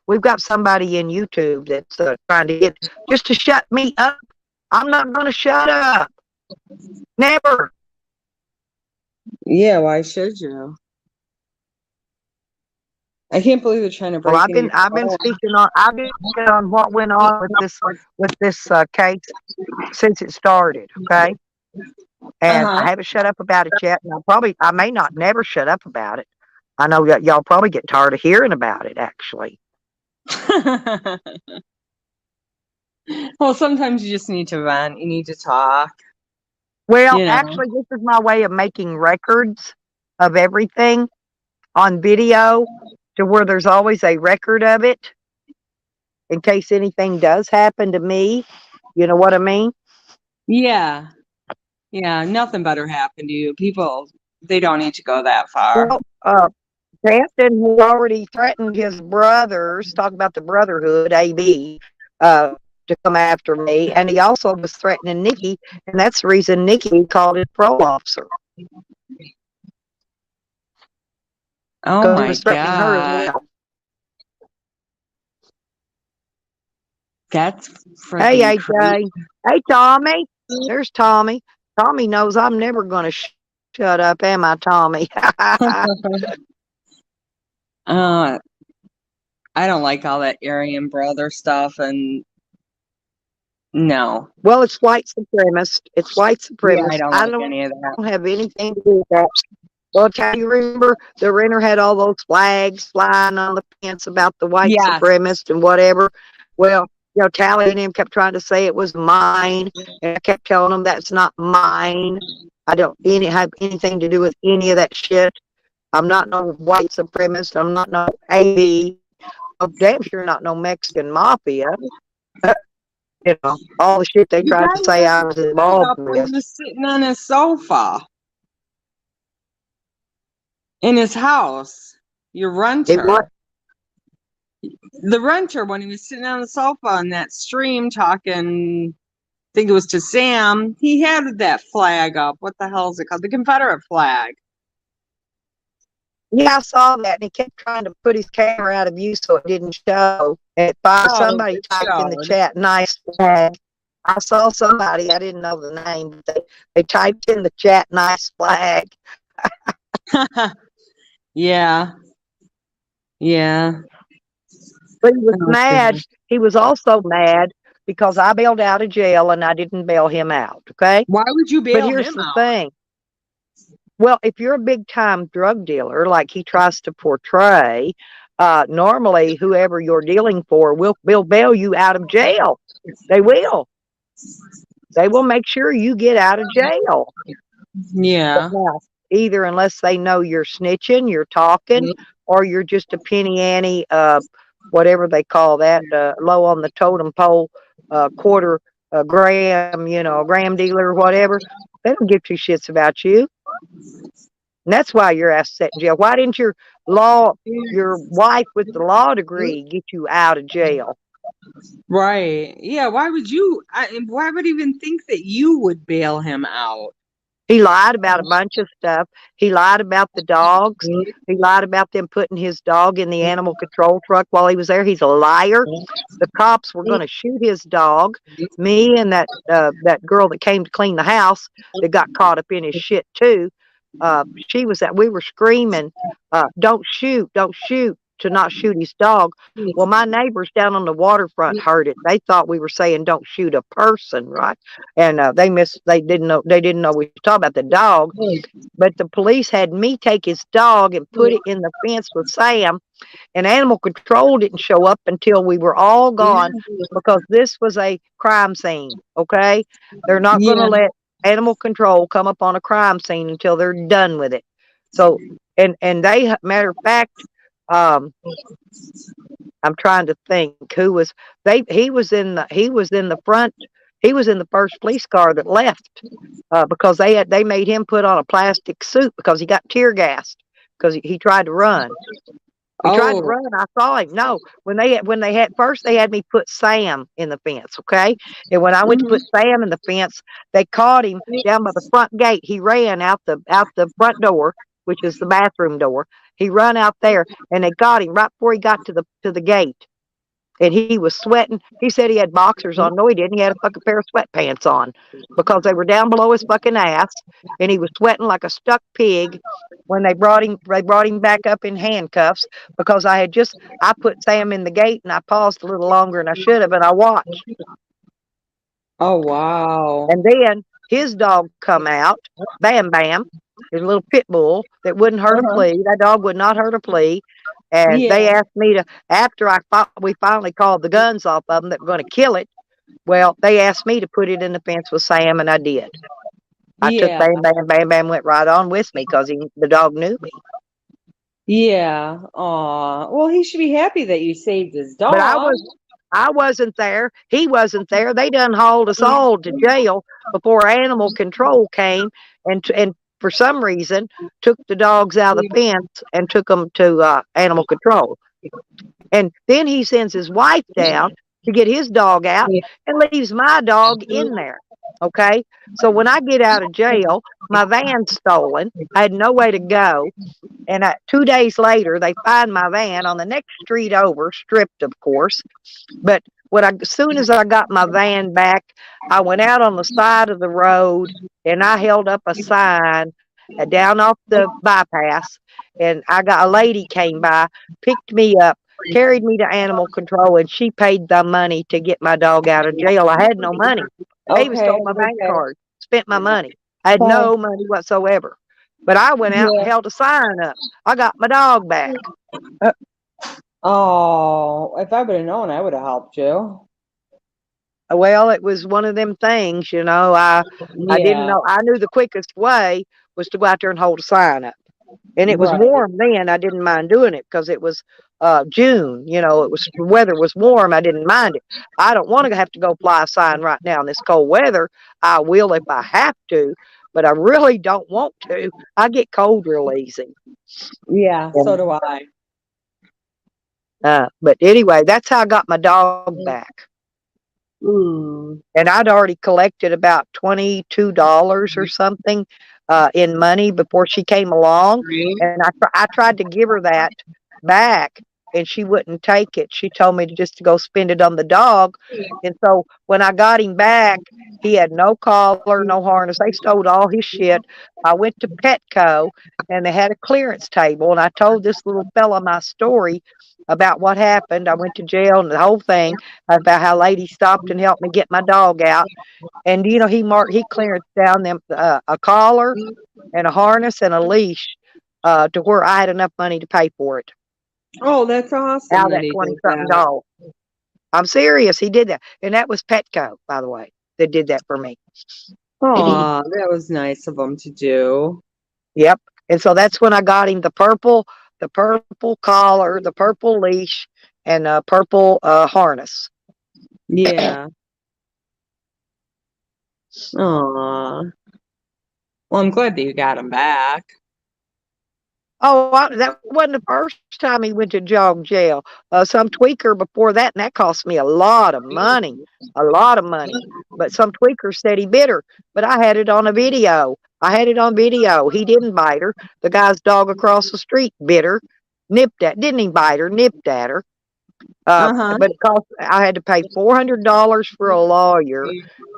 S1: we've got somebody in YouTube that's trying to get just to shut me up. I'm not going to shut up. Never.
S9: Yeah, why should you? I can't believe they're trying to
S1: Well,
S9: break in your
S1: I've been
S9: phone.
S1: speaking on what went on with this case since it started. Okay, and I
S9: Uh-huh.
S1: haven't shut up about it yet. And I may not never shut up about it. I know that y'all probably get tired of hearing about it. Actually,
S9: Well, sometimes you just need to vent. You need to talk.
S1: well,
S9: You know.
S1: actually, this is my way of making records of everything on video, to where there's always a record of it in case anything does happen to me. You know what I mean?
S9: Yeah. Yeah, nothing better happened to you. People, they don't need to go that far.
S1: Well, Hampton has already threatened his brothers, talk about the Brotherhood, AB, to come after me. And he also was threatening Nikki, and that's the reason Nikki called his parole officer.
S9: Oh
S1: Because he
S9: my
S1: was threatening her as
S9: God.
S1: well.
S9: That's
S1: Hey,
S9: freaking
S1: AJ.
S9: crazy.
S1: Hey, Tommy. There's Tommy. Tommy knows I'm never going to shut up, am I, Tommy?
S9: I don't like all that Aryan brother stuff, and no.
S1: Well, it's white supremacist. It's white
S9: Yeah,
S1: supremacist.
S9: I don't
S1: I
S9: like
S1: don't
S9: any of that.
S1: have anything to do with that. Well, can you remember the renter had all those flags flying on the fence about the white
S9: Yes.
S1: supremacist and whatever? Well, Tally and him kept trying to say it was mine, and I kept telling him that's not mine. I don't have anything to do with any of that shit. I'm not no white supremacist. I'm not no AB. I'm damn sure not no Mexican mafia. All the shit they
S9: You
S1: tried
S9: guys
S1: to say I was involved
S9: up when
S1: with.
S9: he was sitting on his sofa in his house. Your
S1: It
S9: renter.
S1: was,
S9: The renter, when he was sitting on the sofa on that stream talking, I think it was to Sam, he had that flag up. What the hell is it called? The Confederate flag.
S1: yeah, I saw that, and he kept trying to put his camera out of view so it didn't show. And somebody
S9: it
S1: typed in the
S9: showed.
S1: chat, nice flag. I saw somebody, I didn't know the name, but they typed in the chat, nice flag.
S9: Yeah. Yeah.
S1: But he was
S9: Oh,
S1: mad.
S9: goodness.
S1: He was also mad because I bailed out of jail and I didn't bail him out, okay?
S9: Why would you
S1: But
S9: bail
S1: here's
S9: him
S1: the
S9: out?
S1: thing. Well, if you're a big time drug dealer, like he tries to portray, normally whoever you're dealing for will bail you out of jail. They will. They will make sure you get out of jail.
S8: Yeah.
S1: Now, either unless they know you're snitching, you're talking, or you're just a penny ante, whatever they call that, low on the totem pole, quarter gram, a gram dealer or whatever. They don't give two shits about you. And that's why your ass set in jail. Why didn't your wife with the law degree get you out of jail?
S8: Right. Yeah. Why would even think that you would bail him out?
S1: He lied about a bunch of stuff. He lied about the dogs. He lied about them putting his dog in the animal control truck while he was there. He's a liar. The cops were going to shoot his dog. Me and that girl that came to clean the house that got caught up in his shit too. We were screaming, don't shoot, to not shoot his dog. Well, my neighbors down on the waterfront heard it. They thought we were saying don't shoot a person, right? And they didn't know we were talking about the dog. But the police had me take his dog and put it in the fence with Sam, and animal control didn't show up until we were all gone, because this was a crime scene. Okay, they're not going to let animal control come up on a crime scene until they're done with it. So, and they, matter of fact, I'm trying to think who was he was in the front. He was in the first police car that left, because they made him put on a plastic suit because he got tear gassed because he tried to run. He tried to run. I saw him. No, when they had me put Sam in the fence, okay? And when I went to put Sam in the fence, they caught him down by the front gate. He ran out the front door, which is the bathroom door. He run out there, and they got him right before he got to the gate. And he was sweating. He said he had boxers on. No, he didn't. He had a fucking pair of sweatpants on because they were down below his fucking ass, and he was sweating like a stuck pig. When they brought him back up in handcuffs because I put Sam in the gate, and I paused a little longer than I should have, and I watched.
S8: Oh, wow.
S1: And then his dog come out, Bam Bam, his little pit bull that wouldn't hurt a flea. That dog would not hurt a flea. And they asked me to, after we finally called the guns off of them that were going to kill it, well, they asked me to put it in the fence with Sam, and I did. I took Bam Bam. Bam Bam went right on with me because the dog knew me.
S8: Yeah. Aw. Well, he should be happy that you saved his dog.
S1: But I wasn't there. He wasn't there. They done hauled us all to jail before animal control came and for some reason took the dogs out of the fence and took them to animal control. And then he sends his wife down to get his dog out and leaves my dog in there. Okay. So when I get out of jail, my van's stolen. I had no way to go. And 2 days later, they find my van on the next street over, stripped, of course. But as soon as I got my van back, I went out on the side of the road and I held up a sign down off the bypass. And a lady came by, picked me up, carried me to animal control, and she paid the money to get my dog out of jail. I had no money. They even stole my bank card, spent my money. I had no money whatsoever. But I went out and held a sign up. I got my dog back.
S8: Oh, if I would have known, I would have helped you.
S1: Well, it was one of them things, I didn't know. I knew the quickest way was to go out there and hold a sign up. And it was warm then. I didn't mind doing it because it was June. The weather was warm. I didn't mind it. I don't want to have to go fly a sign right now in this cold weather. I will if I have to, but I really don't want to. I get cold real easy.
S8: Yeah, so do I.
S1: But anyway, that's how I got my dog back. And I'd already collected about $22 or something in money before she came along. And I tried to give her that back, and she wouldn't take it. She told me to go spend it on the dog. And so when I got him back, he had no collar, no harness. They stole all his shit. I went to Petco, and they had a clearance table, and I told this little fella my story about what happened. I went to jail and the whole thing, about how lady stopped and helped me get my dog out. And he clearance down them a collar and a harness and a leash to where I had enough money to pay for it.
S8: Oh, that's awesome.
S1: Out of that $20-something. I'm serious. He did that. And that was Petco, by the way, that did that for me.
S9: Oh, that was nice of them to do.
S1: Yep. And so that's when I got him the purple collar, the purple leash, and a purple harness.
S9: Yeah. Aw. Well, I'm glad that you got him back.
S1: Oh, that wasn't the first time he went to jog jail. Some tweaker before that, and that cost me a lot of money, a lot of money. But some tweaker said he bit her, but I had it on a video. I had it on video. He didn't bite her. The guy's dog across the street bit her, didn't he bite her, nipped at her.
S9: Uh-huh.
S1: But it cost, I had to pay $400 for a lawyer,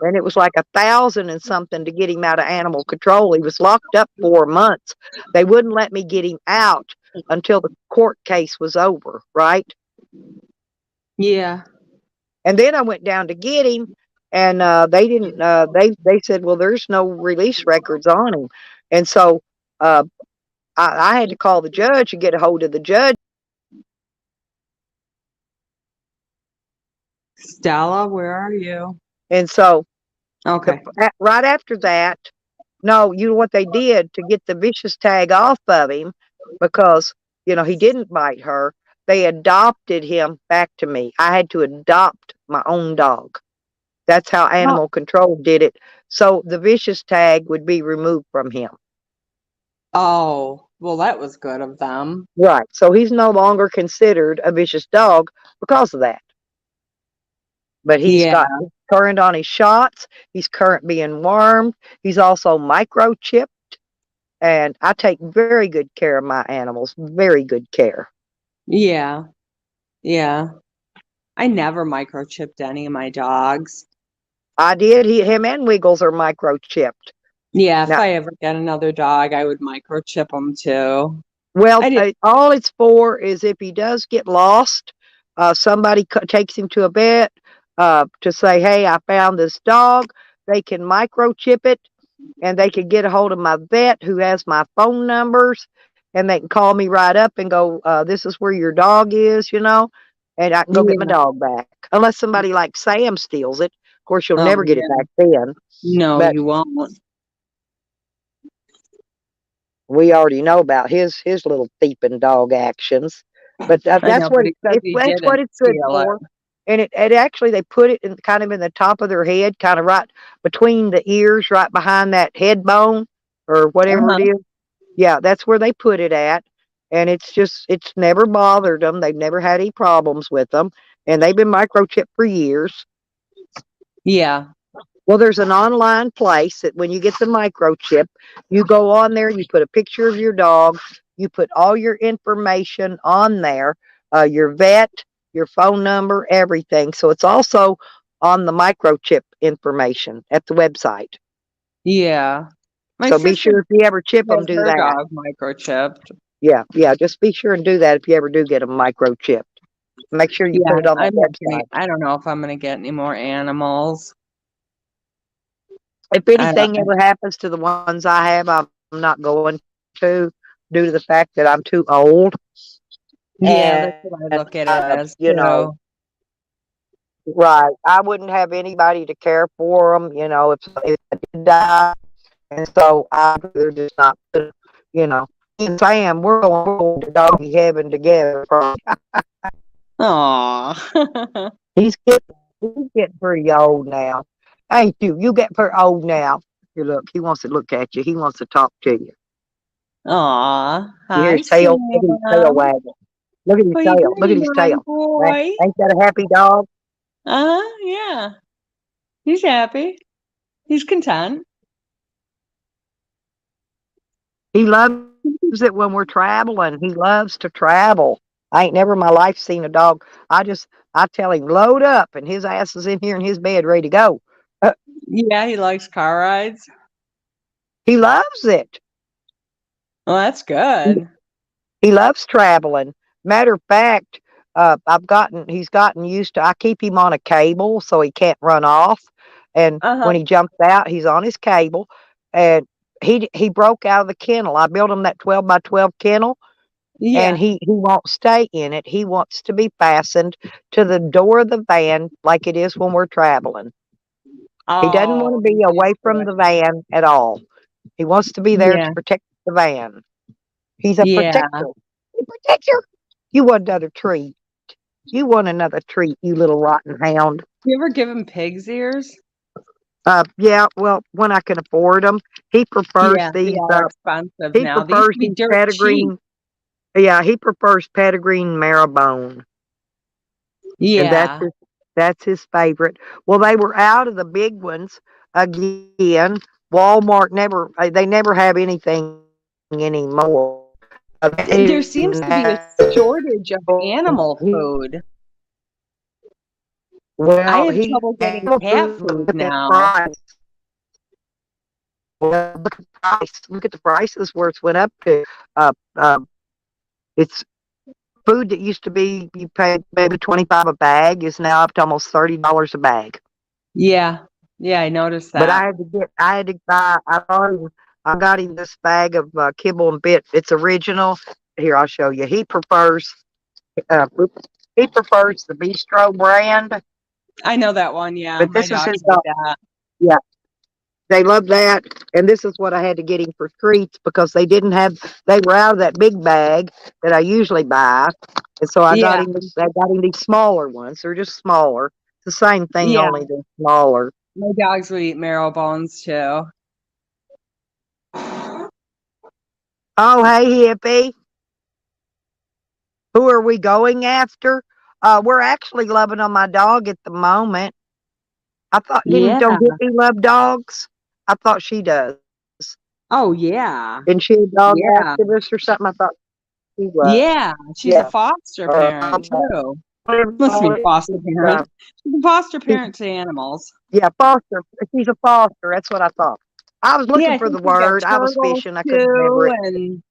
S1: and it was like 1,000 and something to get him out of animal control. He was locked up 4 months. They wouldn't let me get him out until the court case was over, right?
S9: Yeah.
S1: And then I went down to get him, and they didn't. They said, well, there's no release records on him, and so I had to call the judge and get a hold of the judge.
S9: Stella, where are you?
S1: And so
S9: Okay.
S1: right after that, no, you know what they did to get the vicious tag off of him, because, you know, he didn't bite her. They adopted him back to me. I had to adopt my own dog. That's how animal control did it. So the vicious tag would be removed from him.
S9: Oh, well, that was good of them.
S1: Right. So he's no longer considered a vicious dog because of that. But he's got current on his shots. He's current being wormed. He's also microchipped. And I take very good care of my animals. Very good care.
S9: Yeah. Yeah. I never microchipped any of my dogs.
S1: I did. Him and Wiggles are microchipped.
S9: Yeah, if
S1: Now,
S9: I ever get another dog, I would microchip him too.
S1: well,
S9: I did.
S1: all it's for is if he does get lost, somebody takes him to a vet to say, hey, I found this dog. They can microchip it, and they can get a hold of my vet who has my phone numbers, and they can call me right up and go, this is where your dog is, you know, and I can go get my dog back. Unless somebody like Sam steals it. Of course, you'll never get it back then.
S9: No,
S1: But
S9: you won't.
S1: we already know about his little thieving dog actions. But
S9: I
S1: that's
S9: know,
S1: what
S9: but he says he
S1: that's what
S9: didn't
S1: it's good
S9: steal it.
S1: for. And it actually, they put it in kind of in the top of their head, kind of right between the ears, right behind that head bone or whatever it is. Yeah, that's where they put it at. And it's never bothered them. They've never had any problems with them. And they've been microchipped for years.
S9: Yeah.
S1: Well, there's an online place that when you get the microchip, you go on there, you put a picture of your dog, you put all your information on there, your vet, your phone number, everything. So it's also on the microchip information at the website.
S9: Yeah. My
S1: So be
S9: sister
S1: sure if you ever chip them,
S9: has
S1: do
S9: her
S1: that.
S9: dog microchipped.
S1: Yeah, just be sure and do that if you ever do get them microchipped. Make sure you put it on the website.
S9: I don't know if I'm gonna get any more animals.
S1: If anything ever happens to the ones I have, I'm not going to, due to the fact that I'm too old.
S9: Yeah, that's what I look at it as,
S1: you know, right. I wouldn't have anybody to care for them, you know, if I did die. And so I'd rather just not, you know, me and Sam, we're going to doggy heaven together.
S9: Aw.
S1: He's getting pretty old now. Ain't you? You get pretty old now. Here, look, he wants to look at you. He wants to talk to you.
S9: Aw.
S1: You hear
S9: Hi,
S1: his tail, look at his tail
S9: Sam.
S1: wagging. Look at his
S9: What you
S1: tail. Look at
S9: doing,
S1: his
S9: my
S1: tail.
S9: boy?
S1: Ain't that a happy dog?
S9: Yeah. He's happy. He's content.
S1: He loves it when we're traveling. He loves to travel. I ain't never in my life seen a dog. I tell him, load up, and his ass is in here in his bed ready to go.
S9: Yeah, he likes car rides.
S1: He loves it.
S9: Well, that's good.
S1: He loves traveling. Matter of fact, he's gotten used to, I keep him on a cable so he can't run off. And when he jumps out, he's on his cable. And he broke out of the kennel. I built him that 12 by 12 kennel.
S9: Yeah.
S1: And he won't stay in it. He wants to be fastened to the door of the van like it is when we're traveling. He doesn't want
S9: Oh,
S1: to be
S9: he's
S1: away
S9: used to
S1: from
S9: it.
S1: the van at all. He wants to be there to
S9: Yeah.
S1: protect the van. He's a
S9: Yeah.
S1: protector. A protector. You want another treat. You want another treat, you little rotten hound.
S9: You ever give him pig's ears?
S1: Yeah, well, when I can afford them, he prefers
S9: Yeah, they are expensive now. They used to be
S1: these
S9: dirt cheap.
S1: pedigree. Yeah, he prefers pedigree and marrowbone, and
S9: Yeah.
S1: that's his favorite. Well, they were out of the big ones again. Walmart they never have anything anymore. They
S9: There seems
S1: didn't
S9: to be a
S1: have-
S9: shortage of animal food. I
S1: Well,
S9: have
S1: he
S9: trouble getting
S1: animal
S9: cat
S1: food,
S9: food
S1: look at
S9: now.
S1: price. Well, look at the price. Look at the prices where it's went up to. Uh, uh, it's food that used to be you paid maybe 25 a bag is now up to almost $30 a bag.
S9: Yeah. Yeah, I noticed
S1: But
S9: that.
S1: I had to buy. I got him this bag of kibble and bit. It's original. Here, I'll show you. Uh, he prefers the Bistro brand,
S9: I know that one, yeah.
S1: but
S9: My
S1: this is
S9: dogs
S1: his
S9: like
S1: dog.
S9: that.
S1: Yeah, they love that. And this is what I had to get him for treats because they were out of that big bag that I usually buy. And so I got
S9: Yeah.
S1: him these smaller ones. They're just smaller. It's the same thing,
S9: Yeah.
S1: only they're smaller.
S9: My dogs would eat marrow bones too.
S1: Oh, hey, hippie. Who are we going after? We're actually loving on my dog at the moment. I thought,
S9: Yeah.
S1: don't hippie love dogs? I thought she does.
S9: Oh, yeah.
S1: Isn't she a dog
S9: Yeah.
S1: activist or something? I thought she was.
S9: Yeah. She's a
S1: Yeah.
S9: foster parent too. Must be foster parent. She's a foster parent to animals.
S1: Yeah, foster. She's a foster. That's what I thought. I was
S9: Yeah,
S1: looking
S9: I
S1: for
S9: think
S1: the
S9: she's got
S1: word. I was
S9: turtles
S1: fishing. I couldn't remember
S9: too,
S1: it.
S9: and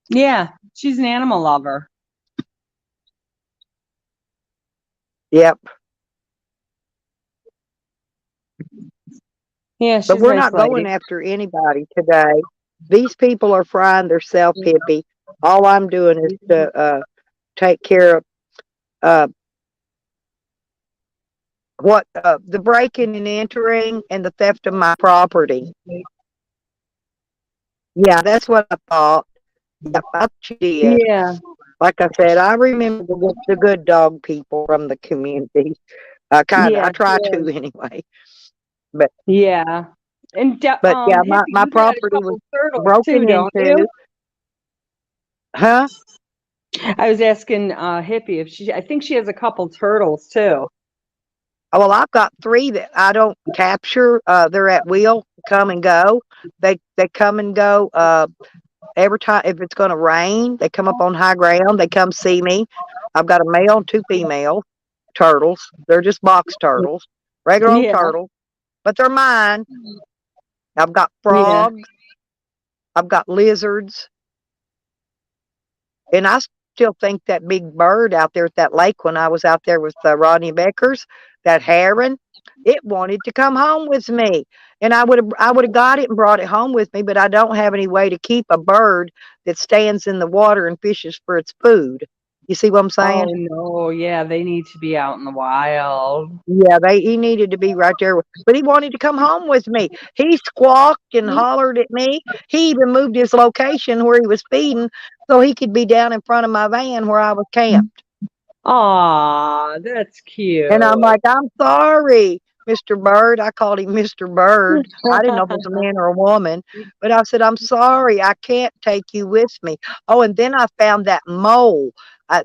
S9: yeah, she's an animal lover.
S1: Yep.
S9: Yeah, she's
S1: But
S9: a
S1: we're
S9: nice
S1: not going
S9: lady.
S1: after anybody today. These people are frying themselves hippie. All I'm doing is to take care of uh, the breaking and entering and the theft of my property. Yeah, that's what I thought. Yep, I thought you did.
S9: Yeah,
S1: Like I said, I remember the good dog people from the community. I
S9: yeah,
S1: try
S9: yeah,
S1: to anyway. But
S9: yeah. And
S1: yeah,
S9: Hippie,
S1: my
S9: you got a
S1: property was
S9: couple turtles too,
S1: broken
S9: don't
S1: into.
S9: you?
S1: Huh?
S9: I was asking Hippie if I think she has a couple turtles too.
S1: Oh, well, I've got 3 that I don't capture. They're at will, come and go. They come and go every time. If it's going to rain, they come up on high ground. They come see me. I've got a male and 2 female turtles. They're just box turtles, regular old
S9: Yeah,
S1: turtle, but they're mine. I've got
S9: yeah,
S1: frogs. I've got lizards, and I still think that big bird out there at that lake when I was out there with Rodney Beckers, that heron, it wanted to come home with me, and I would have got it and brought it home with me, but I don't have any way to keep a bird that stands in the water and fishes for its food. You see what I'm saying?
S9: Oh no, yeah, they need to be out in the wild.
S1: Yeah, he needed to be right there, but he wanted to come home with me. He squawked and hollered at me. He even moved his location where he was feeding so he could be down in front of my van where I was camped.
S9: Aw, that's cute.
S1: And I'm like, I'm sorry, Mr. Bird. I called him Mr. Bird. I didn't know if it was a man or a woman, but I said, I'm sorry, I can't take you with me. Oh, and then I found that mole.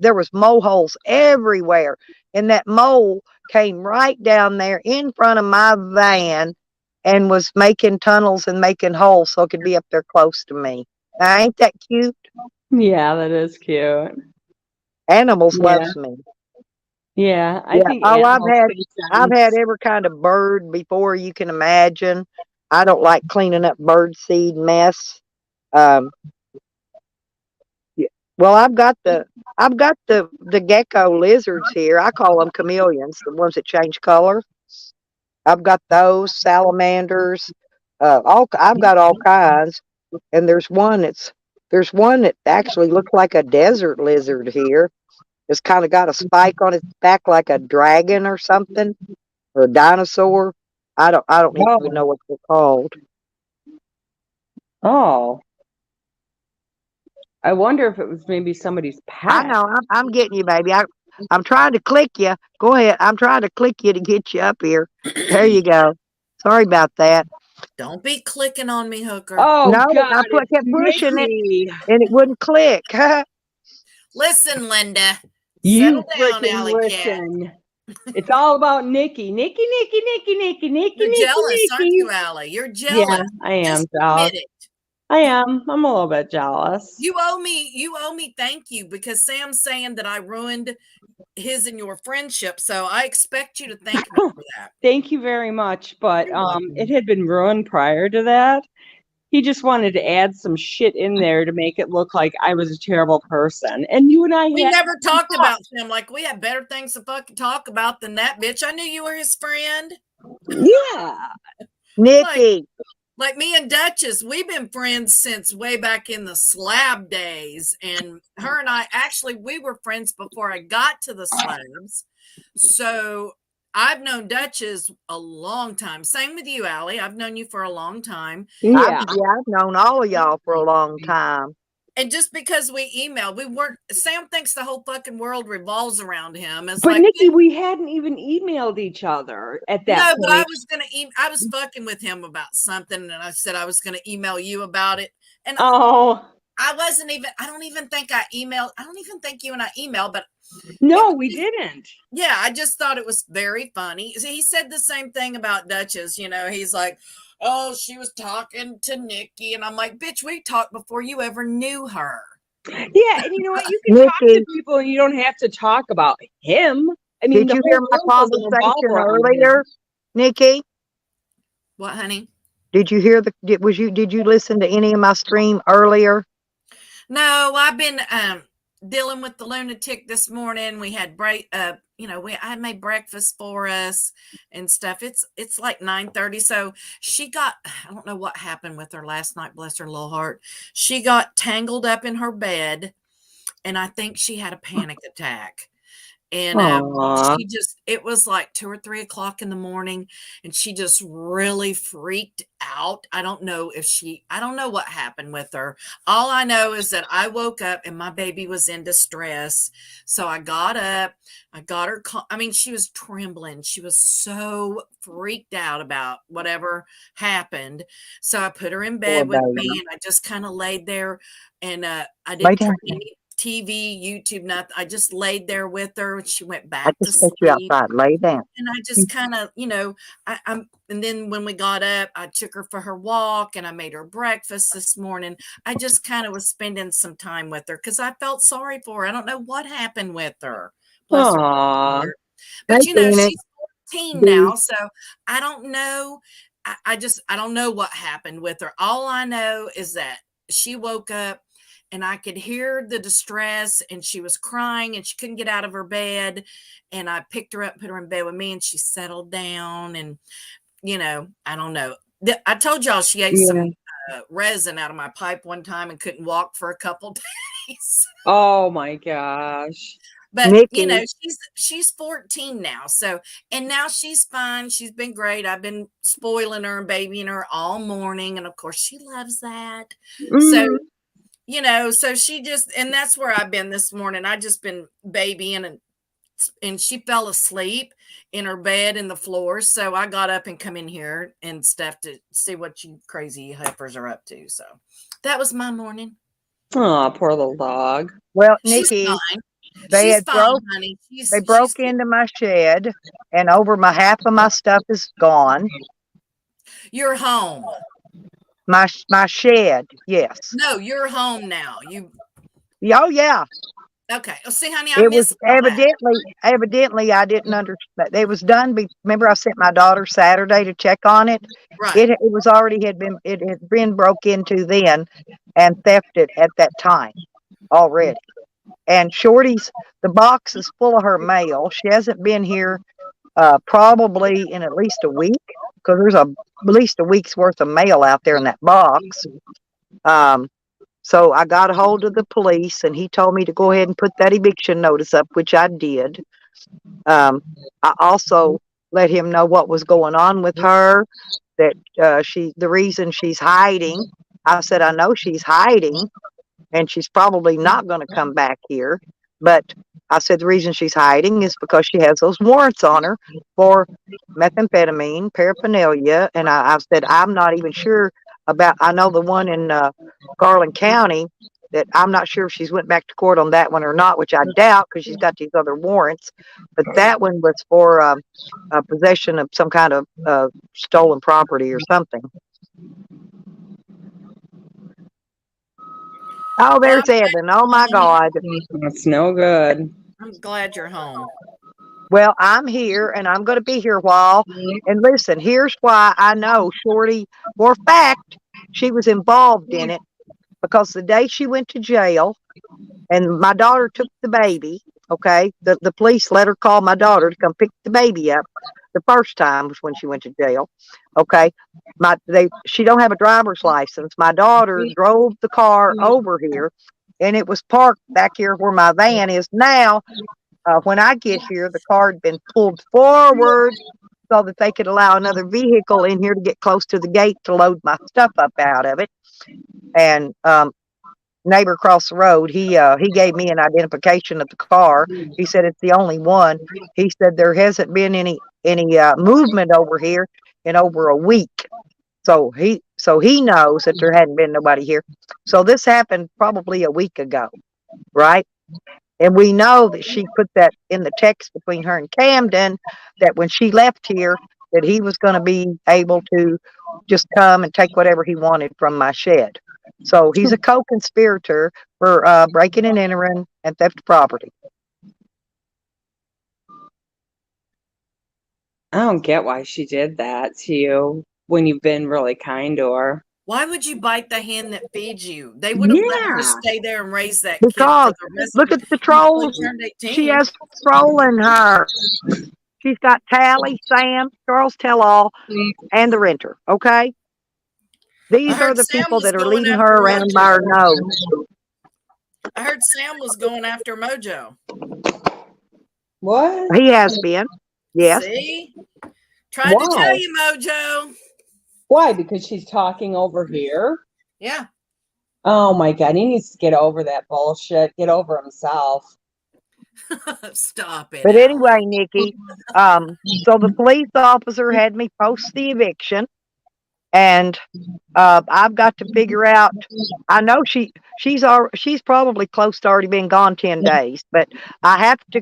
S1: There was mole holes everywhere, and that mole came right down there in front of my van and was making tunnels and making holes so it could be up there close to me. Now, ain't that cute?
S9: Yeah, that is cute.
S1: Animals
S9: Yeah.
S1: loves me.
S9: Yeah, I
S1: Yeah.
S9: think
S1: Oh,
S9: animals make
S1: I've
S9: sense.
S1: had every kind of bird before you can imagine. I don't like cleaning up bird seed mess. Um, yeah. Well, I've got the gecko lizards here. I call them chameleons, the ones that change color. I've got those salamanders. I've got all kinds, and there's one that actually looks like a desert lizard here. It's kind of got a spike on its back like a dragon or something, or a dinosaur. I don't even
S9: Oh.
S1: know what they're called.
S9: Oh. I wonder if it was maybe somebody's
S1: I
S9: pet.
S1: know. I'm getting you, baby. I'm trying to click you. Go ahead. I'm trying to click you to get you up here. There you go. Sorry about that.
S3: Don't be clicking on me, Hooker.
S9: Oh
S1: No,
S9: God,
S1: I
S9: it's
S1: kept pushing it
S9: Nikki.
S1: and it wouldn't click.
S3: Listen, Linda.
S9: You
S3: Settle down,
S9: freaking
S3: alley cat.
S9: listen. It's all about Nikki. Nikki, Nikki, Nikki, Nikki, Nikki,
S3: You're
S9: Nikki,
S3: jealous, aren't
S9: Nikki.
S3: you, Allie? You're
S9: Yeah,
S3: jealous.
S9: I am
S3: Just
S9: jealous.
S3: admit it.
S9: I am. I'm a little bit jealous.
S3: You owe me thank you, because Sam's saying that I ruined his and your friendship. So I expect you to thank me for that.
S9: Thank you very much, but
S3: You're welcome.
S9: it had been ruined prior to that. He just wanted to add some shit in there to make it look like I was a terrible person. And you and I
S3: We
S9: had
S3: never talked about him. Like, we had better things to fucking talk about than that, bitch. I knew you were his friend.
S9: yeah.
S1: Nikki,
S3: Like me and Duchess, we've been friends since way back in the slab days. And her and I, actually, we were friends before I got to the slabs. So I've known Duchess a long time. Same with you, Allie. I've known you for a long time.
S9: Yeah.
S1: I've known all of y'all for a long time.
S3: And just because we email, we weren't. Sam thinks the whole fucking world revolves around him. It's
S9: But
S3: like,
S9: Nikki, we hadn't even emailed each other at that
S3: no,
S9: point.
S3: but I was gonna. I was fucking with him about something, and I said I was gonna email you about it. And
S9: Oh
S3: I wasn't even. I don't even think I emailed. I don't even think you and I emailed, but
S9: no, we didn't.
S3: yeah, I just thought it was very funny. He said the same thing about Duchess. You know, he's like, oh, she was talking to Nikki. And I'm like, bitch, we talked before you ever knew her.
S9: Yeah, and you know what? You can talk to
S1: Nikki,
S9: people and you don't have to talk about him. I mean,
S1: did
S9: the
S1: you
S9: whole
S1: hear my
S9: world doesn't revolve
S1: conversation
S9: around
S1: earlier?
S9: him.
S1: Nikki,
S3: What, honey?
S1: did you hear did you listen to any of my stream earlier?
S3: No, I've been dealing with the lunatic this morning. We had I made breakfast for us and stuff. It's like 9:30. So I don't know what happened with her last night, bless her little heart. She got tangled up in her bed, and I think she had a panic attack. And
S9: Aw.
S3: it was like 2 or 3 o'clock in the morning, and she just really freaked out. I don't know what happened with her. All I know is that I woke up and my baby was in distress. So I got up, I got her. She was trembling. She was so freaked out about whatever happened. So I put her in bed with me, and I just kind of laid there, and I didn't turn any TV, YouTube, nothing. I just laid there with her, and she went back to sleep.
S1: You outside, lay down.
S3: And I just kind of, and then when we got up, I took her for her walk, and I made her breakfast this morning. I just kind of was spending some time with her because I felt sorry for her. I don't know what happened with her. Bless her heart. But she's 14 now, so I don't know. I don't know what happened with her. All I know is that she woke up, and I could hear the distress, and she was crying, and she couldn't get out of her bed. And I picked her up, put her in bed with me, and she settled down. And, I don't know. I told y'all she ate some resin out of my pipe one time and couldn't walk for a couple days.
S9: Oh my gosh.
S3: But
S1: Nikki.
S3: She's 14 now. So, and now she's fine. She's been great. I've been spoiling her and babying her all morning. And of course she loves that. So, so and that's where I've been this morning. I just been babying, and she fell asleep in her bed in the floor. So I got up and come in here and stuff to see what you crazy heifers are up to. So that was my morning.
S9: Oh, poor little dog.
S1: Well,
S3: She's
S1: Nikki,
S3: fine.
S1: they
S3: She's fine, honey.
S1: They broke into my shed, and over half of my stuff is gone.
S3: You're home.
S1: My shed, yes.
S3: No, you're home now.
S1: Oh yeah.
S3: Okay. Oh, see, honey,
S1: It was evidently I didn't understand. It was done. Remember, I sent my daughter Saturday to check on it.
S3: Right.
S1: It had been broke into then, and thefted at that time already. And Shorty's, the box is full of her mail. She hasn't been here probably in at least a week, because there's at least a week's worth of mail out there in that box. So I got a hold of the police, and he told me to go ahead and put that eviction notice up, which I did. I also let him know what was going on with her, that the reason she's hiding. I said, I know she's hiding and she's probably not going to come back here. But I said the reason she's hiding is because she has those warrants on her for methamphetamine, paraphernalia. And I said, I'm not even sure about, I know the one in Garland County, that I'm not sure if she's went back to court on that one or not, which I doubt because she's got these other warrants. But that one was for possession of some kind of stolen property or something. Oh, there's Evan. Oh my God.
S8: That's no good.
S10: I'm glad you're home.
S1: Well, I'm here and I'm going to be here a while. And listen, here's why I know Shorty, for a fact, she was involved in it, because the day she went to jail and my daughter took the baby, okay, the police let her call my daughter to come pick the baby up. The first time was when she went to jail. Okay. She don't have a driver's license. My daughter drove the car over here and it was parked back here where my van is now. When I get here, the car had been pulled forward so that they could allow another vehicle in here to get close to the gate to load my stuff up out of it. And neighbor across the road, he gave me an identification of the car. He said it's the only one. He said there hasn't been any movement over here in over a week. So he knows that there hadn't been nobody here. So this happened probably a week ago, right? And we know that she put that in the text between her and Camden, that when she left here, that he was going to be able to just come and take whatever he wanted from my shed. So he's a co-conspirator for breaking and entering and theft of property.
S8: I don't get why she did that to you when you've been really kind to her.
S10: Why would you bite the hand that feeds you? They would have let her stay there and raise that kid
S1: Because
S10: for the rest
S1: look
S10: of
S1: at the trolls. She has trolling her. She's got Tally, Sam, Charles Tell-All, and the renter. Okay, these are the people that are leading her around by her nose.
S10: I heard Sam was going after Mojo.
S8: What?
S1: He has been. Yes.
S10: See? Tried to tell you, Mojo.
S8: Why? Because she's talking over here?
S10: Yeah.
S8: Oh my God, he needs to get over that bullshit. Get over himself.
S10: Stop it.
S1: But anyway, Nikki, so the police officer had me post the eviction, and I've got to figure out. I know she's probably close to already been gone 10 days, but I have to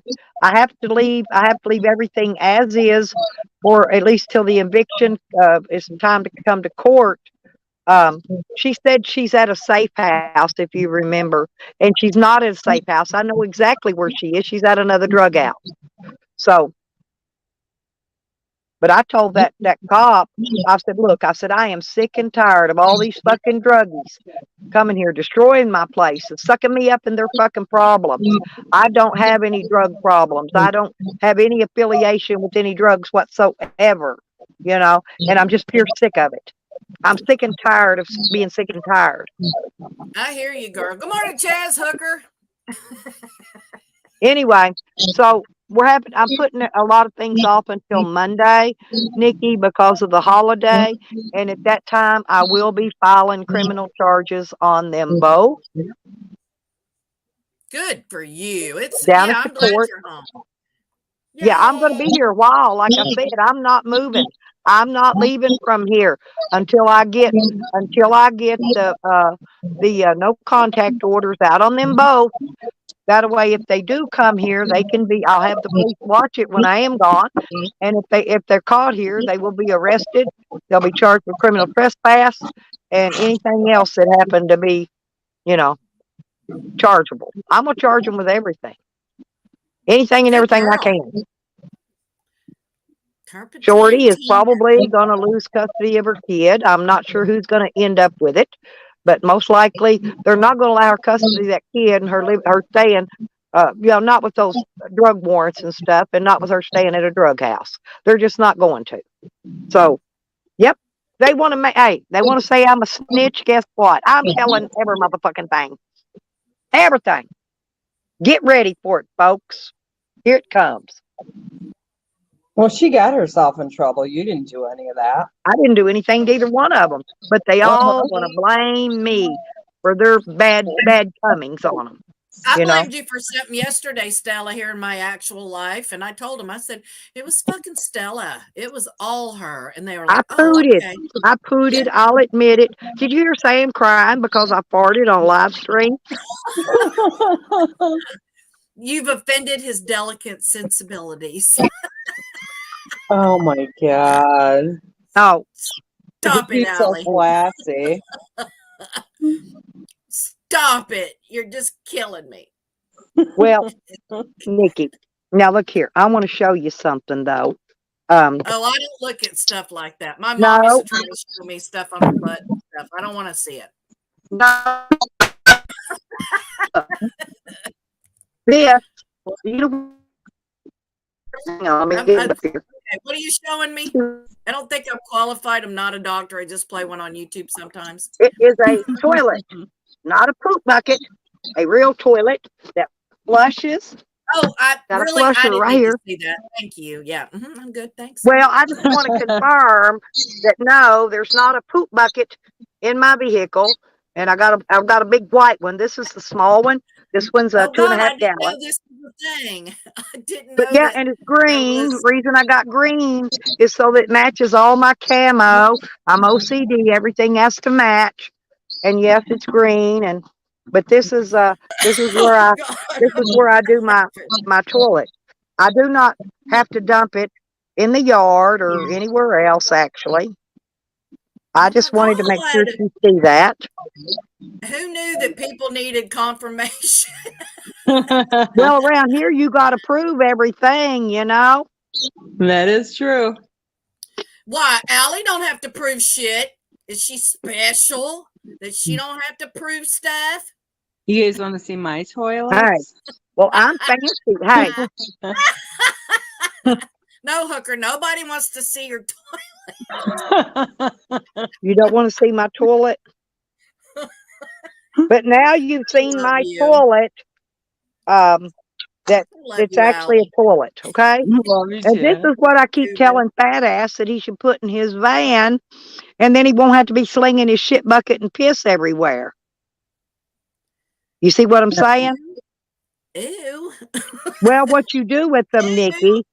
S1: leave. I have to leave everything as is, or at least till the eviction is time to come to court. She said she's at a safe house, if you remember, and she's not at a safe house. I know exactly where she is. She's at another drug house. So, but I told that cop, I said, look, I am sick and tired of all these fucking druggies coming here, destroying my place and sucking me up in their fucking problems. I don't have any drug problems. I don't have any affiliation with any drugs whatsoever, you know, and I'm just pure sick of it. I'm sick and tired of being sick and tired.
S10: I hear you, girl. Good morning, Chaz Hooker.
S1: Anyway, so I'm putting a lot of things off until Monday, Nikki, because of the holiday. And at that time, I will be filing criminal charges on them both.
S10: Good for you.
S1: Down at the court.
S10: You're home.
S1: Yeah, I'm going to be here a while. Like I said, I'm not moving. I'm not leaving from here until I get the no contact orders out on them both. That way, if they do come here, I'll have the police watch it when I am gone. And if they're caught here, they will be arrested. They'll be charged with criminal trespass and anything else that happened to be, you know, chargeable. I'm going to charge them with everything. Anything and everything I can. Shorty is probably going to lose custody of her kid. I'm not sure who's going to end up with it, but most likely they're not going to allow her custody of that kid and her staying, not with those drug warrants and stuff, and not with her staying at a drug house. They're just not going to. So, yep, they want to say I'm a snitch. Guess what? I'm telling every motherfucking thing. Everything. Get ready for it, folks. Here it comes.
S9: Well, she got herself in trouble. You didn't do any of that.
S1: I didn't do anything to either one of them, but they all want to blame me for their bad comings on them.
S10: I
S1: You know?
S10: blamed you for something yesterday, Stella, here in my actual life. And I told them, I said, it was fucking Stella. It was all her. And they were
S1: I
S10: like, oh,
S1: pooted.
S10: okay.
S1: I pooted. I'll admit it. Did you hear Sam crying because I farted on live stream?
S10: You've offended his delicate sensibilities.
S9: Oh my God.
S1: Oh,
S10: Stop it,
S9: He's so
S10: Allie.
S9: classy.
S10: Stop it. You're just killing me.
S1: well, Nikki. Now look here. I want to show you something though.
S10: Oh, I don't look at stuff like that. My mom
S1: No.
S10: used to try to show me stuff on her butt and stuff. I don't want to see it.
S1: No. This. You hang on, let me get it up here.
S10: Okay, what are you showing me? I don't think I'm qualified. I'm not a doctor. I just play one on YouTube sometimes.
S1: It is a toilet, not a poop bucket. A real toilet that flushes.
S10: Oh, I
S1: Got a
S10: really, I
S1: flusher
S10: didn't
S1: right
S10: need
S1: here.
S10: to see that. Thank you. Yeah, I'm good. Thanks.
S1: Well, I just want to confirm that no, there's not a poop bucket in my vehicle, and I've got a big white one. This is the small one. This one's a
S10: Oh
S1: 2.5
S10: God, I didn't
S1: gallon.
S10: know this was a thing. I didn't know
S1: But yeah,
S10: that
S1: and it's
S10: there
S1: green.
S10: was.
S1: The reason I got green is so that it matches all my camo. I'm OCD. Everything has to match. And yes, it's green. But this is where I
S10: Oh, God.
S1: this is where I do my toilet. I do not have to dump it in the yard or anywhere else. Actually, I just wanted to make sure
S10: God.
S1: you see that.
S10: Who knew that people needed confirmation?
S1: Well, around here you got to prove everything, you know.
S9: That is true.
S10: Why, Allie don't have to prove shit. Is she special that she don't have to prove stuff?
S9: You guys want to see my toilet?
S1: Hey, well, I'm fancy. Hey,
S10: No, Hooker, nobody wants to see your
S1: you don't want to see my toilet, but now you've seen
S10: Love
S1: my
S10: you.
S1: toilet. That
S10: Love
S1: it's
S10: you,
S1: actually
S10: Allie.
S1: a toilet, okay?
S9: Love you
S1: And this
S9: too.
S1: is what I keep telling Fat Ass that he should put in his van, and then he won't have to be slinging his shit bucket and piss everywhere. You see what I'm saying?
S10: Ew.
S1: Well, what you do with them, Nikki,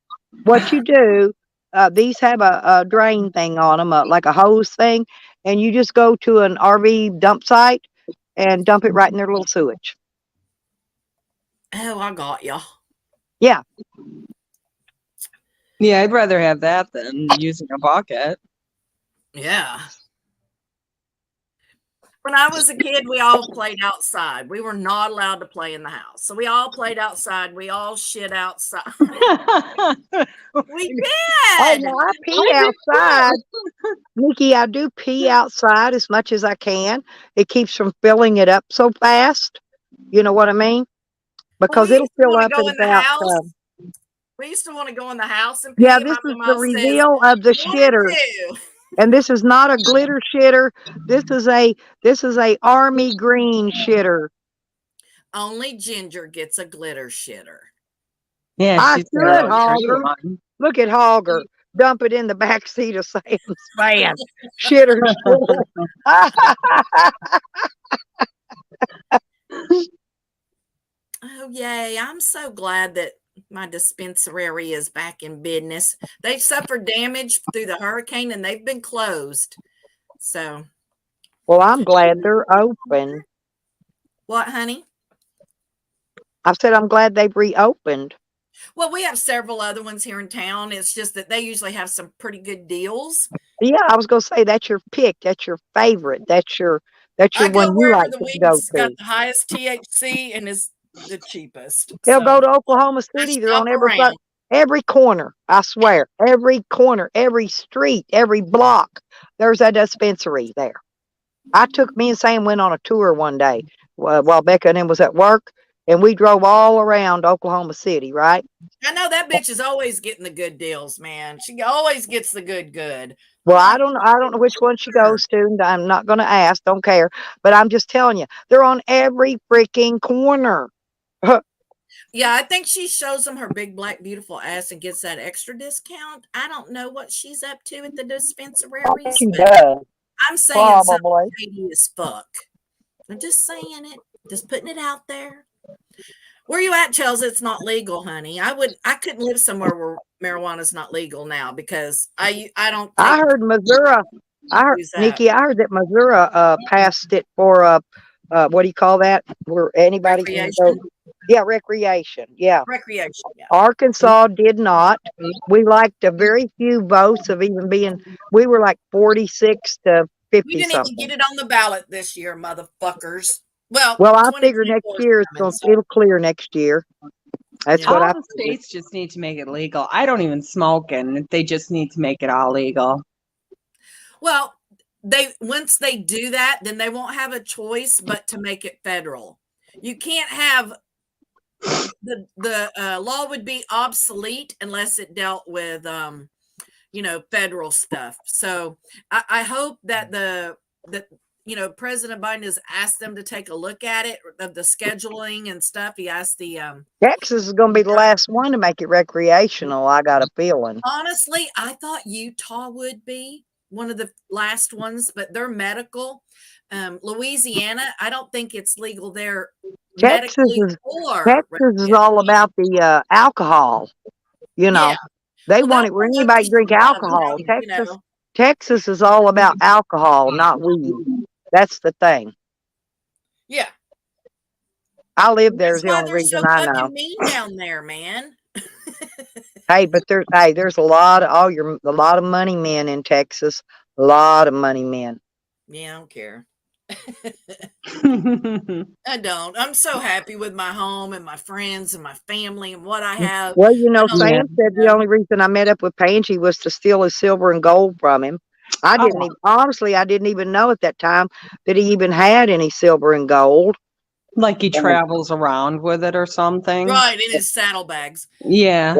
S1: what you do, these have a drain thing on them, like a hose thing, and you just go to an RV dump site and dump it right in their little sewage.
S10: Oh, I got you.
S1: Yeah.
S9: Yeah, I'd rather have that than using a bucket.
S10: Yeah. When I was a kid, we all played outside. We were not allowed to play in the house. So we all played outside. We all shit outside. We
S1: Oh,
S10: did.
S1: no, I pee outside. Nikki, I do pee outside as much as I can. It keeps from filling it up so fast. You know what I mean? Because
S10: we
S1: it'll
S10: used to
S1: fill
S10: wanna
S1: up
S10: go
S1: in
S10: in the
S1: about.
S10: house. We used to want to go in the house and pee.
S1: Yeah,
S10: and
S1: this
S10: my
S1: is the
S10: mama says,
S1: reveal of the
S10: "What
S1: shitter.
S10: do?"
S1: And this is not a glitter shitter. This is a army green shitter.
S10: Only Ginger gets a glitter shitter.
S9: Yeah,
S1: I
S9: she's
S1: should,
S9: got a
S1: Hogger.
S9: one.
S1: Look at Hogger. Dump it in the back seat of Sam's van. Shitter.
S10: Oh, yay. I'm so glad that my dispensary is back in business. They suffered damage through the hurricane and they've been closed. So,
S1: Well, I'm glad they're open.
S10: what, honey?
S1: I said I'm glad they've reopened.
S10: Well, we have several other ones here in town. It's just that they usually have some pretty good deals.
S1: Yeah, I was gonna say that's your pick. That's your favorite. That's your
S10: I
S1: one
S10: go
S1: you
S10: wherever
S1: like
S10: the
S1: to go
S10: weed's got
S1: to.
S10: the highest THC and is the cheapest.
S1: They'll
S10: So
S1: go to Oklahoma
S10: I
S1: City. They're on
S10: shop around.
S1: every corner. I swear, every corner, every street, every block. There's a dispensary there. Me and Sam went on a tour one day while Becca and him was at work, and we drove all around Oklahoma City. Right?
S10: I know that bitch is always getting the good deals, man. She always gets the good.
S1: Well,
S10: I'm
S1: I don't know which one she goes to, and I'm not going to ask. Don't care. But I'm just telling you, they're on every freaking corner.
S10: Yeah, I think she shows them her big black beautiful ass and gets that extra discount. I don't know what she's up to at the dispensaries,
S1: She
S10: but
S1: does,
S10: I'm saying something
S1: probably.
S10: shady as fuck. I'm just saying it, just putting it out there. Where you at, Chelsea? It's not legal, honey. I couldn't live somewhere where marijuana's not legal now because I don't
S1: I
S10: take
S1: heard Missouri. I heard
S10: use that
S1: Nikki. I heard that Missouri passed it for what do you call that? Where anybody can go.
S10: recreation.
S1: Yeah, recreation. Yeah.
S10: Recreation, yeah.
S1: Arkansas did not. We liked a very few votes of even being. We were like 46 to
S10: We
S1: 50
S10: didn't even
S1: something.
S10: get it on the ballot this year, motherfuckers. Well,
S1: Well, I figure next
S10: 2024 is
S1: year
S10: coming, so
S1: it'll clear next year. That's what
S10: yeah.
S1: I
S9: All the
S1: figured.
S9: states just need to make it legal. I don't even smoke, and they just need to make it all legal.
S10: Well, they once they do that, then they won't have a choice but to make it federal. You can't have the law would be obsolete unless it dealt with federal stuff. So I hope that President Biden has asked them to take a look at it of the scheduling and stuff. He asked the
S1: Texas is going to be the last one to make it recreational. I got a feeling.
S10: honestly, I thought Utah would be one of the last ones, but they're medical. Louisiana, I don't think it's legal there
S1: Texas
S10: medically
S1: is
S10: or
S1: Texas is all about the alcohol. You know,
S10: yeah.
S1: they
S10: Well,
S1: want
S10: they'll
S1: it where
S10: pull up
S1: anybody
S10: to
S1: drink
S10: some
S1: alcohol. Texas is all about alcohol, not weed. That's the thing.
S10: yeah.
S1: I live there is
S10: That's
S1: the
S10: why
S1: only
S10: they're
S1: reason
S10: so
S1: I know.
S10: fucking mean down there, man.
S1: Hey, but there's a lot of money men in Texas. A lot of money men.
S10: Yeah, I don't care. I don't. I'm so happy with my home and my friends and my family and what I have.
S1: Well,
S10: I don't,
S9: Yeah.
S1: Sam said the only reason I met up with Pangy was to steal his silver and gold from him. I didn't even, honestly, I didn't even know at that time that he even had any silver and gold.
S9: Like he travels around with it or something.
S10: right in his saddlebags.
S9: Yeah.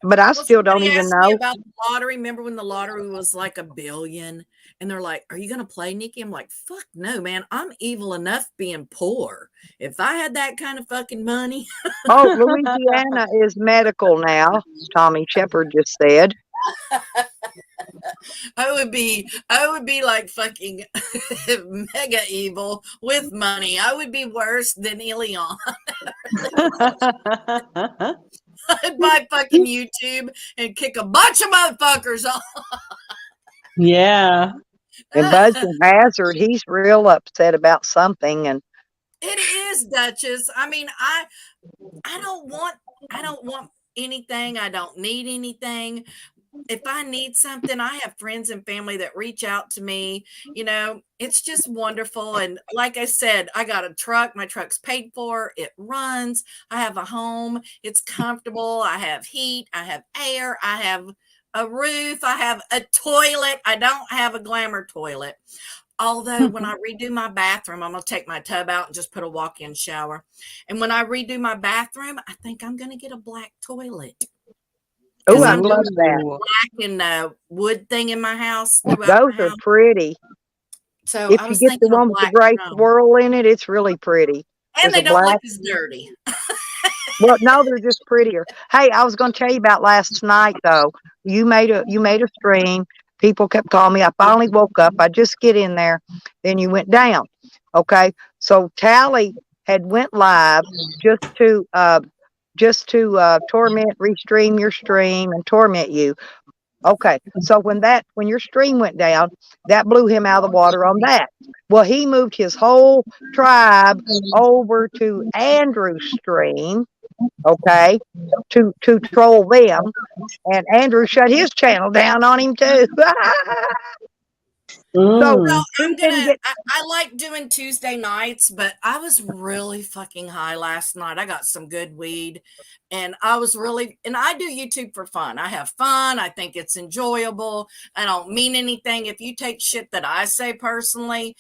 S1: But I
S10: Well,
S1: still don't
S10: somebody
S1: even
S10: asked me
S1: know.
S10: about the lottery. Remember when the lottery was like $1 billion? And they're like, "Are you going to play, Nikki?" I'm like, "Fuck no, man. I'm evil enough being poor. If I had that kind of fucking money."
S1: Oh, Louisiana is medical now, Tommy Shepard just said.
S10: I would be like fucking mega evil with money. I would be worse than Elion. I'd buy fucking YouTube and kick a bunch of motherfuckers off.
S9: Yeah.
S1: And Budson Hazard, he's real upset about something. And
S10: It is, Duchess. I mean, I don't want anything. I don't need anything. If I need something, I have friends and family that reach out to me. It's just wonderful. And like I said, I got a truck. My truck's paid for. It runs. I have a home. It's comfortable. I have heat. I have air. I have a roof. I have a toilet. I don't have a glamour toilet. Although when I redo my bathroom, I'm going to take my tub out and just put a walk-in shower. And when I redo my bathroom, I think I'm going to get a black toilet.
S1: oh,
S10: Because
S1: I
S10: I'm
S1: love
S10: doing
S1: that.
S10: black and wood thing in my house. Throughout
S1: Those
S10: my
S1: are
S10: house.
S1: pretty.
S10: So
S1: If
S10: I
S1: you
S10: was
S1: get the
S10: thinking a
S1: one with the
S10: black
S1: gray
S10: throne.
S1: swirl in it, it's really pretty.
S10: And
S1: There's
S10: they
S1: a
S10: don't look
S1: black.
S10: as dirty.
S1: Well, no, they're just prettier. Hey, I was going to tell you about last night though. You made a stream. People kept calling me. I finally woke up. I just get in there. Then you went down. Okay. So Tally had went live just to torment, restream your stream and torment you. Okay. So when your stream went down, that blew him out of the water on that. Well, he moved his whole tribe over to Andrew's stream, okay, to troll them. And Andrew shut his channel down on him too. So
S10: Well,
S1: he didn't get.
S10: I like doing Tuesday nights, but I was really fucking high last night. I got some good weed and I do YouTube for fun. I have fun. I think it's enjoyable. I don't mean anything. If you take shit that I say personally,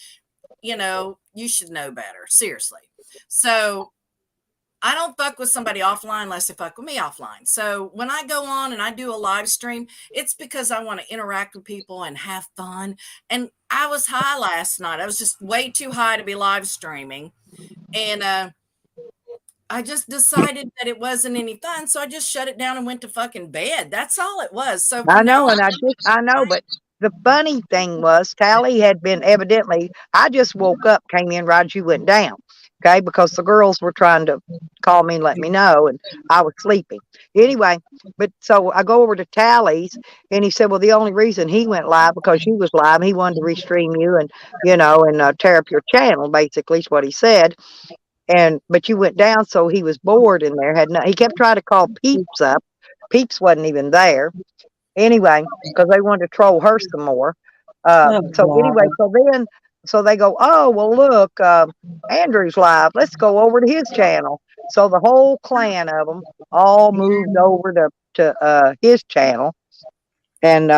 S10: you should know better. Seriously. So I don't fuck with somebody offline unless they fuck with me offline. So when I go on and I do a live stream, it's because I want to interact with people and have fun. And I was high last night. I was just way too high to be live streaming. And I just decided that it wasn't any fun, so I just shut it down and went to fucking bed. That's all it was. So
S1: I
S10: from now
S1: know, and
S10: on,
S1: I know, but the funny thing was Tally had been evidently, I just woke up, came in right as you went down. Okay, because the girls were trying to call me and let me know, and I was sleeping. Anyway, but so I go over to Tally's, and he said, well, the only reason he went live because you was live, he wanted to restream you and, and tear up your channel, basically, is what he said. And but you went down, so he was bored in there. He kept trying to call Peeps up. Peeps wasn't even there anyway, because they wanted to troll her some more.
S9: Oh,
S1: So anyway,
S9: God.
S1: so they go, oh well, look, Andrew's live. Let's go over to his channel. So the whole clan of them all moved over to his channel, and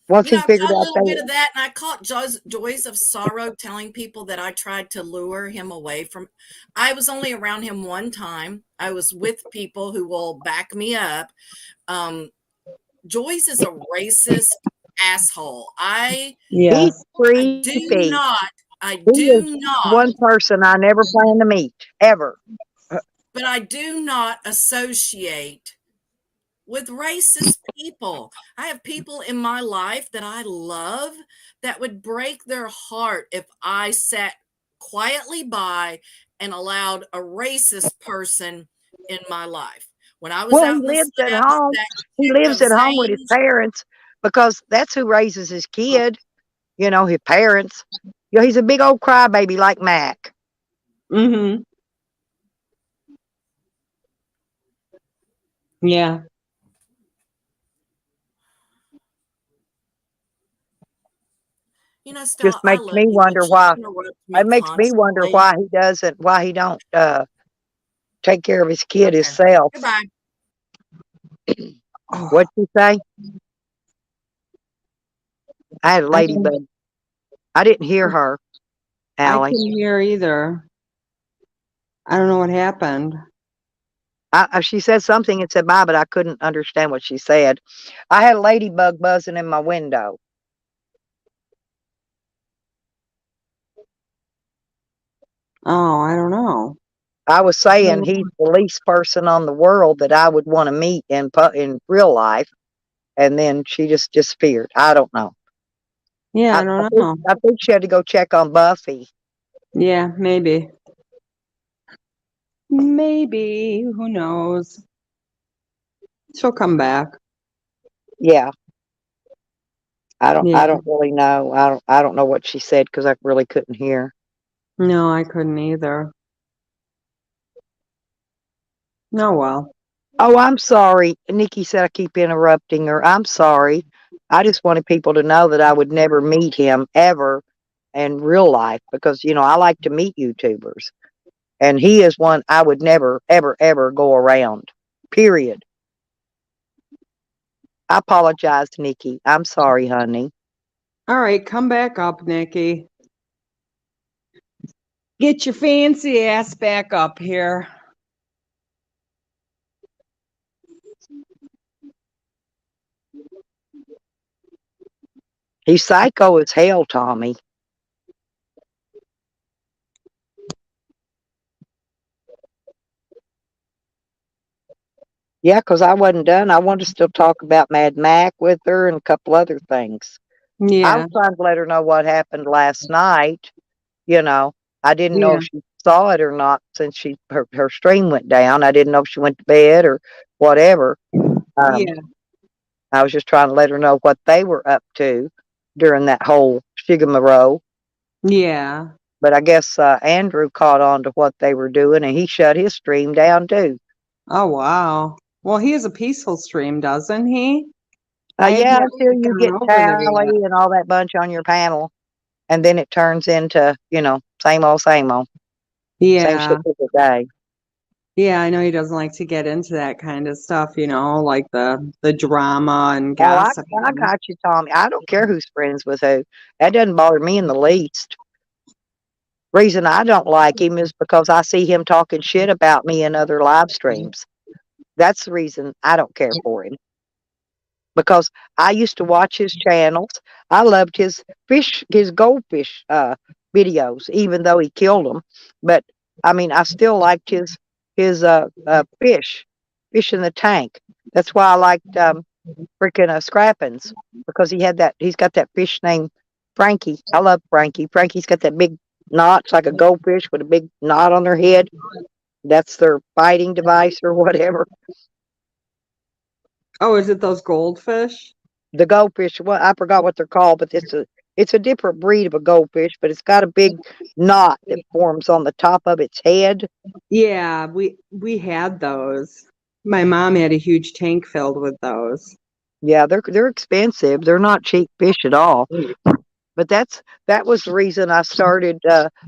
S1: once he
S10: I
S1: figured
S10: caught a
S1: out
S10: little bit of that, and I caught Joys of Sorrow telling people that I tried to lure him away from. I was only around him one time. I was with people who will back me up. Joyce is a racist asshole.
S1: he's
S9: Yes.
S1: creepy.
S10: I
S1: He is
S10: do not,
S1: one person I never plan to meet ever.
S10: but I do not associate with racist people. I have people in my life that I love that would break their heart if I sat quietly by and allowed a racist person in my life. When I was
S1: Well,
S10: out
S1: he
S10: in the
S1: lives at
S10: slabs,
S1: home.
S10: that
S1: He
S10: chick
S1: lives
S10: of
S1: at home with his
S10: Zane's,
S1: parents because that's who raises his kid. His parents. He's a big old crybaby like Mac.
S9: Mm-hmm. Yeah.
S10: Stop.
S1: Just
S10: I
S1: makes
S10: love
S1: me
S10: you, but
S1: wonder
S10: you
S1: why.
S10: interrupt me
S1: It makes me wonder
S10: constantly.
S1: why he don't take care of his kid
S10: Okay.
S1: himself.
S10: Goodbye.
S9: Oh,
S1: What'd you say? I had a
S9: I
S1: ladybug. I didn't hear her, Allie.
S9: couldn't hear either. I don't know what happened.
S1: She said something and said bye, but I couldn't understand what she said. I had a ladybug buzzing in my window.
S9: Oh, I don't know.
S1: I was saying he's the least person on the world that I would want to meet in real life, and then she just disappeared. I don't know.
S9: Yeah,
S1: I,
S9: I
S1: I
S9: don't
S1: think
S9: know.
S1: I think she had to go check on Buffy.
S9: Yeah, maybe. Maybe. Who knows? She'll come back.
S1: Yeah,
S9: Yeah.
S1: I don't really know. I don't know what she said because I really couldn't hear.
S9: No, I couldn't either. Oh well.
S1: Oh, I'm sorry. Nikki said I keep interrupting her. I'm sorry. I just wanted people to know that I would never meet him ever in real life because, I like to meet YouTubers. And he is one I would never, ever, ever go around. Period. I apologize, Nikki. I'm sorry, honey.
S9: All right, come back up, Nikki. Get your fancy ass back up here.
S1: He's psycho as hell, Tommy. Yeah, because I wasn't done. I wanted to still talk about Mad Mac with her and a couple other things. I
S9: Yeah.
S1: was trying to let her know what happened last night. I didn't know
S9: Yeah.
S1: if she saw it or not since her stream went down. I didn't know if she went to bed or whatever.
S9: Yeah.
S1: I was just trying to let her know what they were up to during that whole shigamaro.
S9: Yeah.
S1: But I guess Andrew caught on to what they were doing, and he shut his stream down too.
S9: Oh wow. Well, he has a peaceful stream, doesn't he? I
S1: Yeah,
S9: haven't
S1: until
S9: really
S1: you
S9: gone
S1: get
S9: over there yet.
S1: Tally and all that bunch on your panel, and then it turns into same old, same
S9: Yeah.
S1: shit every day.
S9: Yeah, I know he doesn't like to get into that kind of stuff, like the drama and
S1: Oh, I
S9: gossip.
S1: got you, Tommy. I don't care who's friends with who. That doesn't bother me in the least. Reason I don't like him is because I see him talking shit about me in other live streams. That's the reason I don't care for him. Because I used to watch his channels. I loved his goldfish videos, even though he killed them. But I mean, I still liked his fish in the tank. That's why I liked freaking Scrappins, because he's got that fish named Frankie. I love Frankie. Frankie's got that big knot. It's like a goldfish with a big knot on their head. That's their fighting device or whatever.
S9: Oh, is it those goldfish?
S1: The goldfish, well, I forgot what they're called, but it's a different breed of a goldfish, but it's got a big knot that forms on the top of its head.
S9: Yeah, we had those. My mom had a huge tank filled with those.
S1: Yeah, they're expensive. They're not cheap fish at all. But that was the reason I started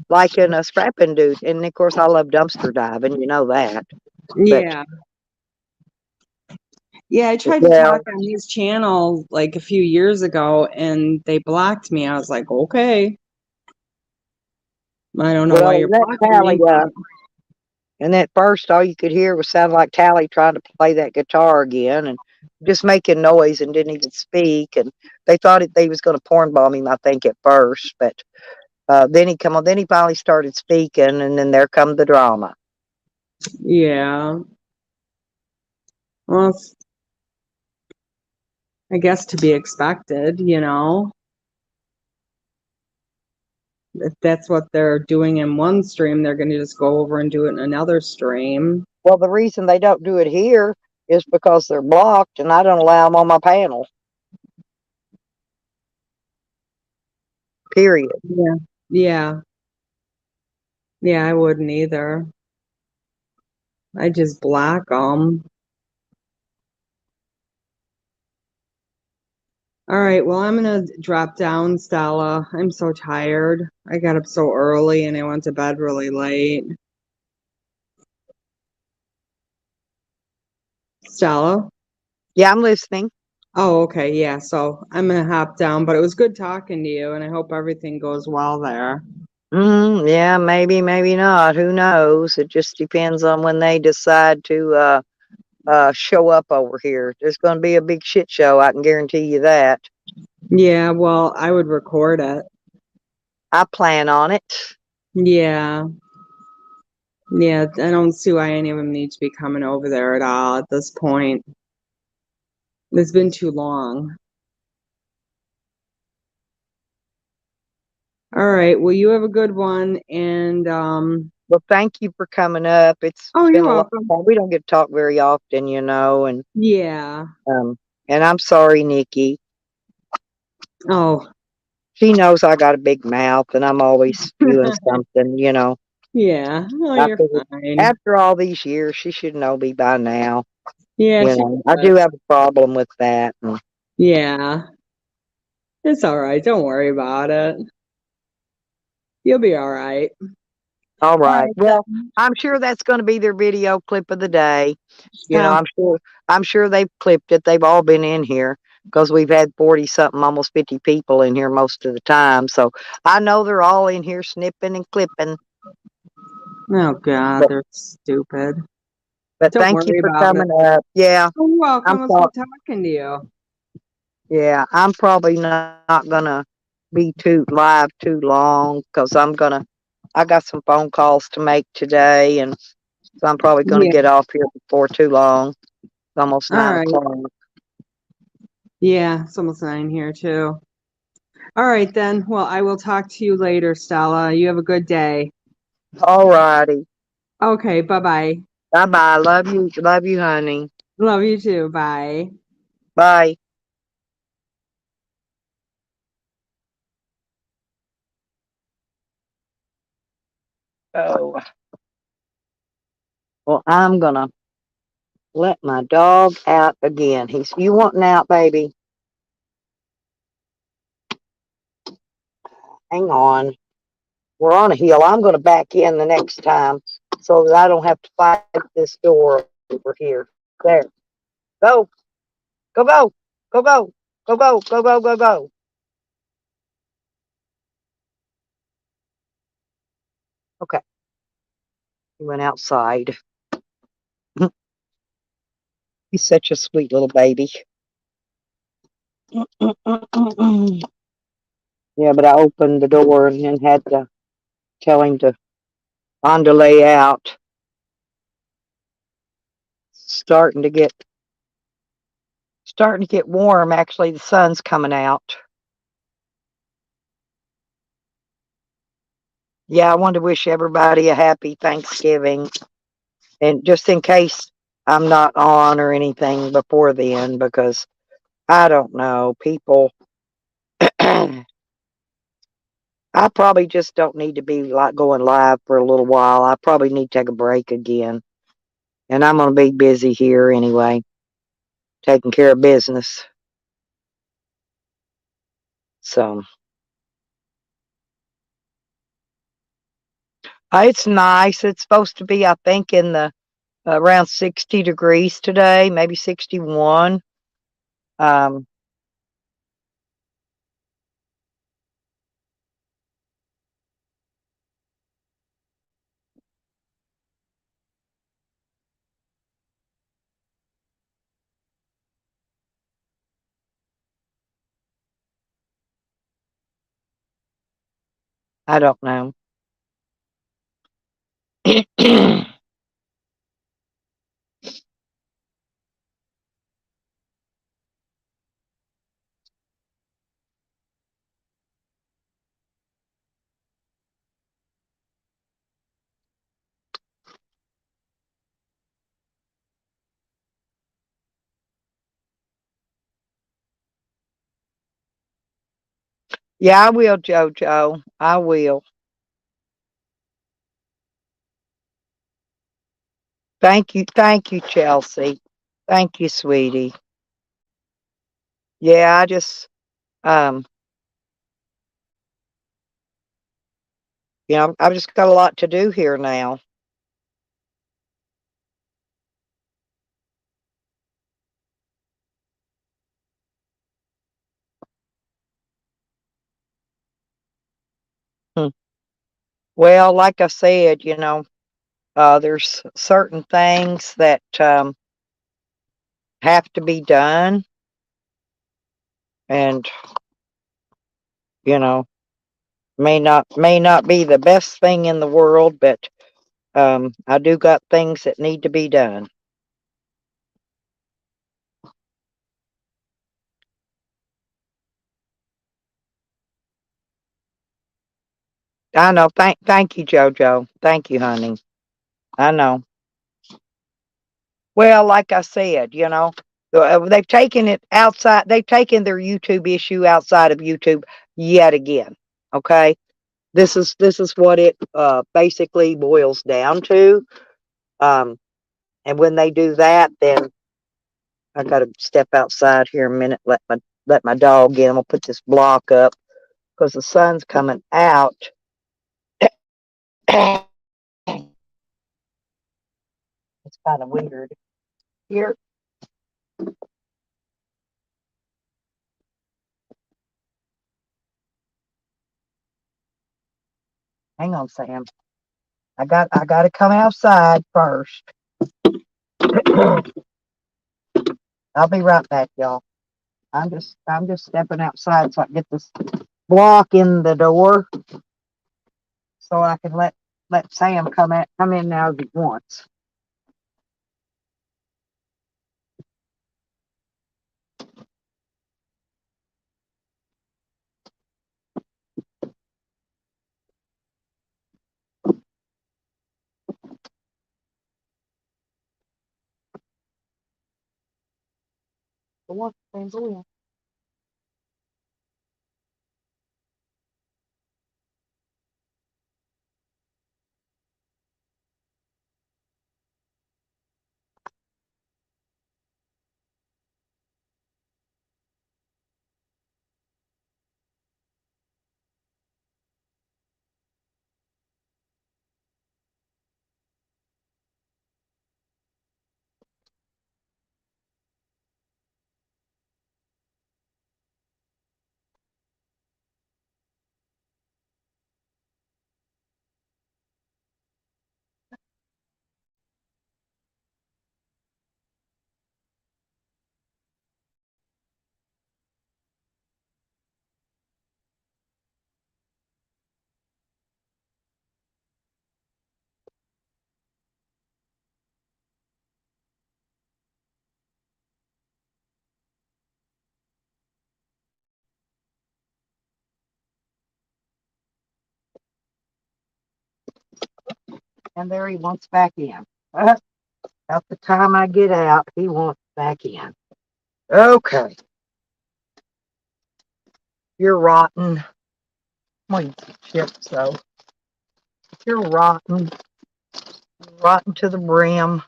S1: liking a scrapping dude. And of course, I love dumpster diving. You know that.
S9: Yeah. Yeah, I tried to
S1: Yeah.
S9: talk on his channel like a few years ago and they blocked me. I was like, okay. I don't know why you're
S1: that
S9: blocking me.
S1: Tally, and at first, all you could hear was sound like Tally trying to play that guitar again and just making noise and didn't even speak. And they thought they was going to porn bomb him, I think, at first. But then he finally started speaking, and then there come the drama.
S9: Yeah. Well, I guess to be expected, you know. If that's what they're doing in one stream, they're going to just go over and do it in another stream.
S1: Well, the reason they don't do it here is because they're blocked, and I don't allow them on my panel. Period.
S9: Yeah. Yeah. Yeah, I wouldn't either. I just block them. All right, well, I'm gonna drop down, Stella. I'm so tired. I got up so early and I went to bed really late. Stella?
S1: Yeah, I'm listening.
S9: Oh, okay, yeah. So I'm gonna hop down, but it was good talking to you, and I hope everything goes well there.
S1: Yeah, maybe, maybe not. Who knows? It just depends on when they decide to show up over here. There's going to be a big shit show. I can guarantee you that.
S9: Yeah, well, I would record it.
S1: I plan on it.
S9: Yeah. Yeah, I don't see why any of them need to be coming over there at all at this point. It's been too long. All right, well, you have a good one, and
S1: well, thank you for coming up. It's
S9: oh,
S1: been
S9: you're
S1: a lot.
S9: welcome.
S1: We don't get to talk very often, you know, and
S9: Yeah.
S1: and I'm sorry, Nikki.
S9: Oh.
S1: She knows I got a big mouth, and I'm always doing something, you know.
S9: Yeah. Oh, you're fine.
S1: After all these years, she should know me by now.
S9: Yeah,
S1: you know, I do have a problem with that.
S9: Yeah. It's all right. Don't worry about it. You'll be all right.
S1: All right. Well, I'm sure that's going to be their video clip of the day. You know, I'm sure they've clipped it. They've all been in here because we've had 40 something, almost 50 people in here most of the time. So I know they're all in here snipping and clipping.
S9: Oh God, they're stupid.
S1: But thank you for coming up. Yeah.
S9: Oh, you're welcome. It was good talking to you.
S1: Yeah, I'm probably not gonna be too long because I got some phone calls to make today, and so I'm probably gonna get off here before too long. It's almost 9 o'clock.
S9: Yeah, it's almost 9 here too. All right then. Well, I will talk to you later, Stella. You have a good day.
S1: All righty.
S9: Okay, bye-bye.
S1: Bye-bye. Love you, honey.
S9: Love you too. Bye.
S1: Bye. Oh. Well, I'm gonna let my dog out again. You wanting out, baby? Hang on. We're on a hill. I'm going to back in the next time so that I don't have to fight this door over here. There. Go. Go, go. Go, go. Go, go. Go, go, go, go. Okay. He went outside. He's such a sweet little baby. Yeah, but I opened the door and then had to tell him to on to lay out. starting to get warm. Actually, the sun's coming out. Yeah, I want to wish everybody a happy Thanksgiving. And just in case I'm not on or anything before then, because I don't know, people, I probably just don't need to be like going live for a little while. I probably need to take a break again. And I'm going to be busy here anyway, taking care of business. So it's nice. It's supposed to be, I think, in the around 60 degrees today, maybe 61. Um, I don't know. Yeah, I will, JoJo. I will. Thank you, Chelsea. Thank you, sweetie. Yeah, I just, um, I've just got a lot to do here now. Hmm. Well, like I said, there's certain things that have to be done, and you know, may not be the best thing in the world, but I do got things that need to be done. I know. Thank you, JoJo. Thank you, honey. I know. Well, like I said, they've taken it outside. They've taken their YouTube issue outside of YouTube yet again. Okay, this is what it basically boils down to. Um, and when they do that, then I got to step outside here a minute. Let my dog in. I'm gonna put this block up because the sun's coming out. It's kind of weird here. Hang on, Sam. I got to come outside first. I'll be right back, y'all. I'm just stepping outside so I can get this block in the door so I can let Sam come in now if he wants. Go on, Sam, go in. And there he wants back in. About the time I get out, he wants back in. Okay. You're rotten. Well, chips though. You're rotten. Rotten to the brim.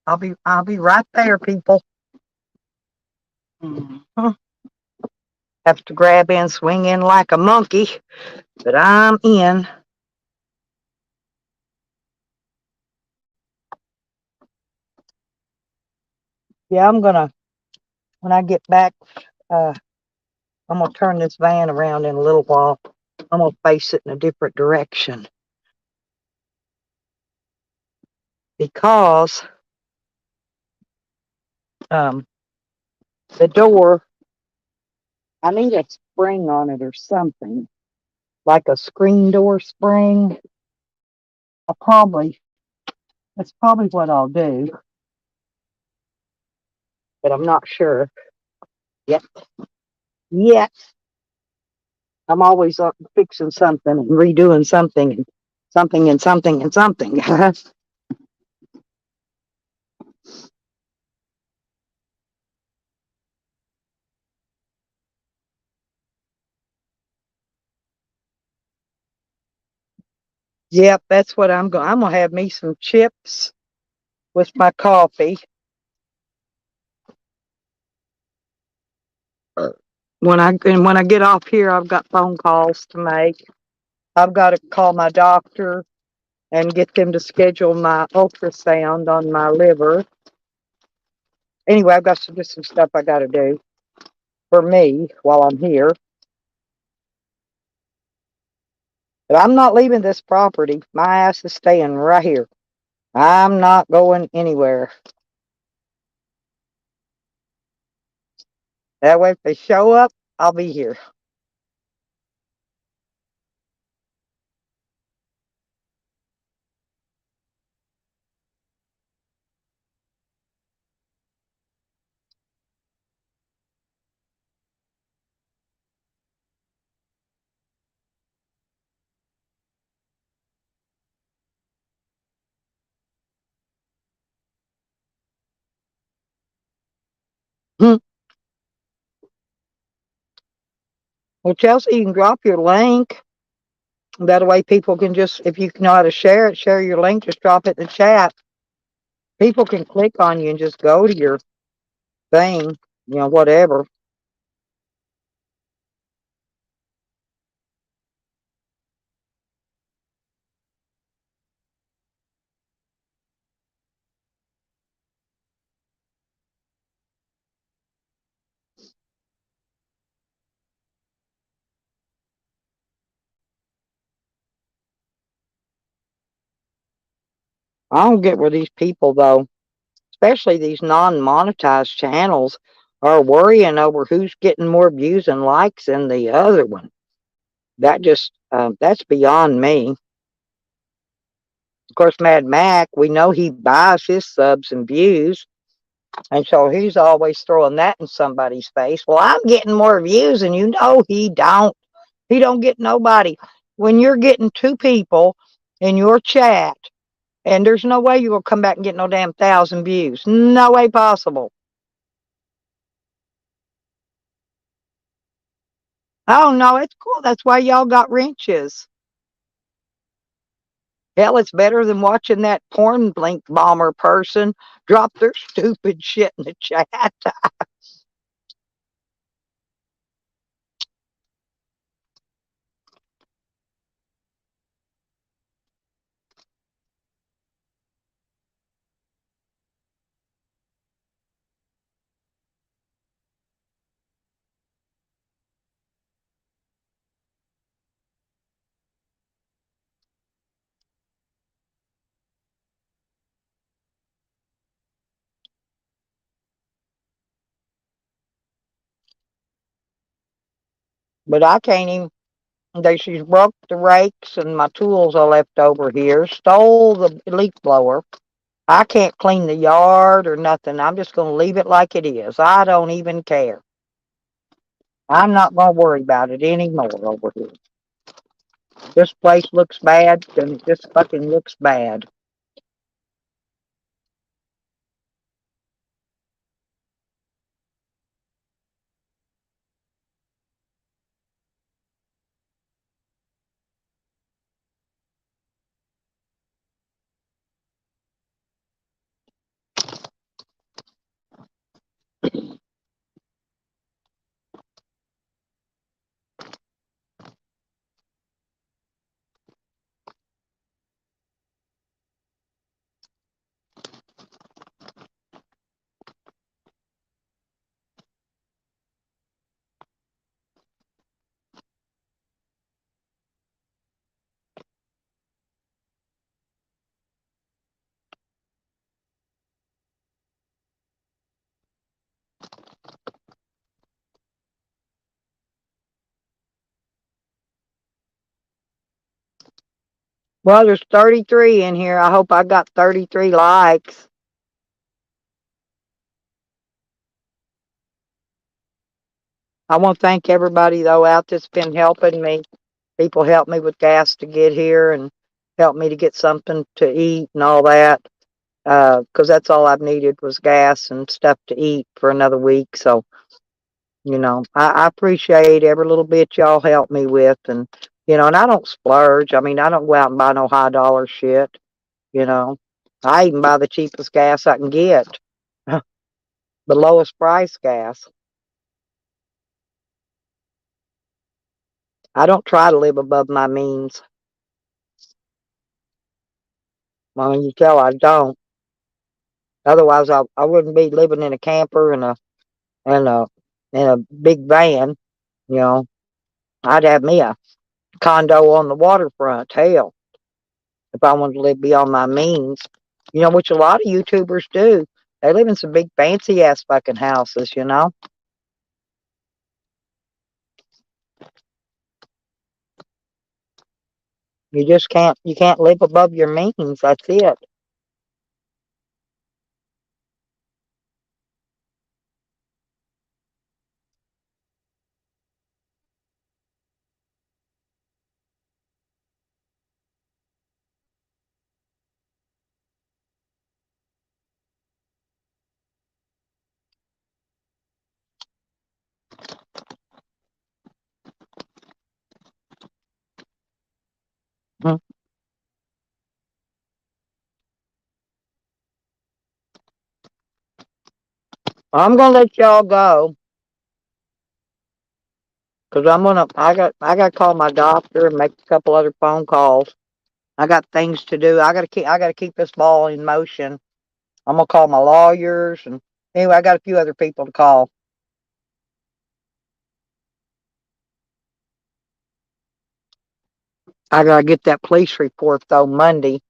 S1: I'll be right there, people. Mhm. Have to grab in, swing in like a monkey, but I'm in. Yeah, when I get back, I'm gonna turn this van around in a little while. I'm gonna face it in a different direction because the door, I need a spring on it or something, like a screen door spring. That's probably what I'll do, but I'm not sure yet. Yet, I'm always fixing something and redoing something and something and something and something. Yep, that's what I'm going. I'm gonna have me some chips with my coffee. When I get off here, I've got phone calls to make. I've got to call my doctor and get them to schedule my ultrasound on my liver. Anyway, I've got just some stuff I got to do for me while I'm here. But I'm not leaving this property. My ass is staying right here. I'm not going anywhere. That way, if they show up, I'll be here. Hmm. Well, Chelsea, you can drop your link. That way, people can just, if you know how to share it, share your link, just drop it in the chat. People can click on you and just go to your thing, whatever. I don't get where these people, though, especially these non-monetized channels, are worrying over who's getting more views and likes than the other one. That's beyond me. Of course, Mad Mac, we know he buys his subs and views, and so he's always throwing that in somebody's face. Well, I'm getting more views, and he don't. He don't get nobody. When you're getting 2 people in your chat, and there's no way you will come back and get no damn 1,000 views. No way possible. Oh no, it's cool. That's why y'all got wrenches. Hell, it's better than watching that porn blink bomber person drop their stupid shit in the chat. But I can't even. She's broke the rakes and my tools are left over here. Stole the leaf blower. I can't clean the yard or nothing. I'm just going to leave it like it is. I don't even care. I'm not going to worry about it anymore over here. This place looks bad, then it just fucking looks bad. Well, there's 33 in here. I hope I got 33 likes. I want to thank everybody though out that's been helping me. People helped me with gas to get here and helped me to get something to eat and all that. 'Cause that's all I've needed was gas and stuff to eat for another week. So, I appreciate every little bit y'all help me with. And, and I don't splurge. I mean, I don't go out and buy no high dollar shit, you know. I even buy the cheapest gas I can get, the lowest price gas. I don't try to live above my means. Well, you tell I don't. Otherwise, I wouldn't be living in a camper and a in a big van. You know, I'd have me a condo on the waterfront. Hell, if I wanted to live beyond my means, which a lot of YouTubers do. They live in some big fancy ass fucking houses. You just can't live above your means. That's it. Mhm. I'm gonna let y'all go because I got to call my doctor and make a couple other phone calls. I got things to do. I gotta keep this ball in motion. I'm gonna call my lawyers and anyway, I got a few other people to call. I gotta get that police report though Monday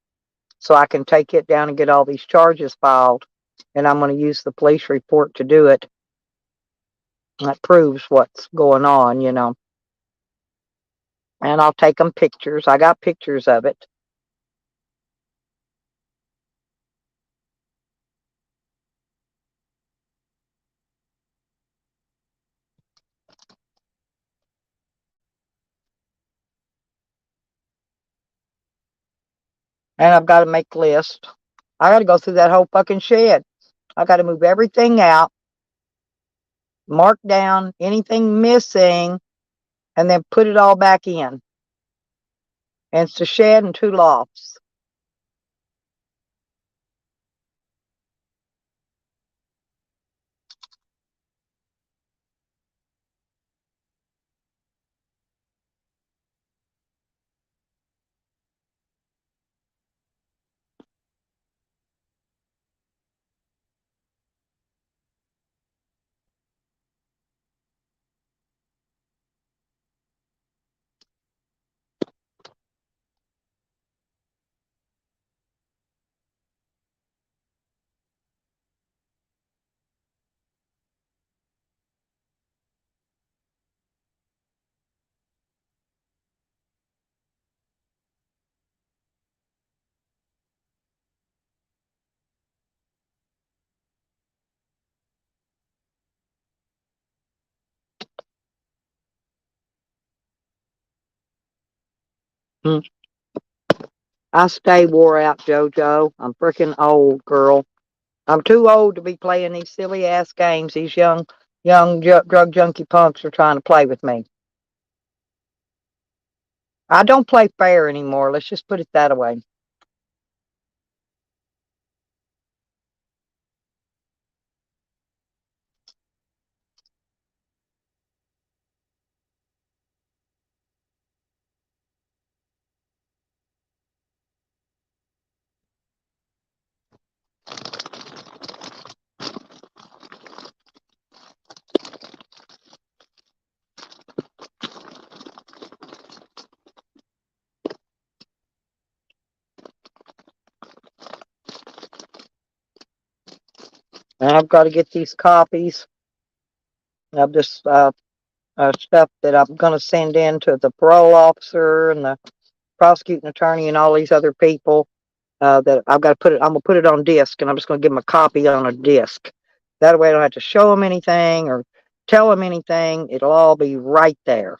S1: so I can take it down and get all these charges filed. And I'm gonna use the police report to do it. That proves what's going on. And I'll take them pictures. I got pictures of it. And I've got to make lists. I got to go through that whole fucking shed. I got to move everything out, mark down anything missing, and then put it all back in. And it's a shed and 2 lofts. I stay wore out, JoJo. I'm freaking old, girl. I'm too old to be playing these silly ass games these young drug junkie punks are trying to play with me. I don't play fair anymore. Let's just put it that way. And I've got to get these copies of this stuff that I'm going to send in to the parole officer and the prosecuting attorney and all these other people. That I've got to put it. I'm gonna put it on disc, and I'm just gonna give them a copy on a disc. That way, I don't have to show them anything or tell them anything. It'll all be right there.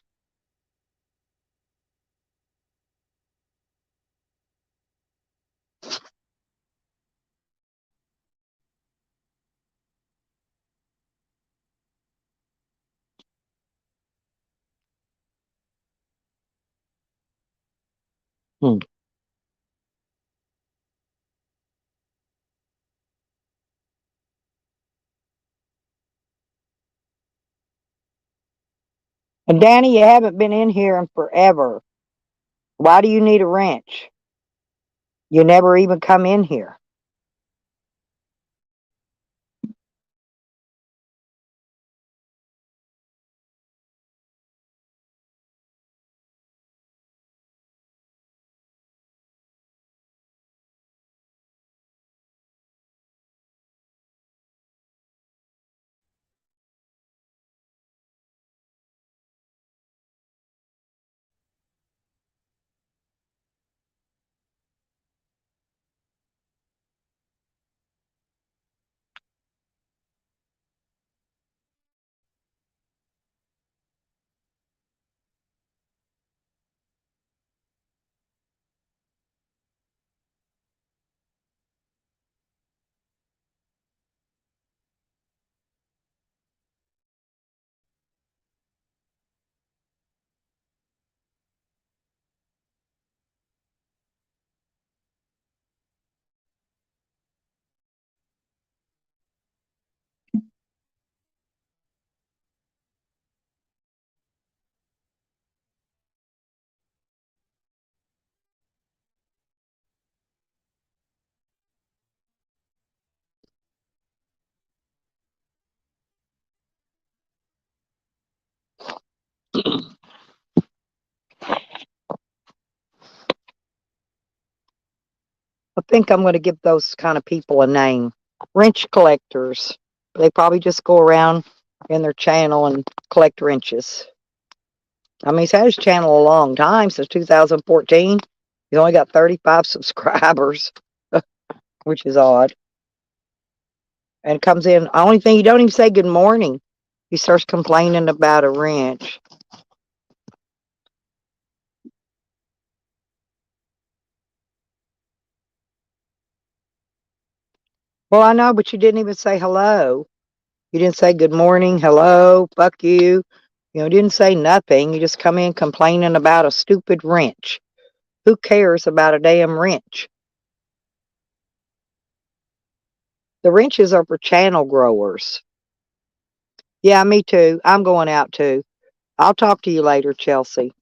S1: Hmm. And Danny, you haven't been in here in forever. Why do you need a wrench? You never even come in here. I think I'm going to give those kind of people a name. Wrench collectors. They probably just go around in their channel and collect wrenches. I mean, he's had his channel a long time, since 2014. He's only got 35 subscribers, which is odd. And comes in, only thing, he don't even say good morning. He starts complaining about a wrench. Well, I know, but you didn't even say hello. You didn't say good morning, hello, fuck you. You didn't say nothing. You just come in complaining about a stupid wrench. Who cares about a damn wrench? The wrenches are for channel growers. Yeah, me too. I'm going out too. I'll talk to you later, Chelsea.